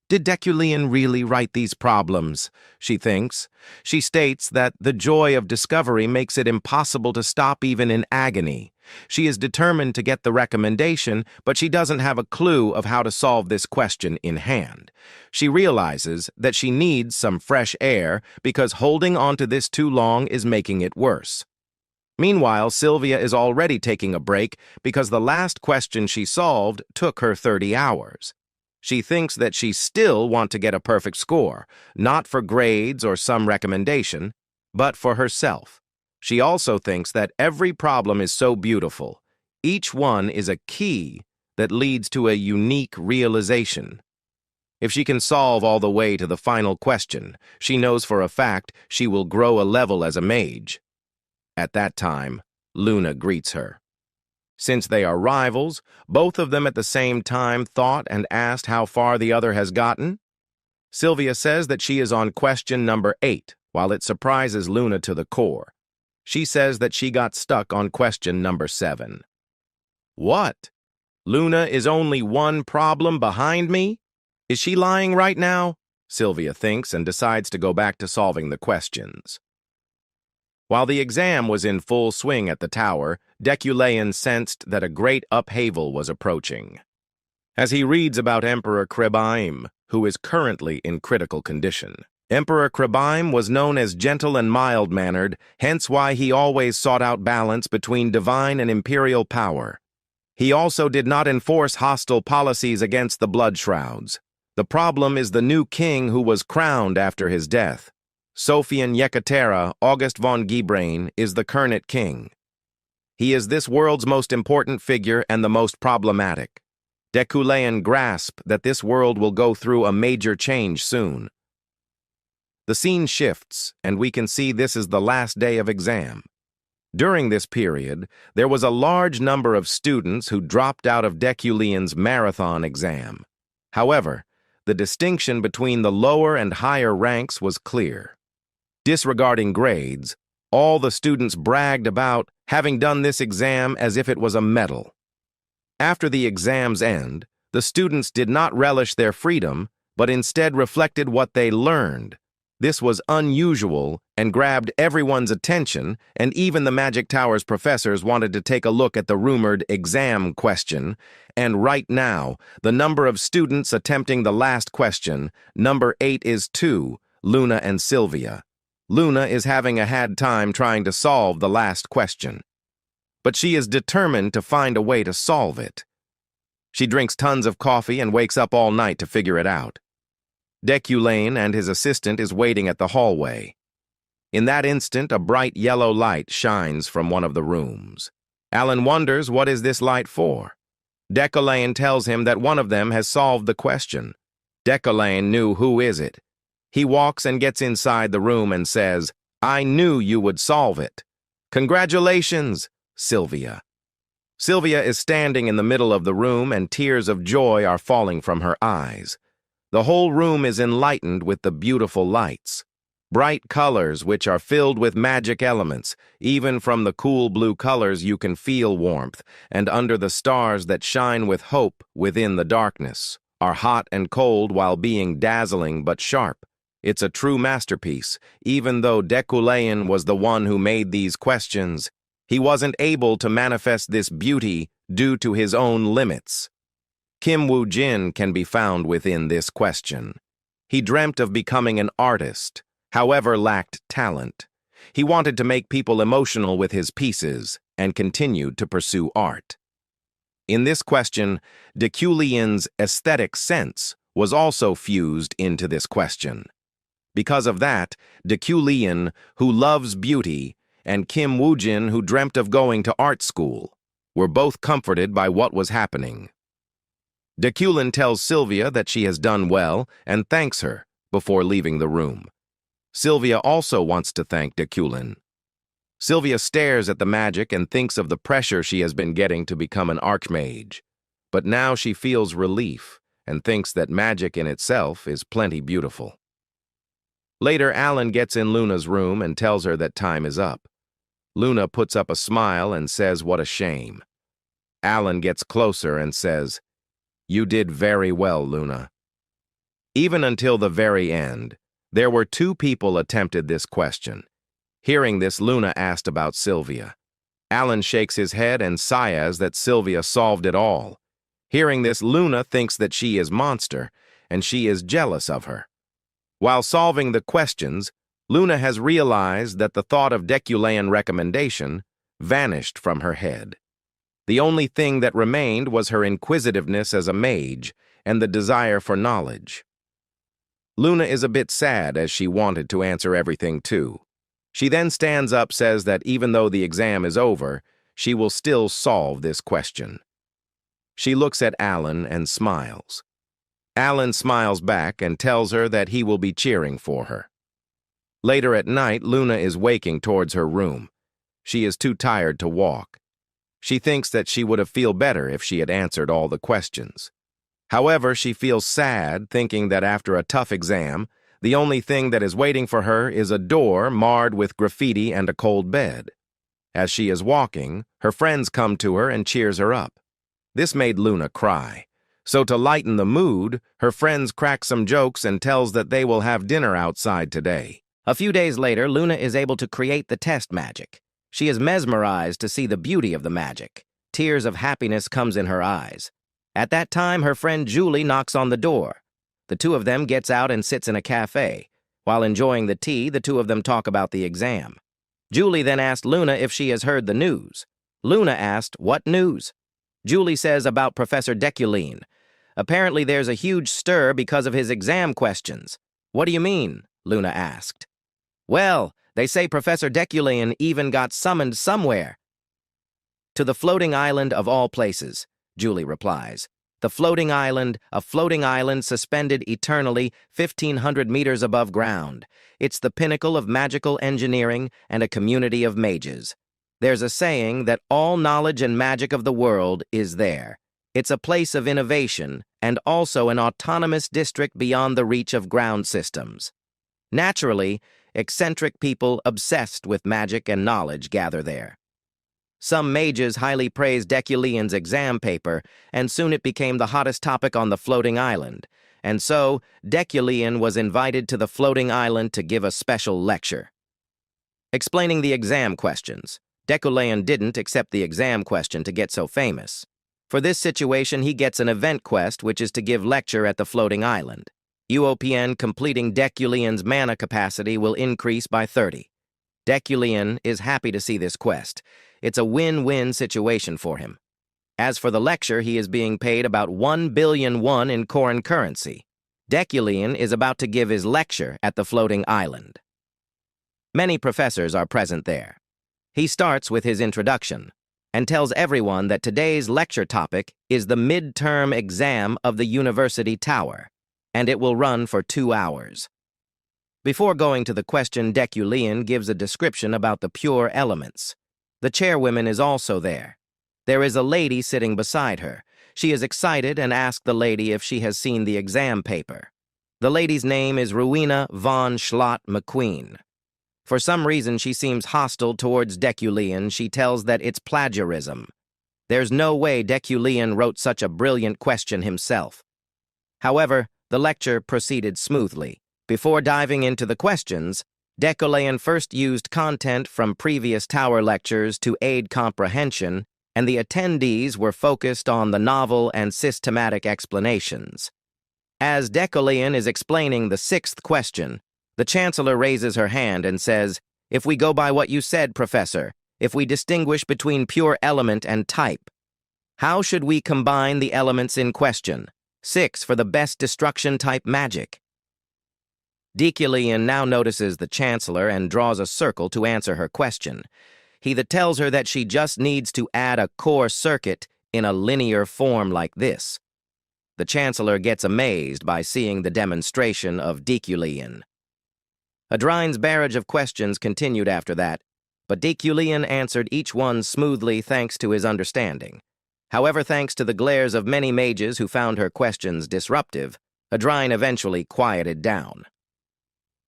Speaker 1: Did Deculean really write these problems? She thinks. She states that the joy of discovery makes it impossible to stop even in agony. She is determined to get the recommendation, but she doesn't have a clue of how to solve this question in hand. She realizes that she needs some fresh air because holding on to this too long is making it worse. Meanwhile, Sylvia is already taking a break because the last question she solved took her 30 hours. She thinks that she still wants to get a perfect score, not for grades or some recommendation, but for herself. She also thinks that every problem is so beautiful. Each one is a key that leads to a unique realization. If she can solve all the way to the final question, she knows for a fact she will grow a level as a mage. At that time, Luna greets her. Since they are rivals, both of them at the same time thought and asked how far the other has gotten. Sylvia says that she is on question number 8, while it surprises Luna to the core. She says that she got stuck on question number 7. What? Luna is only one problem behind me? Is she lying right now? Sylvia thinks and decides to go back to solving the questions. While the exam was in full swing at the tower, Deculean sensed that a great upheaval was approaching. As he reads about Emperor Krebaim, who is currently in critical condition. Emperor Krebaim was known as gentle and mild-mannered, hence why he always sought out balance between divine and imperial power. He also did not enforce hostile policies against the blood shrouds. The problem is the new king who was crowned after his death. Sophian Yekatera August von Gibrain is the current king. He is this world's most important figure and the most problematic. Deculean grasped that this world will go through a major change soon. The scene shifts, and we can see this is the last day of exam. During this period, there was a large number of students who dropped out of Deculean's marathon exam. However, the distinction between the lower and higher ranks was clear. Disregarding grades, all the students bragged about having done this exam as if it was a medal. After the exam's end, the students did not relish their freedom, but instead reflected what they learned. This was unusual and grabbed everyone's attention, and even the Magic Tower's professors wanted to take a look at the rumored exam question. And right now, the number of students attempting the last question, number 8, is 2, Luna and Sylvia. Luna is having a hard time trying to solve the last question, but she is determined to find a way to solve it. She drinks tons of coffee and wakes up all night to figure it out. Deculean and his assistant is waiting at the hallway. In that instant, a bright yellow light shines from one of the rooms. Alan wonders what is this light for. Deculean tells him that one of them has solved the question. Deculean knew who is it. He walks and gets inside the room and says, "I knew you would solve it. Congratulations, Sylvia." Sylvia is standing in the middle of the room and tears of joy are falling from her eyes. The whole room is enlightened with the beautiful lights. Bright colors which are filled with magic elements. Even from the cool blue colors you can feel warmth, and under the stars that shine with hope within the darkness, are hot and cold while being dazzling but sharp. It's a true masterpiece. Even though Deculean was the one who made these questions, he wasn't able to manifest this beauty due to his own limits. Kim Wujin can be found within this question. He dreamt of becoming an artist, however lacked talent. He wanted to make people emotional with his pieces and continued to pursue art. In this question, Deculean's aesthetic sense was also fused into this question. Because of that, Deculean, who loves beauty, and Kim Wujin, who dreamt of going to art school, were both comforted by what was happening. Deculean tells Sylvia that she has done well and thanks her before leaving the room. Sylvia also wants to thank Deculean. Sylvia stares at the magic and thinks of the pressure she has been getting to become an archmage. But now she feels relief and thinks that magic in itself is plenty beautiful. Later, Alan gets in Luna's room and tells her that time is up. Luna puts up a smile and says what a shame. Alan gets closer and says, "You did very well, Luna." Even until the very end, there were 2 people attempted this question. Hearing this, Luna asked about Sylvia. Alan shakes his head and sighs that Sylvia solved it all. Hearing this, Luna thinks that she is monster, and she is jealous of her. While solving the questions, Luna has realized that the thought of Deculean recommendation vanished from her head. The only thing that remained was her inquisitiveness as a mage and the desire for knowledge. Luna is a bit sad as she wanted to answer everything too. She then stands up, says that even though the exam is over, she will still solve this question. She looks at Alan and smiles. Alan smiles back and tells her that he will be cheering for her. Later at night, Luna is waking towards her room. She is too tired to walk. She thinks that she would have felt better if she had answered all the questions. However, she feels sad thinking that after a tough exam, the only thing that is waiting for her is a door marred with graffiti and a cold bed. As she is walking, her friends come to her and cheers her up. This made Luna cry. So to lighten the mood, her friends crack some jokes and tells that they will have dinner outside today.
Speaker 2: A few days later, Luna is able to create the test magic. She is mesmerized to see the beauty of the magic. Tears of happiness comes in her eyes. At that time, her friend Julie knocks on the door. The 2 of them gets out and sits in a cafe. While enjoying the tea, the 2 of them talk about the exam. Julie then asked Luna if she has heard the news. Luna asked, "What news?" Julie says about Professor Deculean. Apparently there's a huge stir because of his exam questions. "What do you mean?" Luna asked. "Well, they say Professor Deculean even got summoned somewhere." "To the floating island of all places," Julie replies. "The floating island, a floating island suspended eternally 1,500 meters above ground. It's the pinnacle of magical engineering and a community of mages. There's a saying that all knowledge and magic of the world is there. It's a place of innovation and also an autonomous district beyond the reach of ground systems. Naturally, eccentric people obsessed with magic and knowledge gather there. Some mages highly praised Deculean's exam paper, and soon it became the hottest topic on the floating island. And so, Deculean was invited to the floating island to give a special lecture. Explaining the exam questions. Deculean didn't accept the exam question to get so famous. For this situation, he gets an event quest, which is to give lecture at the floating island. UOPN completing Deculean's mana capacity will increase by 30. Deculean is happy to see this quest. It's a win-win situation for him. As for the lecture, he is being paid about 1 billion won in foreign currency. Deculean is about to give his lecture at the floating island. Many professors are present there. He starts with his introduction and tells everyone that today's lecture topic is the midterm exam of the university tower, and it will run for 2 hours. Before going to the question, Deculean gives a description about the pure elements. The chairwoman is also there. There is a lady sitting beside her. She is excited and asks the lady if she has seen the exam paper. The lady's name is Rowena von Schlott McQueen. For some reason, she seems hostile towards Deculean. She tells that it's plagiarism. There's no way Deculean wrote such a brilliant question himself. However, the lecture proceeded smoothly. Before diving into the questions, Deculean first used content from previous tower lectures to aid comprehension, and the attendees were focused on the novel and systematic explanations. As Deculean is explaining the 6th question, the Chancellor raises her hand and says, "If we go by what you said, Professor, if we distinguish between pure element and type, how should we combine the elements in question? 6 for the best destruction type magic." Deculean now notices the Chancellor and draws a circle to answer her question. He tells her that she just needs to add a core circuit in a linear form like this. The Chancellor gets amazed by seeing the demonstration of Deculean. Adrine's barrage of questions continued after that, but Deculean answered each one smoothly thanks to his understanding. However, thanks to the glares of many mages who found her questions disruptive, Adrine eventually quieted down.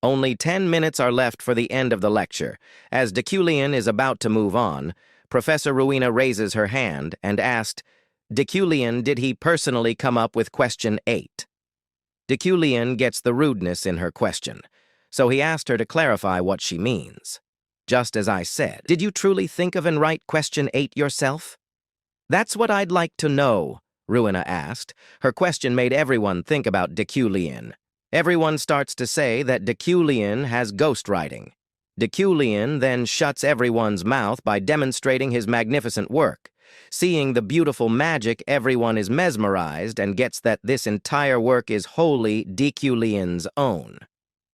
Speaker 2: Only 10 minutes are left for the end of the lecture. As Deculean is about to move on, Professor Rowena raises her hand and asked, Deculean, did he personally come up with question 8? Deculean gets the rudeness in her question, so he asked her to clarify what she means. Just as I said, did you truly think of and write question 8 yourself? That's what I'd like to know, Rowena asked. Her question made everyone think about Deculean. Everyone starts to say that Deculean has ghostwriting. Deculean then shuts everyone's mouth by demonstrating his magnificent work. Seeing the beautiful magic, everyone is mesmerized and gets that this entire work is wholly Deculean's own.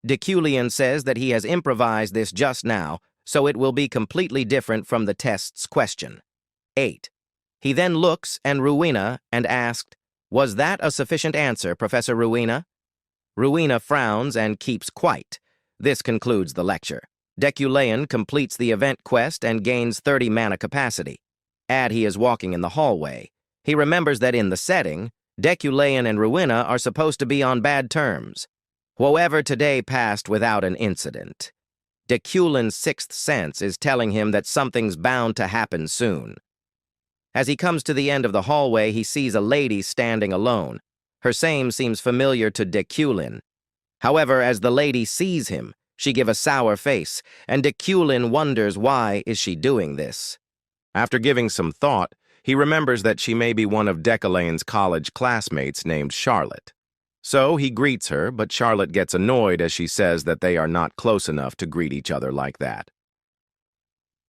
Speaker 2: Deculean says that he has improvised this just now, so it will be completely different from the test's question. 8. He then looks at Rowena and asked, "Was that a sufficient answer, Professor Rowena?" Rowena frowns and keeps quiet. This concludes the lecture. Deculean completes the event quest and gains 30 mana capacity. He is walking in the hallway. He remembers that in the setting, Deculean and Rowena are supposed to be on bad terms. However, today passed without an incident. Deculean's 6th sense is telling him that something's bound to happen soon. As he comes to the end of the hallway, he sees a lady standing alone. Her same seems familiar to Deculean. However, as the lady sees him, she gives a sour face, and Deculean wonders why is she doing this.
Speaker 1: After giving some thought, he remembers that she may be one of Deculean's college classmates named Charlotte. So he greets her, but Charlotte gets annoyed as she says that they are not close enough to greet each other like that.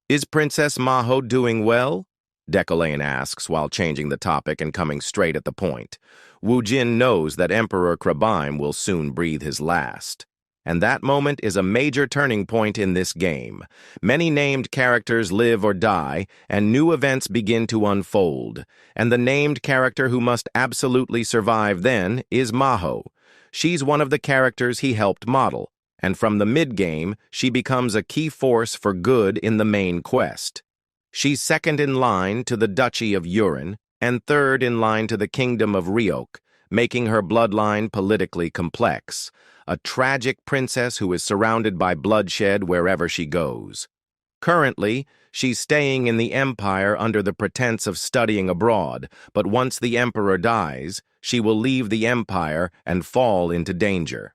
Speaker 1: "Is Princess Maho doing well?" Deculean asks while changing the topic and coming straight at the point. Wujin knows that Emperor Krabaim will soon breathe his last. And that moment is a major turning point in this game. Many named characters live or die, and new events begin to unfold. And the named character who must absolutely survive then is Maho. She's one of the characters he helped model, and from the mid-game, she becomes a key force for good in the main quest. She's second in line to the Duchy of Urin, and third in line to the Kingdom of Ryok, making her bloodline politically complex. A tragic princess who is surrounded by bloodshed wherever she goes. Currently, she's staying in the Empire under the pretense of studying abroad, but once the Emperor dies, she will leave the Empire and fall into danger.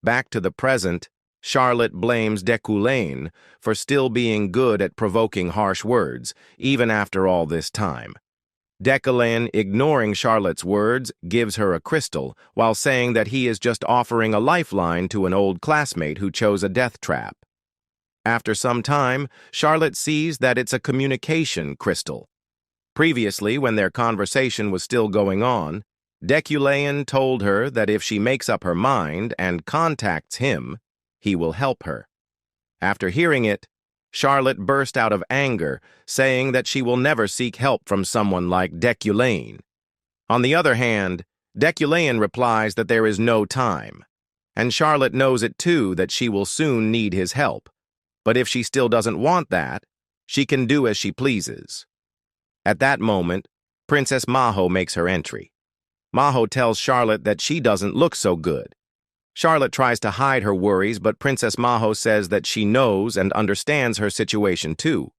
Speaker 1: Back to the present, Charlotte blames Deculean for still being good at provoking harsh words, even after all this time. Deculean, ignoring Charlotte's words, gives her a crystal, while saying that he is just offering a lifeline to an old classmate who chose a death trap. After some time, Charlotte sees that it's a communication crystal. Previously, when their conversation was still going on, Deculean told her that if she makes up her mind and contacts him, he will help her. After hearing it, Charlotte burst out of anger, saying that she will never seek help from someone like Deculean. On the other hand, Deculean replies that there is no time, and Charlotte knows it too that she will soon need his help. But if she still doesn't want that, she can do as she pleases. At that moment, Princess Maho makes her entry. Maho tells Charlotte that she doesn't look so good. Charlotte tries to hide her worries, but Princess Maho says that she knows and understands her situation too.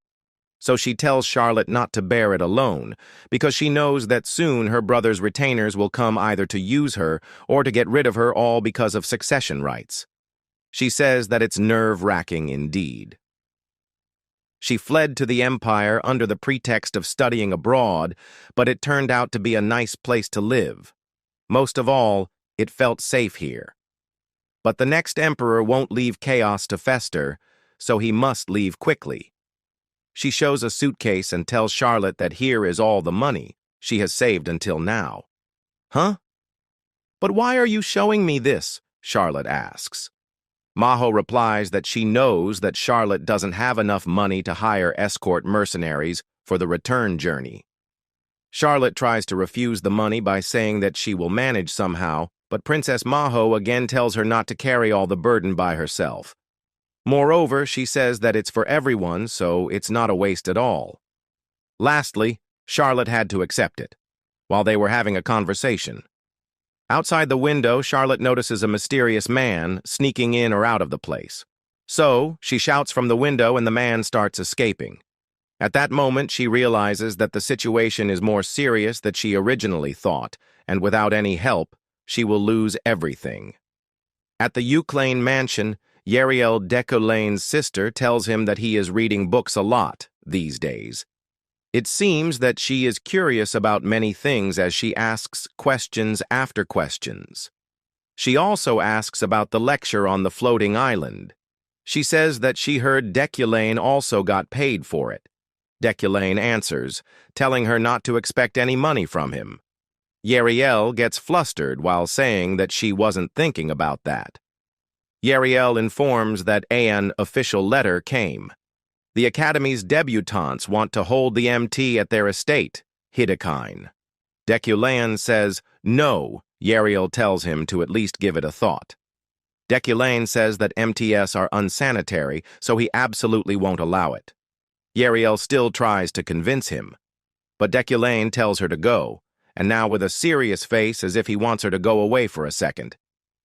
Speaker 1: So she tells Charlotte not to bear it alone, because she knows that soon her brother's retainers will come either to use her or to get rid of her, all because of succession rights. She says that it's nerve-wracking indeed. She fled to the Empire under the pretext of studying abroad, but it turned out to be a nice place to live. Most of all, it felt safe here. But the next emperor won't leave chaos to fester, so he must leave quickly. She shows a suitcase and tells Charlotte that here is all the money she has saved until now. Huh? But why are you showing me this? Charlotte asks. Maho replies that she knows that Charlotte doesn't have enough money to hire escort mercenaries for the return journey. Charlotte tries to refuse the money by saying that she will manage somehow, but Princess Maho again tells her not to carry all the burden by herself. Moreover, she says that it's for everyone, so it's not a waste at all. Lastly, Charlotte had to accept it, while they were having a conversation. Outside the window, Charlotte notices a mysterious man sneaking in or out of the place. So, she shouts from the window and the man starts escaping. At that moment, she realizes that the situation is more serious than she originally thought, and without any help, she will lose everything. At the Deculean mansion, Yariel, Deculean's sister, tells him that he is reading books a lot these days. It seems that she is curious about many things as she asks questions after questions. She also asks about the lecture on the floating island. She says that she heard Deculean also got paid for it. Deculean answers, telling her not to expect any money from him. Yariel gets flustered while saying that she wasn't thinking about that. Yariel informs that an official letter came. The Academy's debutantes want to hold the MT at their estate, Hidakine. Deculean says no. Yariel tells him to at least give it a thought. Deculean says that MTS are unsanitary, so he absolutely won't allow it. Yariel still tries to convince him, but Deculean tells her to go, and now with a serious face as if he wants her to go away for a second.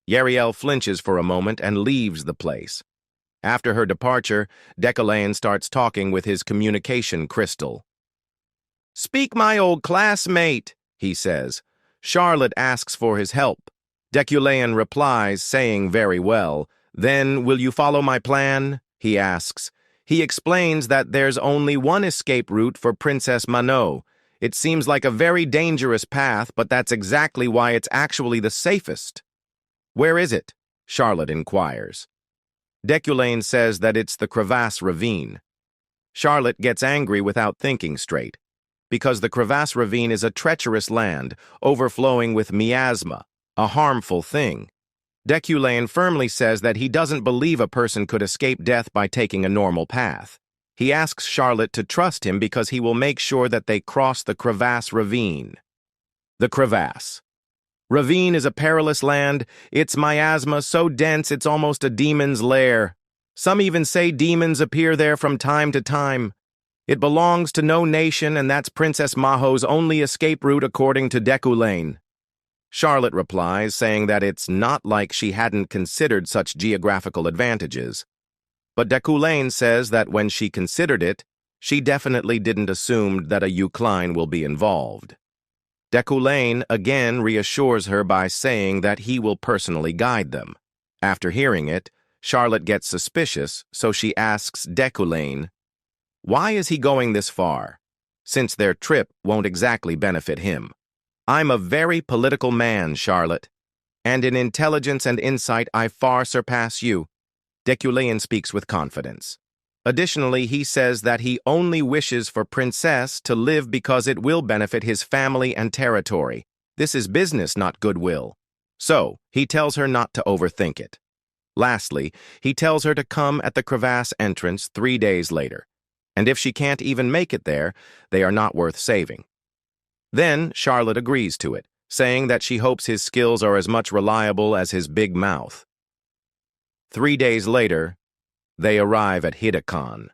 Speaker 1: Yariel flinches for a moment and leaves the place. After her departure, Deculean starts talking with his communication crystal. "Speak, my old classmate," he says. Charlotte asks for his help. Deculean replies, saying very well. "Then, will you follow my plan?" he asks. He explains that there's only one escape route for Princess Manon. It seems like a very dangerous path, but that's exactly why it's actually the safest. "Where is it?" Charlotte inquires. Deculean says that it's the crevasse ravine. Charlotte gets angry without thinking straight, because the crevasse ravine is a treacherous land, overflowing with miasma, a harmful thing. Deculean firmly says that he doesn't believe a person could escape death by taking a normal path. He asks Charlotte to trust him because he will make sure that they cross the crevasse ravine. The crevasse. Ravine is a perilous land. Its miasma so dense it's almost a demon's lair. Some even say demons appear there from time to time. It belongs to no nation, and that's Princess Maho's only escape route according to Deculean. Charlotte replies, saying that it's not like she hadn't considered such geographical advantages. But Deculean says that when she considered it, she definitely didn't assume that a Deculean will be involved. Deculean again reassures her by saying that he will personally guide them. After hearing it, Charlotte gets suspicious, so she asks Deculean, why is he going this far, since their trip won't exactly benefit him? I'm a very political man, Charlotte, and in intelligence and insight I far surpass you. Deculean speaks with confidence. Additionally, he says that he only wishes for Princess to live because it will benefit his family and territory. This is business, not goodwill. So, he tells her not to overthink it. Lastly, he tells her to come at the crevasse entrance 3 days later, and if she can't even make it there, they are not worth saving. Then, Charlotte agrees to it, saying that she hopes his skills are as much reliable as his big mouth. 3 days later, they arrive at Hidakon.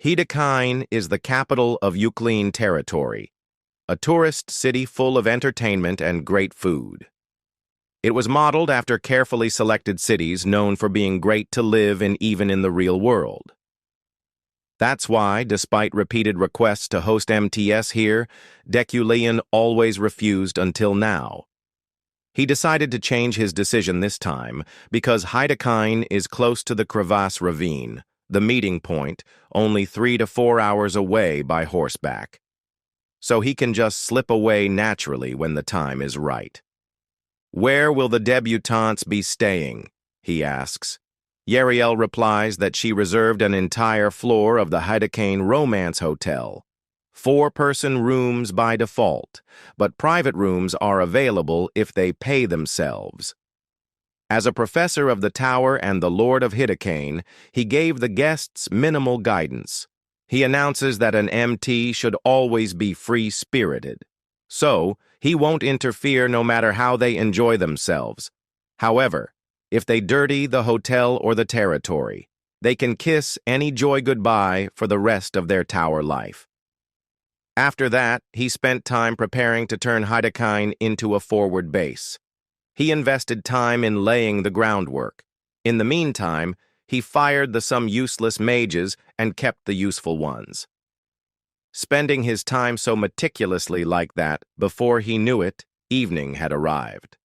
Speaker 1: Hidakon is the capital of Deculean territory, a tourist city full of entertainment and great food. It was modeled after carefully selected cities known for being great to live in even in the real world. That's why, despite repeated requests to host MTS here, Deculean always refused until now. He decided to change his decision this time because Hidakon is close to the Crevasse Ravine, the meeting point, only 3 to 4 hours away by horseback. So he can just slip away naturally when the time is right. Where will the debutantes be staying? He asks. Yariel replies that she reserved an entire floor of the Hidakon Romance Hotel. 4-person rooms by default, but private rooms are available if they pay themselves. As a professor of the tower and the Lord of Hidakon, he gave the guests minimal guidance. He announces that an MT should always be free-spirited. So, he won't interfere no matter how they enjoy themselves. However, if they dirty the hotel or the territory, they can kiss any joy goodbye for the rest of their tower life. After that, he spent time preparing to turn Hidakon into a forward base. He invested time in laying the groundwork. In the meantime, he fired the some useless mages and kept the useful ones. Spending his time so meticulously like that, before he knew it, evening had arrived.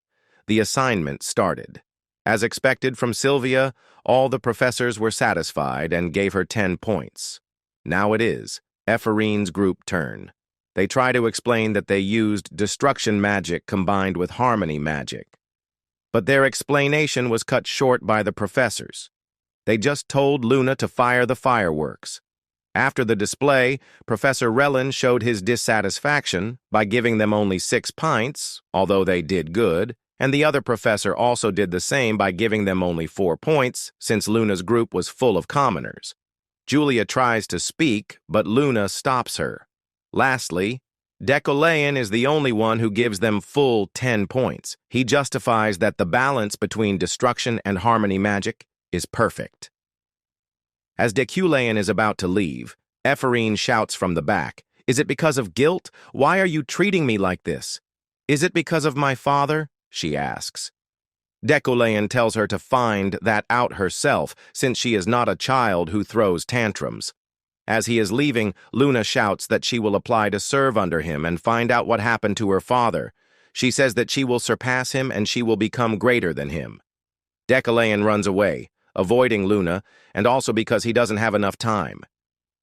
Speaker 1: The assignment started. As expected from Sylvia, all the professors were satisfied and gave her 10 points. Now it is Epherine's group turn. They try to explain that they used destruction magic combined with harmony magic. But their explanation was cut short by the professors. They just told Luna to fire the fireworks. After the display, Professor Relin showed his dissatisfaction by giving them only 6 pints, although they did good, and the other professor also did the same by giving them only 4 points, since Luna's group was full of commoners. Julia tries to speak, but Luna stops her. Lastly, Deculean is the only one who gives them full 10 points. He justifies that the balance between destruction and harmony magic is perfect. As Deculean is about to leave, Epherine shouts from the back, "Is it because of guilt? Why are you treating me like this? Is it because of my father?" she asks. Deculean tells her to find that out herself, since she is not a child who throws tantrums. As he is leaving, Luna shouts that she will apply to serve under him and find out what happened to her father. She says that she will surpass him and she will become greater than him. Deculean runs away, avoiding Luna, and also because he doesn't have enough time.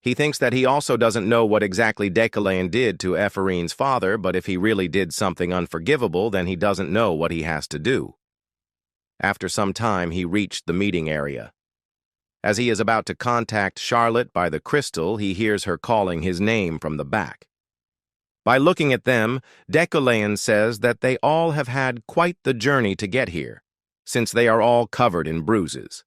Speaker 1: He thinks that he also doesn't know what exactly Deculean did to Epherine's father, but if he really did something unforgivable, then he doesn't know what he has to do. After some time, he reached the meeting area. As he is about to contact Charlotte by the crystal, he hears her calling his name from the back. By looking at them, Deculean says that they all have had quite the journey to get here, since they are all covered in bruises.